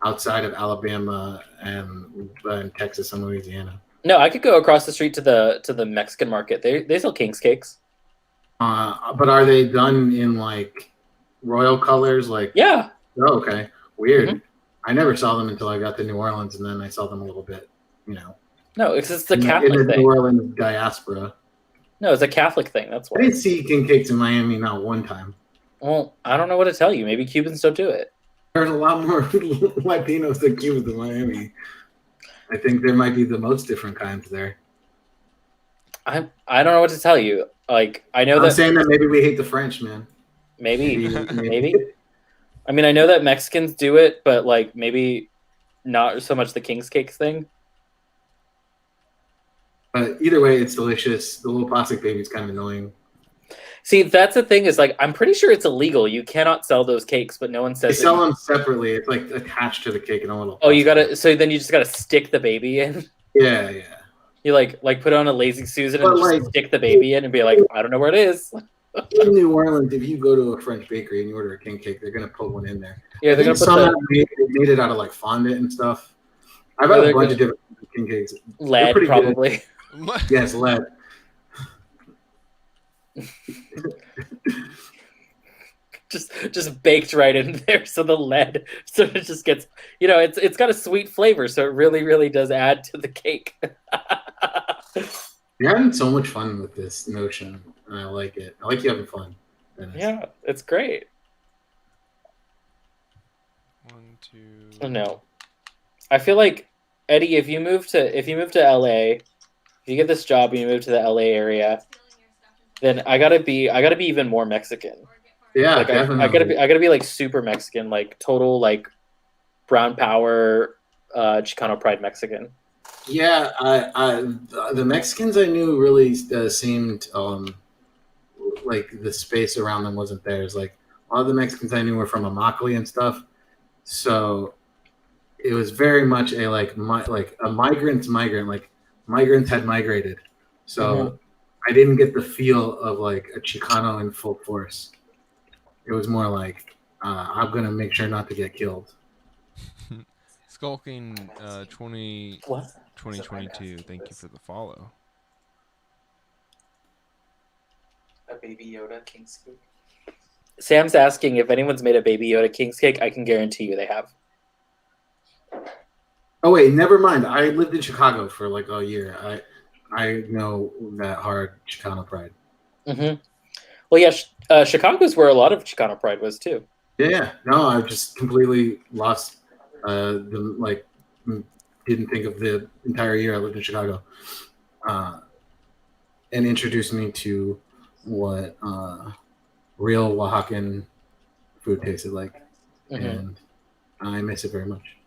[SPEAKER 7] outside of Alabama and Texas and Louisiana.
[SPEAKER 3] No, I could go across the street to the Mexican market. They sell king's cakes.
[SPEAKER 7] But are they done in like royal colors? Like
[SPEAKER 3] Yeah.
[SPEAKER 7] oh, okay, weird.
[SPEAKER 3] Mhm.
[SPEAKER 7] I never saw them until I got to New Orleans, and then I saw them a little bit.
[SPEAKER 3] No, it's a
[SPEAKER 7] in
[SPEAKER 3] Catholic
[SPEAKER 7] the New
[SPEAKER 3] thing.
[SPEAKER 7] Orleans diaspora.
[SPEAKER 3] No, it's a Catholic thing. That's
[SPEAKER 7] I
[SPEAKER 3] why.
[SPEAKER 7] didn't see king cakes in Miami not one time.
[SPEAKER 3] Well, I don't know what to tell you. Maybe Cubans don't do it.
[SPEAKER 7] There's a lot more Latinos than Cubans in Miami. I think there might be the most different kinds there.
[SPEAKER 3] I don't know what to tell you. Like I know
[SPEAKER 7] I'm
[SPEAKER 3] that
[SPEAKER 7] saying that maybe we hate the French, man.
[SPEAKER 3] maybe. I mean, I know that Mexicans do it, but like maybe not so much the king's cakes thing.
[SPEAKER 7] But either way, it's delicious. The little plastic baby is kind of annoying.
[SPEAKER 3] See, that's the thing is like I'm pretty sure it's illegal. You cannot sell those cakes, but no one
[SPEAKER 7] They
[SPEAKER 3] says
[SPEAKER 7] sell
[SPEAKER 3] that.
[SPEAKER 7] them separately. It's like attached to the cake in a little.
[SPEAKER 3] Oh, you
[SPEAKER 7] plastic
[SPEAKER 3] gotta. So then you just gotta stick the baby in.
[SPEAKER 7] Yeah, yeah.
[SPEAKER 3] You like put on a lazy Susan and
[SPEAKER 7] But,
[SPEAKER 3] just
[SPEAKER 7] like-
[SPEAKER 3] stick the baby in and be like, I don't know where it is.
[SPEAKER 7] In New Orleans, if you go to a French bakery and you order a king cake, they're gonna put one in there.
[SPEAKER 3] Yeah,
[SPEAKER 7] I
[SPEAKER 3] they're
[SPEAKER 7] think
[SPEAKER 3] gonna put
[SPEAKER 7] some
[SPEAKER 3] the
[SPEAKER 7] made it out of like fondant and stuff. I've
[SPEAKER 3] Yeah,
[SPEAKER 7] had a
[SPEAKER 3] they're
[SPEAKER 7] bunch
[SPEAKER 3] gonna-
[SPEAKER 7] of different king cakes.
[SPEAKER 3] lead
[SPEAKER 7] pretty good.
[SPEAKER 3] probably.
[SPEAKER 7] Yes, lead.
[SPEAKER 3] just baked right in there, so the lead, so it just gets, it's got a sweet flavor, so it really does add to the cake.
[SPEAKER 7] You're having so much fun with this notion, and I like it. I like you having fun. Dennis.
[SPEAKER 3] Yeah, it's great.
[SPEAKER 1] 1, 2.
[SPEAKER 3] Oh, no, I feel like Eddie, if you move to LA, if you get this job and you move to the LA area, then I gotta be even more Mexican.
[SPEAKER 7] Yeah,
[SPEAKER 3] Like
[SPEAKER 7] definitely.
[SPEAKER 3] I gotta be like super Mexican, like total like brown power, Chicano pride Mexican.
[SPEAKER 7] Yeah, the Mexicans I knew really seemed like the space around them wasn't theirs. Like a lot of the Mexicans I knew were from Immokalee and stuff, so it was very much a a migrant's migrant. Like migrants had migrated, so I didn't get the feel of like a Chicano in full force. It was more like I'm gonna make sure not to get killed.
[SPEAKER 1] Skulking 20,
[SPEAKER 3] What?
[SPEAKER 1] 2022. Thank you for the follow.
[SPEAKER 4] A Baby Yoda King's Cake.
[SPEAKER 3] Sam's asking if anyone's made a Baby Yoda King's cake. I can guarantee you they have.
[SPEAKER 7] Oh wait, never mind. I lived in Chicago for like a year. I know that hard Chicano pride.
[SPEAKER 3] Mm-hmm. Well, yeah, Chicago's where a lot of Chicano pride was too.
[SPEAKER 7] Yeah, no, I just completely lost didn't think of the entire year I lived in Chicago, and introduced me to what real Oaxacan food tasted like,
[SPEAKER 3] Mhm.
[SPEAKER 7] and I miss it very much.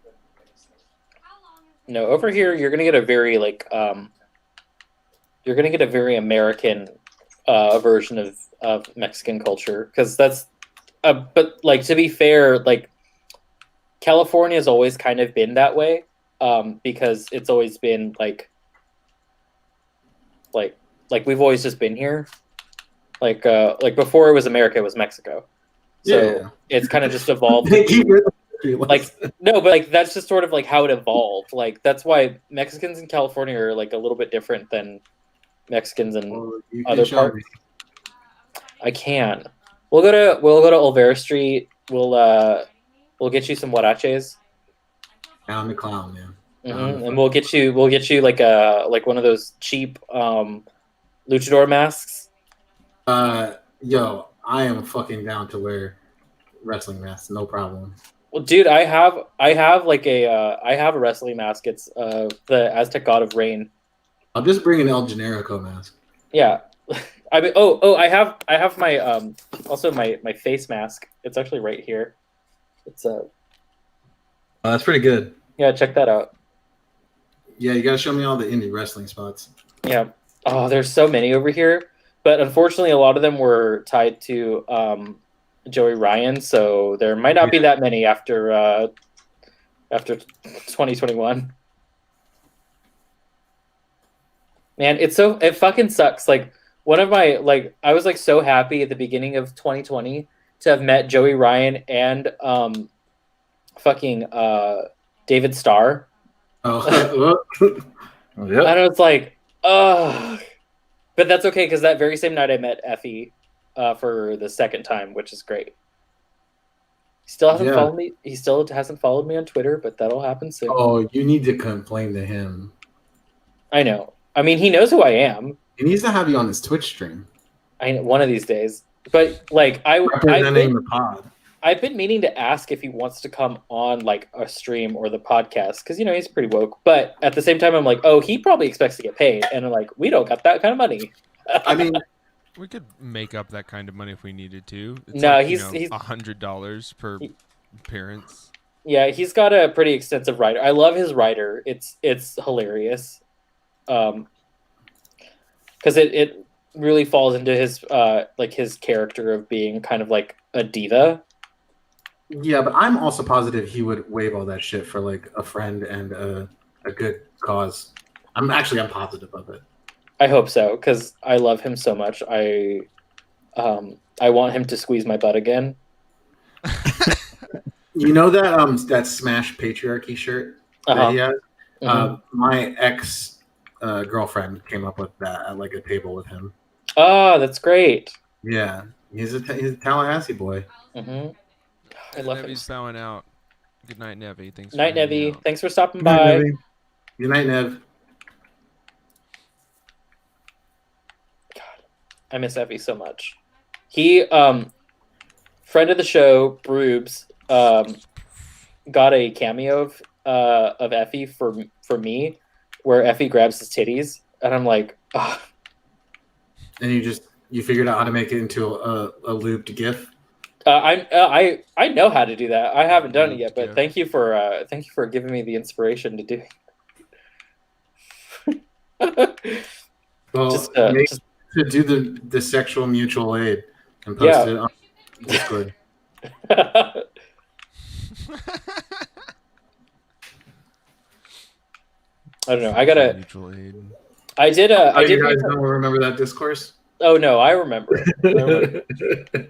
[SPEAKER 3] No, over here you're gonna get a very you're gonna get a very American version of Mexican culture, because that's but like, to be fair, like California has always kind of been that way, because it's always been like we've always just been here, like before it was America, it was Mexico, so
[SPEAKER 7] Yeah.
[SPEAKER 3] it's kind of just evolved.
[SPEAKER 7] Thank you for the history
[SPEAKER 3] Like,
[SPEAKER 7] lesson.
[SPEAKER 3] no, but like that's just sort of like how it evolved. Like that's why Mexicans in California are like a little bit different than Mexicans in
[SPEAKER 7] Well, you can
[SPEAKER 3] other
[SPEAKER 7] show
[SPEAKER 3] parts.
[SPEAKER 7] me.
[SPEAKER 3] I can. We'll go to Olvera Street. We'll get you some huaraches,
[SPEAKER 7] Down the clown, man.
[SPEAKER 3] and we'll get you like one of those cheap luchador masks.
[SPEAKER 7] Yo, I am fucking down to wear wrestling masks, no problem.
[SPEAKER 3] Well, dude, I have a wrestling mask. It's the Aztec God of Rain.
[SPEAKER 7] I'll just bring an El Generico mask.
[SPEAKER 3] Yeah. I mean, I have my also my face mask. It's actually right here. It's
[SPEAKER 7] Oh, that's pretty good.
[SPEAKER 3] yeah, check that out.
[SPEAKER 7] Yeah, you gotta show me all the indie wrestling spots.
[SPEAKER 3] Yeah. Oh, there's so many over here, but unfortunately, a lot of them were tied to Joey Ryan, so there might not be that many after 2021. Man, it fucking sucks. Like one of my I was like so happy at the beginning of 2020 to have met Joey Ryan and fucking David Starr.
[SPEAKER 7] Oh,
[SPEAKER 3] And I was like, ugh. But that's okay, because that very same night I met Effie for the second time, which is great. He still hasn't
[SPEAKER 7] Yeah.
[SPEAKER 3] followed me. He still hasn't followed me on Twitter, but that'll happen soon.
[SPEAKER 7] oh, you need to complain to him.
[SPEAKER 3] I know. I mean, he knows who I am.
[SPEAKER 7] He needs to have you on his Twitch stream,
[SPEAKER 3] I know, one of these days. But like, I
[SPEAKER 7] representing the pod.
[SPEAKER 3] I've been meaning to ask if he wants to come on like a stream or the podcast because he's pretty woke. But at the same time, I'm like, oh, he probably expects to get paid, and I'm like, we don't got that kind of money.
[SPEAKER 7] I mean,
[SPEAKER 1] We could make up that kind of money if we needed to. It's
[SPEAKER 3] No,
[SPEAKER 1] like,
[SPEAKER 3] he's
[SPEAKER 1] $100 per appearance.
[SPEAKER 3] Yeah, he's got a pretty extensive writer. I love his writer. It's hilarious, because it really falls into his like his character of being kind of like a diva.
[SPEAKER 7] yeah, but I'm also positive he would waive all that shit for like a friend and a good cause. I'm positive of it.
[SPEAKER 3] I hope so because I love him so much. I want him to squeeze my butt again.
[SPEAKER 7] You know that Smash Patriarchy shirt that he has?
[SPEAKER 3] Mhm.
[SPEAKER 7] My ex girlfriend came up with that at like a table with him.
[SPEAKER 3] Oh, that's great.
[SPEAKER 7] Yeah, he's a Tallahassee boy.
[SPEAKER 3] hmm I love him.
[SPEAKER 1] Nevy's bowing out. Good night, Nevy. Thanks.
[SPEAKER 3] Night,
[SPEAKER 1] for hanging
[SPEAKER 3] Nevy.
[SPEAKER 1] out.
[SPEAKER 3] Thanks for stopping
[SPEAKER 2] Good night,
[SPEAKER 3] by.
[SPEAKER 2] Nevy.
[SPEAKER 7] Good night, Nev.
[SPEAKER 3] I miss Effie so much. He, friend of the show, Broobs, got a cameo of Effie for me, where Effie grabs his titties, and I'm like, ugh.
[SPEAKER 7] And you figured out how to make it into a looped GIF.
[SPEAKER 3] I know how to do that. I haven't done it yet, but
[SPEAKER 1] Yeah.
[SPEAKER 3] thank you for giving me the inspiration to do.
[SPEAKER 7] Well,
[SPEAKER 3] Just
[SPEAKER 7] to do the sexual mutual aid and post it on Discord.
[SPEAKER 3] I don't know. I gotta.
[SPEAKER 1] Mutual aid.
[SPEAKER 3] I did.
[SPEAKER 7] Oh,
[SPEAKER 3] I did.
[SPEAKER 7] you guys don't remember that discourse?
[SPEAKER 3] Oh no, I remember it. I remember.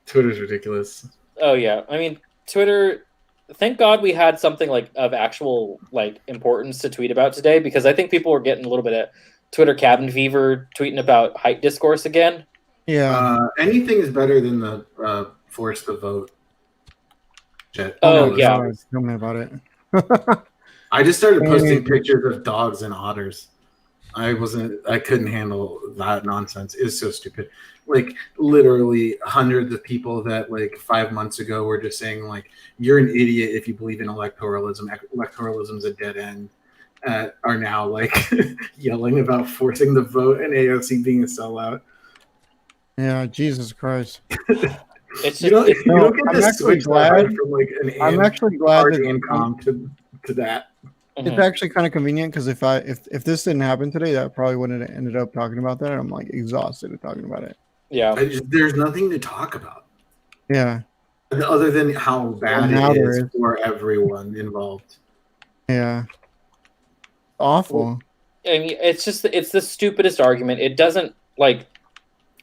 [SPEAKER 7] Twitter's ridiculous.
[SPEAKER 3] Oh yeah, I mean Twitter. Thank God we had something like of actual like importance to tweet about today because I think people were getting a little bit of Twitter cabin fever, tweeting about height discourse again.
[SPEAKER 2] Yeah.
[SPEAKER 7] Anything is better than the force the vote shit.
[SPEAKER 3] Oh,
[SPEAKER 7] No,
[SPEAKER 3] yeah.
[SPEAKER 2] God, tell me about it.
[SPEAKER 7] I just started posting pictures of dogs and otters. I couldn't handle that nonsense. It's so stupid. Like literally hundreds of people that like 5 months ago were just saying like, you're an idiot if you believe in electoralism. Electoralism's a dead end. Are now like yelling about forcing the vote and AOC being a sellout.
[SPEAKER 2] Yeah, Jesus Christ.
[SPEAKER 3] It's
[SPEAKER 7] You
[SPEAKER 3] just
[SPEAKER 7] don't,
[SPEAKER 3] it's,
[SPEAKER 7] you don't get
[SPEAKER 2] I'm
[SPEAKER 7] to
[SPEAKER 2] actually
[SPEAKER 7] switch
[SPEAKER 2] glad-
[SPEAKER 7] that from like an
[SPEAKER 2] I'm actually glad
[SPEAKER 7] party
[SPEAKER 2] that
[SPEAKER 7] income to that.
[SPEAKER 2] it's
[SPEAKER 3] mhm.
[SPEAKER 2] actually kind of convenient because if this didn't happen today, that probably wouldn't have ended up talking about that. I'm like exhausted of talking about it.
[SPEAKER 3] Yeah.
[SPEAKER 7] There's nothing to talk about
[SPEAKER 2] Yeah,
[SPEAKER 7] other than how bad
[SPEAKER 2] Now
[SPEAKER 7] it
[SPEAKER 2] there
[SPEAKER 7] is
[SPEAKER 2] is.
[SPEAKER 7] for everyone involved.
[SPEAKER 2] yeah. Awful.
[SPEAKER 3] I mean, it's the stupidest argument. It doesn't like.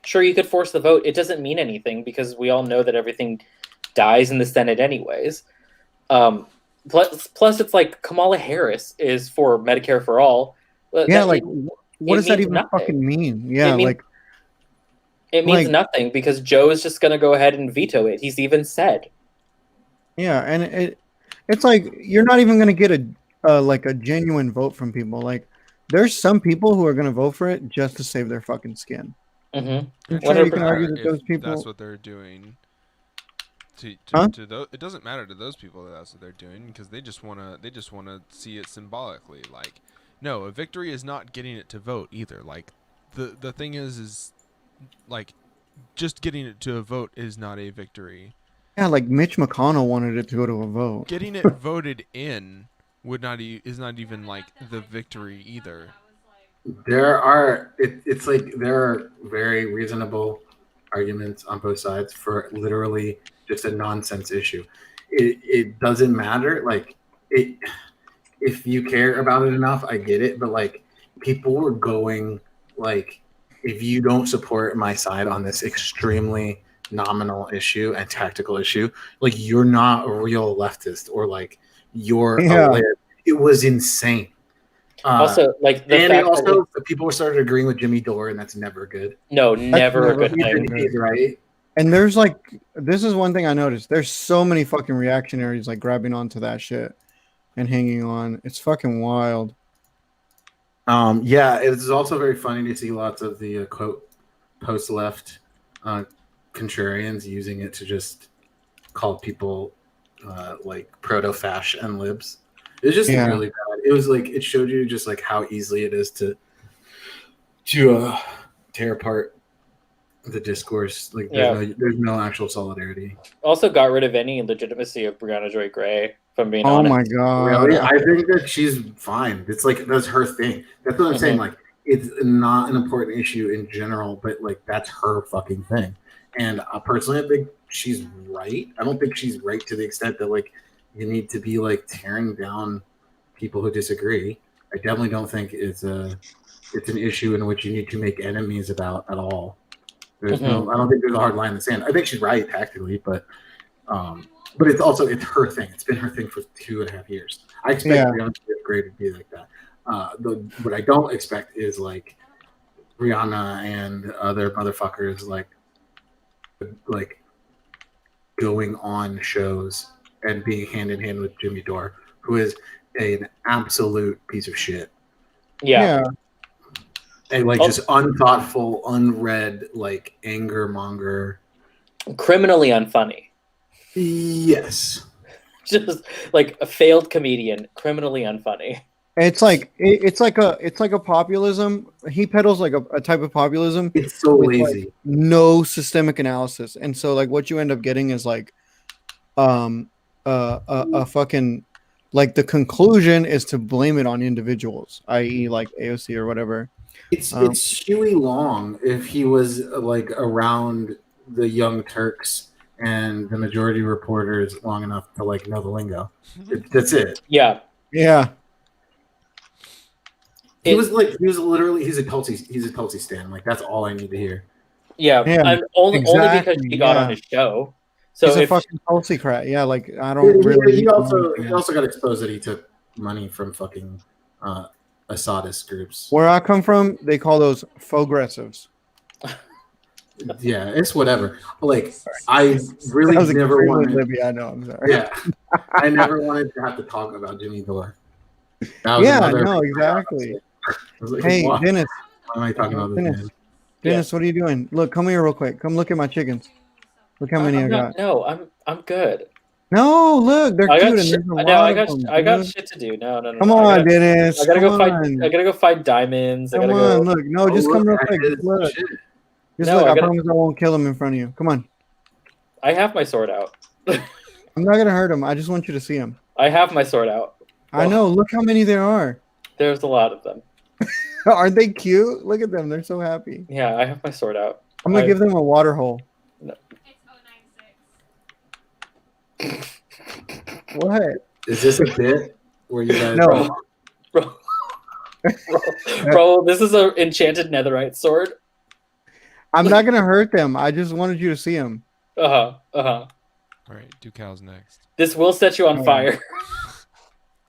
[SPEAKER 3] Sure, you could force the vote. It doesn't mean anything because we all know that everything dies in the Senate anyways. Plus, it's like Kamala Harris is for Medicare for all.
[SPEAKER 2] Yeah,
[SPEAKER 3] That-
[SPEAKER 2] like what does that
[SPEAKER 3] means
[SPEAKER 2] even
[SPEAKER 3] nothing.
[SPEAKER 2] fucking mean? Yeah,
[SPEAKER 3] means-
[SPEAKER 2] like
[SPEAKER 3] it means
[SPEAKER 2] like-
[SPEAKER 3] nothing because Joe is just going to go ahead and veto it. He's even said.
[SPEAKER 2] yeah, and it's like you're not even gonna get a like a genuine vote from people. Like there's some people who are gonna vote for it just to save their fucking skin.
[SPEAKER 3] hmm
[SPEAKER 2] I'm
[SPEAKER 1] It
[SPEAKER 2] sure you
[SPEAKER 1] doesn't
[SPEAKER 2] can
[SPEAKER 1] matter
[SPEAKER 2] argue that
[SPEAKER 1] if
[SPEAKER 2] those people.
[SPEAKER 1] That's what they're doing.
[SPEAKER 2] Huh?
[SPEAKER 1] It doesn't matter to those people that that's what they're doing because they just wanna see it symbolically. Like, no, a victory is not getting it to vote either. Like, the thing is like, just getting it to a vote is not a victory.
[SPEAKER 2] Yeah, like Mitch McConnell wanted it to go to a vote.
[SPEAKER 1] Getting it voted in is not even like the victory either.
[SPEAKER 7] There are very reasonable arguments on both sides for literally just a nonsense issue. It doesn't matter. Like if you care about it enough, I get it. But like people were going like, if you don't support my side on this extremely nominal issue and tactical issue, like you're not a real leftist or like you're
[SPEAKER 2] Yeah.
[SPEAKER 7] a lib. It was insane.
[SPEAKER 3] Also, like the
[SPEAKER 7] And
[SPEAKER 3] fact that
[SPEAKER 7] also, people started agreeing with Jimmy Dore, and that's never good.
[SPEAKER 3] no, never a
[SPEAKER 2] never-
[SPEAKER 3] good
[SPEAKER 7] He's,
[SPEAKER 3] thing.
[SPEAKER 7] he's right.
[SPEAKER 2] And there's like, this is one thing I noticed. There's so many fucking reactionaries like grabbing onto that shit and hanging on. It's fucking wild.
[SPEAKER 7] Yeah, it's also very funny to see lots of the quote post left contrarians using it to just called people like proto-fash and libs. It was just
[SPEAKER 2] Yeah.
[SPEAKER 7] really bad. It was like it showed you just like how easily it is to tear apart the discourse. Like there's no actual solidarity.
[SPEAKER 3] Also got rid of any legitimacy of Brianna Joy Gray, if I'm being
[SPEAKER 2] Oh
[SPEAKER 3] honest.
[SPEAKER 2] my god.
[SPEAKER 7] Really, I think that she's fine. It's like that's her thing. That's what I'm saying. Like it's not an important issue in general, but like that's her fucking thing. And personally, I think she's right. I don't think she's right to the extent that like you need to be like tearing down people who disagree. I definitely don't think it's an issue in which you need to make enemies about at all. There's no. I don't think there's a hard line in the sand. I think she's right tactically, but it's her thing. It's been her thing for 2.5 years. I expect Brianna Gray to be like that. What I don't expect is like Rihanna and other motherfuckers like going on shows and being hand in hand with Jimmy Dore, who is an absolute piece of shit.
[SPEAKER 3] Yeah.
[SPEAKER 7] And like just unthoughtful, unread, like anger monger.
[SPEAKER 3] Criminally unfunny.
[SPEAKER 7] Yes.
[SPEAKER 3] Just like a failed comedian, criminally unfunny.
[SPEAKER 2] It's like a populism. He peddles like a type of populism.
[SPEAKER 7] It's so
[SPEAKER 2] with,
[SPEAKER 7] lazy.
[SPEAKER 2] like, no systemic analysis, and so like what you end up getting is like, a fucking like the conclusion is to blame it on individuals, i.e., like AOC or whatever.
[SPEAKER 7] It's Huey Long if he was like around the Young Turks and the majority reporters long enough to like know the lingo. That's it.
[SPEAKER 3] Yeah.
[SPEAKER 2] Yeah.
[SPEAKER 7] He's a Tulsi stan. Like that's all I need to hear.
[SPEAKER 3] Yeah.
[SPEAKER 2] Yeah,
[SPEAKER 3] only because
[SPEAKER 2] exactly,
[SPEAKER 3] she got
[SPEAKER 2] yeah.
[SPEAKER 3] on his show. So
[SPEAKER 2] He's a
[SPEAKER 3] if
[SPEAKER 2] fucking Tulsi crat. Yeah, like I don't really.
[SPEAKER 7] He also got exposed that he took money from fucking Assadist groups.
[SPEAKER 2] Where I come from, they call those progressives.
[SPEAKER 7] Yeah, it's whatever. Like I really
[SPEAKER 2] That was
[SPEAKER 7] never
[SPEAKER 2] extremely
[SPEAKER 7] wanted.
[SPEAKER 2] Libby, I know. I'm sorry.
[SPEAKER 7] Yeah, I never wanted to have to talk about Jimmy Dore. That was
[SPEAKER 2] Yeah,
[SPEAKER 7] another-
[SPEAKER 2] no, exactly.
[SPEAKER 7] I was like,
[SPEAKER 2] Hey,
[SPEAKER 7] why
[SPEAKER 2] Dennis.
[SPEAKER 7] am I talking about this?
[SPEAKER 2] Dennis.
[SPEAKER 7] Man?
[SPEAKER 2] Dennis, what are you doing? Look, come here real quick. Come look at my chickens. Look how many I got.
[SPEAKER 3] No, I'm good.
[SPEAKER 2] No, look, they're
[SPEAKER 3] I got
[SPEAKER 2] cute. And
[SPEAKER 3] shit.
[SPEAKER 2] there's a
[SPEAKER 3] No,
[SPEAKER 2] lot of them,
[SPEAKER 3] I got
[SPEAKER 2] dude.
[SPEAKER 3] shit to do. No.
[SPEAKER 2] Come
[SPEAKER 3] I
[SPEAKER 2] on,
[SPEAKER 3] gotta,
[SPEAKER 2] Dennis.
[SPEAKER 3] I gotta
[SPEAKER 2] come
[SPEAKER 3] go find.
[SPEAKER 2] on.
[SPEAKER 3] I gotta go find diamonds. I
[SPEAKER 2] Come
[SPEAKER 3] gotta
[SPEAKER 2] on,
[SPEAKER 3] go.
[SPEAKER 2] look. No, just
[SPEAKER 7] Oh,
[SPEAKER 2] come real
[SPEAKER 7] look,
[SPEAKER 2] quick.
[SPEAKER 7] that
[SPEAKER 2] Just
[SPEAKER 7] is
[SPEAKER 2] look.
[SPEAKER 7] shit.
[SPEAKER 2] Just
[SPEAKER 3] No,
[SPEAKER 2] look.
[SPEAKER 3] I
[SPEAKER 2] I
[SPEAKER 3] gotta-
[SPEAKER 2] promise I won't kill him in front of you. Come on.
[SPEAKER 3] I have my sword out.
[SPEAKER 2] I'm not gonna hurt him. I just want you to see him.
[SPEAKER 3] I have my sword out.
[SPEAKER 2] I know. Look how many there are.
[SPEAKER 3] There's a lot of them.
[SPEAKER 2] Aren't they cute? Look at them. They're so happy.
[SPEAKER 3] Yeah, I have my sword out.
[SPEAKER 2] I'm gonna give them a water hole.
[SPEAKER 5] It's 096.
[SPEAKER 2] What?
[SPEAKER 7] Is this a bit where you guys?
[SPEAKER 2] No.
[SPEAKER 3] Bro, this is an enchanted netherite sword.
[SPEAKER 2] I'm not gonna hurt them. I just wanted you to see them.
[SPEAKER 3] All
[SPEAKER 1] All right, Ducal's next.
[SPEAKER 3] This will set you on
[SPEAKER 2] Oh.
[SPEAKER 3] fire.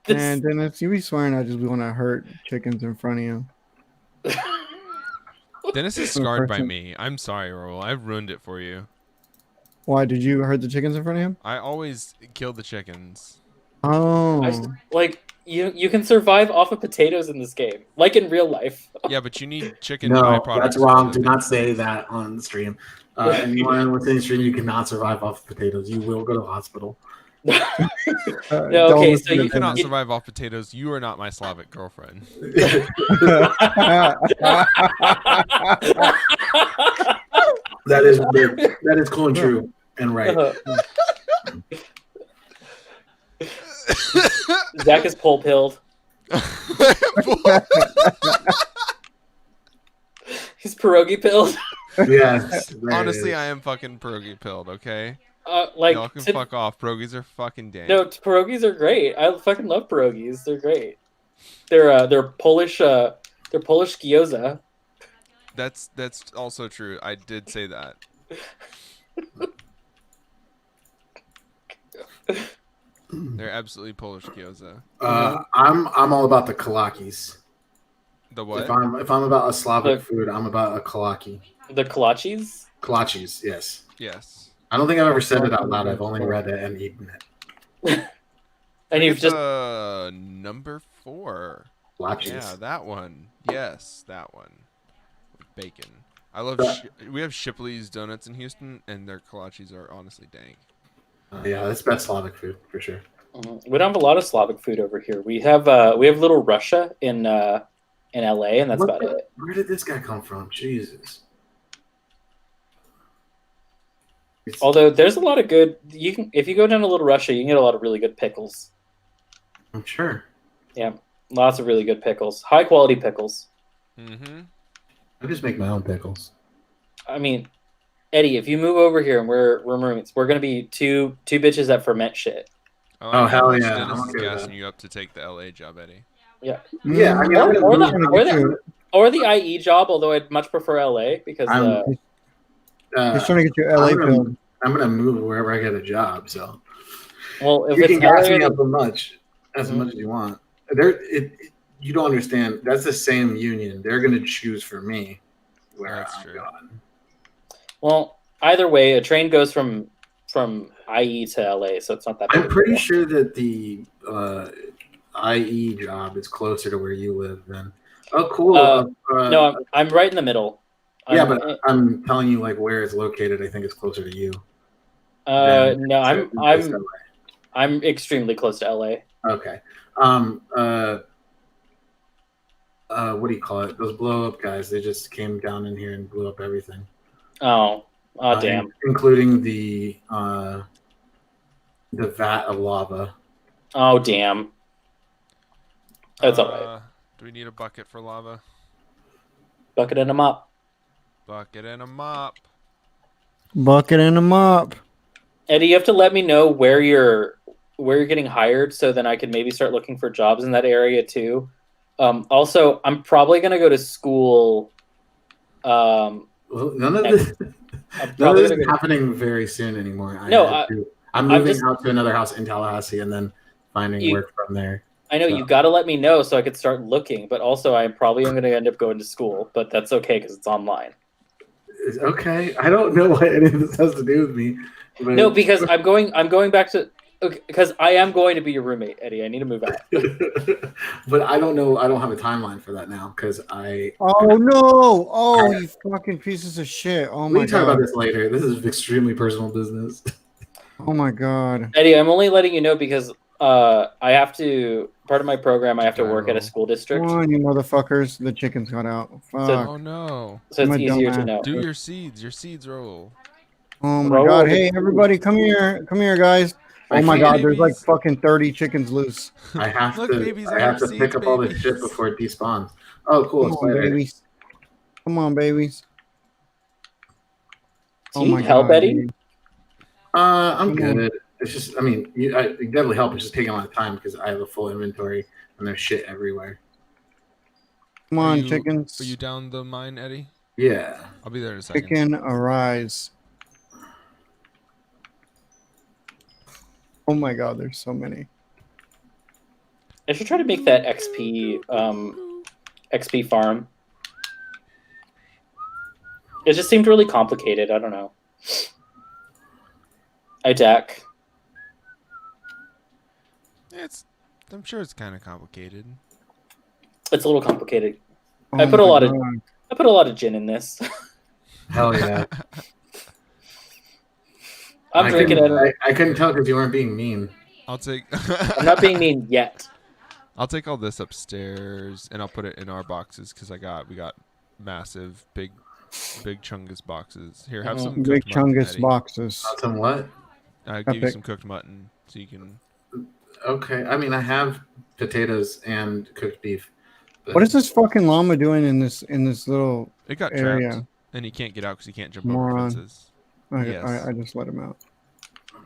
[SPEAKER 3] This-
[SPEAKER 2] Man, Dennis, you be swearing I just want to hurt chickens in front of you.
[SPEAKER 1] Dennis is
[SPEAKER 2] Oh,
[SPEAKER 1] scarred by
[SPEAKER 2] person.
[SPEAKER 1] me. I'm sorry, Roel. I've ruined it for you.
[SPEAKER 2] Why did you hurt the chickens in front of him?
[SPEAKER 1] I always kill the chickens.
[SPEAKER 2] Oh,
[SPEAKER 3] like you can survive off of potatoes in this game, like in real life.
[SPEAKER 1] Yeah, but you need chicken
[SPEAKER 7] No,
[SPEAKER 1] byproducts.
[SPEAKER 7] that's
[SPEAKER 1] for
[SPEAKER 7] wrong.
[SPEAKER 1] the
[SPEAKER 7] Do not
[SPEAKER 1] meat.
[SPEAKER 7] say that on the stream. Anyone listening to the stream, you cannot survive off potatoes. You will go to the hospital.
[SPEAKER 3] No,
[SPEAKER 2] don't
[SPEAKER 3] okay,
[SPEAKER 2] listen
[SPEAKER 3] so
[SPEAKER 2] to
[SPEAKER 1] You
[SPEAKER 3] you
[SPEAKER 1] cannot
[SPEAKER 2] Dennis.
[SPEAKER 1] survive off potatoes. You are not my Slavic girlfriend.
[SPEAKER 7] That is cool and true and right.
[SPEAKER 3] Zach is pole pilled. He's pierogi pilled.
[SPEAKER 7] Yes. there it
[SPEAKER 1] Honestly,
[SPEAKER 7] is.
[SPEAKER 1] I am fucking pierogi pilled, okay?
[SPEAKER 3] Like
[SPEAKER 1] Y'all can
[SPEAKER 3] to-
[SPEAKER 1] fuck off. Pierogies are fucking dank.
[SPEAKER 3] no, pierogies are great. I fucking love pierogies. They're great. They're Polish. They're Polish gyoza.
[SPEAKER 1] That's also true. I did say that. They're absolutely Polish gyoza.
[SPEAKER 7] I'm all about the kalakis.
[SPEAKER 1] The what?
[SPEAKER 7] If I'm about a Slavic
[SPEAKER 3] The-
[SPEAKER 7] food, I'm about a kalaki.
[SPEAKER 3] The kolaches.
[SPEAKER 7] Kalachis, yes.
[SPEAKER 1] Yes.
[SPEAKER 7] I don't think I've ever said it out loud. I've only read it and eaten it.
[SPEAKER 3] And you've
[SPEAKER 1] It's,
[SPEAKER 3] just
[SPEAKER 1] number 4.
[SPEAKER 7] Kalachis.
[SPEAKER 1] Yeah, that one. Yes, that one. With bacon. I love. We have Shipley's Donuts in Houston, and their kolaches are honestly dank.
[SPEAKER 7] Yeah, that's best Slavic food for sure.
[SPEAKER 3] We don't have a lot of Slavic food over here. We have Little Russia in LA, and that's
[SPEAKER 7] What
[SPEAKER 3] about
[SPEAKER 7] the-
[SPEAKER 3] it.
[SPEAKER 7] Where did this guy come from? Jesus. It's-
[SPEAKER 3] Although there's a lot of good, if you go down to Little Russia, you can get a lot of really good pickles.
[SPEAKER 7] I'm sure.
[SPEAKER 3] Lots of really good pickles, high quality pickles.
[SPEAKER 1] Mm-hmm.
[SPEAKER 7] I just make my own pickles.
[SPEAKER 3] I mean, Eddie, if you move over here and we're roommates, we're gonna be two bitches that ferment shit.
[SPEAKER 1] I
[SPEAKER 7] Oh,
[SPEAKER 1] like how
[SPEAKER 7] hell
[SPEAKER 1] much
[SPEAKER 7] yeah,
[SPEAKER 1] Dennis
[SPEAKER 7] I'm
[SPEAKER 1] is
[SPEAKER 7] okay with
[SPEAKER 1] gassing
[SPEAKER 7] that.
[SPEAKER 1] you up to take the LA job, Eddie.
[SPEAKER 7] Yeah, I mean, I'm gonna
[SPEAKER 3] Or
[SPEAKER 7] move-
[SPEAKER 3] Or the IE job, although I'd much prefer LA because
[SPEAKER 7] I'm-
[SPEAKER 2] He's trying to get your LA
[SPEAKER 7] I'm gonna-
[SPEAKER 2] filled.
[SPEAKER 7] I'm gonna move wherever I get a job. So
[SPEAKER 3] well, if
[SPEAKER 7] you
[SPEAKER 3] it's
[SPEAKER 7] can gas me
[SPEAKER 3] LA,
[SPEAKER 7] up as
[SPEAKER 3] Mhm.
[SPEAKER 7] much as you want. You don't understand. That's the same union. They're gonna choose for me where
[SPEAKER 1] That's
[SPEAKER 7] I'm
[SPEAKER 1] true.
[SPEAKER 7] going.
[SPEAKER 3] well, either way, a train goes from IE to LA, so it's not that big.
[SPEAKER 7] I'm
[SPEAKER 3] of a
[SPEAKER 7] pretty
[SPEAKER 3] deal.
[SPEAKER 7] sure that the IE job is closer to where you live then. Oh, cool.
[SPEAKER 3] No, I'm right in the middle.
[SPEAKER 7] yeah,
[SPEAKER 3] I'm-
[SPEAKER 7] but I'm telling you, like, where it's located. I think it's closer to you.
[SPEAKER 3] no,
[SPEAKER 7] than-
[SPEAKER 3] I'm extremely close to LA.
[SPEAKER 7] Okay. What do you call it? Those blow up guys. They just came down in here and blew up everything.
[SPEAKER 3] Oh, damn.
[SPEAKER 7] Including the vat of lava.
[SPEAKER 3] Oh, damn. That's all right.
[SPEAKER 1] Do we need a bucket for lava?
[SPEAKER 3] Bucket in them up.
[SPEAKER 1] Bucket and a mop.
[SPEAKER 2] Bucket and a mop.
[SPEAKER 3] Eddie, you have to let me know where you're getting hired, so then I can maybe start looking for jobs in that area too. Also, I'm probably gonna go to school.
[SPEAKER 7] Well, none of
[SPEAKER 3] And-
[SPEAKER 7] this,
[SPEAKER 3] I'm
[SPEAKER 7] none of
[SPEAKER 3] probably
[SPEAKER 7] this
[SPEAKER 3] gonna
[SPEAKER 7] is
[SPEAKER 3] go.
[SPEAKER 7] happening very soon anymore.
[SPEAKER 3] No,
[SPEAKER 7] I'm
[SPEAKER 3] I'm
[SPEAKER 7] moving
[SPEAKER 3] just-
[SPEAKER 7] out to another house in Tallahassee and then finding
[SPEAKER 3] You-
[SPEAKER 7] work from there.
[SPEAKER 3] I know you got to let me know so I could start looking. But also, I'm probably going to end up going to school, but that's okay because it's online.
[SPEAKER 7] It's okay. I don't know what any of this has to do with me. But
[SPEAKER 3] No, because I'm going back to because I am going to be your roommate, Eddie. I need to move out.
[SPEAKER 7] but I don't know. I don't have a timeline for that now because I.
[SPEAKER 2] Oh no! Oh, you fucking pieces of shit! Oh
[SPEAKER 7] We
[SPEAKER 2] my
[SPEAKER 7] can talk about
[SPEAKER 2] god!
[SPEAKER 7] this later. This is extremely personal business.
[SPEAKER 2] Oh my god!
[SPEAKER 3] Eddie, I'm only letting you know because I have to part of my program. I have to work at a school district,
[SPEAKER 2] Come on, you motherfuckers! The chickens got out. Fuck!
[SPEAKER 1] Oh no.
[SPEAKER 3] so it's
[SPEAKER 2] I'm a
[SPEAKER 3] easier to
[SPEAKER 2] dumbass.
[SPEAKER 3] know.
[SPEAKER 1] Do your seeds. Your seeds roll.
[SPEAKER 2] Oh my
[SPEAKER 3] Roll
[SPEAKER 2] god!
[SPEAKER 3] the
[SPEAKER 2] Hey,
[SPEAKER 3] food.
[SPEAKER 2] everybody, come here! Come here, guys! Oh
[SPEAKER 7] I
[SPEAKER 2] my
[SPEAKER 7] can't-
[SPEAKER 2] god! There's like
[SPEAKER 1] babies.
[SPEAKER 2] fucking 30 chickens loose.
[SPEAKER 7] I have
[SPEAKER 1] Look,
[SPEAKER 7] to.
[SPEAKER 1] babies,
[SPEAKER 7] I
[SPEAKER 1] I
[SPEAKER 7] have
[SPEAKER 1] have
[SPEAKER 7] to
[SPEAKER 1] seeds,
[SPEAKER 7] pick up all this
[SPEAKER 1] babies.
[SPEAKER 7] shit before it despawns. Oh, cool.
[SPEAKER 2] Come
[SPEAKER 7] a
[SPEAKER 2] on,
[SPEAKER 7] spider.
[SPEAKER 2] babies! Come on, babies!
[SPEAKER 3] Do you need help, Eddie?
[SPEAKER 2] dude.
[SPEAKER 7] I'm
[SPEAKER 2] Come on.
[SPEAKER 7] good. It's just, I mean, it can definitely help. It's just taking a lot of time because I have a full inventory and there's shit everywhere.
[SPEAKER 2] Come
[SPEAKER 1] Are
[SPEAKER 2] on,
[SPEAKER 1] you-
[SPEAKER 2] chickens!
[SPEAKER 1] Are you down the mine, Eddie?
[SPEAKER 7] Yeah.
[SPEAKER 1] I'll be there in a second.
[SPEAKER 2] Chicken arise! Oh my god! There's so many.
[SPEAKER 3] I should try to make that XP farm. It just seemed really complicated. I don't know. Hi, Jack.
[SPEAKER 1] I'm sure it's kind of complicated.
[SPEAKER 3] It's a little complicated.
[SPEAKER 2] Oh
[SPEAKER 3] I put a
[SPEAKER 2] my
[SPEAKER 3] lot of-
[SPEAKER 2] God.
[SPEAKER 3] I put a lot of gin in this.
[SPEAKER 7] Hell yeah.
[SPEAKER 3] I'm drinking it.
[SPEAKER 7] I couldn't tell because you weren't being mean.
[SPEAKER 1] I'll take.
[SPEAKER 3] I'm not being mean yet.
[SPEAKER 1] I'll take all this upstairs and I'll put it in our boxes because we got massive, big chungus boxes. Here, have
[SPEAKER 3] Mhm.
[SPEAKER 1] some
[SPEAKER 2] Big
[SPEAKER 1] cooked mutton,
[SPEAKER 2] chungus
[SPEAKER 1] Eddie.
[SPEAKER 2] boxes.
[SPEAKER 7] Some what?
[SPEAKER 1] I'll give you
[SPEAKER 2] Epic.
[SPEAKER 1] some cooked mutton so you can.
[SPEAKER 7] Okay. I mean, I have potatoes and cooked beef. but-
[SPEAKER 2] What is this fucking llama doing in this little
[SPEAKER 1] It got
[SPEAKER 2] area?
[SPEAKER 1] trapped and he can't get out because he can't jump
[SPEAKER 2] Moron.
[SPEAKER 1] over fences. Yes.
[SPEAKER 2] I just let him out.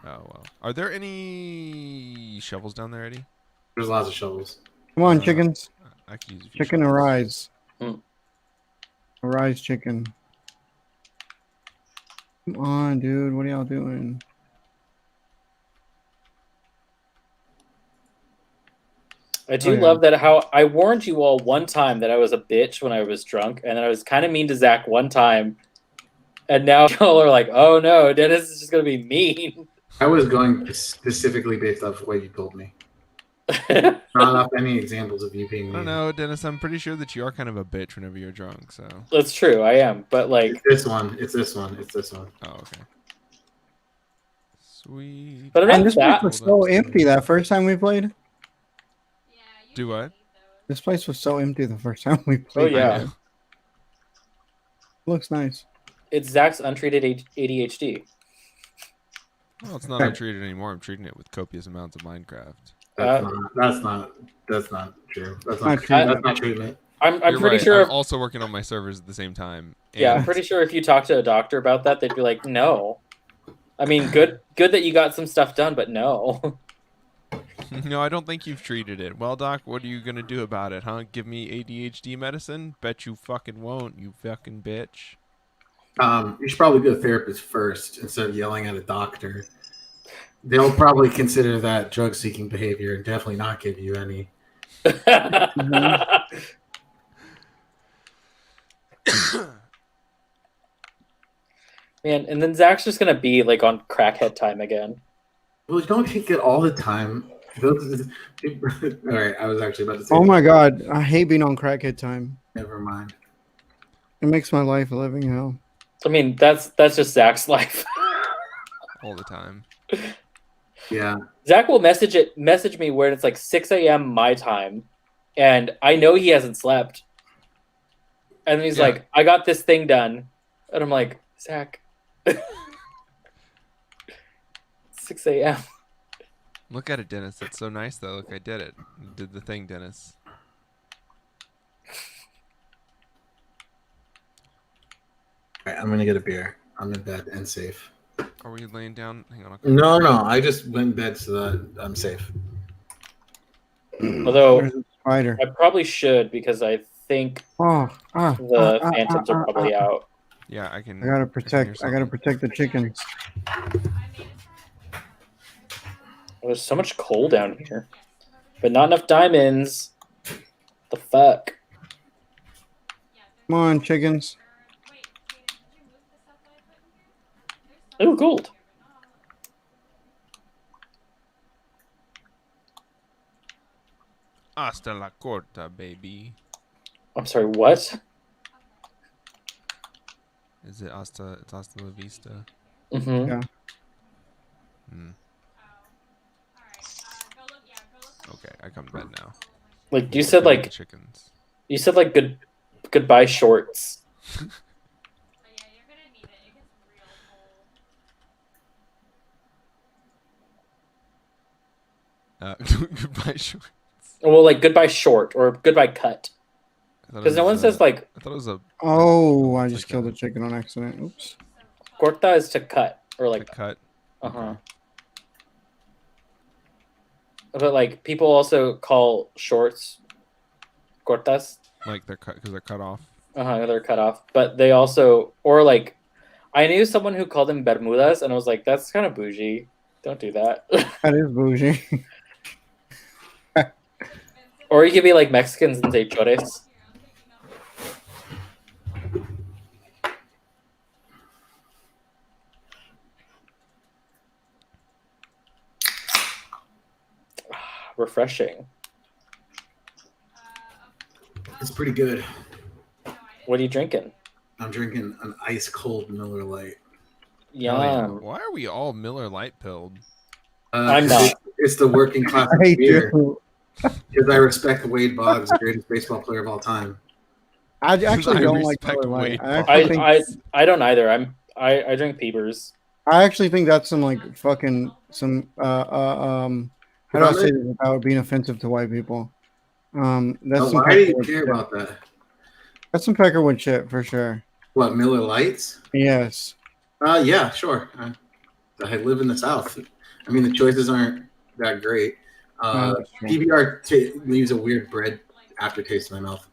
[SPEAKER 1] Oh well. Are there any shovels down there, Eddie?
[SPEAKER 7] There's lots of shovels.
[SPEAKER 2] Come on,
[SPEAKER 1] Uh,
[SPEAKER 2] chickens.
[SPEAKER 1] I could use a few
[SPEAKER 2] Chicken
[SPEAKER 1] shovels.
[SPEAKER 2] arise.
[SPEAKER 3] Mm.
[SPEAKER 2] Arise, chicken. Come on, dude. What are y'all doing?
[SPEAKER 3] I do
[SPEAKER 2] Oh, yeah.
[SPEAKER 3] love that how I warned you all one time that I was a bitch when I was drunk, and then I was kind of mean to Zach one time, and now y'all are like, "Oh no, Dennis is just gonna be mean."
[SPEAKER 7] I was going specifically based off what you told me. Not off any exampals of you being
[SPEAKER 1] I
[SPEAKER 7] mean.
[SPEAKER 1] don't know, Dennis. I'm pretty sure that you are kind of a bitch whenever you're drunk. So.
[SPEAKER 3] That's true, I am, but like,
[SPEAKER 7] It's this one. It's this one. It's this one.
[SPEAKER 1] Oh, okay. Sweet.
[SPEAKER 3] But I'm
[SPEAKER 2] And
[SPEAKER 3] not
[SPEAKER 2] this
[SPEAKER 3] that-
[SPEAKER 2] place was so empty that first time we played.
[SPEAKER 5] Yeah, you
[SPEAKER 1] Do
[SPEAKER 5] should
[SPEAKER 1] what?
[SPEAKER 5] leave those.
[SPEAKER 2] This place was so empty the first time we
[SPEAKER 3] Oh
[SPEAKER 2] played.
[SPEAKER 3] yeah,
[SPEAKER 2] It looks nice.
[SPEAKER 3] it's Zach's untreated ADHD.
[SPEAKER 1] Well, it's not untreated anymore. I'm treating it with copious amounts of Minecraft.
[SPEAKER 7] That's
[SPEAKER 3] Uh,
[SPEAKER 7] not true. That's
[SPEAKER 2] Not
[SPEAKER 7] not
[SPEAKER 2] true.
[SPEAKER 7] That's not treatment.
[SPEAKER 3] I'm
[SPEAKER 1] You're
[SPEAKER 3] pretty
[SPEAKER 1] right.
[SPEAKER 3] sure.
[SPEAKER 1] I'm
[SPEAKER 3] If,
[SPEAKER 1] also working on my servers at the same time.
[SPEAKER 3] yeah, I'm
[SPEAKER 1] and-
[SPEAKER 3] pretty sure if you talk to a doctor about that, they'd be like, no. I mean, good that you got some stuff done, but no.
[SPEAKER 1] No, I don't think you've treated it. Well, Doc, what are you gonna do about it, huh? Give me ADHD medicine? Bet you fucking won't, you fucking bitch.
[SPEAKER 7] You should probably go to a therapist first instead of yelling at a doctor. They'll probably consider that drug-seeking behavior and definitely not give you any.
[SPEAKER 3] Man, and then Zach's just gonna be like on crackhead time again.
[SPEAKER 7] Well, you don't take it all the time. All right, I was actually about to say.
[SPEAKER 2] Oh my god, I hate being on crackhead time.
[SPEAKER 7] Never mind.
[SPEAKER 2] It makes my life a living hell.
[SPEAKER 3] I mean, that's just Zach's life.
[SPEAKER 1] All the time.
[SPEAKER 7] Yeah.
[SPEAKER 3] Zach will message me when it's like 6 a.m. my time, and I know he hasn't slept. And then he's
[SPEAKER 1] Yeah.
[SPEAKER 3] like, "I got this thing done," and I'm like, "Zach, 6 a.m."
[SPEAKER 1] Look at it, Dennis. That's so nice, though. Look, I did it. Did the thing, Dennis.
[SPEAKER 7] All right, I'm gonna get a beer. I'm in bed and safe.
[SPEAKER 1] Are we laying down? Hang on.
[SPEAKER 7] No, I just went in bed so that I'm safe.
[SPEAKER 3] Although
[SPEAKER 2] There's a spider.
[SPEAKER 3] I probably should because I think the phantoms are probably out.
[SPEAKER 1] Yeah, I can.
[SPEAKER 2] I gotta
[SPEAKER 1] hear
[SPEAKER 2] protect. I gotta
[SPEAKER 1] something.
[SPEAKER 2] protect the chickens.
[SPEAKER 5] I made a trap.
[SPEAKER 3] There's so much coal down here, but not enough diamonds. The fuck?
[SPEAKER 2] Come on, chickens.
[SPEAKER 5] Wait, did you move the stuff that I put in here?
[SPEAKER 3] Oh, gold.
[SPEAKER 1] Hasta la corta, baby.
[SPEAKER 3] I'm sorry. What?
[SPEAKER 1] Is it hasta? It's hasta la vista.
[SPEAKER 3] Mm-hmm.
[SPEAKER 2] Yeah.
[SPEAKER 1] Hmm. Okay, I come to bed now.
[SPEAKER 3] Like you said,
[SPEAKER 1] Feed the
[SPEAKER 3] like
[SPEAKER 1] chickens.
[SPEAKER 3] goodbye shorts.
[SPEAKER 5] But yeah, you're gonna need it. It gets real cold.
[SPEAKER 1] Goodbye, short.
[SPEAKER 3] Well, like goodbye short or goodbye cut.
[SPEAKER 1] I thought it
[SPEAKER 3] Because no
[SPEAKER 1] was
[SPEAKER 3] one says like
[SPEAKER 1] I thought it was a
[SPEAKER 2] Oh, I just
[SPEAKER 1] Like
[SPEAKER 2] killed
[SPEAKER 1] a-
[SPEAKER 2] a chicken on accident. Oops.
[SPEAKER 3] corta is to cut or
[SPEAKER 1] like
[SPEAKER 3] like
[SPEAKER 1] cut.
[SPEAKER 3] uh-huh. But like people also call shorts cortas.
[SPEAKER 1] Like they're cut because they're cut off.
[SPEAKER 3] They're cut off. But they also or like I knew someone who called them bermudas and I was like, that's kind of bougie. Don't do that.
[SPEAKER 2] That is bougie.
[SPEAKER 3] Or you could be like Mexicans and say chores. Refreshing.
[SPEAKER 7] It's pretty good.
[SPEAKER 3] What are you drinking?
[SPEAKER 7] I'm drinking an ice cold Miller Lite.
[SPEAKER 3] Yum.
[SPEAKER 1] Why are we all Miller Lite pilled?
[SPEAKER 3] I'm not.
[SPEAKER 7] It's the working class
[SPEAKER 2] I hate
[SPEAKER 7] beer.
[SPEAKER 2] you.
[SPEAKER 7] Because I respect Wade Boggs, the greatest baseball player of all time.
[SPEAKER 2] I actually
[SPEAKER 1] I
[SPEAKER 2] don't like
[SPEAKER 1] respect
[SPEAKER 2] Miller Lite.
[SPEAKER 1] Wade
[SPEAKER 2] I
[SPEAKER 1] Boggs.
[SPEAKER 2] actually think
[SPEAKER 3] I don't either. I drink Peepers.
[SPEAKER 2] I actually think that's some like fucking some how do I say this without being offensive to white people? That's some
[SPEAKER 7] Why do you
[SPEAKER 2] Peckerwood
[SPEAKER 7] care
[SPEAKER 2] shit.
[SPEAKER 7] about that?
[SPEAKER 2] That's some Peckerwood shit for sure.
[SPEAKER 7] What, Miller Lights?
[SPEAKER 2] Yes.
[SPEAKER 7] Yeah, sure. I live in the South. I mean, the choices aren't that great.
[SPEAKER 2] No, that's true.
[SPEAKER 7] PBR leaves a weird bread aftertaste in my mouth.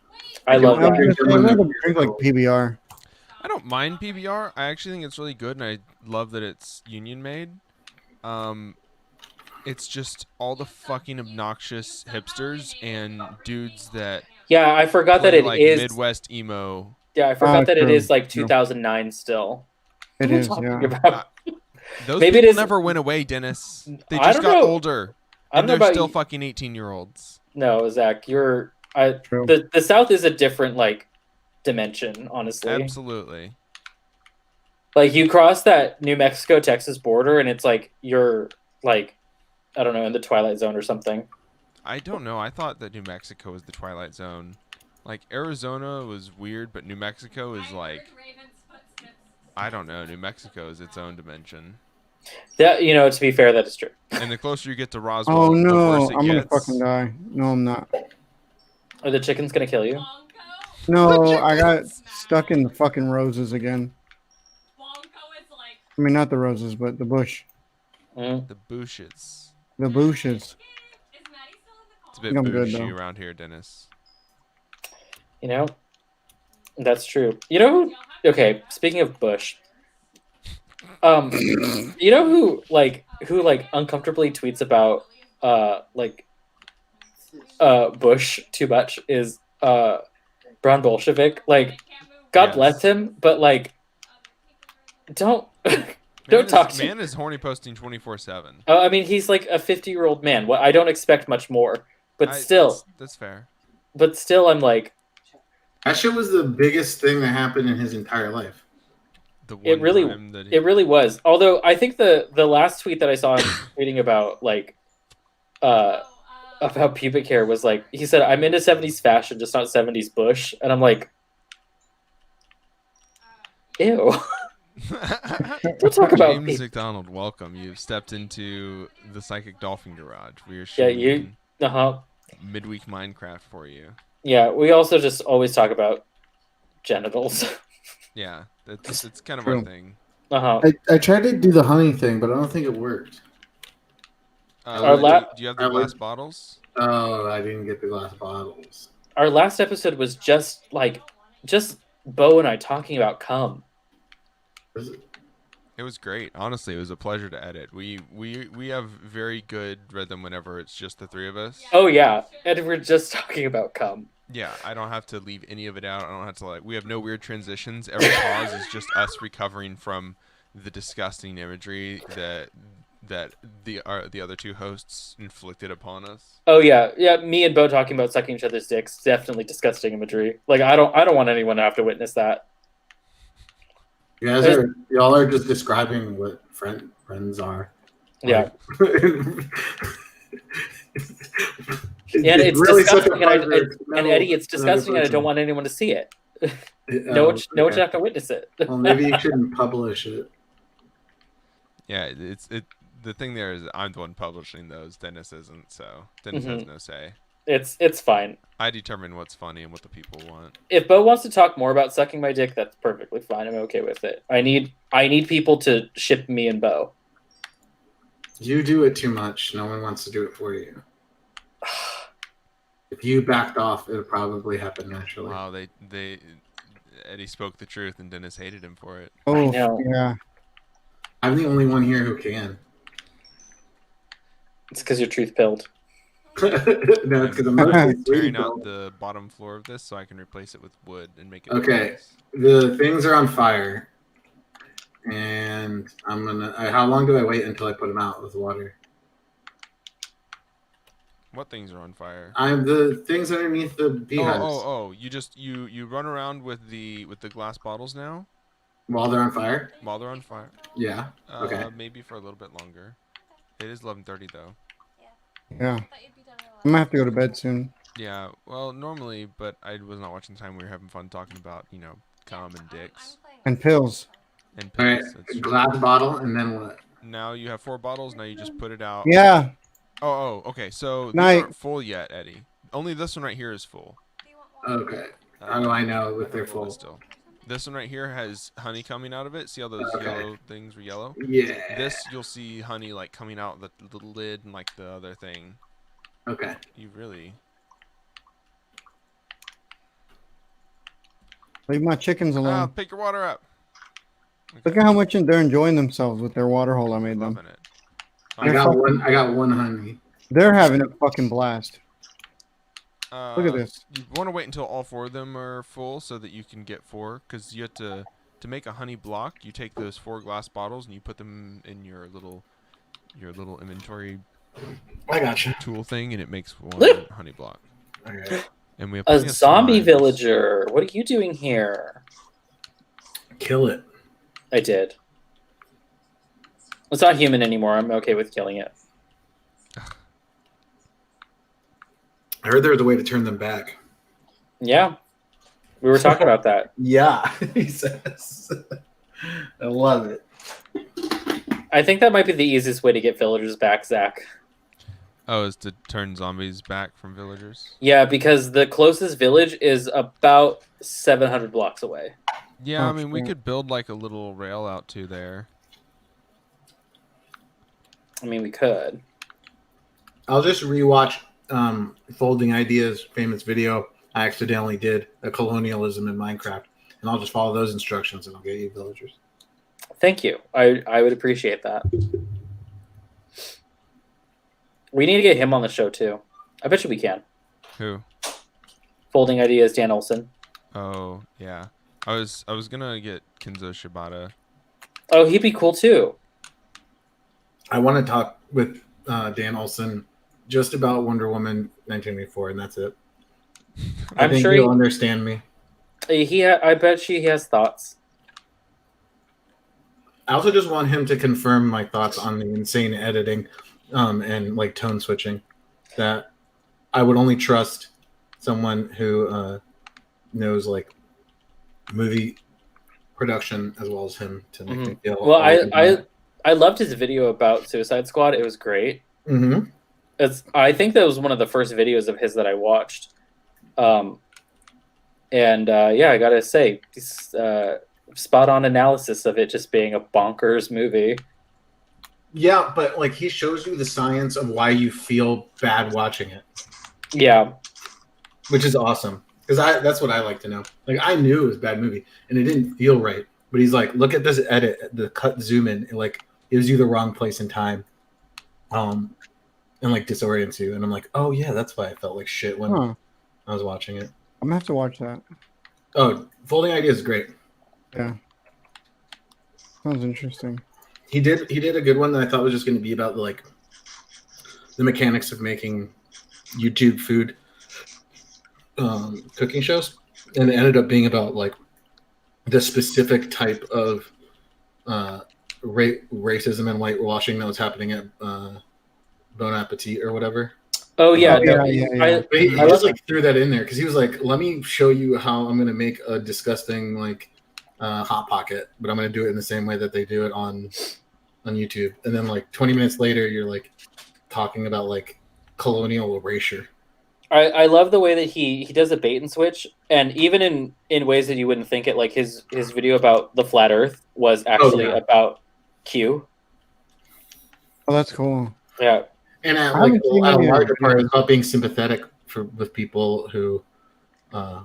[SPEAKER 3] I love
[SPEAKER 2] I
[SPEAKER 3] that.
[SPEAKER 2] was gonna say, I'd rather drink like PBR.
[SPEAKER 1] I don't mind PBR. I actually think it's really good, and I love that it's union made. It's just all the fucking obnoxious hipsters and dudes that
[SPEAKER 3] Yeah, I forgot that
[SPEAKER 1] play,
[SPEAKER 3] it
[SPEAKER 1] like
[SPEAKER 3] is.
[SPEAKER 1] Midwest emo.
[SPEAKER 3] Yeah, I forgot that it
[SPEAKER 2] true,
[SPEAKER 3] is like
[SPEAKER 2] true.
[SPEAKER 3] 2009 still.
[SPEAKER 2] It
[SPEAKER 3] What are we
[SPEAKER 2] is,
[SPEAKER 3] talking
[SPEAKER 2] yeah.
[SPEAKER 3] about?
[SPEAKER 1] Those
[SPEAKER 3] Maybe it
[SPEAKER 1] people
[SPEAKER 3] is-
[SPEAKER 1] never went away, Dennis. They
[SPEAKER 3] I
[SPEAKER 1] just
[SPEAKER 3] don't
[SPEAKER 1] got
[SPEAKER 3] know.
[SPEAKER 1] older,
[SPEAKER 3] I don't
[SPEAKER 1] and
[SPEAKER 3] know
[SPEAKER 1] they're
[SPEAKER 3] about
[SPEAKER 1] still
[SPEAKER 3] you.
[SPEAKER 1] fucking 18-year-olds.
[SPEAKER 3] No, Zach,
[SPEAKER 2] True.
[SPEAKER 3] the South is a different like dimension, honestly.
[SPEAKER 1] Absolutely.
[SPEAKER 3] Like you cross that New Mexico Texas border, and it's like you're like, I don't know, in the Twilight Zone or something.
[SPEAKER 1] I don't know. I thought that New Mexico was the Twilight Zone. Like Arizona was weird, but New Mexico is like, I don't know. New Mexico is its own dimension.
[SPEAKER 3] That to be fair, that is true.
[SPEAKER 1] And the closer you get to Roswell,
[SPEAKER 2] Oh
[SPEAKER 1] the
[SPEAKER 2] no,
[SPEAKER 1] worse it
[SPEAKER 2] I'm gonna
[SPEAKER 1] gets.
[SPEAKER 2] fucking die. No, I'm not.
[SPEAKER 3] Are the chickens gonna kill you?
[SPEAKER 5] Bonko.
[SPEAKER 2] No, I got stuck in the fucking roses again.
[SPEAKER 5] Bonko is like.
[SPEAKER 2] I mean, not the roses, but the bush.
[SPEAKER 3] Mm.
[SPEAKER 1] The bushes.
[SPEAKER 2] The bushes.
[SPEAKER 5] Is Maddie still in the call?
[SPEAKER 1] It's a bit
[SPEAKER 2] think I'm good,
[SPEAKER 1] bushy
[SPEAKER 2] though.
[SPEAKER 1] around here, Dennis.
[SPEAKER 3] That's true. Who? Okay, speaking of bush, who uncomfortably tweets about Bush too much is Brown Bolshevik. Like, God
[SPEAKER 1] Yes.
[SPEAKER 3] bless him, but like, don't
[SPEAKER 1] Man
[SPEAKER 3] talk
[SPEAKER 1] is,
[SPEAKER 3] to
[SPEAKER 1] man is horny posting 24/7.
[SPEAKER 3] I mean, he's like a 50-year-old man. Well, I don't expect much more, but still,
[SPEAKER 1] that's fair.
[SPEAKER 3] I'm like,
[SPEAKER 7] That shit was the biggest thing that happened in his entire life.
[SPEAKER 1] The one
[SPEAKER 3] It really-
[SPEAKER 1] time that
[SPEAKER 3] it really was. Although I think the last tweet that I saw him tweeting about like about pubic hair was like, he said, "I'm into 70s fashion, just not 70s Bush," and I'm like, ew. Don't talk about
[SPEAKER 1] James
[SPEAKER 3] me.
[SPEAKER 1] McDonald, welcome. You've stepped into the Psychic Dolphin Garage. We are
[SPEAKER 3] Yeah,
[SPEAKER 1] shooting
[SPEAKER 3] Uh-huh.
[SPEAKER 1] midweek Minecraft for you.
[SPEAKER 3] Yeah, we also just always talk about genitals.
[SPEAKER 1] Yeah, it's kind of
[SPEAKER 2] True.
[SPEAKER 1] our thing.
[SPEAKER 3] Uh-huh.
[SPEAKER 7] I tried to do the honey thing, but I don't think it worked.
[SPEAKER 3] Our la-
[SPEAKER 1] do you have the
[SPEAKER 7] I
[SPEAKER 1] glass
[SPEAKER 7] would-
[SPEAKER 1] bottles?
[SPEAKER 7] Oh, I didn't get the glass bottles.
[SPEAKER 3] Our last episode was just Bo and I talking about cum.
[SPEAKER 1] It was great. Honestly, it was a pleasure to edit. We have very good rhythm whenever it's just the three of us.
[SPEAKER 3] Oh yeah, and we're just talking about cum.
[SPEAKER 1] Yeah, I don't have to leave any of it out. I don't have to we have no weird transitions. Every pause is just us recovering from the disgusting imagery that the other two hosts inflicted upon us.
[SPEAKER 3] Oh yeah, me and Bo talking about sucking each other's dicks, definitely disgusting imagery. Like I don't want anyone to have to witness that.
[SPEAKER 7] Y'all are just describing what friends are.
[SPEAKER 3] Yeah.
[SPEAKER 7] Yeah,
[SPEAKER 3] And it's disgusting, and Eddie, it's disgusting, and I don't want anyone to see it. No one should have to witness it.
[SPEAKER 7] Well, maybe you shouldn't publish it.
[SPEAKER 1] Yeah, the thing there is I'm the one publishing those. Dennis isn't, so Dennis has no say.
[SPEAKER 3] It's fine.
[SPEAKER 1] I determine what's funny and what the people want.
[SPEAKER 3] If Bo wants to talk more about sucking my dick, that's perfectly fine. I'm okay with it. I need people to ship me and Bo.
[SPEAKER 7] You do it too much. No one wants to do it for you. If you backed off, it would probably happen naturally.
[SPEAKER 1] Wow, Eddie spoke the truth and Dennis hated him for it.
[SPEAKER 2] Oh,
[SPEAKER 3] know.
[SPEAKER 2] yeah.
[SPEAKER 7] I'm the only one here who can.
[SPEAKER 3] It's because you're truth pilled.
[SPEAKER 7] No, it's because I'm
[SPEAKER 1] I'm
[SPEAKER 7] mostly
[SPEAKER 1] tearing
[SPEAKER 7] sweet,
[SPEAKER 1] out
[SPEAKER 7] though.
[SPEAKER 1] the bottom floor of this so I can replace it with wood and make it.
[SPEAKER 7] Okay.
[SPEAKER 1] nice.
[SPEAKER 7] The things are on fire, and I'm gonna. How long do I wait until I put them out with water?
[SPEAKER 1] What things are on fire?
[SPEAKER 7] I'm the things underneath the beehives
[SPEAKER 1] Oh! You just you run around with the glass bottles now
[SPEAKER 7] while they're on fire.
[SPEAKER 1] while they're on fire.
[SPEAKER 7] Yeah. Okay.
[SPEAKER 1] Maybe for a little bit longer. It is 11:30 though.
[SPEAKER 2] Yeah.
[SPEAKER 5] I thought you'd be done in
[SPEAKER 2] I'm gonna have to go to bed soon.
[SPEAKER 1] Yeah. Well, normally, but I was not watching the time. We were having fun talking about cum and dicks
[SPEAKER 2] And pills.
[SPEAKER 1] and
[SPEAKER 7] All right.
[SPEAKER 1] pills. That's true.
[SPEAKER 7] Glass bottle, and then what?
[SPEAKER 1] Now you have 4 bottles. Now you just put it out.
[SPEAKER 2] Yeah.
[SPEAKER 1] Oh. Okay. So these
[SPEAKER 2] Night.
[SPEAKER 1] aren't full yet, Eddie. Only this one right here is full.
[SPEAKER 7] Okay. How do I know if they're
[SPEAKER 1] Hold on
[SPEAKER 7] full?
[SPEAKER 1] Still. This one right here has honey coming out of it. See how those
[SPEAKER 7] Okay.
[SPEAKER 1] yellow things were yellow?
[SPEAKER 7] Yeah.
[SPEAKER 1] This you'll see honey coming out the lid and the other thing.
[SPEAKER 7] Okay.
[SPEAKER 1] You really.
[SPEAKER 2] Leave my chickens alone.
[SPEAKER 1] Pick your water up.
[SPEAKER 2] Look at how much they're enjoying themselves with their water hole I made them.
[SPEAKER 1] Loving it.
[SPEAKER 7] I got one. I got one honey.
[SPEAKER 2] They're having a fucking blast. Look at this.
[SPEAKER 1] You want to wait until all 4 of them are full so that you can get 4, because you have to make a honey block. You take those 4 glass bottles and you put them in your little inventory
[SPEAKER 7] I got you.
[SPEAKER 1] tool thing, and it makes 1 honey block.
[SPEAKER 7] Okay.
[SPEAKER 1] And we have
[SPEAKER 3] A
[SPEAKER 1] plenty of
[SPEAKER 3] zombie
[SPEAKER 1] slimes.
[SPEAKER 3] villager. What are you doing here?
[SPEAKER 7] Kill it.
[SPEAKER 3] I did. It's not human anymore. I'm okay with killing it.
[SPEAKER 7] I heard there was a way to turn them back.
[SPEAKER 3] Yeah. We were talking about that.
[SPEAKER 7] Yeah, he says. I love it.
[SPEAKER 3] I think that might be the easiest way to get villagers back, Zach.
[SPEAKER 1] Oh, is to turn zombies back from villagers?
[SPEAKER 3] Yeah, because the closest village is about 700 blocks away.
[SPEAKER 1] Yeah, I
[SPEAKER 2] Oh,
[SPEAKER 1] mean, we
[SPEAKER 2] shit.
[SPEAKER 1] could build like a little rail out to there.
[SPEAKER 3] I mean, we could.
[SPEAKER 7] I'll just rewatch Folding Ideas' famous video. I accidentally did a colonialism in Minecraft, and I'll just follow those instructions, and I'll get you villagers.
[SPEAKER 3] Thank you. I would appreciate that. We need to get him on the show too. I bet you we can.
[SPEAKER 1] Who?
[SPEAKER 3] Folding Ideas, Dan Olson.
[SPEAKER 1] Oh, yeah. I was gonna get Kenzo Shibata.
[SPEAKER 3] Oh, he'd be cool too.
[SPEAKER 7] I want to talk with Dan Olson just about Wonder Woman 1984, and that's it. I
[SPEAKER 3] I'm
[SPEAKER 7] think
[SPEAKER 3] sure
[SPEAKER 7] he'll understand me.
[SPEAKER 3] I bet he has thoughts.
[SPEAKER 7] I also just want him to confirm my thoughts on the insane editing and like tone switching. That I would only trust someone who knows like movie production as well as him to make me feel.
[SPEAKER 3] Well, I loved his video about Suicide Squad. It was great.
[SPEAKER 7] Mm-hmm.
[SPEAKER 3] I think that was one of the first videos of his that I watched. Yeah, I gotta say, spot on analysis of it just being a bonkers movie.
[SPEAKER 7] Yeah, but like he shows you the science of why you feel bad watching it,
[SPEAKER 3] Yeah,
[SPEAKER 7] which is awesome. Because that's what I like to know. Like I knew it was a bad movie and it didn't feel right, but he's like, look at this edit, the cut zoom in, it like gives you the wrong place and time, and like disorients you. And I'm like, oh yeah, that's why I felt like shit when
[SPEAKER 2] Huh.
[SPEAKER 7] I was watching it.
[SPEAKER 2] I'm gonna have to watch that.
[SPEAKER 7] Oh, Folding Ideas is great.
[SPEAKER 2] Yeah. Sounds interesting.
[SPEAKER 7] He did a good one that I thought was just going to be about like the mechanics of making YouTube food cooking shows, and it ended up being about like the specific type of racism and whitewashing that was happening at Bon Appetit or whatever.
[SPEAKER 3] Oh yeah,
[SPEAKER 2] Oh,
[SPEAKER 3] no,
[SPEAKER 2] yeah.
[SPEAKER 7] But he
[SPEAKER 3] I
[SPEAKER 7] just
[SPEAKER 3] love
[SPEAKER 7] like threw that in there because he was like, "Let me show you how I'm going to make a disgusting like hot pocket, but I'm going to do it in the same way that they do it on YouTube." And then like 20 minutes later, you're like talking about like colonial erasure.
[SPEAKER 3] I love the way that he does a bait and switch, and even in ways that you wouldn't think it. Like his video about the flat Earth was actually
[SPEAKER 7] yeah.
[SPEAKER 3] about Q.
[SPEAKER 2] Oh, that's cool.
[SPEAKER 3] Yeah,
[SPEAKER 7] And at
[SPEAKER 2] I
[SPEAKER 7] like
[SPEAKER 2] haven't seen
[SPEAKER 7] a
[SPEAKER 2] any of
[SPEAKER 7] larger
[SPEAKER 2] it.
[SPEAKER 7] part, it's about being sympathetic with people who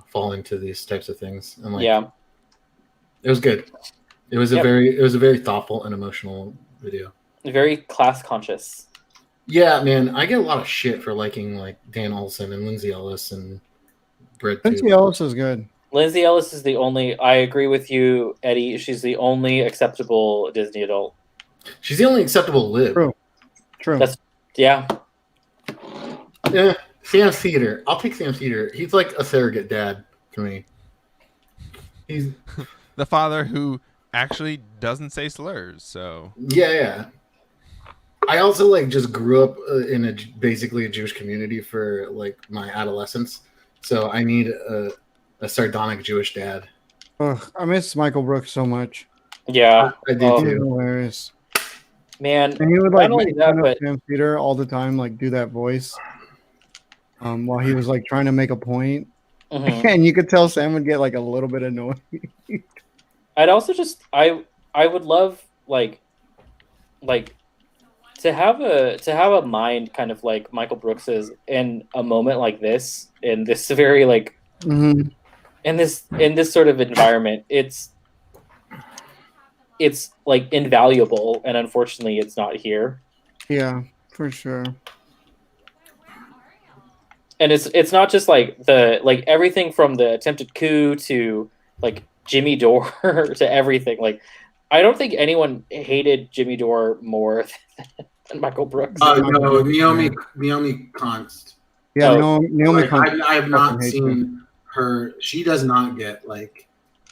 [SPEAKER 7] fall into these types of things. And like,
[SPEAKER 3] yeah.
[SPEAKER 7] it was good. It was a
[SPEAKER 3] Yep.
[SPEAKER 7] very thoughtful and emotional video.
[SPEAKER 3] Very class conscious.
[SPEAKER 7] Yeah, man, I get a lot of shit for liking like Dan Olson and Lindsay Ellis and Brett.
[SPEAKER 2] Lindsay Ellis is good.
[SPEAKER 3] Lindsay Ellis is the only. I agree with you, Eddie. She's the only acceptable Disney adult.
[SPEAKER 7] She's the only acceptable lib.
[SPEAKER 2] True.
[SPEAKER 3] That's- Yeah,
[SPEAKER 7] Yeah, Sam Cedar. I'll pick Sam Cedar. He's like a surrogate dad to me. He's
[SPEAKER 1] The father who actually doesn't say slurs, so
[SPEAKER 7] yeah. I also like just grew up in basically a Jewish community for like my adolescence, so I need a sardonic Jewish dad.
[SPEAKER 2] Ugh, I miss Michael Brooks so much.
[SPEAKER 3] yeah.
[SPEAKER 7] I did
[SPEAKER 3] Oh,
[SPEAKER 2] He's
[SPEAKER 7] too.
[SPEAKER 2] hilarious.
[SPEAKER 3] Man,
[SPEAKER 2] And he would like
[SPEAKER 3] Not only
[SPEAKER 2] make
[SPEAKER 3] that,
[SPEAKER 2] fun of
[SPEAKER 3] but-
[SPEAKER 2] Sam Peter all the time, like do that voice. While he was like trying to make a point.
[SPEAKER 3] mhm.
[SPEAKER 2] And you could tell Sam would get like a little bit annoyed.
[SPEAKER 3] I'd also just I would love like to have a mind kind of like Michael Brooks's in a moment like this, in this very like
[SPEAKER 2] Mm-hmm.
[SPEAKER 3] in this sort of environment. It's like invaluable, and unfortunately it's not here.
[SPEAKER 2] Yeah, for sure.
[SPEAKER 3] And it's not just like everything from the attempted coup to like Jimmy Dore to everything. Like I don't think anyone hated Jimmy Dore more than Michael Brooks.
[SPEAKER 7] No, Naomi Const.
[SPEAKER 2] Yeah,
[SPEAKER 3] Oh.
[SPEAKER 2] Naomi
[SPEAKER 7] Like,
[SPEAKER 2] Const-
[SPEAKER 7] I have not
[SPEAKER 2] fucking hate
[SPEAKER 7] seen her. She does not get like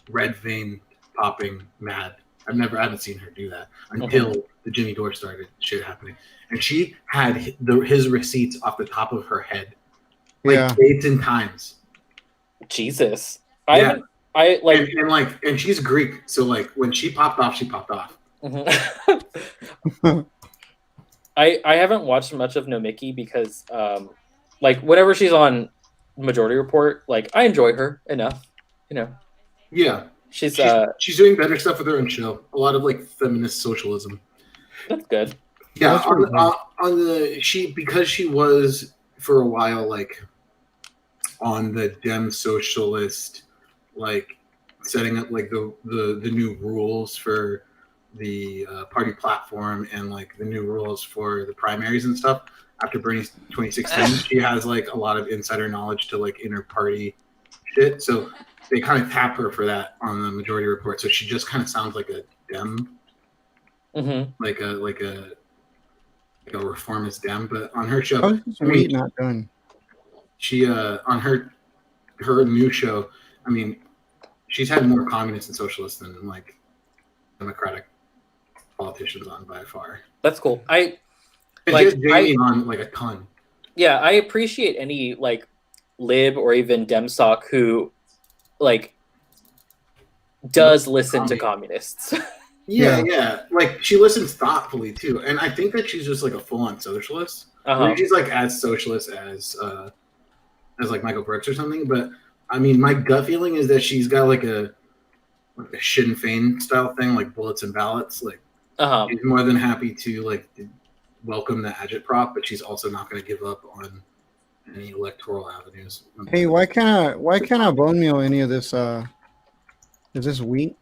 [SPEAKER 7] red vein popping mad I haven't seen her do that until the Jimmy Dore started shit happening, and she had his receipts off the top of her head, like
[SPEAKER 2] Yeah.
[SPEAKER 7] dates and times.
[SPEAKER 3] Jesus.
[SPEAKER 7] Yeah.
[SPEAKER 3] And
[SPEAKER 7] And she's Greek, so like when she popped off, she popped off.
[SPEAKER 3] I haven't watched much of Nomiki because like whenever she's on Majority Report, like I enjoy her enough, you know.
[SPEAKER 7] Yeah,
[SPEAKER 3] She's
[SPEAKER 7] she's doing better stuff with her own show. A lot of like feminist socialism.
[SPEAKER 3] that's good.
[SPEAKER 7] Yeah,
[SPEAKER 2] That's pretty good.
[SPEAKER 7] on the because she was for a while like on the Dem socialist, like setting up like the new rules for the party platform and like the new rules for the primaries and stuff. After Bernie's 2016, she has like a lot of insider knowledge to like inner party shit. So they kind of tap her for that on the Majority Report. So she just kind of sounds like a Dem, like a reformist Dem. But on her show,
[SPEAKER 2] How is this wheat not done?
[SPEAKER 7] she on her new show, I mean, she's had more communists and socialists than like democratic politicians on by far.
[SPEAKER 3] That's cool.
[SPEAKER 7] And
[SPEAKER 3] Like,
[SPEAKER 7] she has Jamie on like a ton.
[SPEAKER 3] Yeah, I appreciate any like lib or even demsoc who like does listen to communists.
[SPEAKER 7] Yeah. Like she listens thoughtfully too, and I think that she's just like a full-on socialist. Maybe she's like as socialist as like Michael Brooks or something. But I mean, my gut feeling is that she's got like a Sinn Féin style thing, like bullets and ballots. Like she's more than happy to like welcome the agitprop, but she's also not going to give up on any electoral avenues.
[SPEAKER 2] Hey, why can't I bone meal any of this? Is this wheat?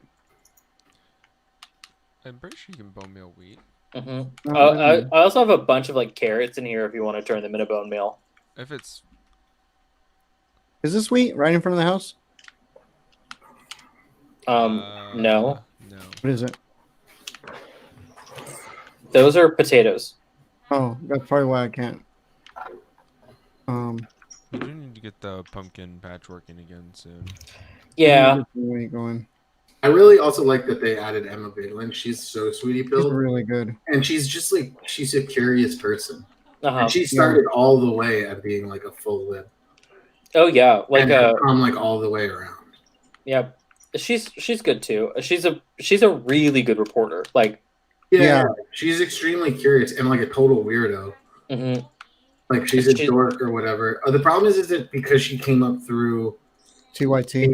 [SPEAKER 1] I'm pretty sure you can bone meal wheat.
[SPEAKER 3] I also have a bunch of like carrots in here if you want to turn them into bone meal.
[SPEAKER 1] If it's
[SPEAKER 2] Is this wheat right in front of the house?
[SPEAKER 3] No,
[SPEAKER 1] no.
[SPEAKER 2] What is it?
[SPEAKER 3] those are potatoes.
[SPEAKER 2] Oh, that's probably why I can't.
[SPEAKER 1] We do need to get the pumpkin patch working again soon.
[SPEAKER 3] Yeah,
[SPEAKER 2] Wheat going.
[SPEAKER 7] I really also like that they added Emma Bigland. She's so sweetie
[SPEAKER 2] It's
[SPEAKER 7] pilled,
[SPEAKER 2] really good.
[SPEAKER 7] and she's just like she's a curious person.
[SPEAKER 3] uh-huh.
[SPEAKER 7] And she started all the way at being like a full lib,
[SPEAKER 3] Oh yeah, like
[SPEAKER 7] and has come like all the way around.
[SPEAKER 3] yeah, she's good too. She's a really good reporter. Like
[SPEAKER 2] Yeah.
[SPEAKER 7] She's extremely curious and like a total weirdo.
[SPEAKER 3] mhm.
[SPEAKER 7] Like she's a dork or whatever. The problem is that because she came up through
[SPEAKER 2] TYT.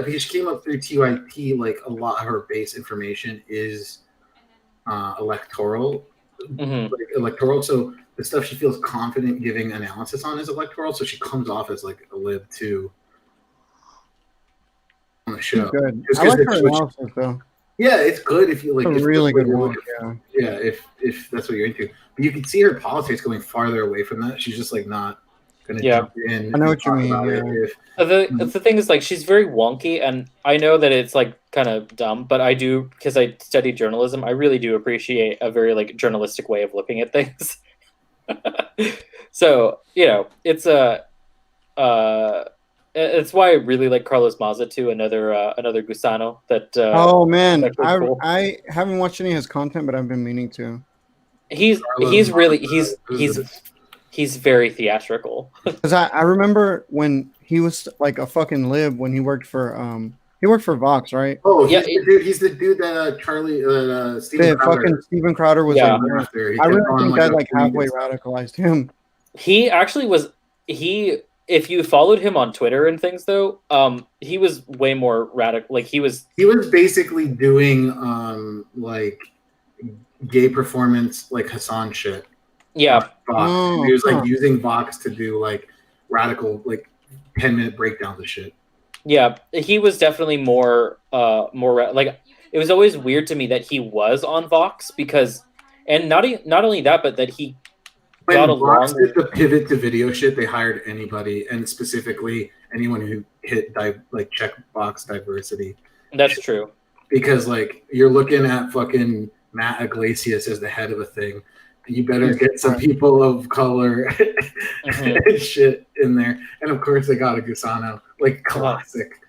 [SPEAKER 7] because she came up through TYT, like a lot of her base information is electoral.
[SPEAKER 3] Mhm.
[SPEAKER 7] Like, electoral. So the stuff she feels confident giving analysis on is electoral. So she comes off as like a lib too on the show.
[SPEAKER 2] Good.
[SPEAKER 7] Just
[SPEAKER 2] I
[SPEAKER 7] 'cause
[SPEAKER 2] like her
[SPEAKER 7] they switch-
[SPEAKER 2] analysis though.
[SPEAKER 7] Yeah, it's good if you like.
[SPEAKER 2] It's
[SPEAKER 7] if
[SPEAKER 2] a really
[SPEAKER 7] that's what
[SPEAKER 2] good
[SPEAKER 7] you're
[SPEAKER 2] one.
[SPEAKER 7] looking
[SPEAKER 2] Yeah.
[SPEAKER 7] yeah, if that's what you're into. But you can see her politics going farther away from that. She's just like not gonna jump in.
[SPEAKER 2] I know
[SPEAKER 7] and
[SPEAKER 2] what you
[SPEAKER 7] talk
[SPEAKER 2] mean,
[SPEAKER 7] about it
[SPEAKER 2] yeah.
[SPEAKER 7] if-
[SPEAKER 3] The thing is, like, she's very wonky, and I know that it's like kind of dumb, but I do, because I studied journalism. I really do appreciate a very like journalistic way of looking at things. So you know, it's it's why I really like Carlos Maza too. Another Gusano that.
[SPEAKER 2] Oh man,
[SPEAKER 3] that's really cool.
[SPEAKER 2] I haven't watched any of his content, but I've been meaning to.
[SPEAKER 3] He's very theatrical.
[SPEAKER 2] Because I remember when he was like a fucking lib when he worked for Vox, right?
[SPEAKER 7] Oh,
[SPEAKER 3] Yeah,
[SPEAKER 7] he's the dude that Steven
[SPEAKER 2] Yeah, fucking Steven Crowder was
[SPEAKER 3] Yeah.
[SPEAKER 2] like,
[SPEAKER 7] after. He
[SPEAKER 2] I
[SPEAKER 7] kept
[SPEAKER 2] really
[SPEAKER 7] on,
[SPEAKER 2] think that
[SPEAKER 7] a
[SPEAKER 2] like halfway
[SPEAKER 7] tweet and stuff.
[SPEAKER 2] radicalized him.
[SPEAKER 3] He actually was if you followed him on Twitter and things though, he was way more radical. Like he was
[SPEAKER 7] basically doing like gay performance like Hassan shit.
[SPEAKER 3] yeah.
[SPEAKER 7] Vox.
[SPEAKER 2] Oh,
[SPEAKER 7] He was like
[SPEAKER 2] huh.
[SPEAKER 7] using Vox to do like radical like 10-minute breakdowns of shit.
[SPEAKER 3] Yeah, he was definitely more like it was always weird to me that he was on Vox because and not only that but that he
[SPEAKER 7] When
[SPEAKER 3] got
[SPEAKER 7] Vox
[SPEAKER 3] along
[SPEAKER 7] did the pivot to video shit, they hired anybody, and specifically anyone who hit check box diversity.
[SPEAKER 3] that's true.
[SPEAKER 7] Because like you're looking at fucking Matt Iglesias as the head of a thing, you better get some people of color
[SPEAKER 3] Mhm.
[SPEAKER 7] and shit in there. And of course, they got a Gusano, like classic.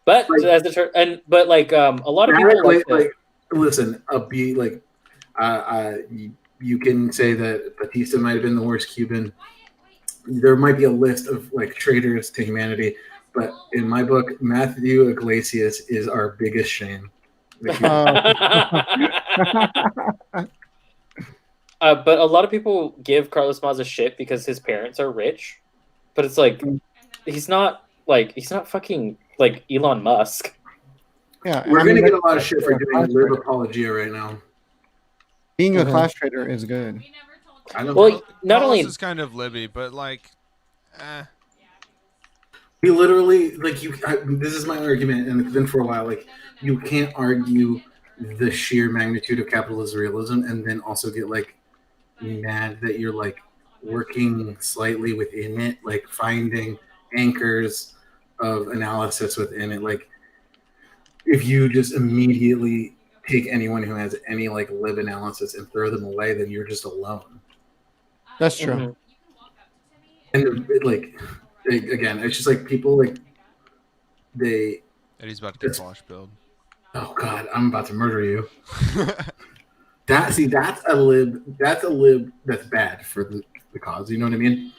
[SPEAKER 3] But
[SPEAKER 7] Like-
[SPEAKER 3] as but like a lot of people like,
[SPEAKER 7] listen, you can say that Batista might have been the worst Cuban. There might be a list of like traitors to humanity, but in my book, Matthew Iglesias is our biggest shame. The Cuban-
[SPEAKER 3] but a lot of people give Carlos Maza shit because his parents are rich, but it's like he's not fucking like Elon Musk.
[SPEAKER 2] Yeah,
[SPEAKER 7] We're
[SPEAKER 2] I mean,
[SPEAKER 7] gonna get a
[SPEAKER 2] that's-
[SPEAKER 7] lot of shit for
[SPEAKER 2] that's a
[SPEAKER 7] doing
[SPEAKER 2] class
[SPEAKER 7] live
[SPEAKER 2] traitor.
[SPEAKER 7] apologia right now.
[SPEAKER 2] Being a
[SPEAKER 3] Mhm.
[SPEAKER 2] class trader is good.
[SPEAKER 7] I know.
[SPEAKER 3] Well, not
[SPEAKER 1] Carlos
[SPEAKER 3] only
[SPEAKER 1] is kind of Libby, but like,
[SPEAKER 7] He literally like this is my argument, and it's been for a while. Like you can't argue the sheer magnitude of capitalist realism, and then also get like mad that you're like working slightly within it, like finding anchors of analysis within it. Like if you just immediately take anyone who has any like lib analysis and throw them away, then you're just alone.
[SPEAKER 2] That's true.
[SPEAKER 3] Mhm.
[SPEAKER 7] And again, it's just like people like they.
[SPEAKER 1] Eddie's about to get Bosch build.
[SPEAKER 7] Oh God, I'm about to murder you. That's a lib. That's a lib that's bad for the cause. You know what I mean?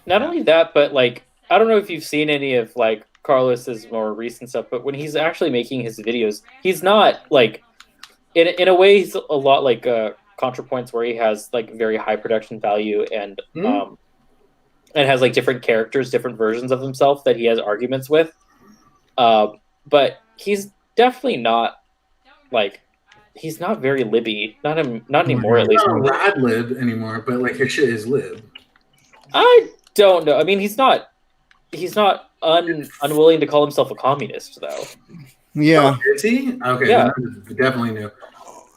[SPEAKER 3] Not only that, but like I don't know if you've seen any of like Carlos's more recent stuff, but when he's actually making his videos, he's not like in a way he's a lot like ContraPoints where he has like very high production value and and has like different characters, different versions of himself that he has arguments with. But he's definitely not like he's not very libby. Not anymore at
[SPEAKER 7] He's
[SPEAKER 3] least.
[SPEAKER 7] not a rad lib anymore, but like his shit is lib.
[SPEAKER 3] I don't know. I mean, he's not unwilling to call himself a communist, though.
[SPEAKER 2] Yeah,
[SPEAKER 7] Oh, is he? Okay,
[SPEAKER 3] Yeah.
[SPEAKER 7] then definitely new.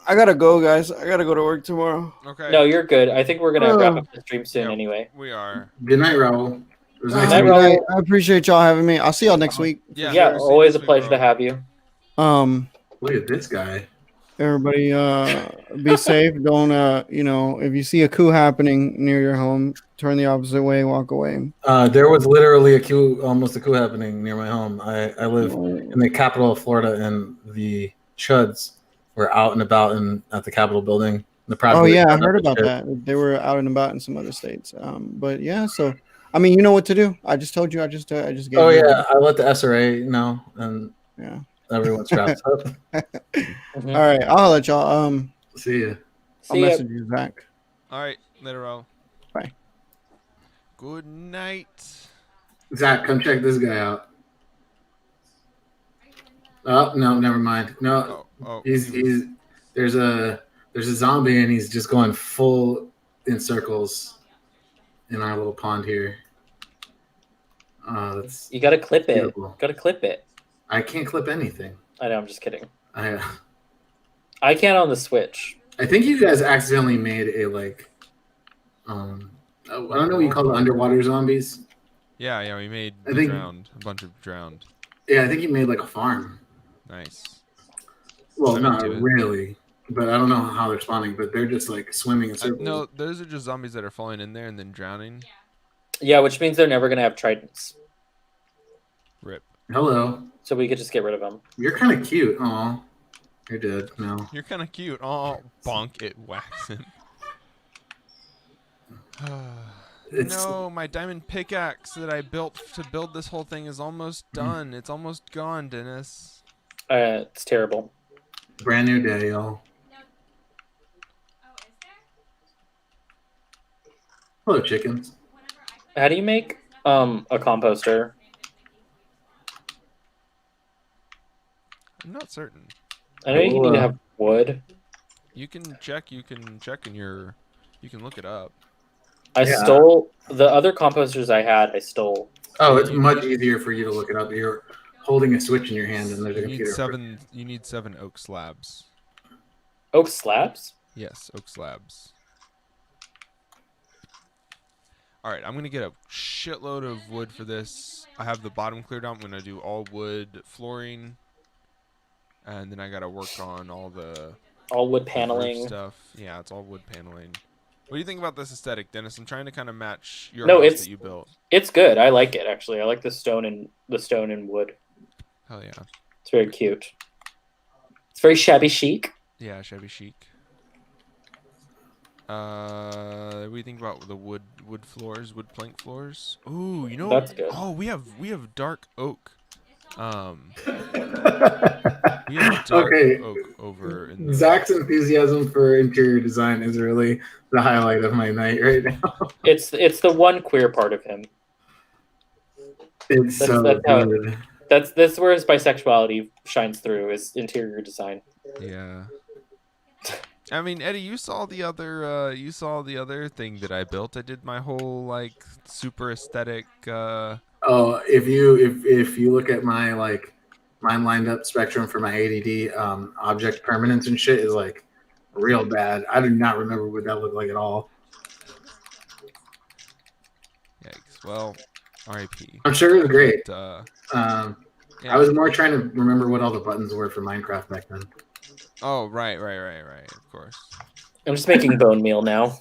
[SPEAKER 2] I gotta go, guys. I gotta go to work tomorrow.
[SPEAKER 1] Okay.
[SPEAKER 3] No, you're good. I think we're gonna wrap up the stream soon,
[SPEAKER 1] Yeah.
[SPEAKER 3] anyway.
[SPEAKER 1] We are.
[SPEAKER 7] Good night, Raul. It was nice
[SPEAKER 3] Night,
[SPEAKER 7] to meet you.
[SPEAKER 3] Raul.
[SPEAKER 2] I appreciate y'all having me. I'll see y'all next week.
[SPEAKER 1] Yeah.
[SPEAKER 3] Yeah,
[SPEAKER 1] see you
[SPEAKER 3] always a
[SPEAKER 1] next week,
[SPEAKER 3] pleasure
[SPEAKER 1] bro.
[SPEAKER 3] to have you.
[SPEAKER 7] Look at this guy.
[SPEAKER 2] Everybody, be safe. Don't, if you see a coup happening near your home, turn the opposite way, walk away.
[SPEAKER 7] There was literally almost a coup happening near my home. I live in the capital of Florida, and the Chuds were out and about at the Capitol building. The Proud
[SPEAKER 2] Oh
[SPEAKER 7] Boys
[SPEAKER 2] yeah, I
[SPEAKER 7] showed up
[SPEAKER 2] heard
[SPEAKER 7] and
[SPEAKER 2] about
[SPEAKER 7] shit.
[SPEAKER 2] that. They were out and about in some other states. But yeah, so I mean, you know what to do. I just told you. I just gave
[SPEAKER 7] Oh
[SPEAKER 2] you.
[SPEAKER 7] yeah, I let the SRA know, and
[SPEAKER 2] Yeah.
[SPEAKER 7] everyone straps up.
[SPEAKER 3] Mhm.
[SPEAKER 2] All right, I'll let y'all.
[SPEAKER 7] See ya.
[SPEAKER 2] I'll
[SPEAKER 3] See ya.
[SPEAKER 2] message you back.
[SPEAKER 1] All right. Later, Raul.
[SPEAKER 2] Bye.
[SPEAKER 1] Good night.
[SPEAKER 7] Zach, come check this guy out. Oh no, never mind. No,
[SPEAKER 1] Oh.
[SPEAKER 7] he's there's a zombie and he's just going full in circles in our little pond here. That's
[SPEAKER 3] You gotta clip it.
[SPEAKER 7] beautiful.
[SPEAKER 3] Gotta clip it.
[SPEAKER 7] I can't clip anything.
[SPEAKER 3] I know. I'm just kidding.
[SPEAKER 7] I
[SPEAKER 3] I can't on the Switch.
[SPEAKER 7] think you guys accidentally made a like I don't know what you call the underwater zombies.
[SPEAKER 1] Yeah. We made
[SPEAKER 7] I think-
[SPEAKER 1] a bunch of drowned.
[SPEAKER 7] Yeah, I think you made like a farm.
[SPEAKER 1] Nice.
[SPEAKER 7] Well,
[SPEAKER 1] I'm
[SPEAKER 7] not
[SPEAKER 1] into it.
[SPEAKER 7] really, but I don't know how they're spawning. But they're just like swimming in circles.
[SPEAKER 1] No, those are just zombies that are falling in there and then drowning.
[SPEAKER 3] Yeah, which means they're never gonna have tridents,
[SPEAKER 1] Rip.
[SPEAKER 7] Hello,
[SPEAKER 3] so we could just get rid of them.
[SPEAKER 7] you're kind of cute. Aw, you're dead. No.
[SPEAKER 1] You're kind of cute. Oh, bonk! It whacks him.
[SPEAKER 7] It's-
[SPEAKER 1] No, my diamond pickaxe that I built to build this whole thing is almost done. It's almost gone, Dennis.
[SPEAKER 3] It's terrible.
[SPEAKER 7] Brand new day, y'all. Hello, chickens.
[SPEAKER 3] How do you make a composter?
[SPEAKER 1] I'm not certain.
[SPEAKER 3] I know you need to have wood.
[SPEAKER 1] You can check. You can check in your. You can look it up.
[SPEAKER 3] I
[SPEAKER 7] Yeah.
[SPEAKER 3] stole the other composters I had. I stole.
[SPEAKER 7] Oh, it's much easier for you to look it up. You're holding a switch in your hand, and there's a
[SPEAKER 1] You need
[SPEAKER 7] computer.
[SPEAKER 1] seven. You need 7 oak slabs.
[SPEAKER 3] Oak slabs.
[SPEAKER 1] Yes, oak slabs. All right, I'm gonna get a shitload of wood for this. I have the bottom cleared out. I'm gonna do all wood flooring, and then I gotta work on all the
[SPEAKER 3] All wood
[SPEAKER 1] roof
[SPEAKER 3] paneling.
[SPEAKER 1] stuff. Yeah, it's all wood paneling. What do you think about this aesthetic, Dennis? I'm trying to kind of match your
[SPEAKER 3] No,
[SPEAKER 1] house
[SPEAKER 3] it's-
[SPEAKER 1] that you built.
[SPEAKER 3] It's good. I like it actually. I like the stone and wood.
[SPEAKER 1] Hell yeah.
[SPEAKER 3] It's very cute. It's very shabby chic.
[SPEAKER 1] Yeah, shabby chic. What do you think about the wood floors, wood plank floors? Ooh, you know.
[SPEAKER 3] That's good.
[SPEAKER 1] Oh, we have dark oak. We have dark
[SPEAKER 7] Okay.
[SPEAKER 1] oak over in the.
[SPEAKER 7] Zach's enthusiasm for interior design is really the highlight of my night right now.
[SPEAKER 3] It's the one queer part of him.
[SPEAKER 7] It's
[SPEAKER 3] That's-
[SPEAKER 7] so
[SPEAKER 3] that's how-
[SPEAKER 7] good.
[SPEAKER 3] That's where his bisexuality shines through, is interior design.
[SPEAKER 1] Yeah. I mean, Eddie, you saw the other thing that I built. I did my whole like super aesthetic.
[SPEAKER 7] Oh, if you look at my like mine lined up spectrum for my ADD, object permanence and shit is like real bad. I do not remember what that looked like at all.
[SPEAKER 1] Yikes. Well, R.I.P.
[SPEAKER 7] I'm sure it was great.
[SPEAKER 1] But,
[SPEAKER 7] I was more trying to remember what all the buttons were for Minecraft back then.
[SPEAKER 1] Oh, right. Of course.
[SPEAKER 3] I'm just making bone meal now.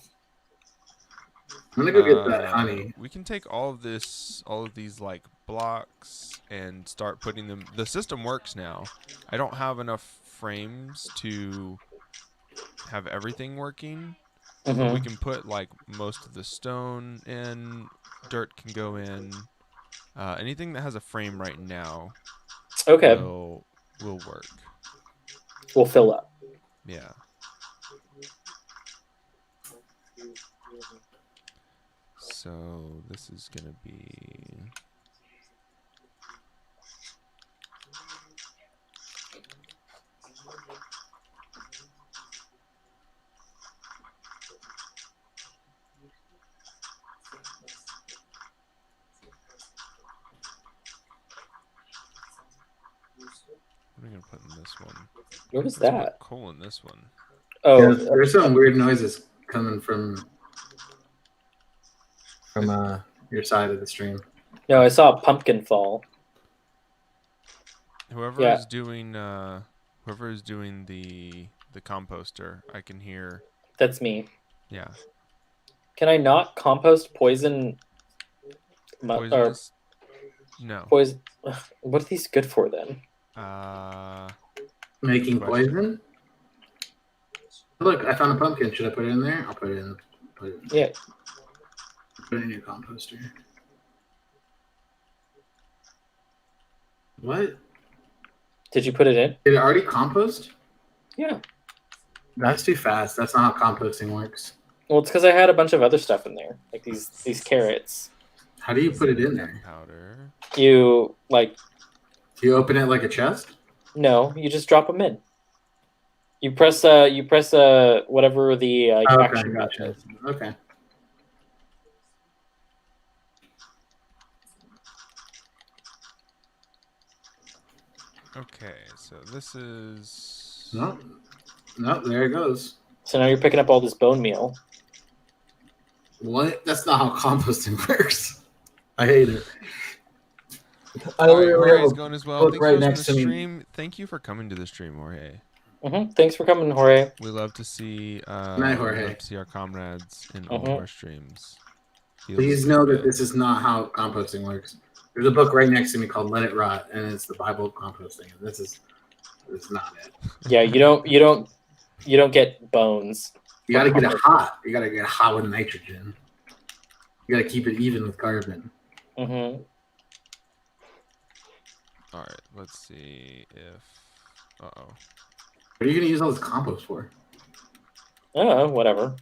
[SPEAKER 7] I'm gonna go get that honey.
[SPEAKER 1] We can take all of these like blocks and start putting them. The system works now. I don't have enough frames to have everything working.
[SPEAKER 3] Mhm.
[SPEAKER 1] We can put like most of the stone in. Dirt can go in. Anything that has a frame right now
[SPEAKER 3] Okay,
[SPEAKER 1] will work.
[SPEAKER 3] we'll fill up.
[SPEAKER 1] Yeah. So this is gonna be. What am I gonna put in this one?
[SPEAKER 3] What was
[SPEAKER 1] Let's put
[SPEAKER 3] that?
[SPEAKER 1] coal in this one.
[SPEAKER 3] Oh,
[SPEAKER 7] There's some weird noises coming from your side of the stream.
[SPEAKER 3] no, I saw a pumpkin fall.
[SPEAKER 1] Whoever
[SPEAKER 3] Yeah.
[SPEAKER 1] is doing the composter, I can hear.
[SPEAKER 3] That's me.
[SPEAKER 1] Yeah.
[SPEAKER 3] Can I not compost poison? Or
[SPEAKER 1] Poisonous? No.
[SPEAKER 3] poison? What are these good for then?
[SPEAKER 7] Making
[SPEAKER 1] Question.
[SPEAKER 7] poison? Look, I found a pumpkin. Should I put it in there? I'll put it in.
[SPEAKER 3] Yeah.
[SPEAKER 7] Put it in your composter. What?
[SPEAKER 3] Did you put it in?
[SPEAKER 7] Did it already compost?
[SPEAKER 3] Yeah.
[SPEAKER 7] That's too fast. That's not how composting works.
[SPEAKER 3] Well, it's because I had a bunch of other stuff in there, like these carrots.
[SPEAKER 7] How do you put it in there?
[SPEAKER 1] Powder.
[SPEAKER 3] You like
[SPEAKER 7] Do you open it like a chest?
[SPEAKER 3] no, you just drop them in. You press whatever the
[SPEAKER 7] Okay,
[SPEAKER 3] action button
[SPEAKER 7] gotcha.
[SPEAKER 3] is.
[SPEAKER 7] Okay.
[SPEAKER 1] Okay, so this is.
[SPEAKER 7] No, there it goes.
[SPEAKER 3] So now you're picking up all this bone meal.
[SPEAKER 7] What? That's not how composting works. I hate it. I
[SPEAKER 1] All right,
[SPEAKER 7] literally
[SPEAKER 1] Jorge's
[SPEAKER 7] have a
[SPEAKER 1] going as well.
[SPEAKER 7] book
[SPEAKER 1] Thanks
[SPEAKER 7] right
[SPEAKER 1] for
[SPEAKER 7] next
[SPEAKER 1] the
[SPEAKER 7] to me.
[SPEAKER 1] stream. Thank you for coming to the stream, Jorge.
[SPEAKER 3] Thanks for coming, Jorge.
[SPEAKER 1] We love to see.
[SPEAKER 7] Night, Jorge.
[SPEAKER 1] We love to see our comrades in all of
[SPEAKER 3] Mhm.
[SPEAKER 1] our streams. Feels
[SPEAKER 7] Please
[SPEAKER 1] so
[SPEAKER 7] know that
[SPEAKER 1] good.
[SPEAKER 7] this is not how composting works. There's a book right next to me called "Let It Rot," and it's the Bible of composting. And this is not it.
[SPEAKER 3] Yeah, you don't get bones.
[SPEAKER 7] You got to get it hot. You got to get hot with nitrogen. You got to keep it even with carbon.
[SPEAKER 3] Mm-hmm.
[SPEAKER 1] All right, let's see if.
[SPEAKER 7] What are you gonna use all this compost for?
[SPEAKER 3] Oh, whatever.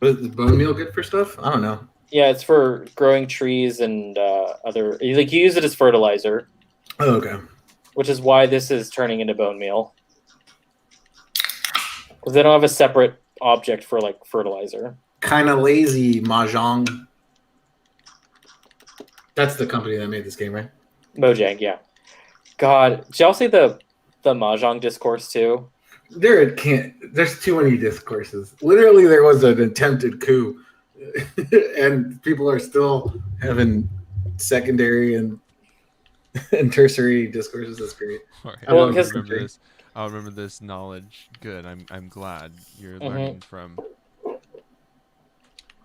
[SPEAKER 7] Is bone meal good for stuff? I don't know.
[SPEAKER 3] Yeah, it's for growing trees and other. You use it as fertilizer,
[SPEAKER 7] Oh, okay.
[SPEAKER 3] which is why this is turning into bone meal. Because they don't have a separate object for like fertilizer.
[SPEAKER 7] Kind of lazy, Mahjong. That's the company that made this game, right?
[SPEAKER 3] Mojang, yeah. God, did y'all see the Mahjong discourse too?
[SPEAKER 7] There's too many discourses. Literally, there was an attempted coup, and people are still having secondary and tertiary discourses. That's great.
[SPEAKER 1] All right,
[SPEAKER 3] Well,
[SPEAKER 1] I'll
[SPEAKER 3] because-
[SPEAKER 1] remember this. I'll remember this knowledge. Good. I'm glad you're learning from.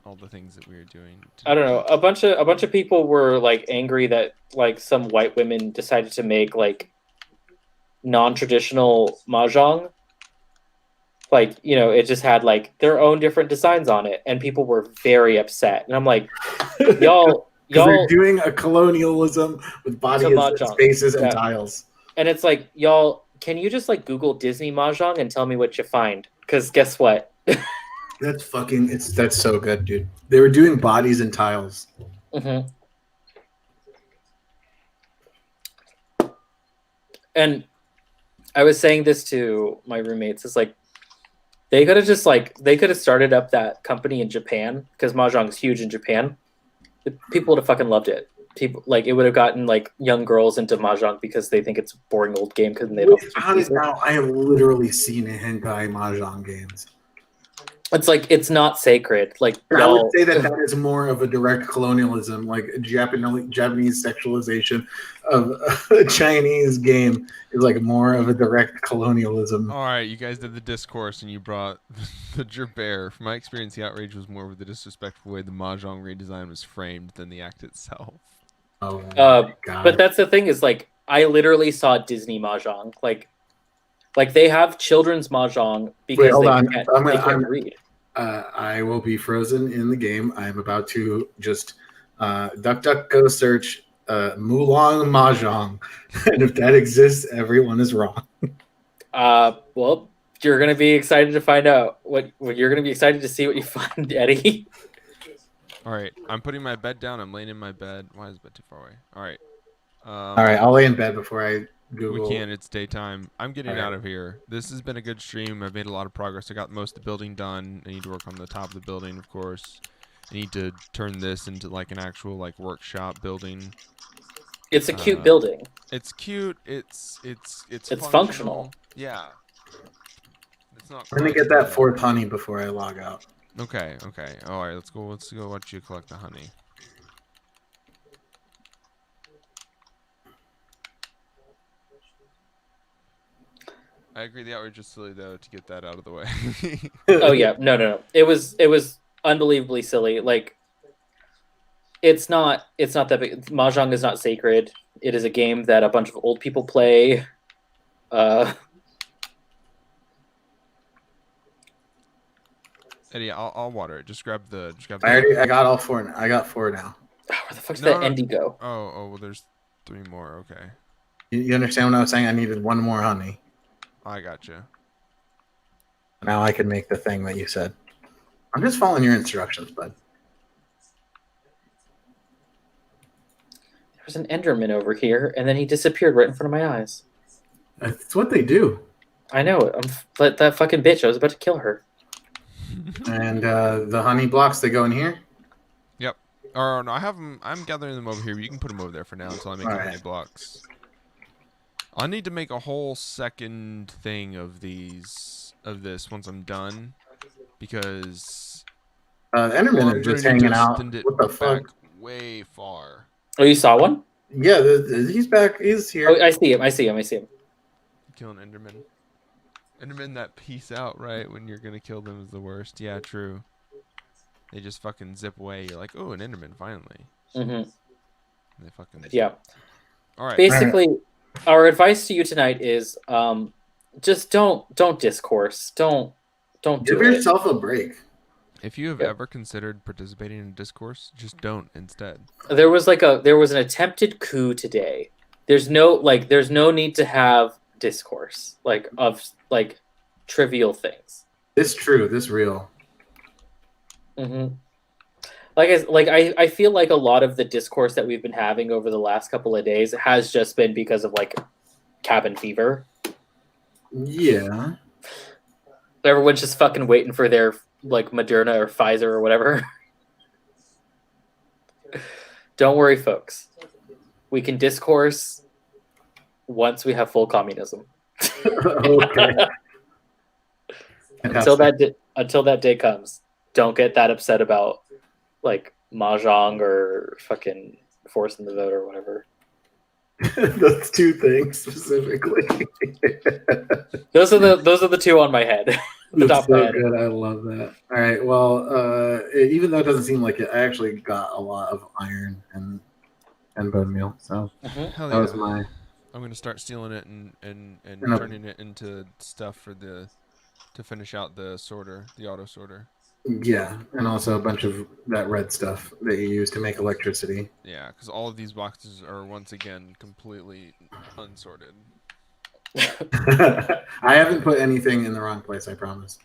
[SPEAKER 1] all the things that we were doing.
[SPEAKER 3] I don't know. A bunch of people were like angry that like some white women decided to make like non-traditional mahjong. Like, you know, it just had like their own different designs on it, and people were very upset. And I'm like, y'all,
[SPEAKER 7] Because they're doing a colonialism with bodies, and
[SPEAKER 3] mahjong.
[SPEAKER 7] spaces, and
[SPEAKER 3] Yeah.
[SPEAKER 7] tiles.
[SPEAKER 3] and it's like, y'all, can you just like Google Disney mahjong and tell me what you find? Because guess what?
[SPEAKER 7] That's so good, dude. They were doing bodies and tiles.
[SPEAKER 3] Mm-hmm. And I was saying this to my roommates. It's like they could have started up that company in Japan because mahjong is huge in Japan. People would have fucking loved it. People like it would have gotten like young girls into mahjong because they think it's a boring old game because they don't.
[SPEAKER 7] How is now? I have literally seen a hentai mahjong games.
[SPEAKER 3] It's like it's not sacred. Like
[SPEAKER 7] I would
[SPEAKER 3] y'all,
[SPEAKER 7] say that is more of a direct colonialism, like a Japanese sexualization of a Chinese game is like more of a direct colonialism.
[SPEAKER 1] All right, you guys did the discourse and you brought the Gerber. From my experience, the outrage was more with the disrespectful way the mahjong redesign was framed than the act itself.
[SPEAKER 7] Oh my God.
[SPEAKER 3] But that's the thing is like I literally saw Disney mahjong. Like they have children's mahjong because
[SPEAKER 7] hold
[SPEAKER 3] they
[SPEAKER 7] on.
[SPEAKER 3] can't read.
[SPEAKER 7] I will be frozen in the game. I'm about to just DuckDuckGo search Mulan Mahjong, and if that exists, everyone is wrong.
[SPEAKER 3] Well, you're gonna be excited to find out what you're gonna be excited to see what you find, Eddie.
[SPEAKER 1] All right, I'm putting my bed down. I'm laying in my bed. Why is the bed too far away? All right.
[SPEAKER 7] All right, I'll lay in bed before I Google.
[SPEAKER 1] We can. It's daytime. I'm getting
[SPEAKER 7] All right.
[SPEAKER 1] out of here. This has been a good stream. I've made a lot of progress. I got most of the building done. I need to work on the top of the building, of course. I need to turn this into like an actual like workshop building.
[SPEAKER 3] It's a cute building.
[SPEAKER 1] It's cute. It's
[SPEAKER 3] functional.
[SPEAKER 1] Yeah. It's not.
[SPEAKER 7] I'm gonna
[SPEAKER 1] quite
[SPEAKER 7] get that
[SPEAKER 1] as-
[SPEAKER 7] fourth honey before I log out.
[SPEAKER 1] Okay. Okay. All right. Let's go watch you collect the honey. I agree. The outrage is silly though to get that out of the way.
[SPEAKER 3] Oh yeah, no. It was unbelievably silly. Like it's not that big. Mahjong is not sacred. It is a game that a bunch of old people play.
[SPEAKER 1] Eddie, I'll water it. Just grab the.
[SPEAKER 7] I got all four. I got four now.
[SPEAKER 3] Where the fuck's
[SPEAKER 1] No,
[SPEAKER 3] that
[SPEAKER 1] no.
[SPEAKER 3] Endy go?
[SPEAKER 1] Oh, well, there's 3 more. Okay.
[SPEAKER 7] You understand what I was saying? I needed one more honey.
[SPEAKER 1] I gotcha.
[SPEAKER 7] Now I can make the thing that you said. I'm just following your instructions, bud.
[SPEAKER 3] There was an Enderman over here, and then he disappeared right in front of my eyes.
[SPEAKER 7] That's what they do.
[SPEAKER 3] I know it. But that fucking bitch. I was about to kill her.
[SPEAKER 7] And the honey blocks, they go in here.
[SPEAKER 1] Yep. Or no, I have them. I'm gathering them over here. You can put them over there for now until I make the
[SPEAKER 7] Alright.
[SPEAKER 1] honey blocks. I need to make a whole second thing of this once I'm done, because
[SPEAKER 7] The Enderman
[SPEAKER 1] I'm
[SPEAKER 7] is just
[SPEAKER 1] gonna need
[SPEAKER 7] hanging
[SPEAKER 1] to
[SPEAKER 7] out.
[SPEAKER 1] extend it
[SPEAKER 7] What the fuck?
[SPEAKER 1] back way far.
[SPEAKER 3] Oh, you saw one?
[SPEAKER 7] Yeah, he's back. He's here.
[SPEAKER 3] Oh, I see him.
[SPEAKER 1] Killing Enderman. Enderman that peace out right when you're gonna kill them is the worst. Yeah, true. They just fucking zip away. You're like, oh, an Enderman finally.
[SPEAKER 3] Mm-hmm.
[SPEAKER 1] And they fucking.
[SPEAKER 3] Yeah.
[SPEAKER 1] All right.
[SPEAKER 3] Basically, our advice to you tonight is just don't discourse. Don't do
[SPEAKER 7] Give
[SPEAKER 3] it.
[SPEAKER 7] yourself a break.
[SPEAKER 1] If you have
[SPEAKER 3] Yep.
[SPEAKER 1] ever considered participating in a discourse, just don't instead.
[SPEAKER 3] There was an attempted coup today. There's no need to have discourse of trivial things.
[SPEAKER 7] This true. This real.
[SPEAKER 3] Mm-hmm. I feel like a lot of the discourse that we've been having over the last couple of days has just been because of like cabin fever.
[SPEAKER 7] Yeah.
[SPEAKER 3] Everyone's just fucking waiting for their like Moderna or Pfizer or whatever. Don't worry, folks. We can discourse once we have full communism.
[SPEAKER 7] Okay.
[SPEAKER 3] Until that day comes, don't get that upset about like mahjong or fucking forcing the vote or whatever.
[SPEAKER 7] Those two things specifically.
[SPEAKER 3] Those are the two on my head. The
[SPEAKER 7] That's
[SPEAKER 3] top
[SPEAKER 7] so
[SPEAKER 3] red.
[SPEAKER 7] good. I love that. All right. Well, even though it doesn't seem like it, I actually got a lot of iron and bone meal. So
[SPEAKER 3] Mhm.
[SPEAKER 1] Hell
[SPEAKER 7] that
[SPEAKER 1] yeah.
[SPEAKER 7] was my.
[SPEAKER 1] I'm gonna start stealing it and
[SPEAKER 7] No.
[SPEAKER 1] turning it into stuff for to finish out the sorter, the auto sorter.
[SPEAKER 7] Yeah, and also a bunch of that red stuff that you use to make electricity.
[SPEAKER 1] Yeah, because all of these boxes are once again completely unsorted.
[SPEAKER 7] I haven't put anything in the wrong place. I promise.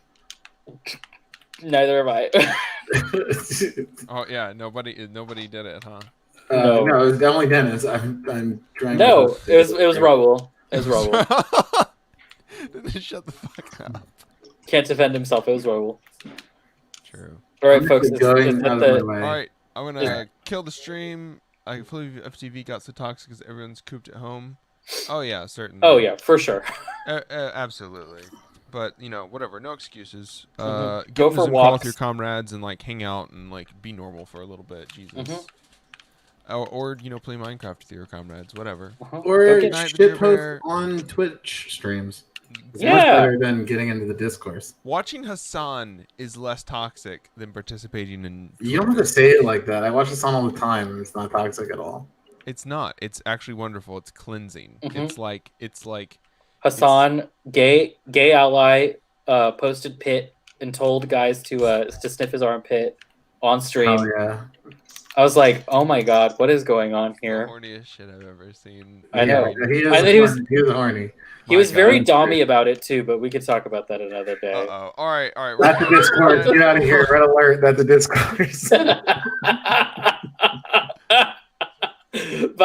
[SPEAKER 3] Neither have I.
[SPEAKER 1] Oh yeah, nobody did it, huh?
[SPEAKER 3] No.
[SPEAKER 7] No, it was definitely Dennis. I'm trying.
[SPEAKER 3] No,
[SPEAKER 7] to
[SPEAKER 3] it was Raul. It was Raul.
[SPEAKER 1] Shut the fuck up.
[SPEAKER 3] Can't defend himself. It was Raul.
[SPEAKER 1] True.
[SPEAKER 3] All right,
[SPEAKER 7] I'm
[SPEAKER 3] folks.
[SPEAKER 7] actually going
[SPEAKER 3] Is that
[SPEAKER 7] out of my
[SPEAKER 3] the,
[SPEAKER 7] way.
[SPEAKER 1] All right, I'm gonna
[SPEAKER 3] Is-
[SPEAKER 1] kill the stream. I believe FTV got so toxic because everyone's cooped at home. Oh yeah, certainly.
[SPEAKER 3] oh yeah, for sure.
[SPEAKER 1] Absolutely. But you know, whatever. No excuses.
[SPEAKER 3] Mhm.
[SPEAKER 1] Get
[SPEAKER 3] Go
[SPEAKER 1] in a
[SPEAKER 3] for
[SPEAKER 1] Zoom call with
[SPEAKER 3] walks.
[SPEAKER 1] your comrades and like hang out and like be normal for a little bit. Jesus.
[SPEAKER 3] Mhm.
[SPEAKER 1] Or you know, play Minecraft with your comrades. Whatever.
[SPEAKER 7] Or
[SPEAKER 3] Go get-
[SPEAKER 1] Night,
[SPEAKER 7] shit
[SPEAKER 1] Mr.
[SPEAKER 7] post
[SPEAKER 1] Bear.
[SPEAKER 7] on Twitch streams. It's
[SPEAKER 3] Yeah.
[SPEAKER 7] much better than getting into the discourse.
[SPEAKER 1] Watching Hassan is less toxic than participating in.
[SPEAKER 7] You don't have to say it like that. I watch this on all the time, and it's not toxic at all.
[SPEAKER 1] It's not. It's actually wonderful. It's cleansing.
[SPEAKER 3] Mhm.
[SPEAKER 1] It's like
[SPEAKER 3] Hassan, gay ally, posted Pit and told guys to sniff his armpit on stream.
[SPEAKER 7] Oh yeah.
[SPEAKER 3] I was like, oh my god, what is going on
[SPEAKER 1] the
[SPEAKER 3] here?
[SPEAKER 1] horniest shit I've ever seen.
[SPEAKER 3] I know.
[SPEAKER 7] Yeah, he is
[SPEAKER 3] I think he was-
[SPEAKER 7] horny.
[SPEAKER 3] He
[SPEAKER 1] My
[SPEAKER 3] was very
[SPEAKER 1] God.
[SPEAKER 3] dommy about it too, but we could talk about that another day.
[SPEAKER 1] Uh-oh. All right.
[SPEAKER 7] That's the Discord. Get out of here. Red alert. That's the Discord.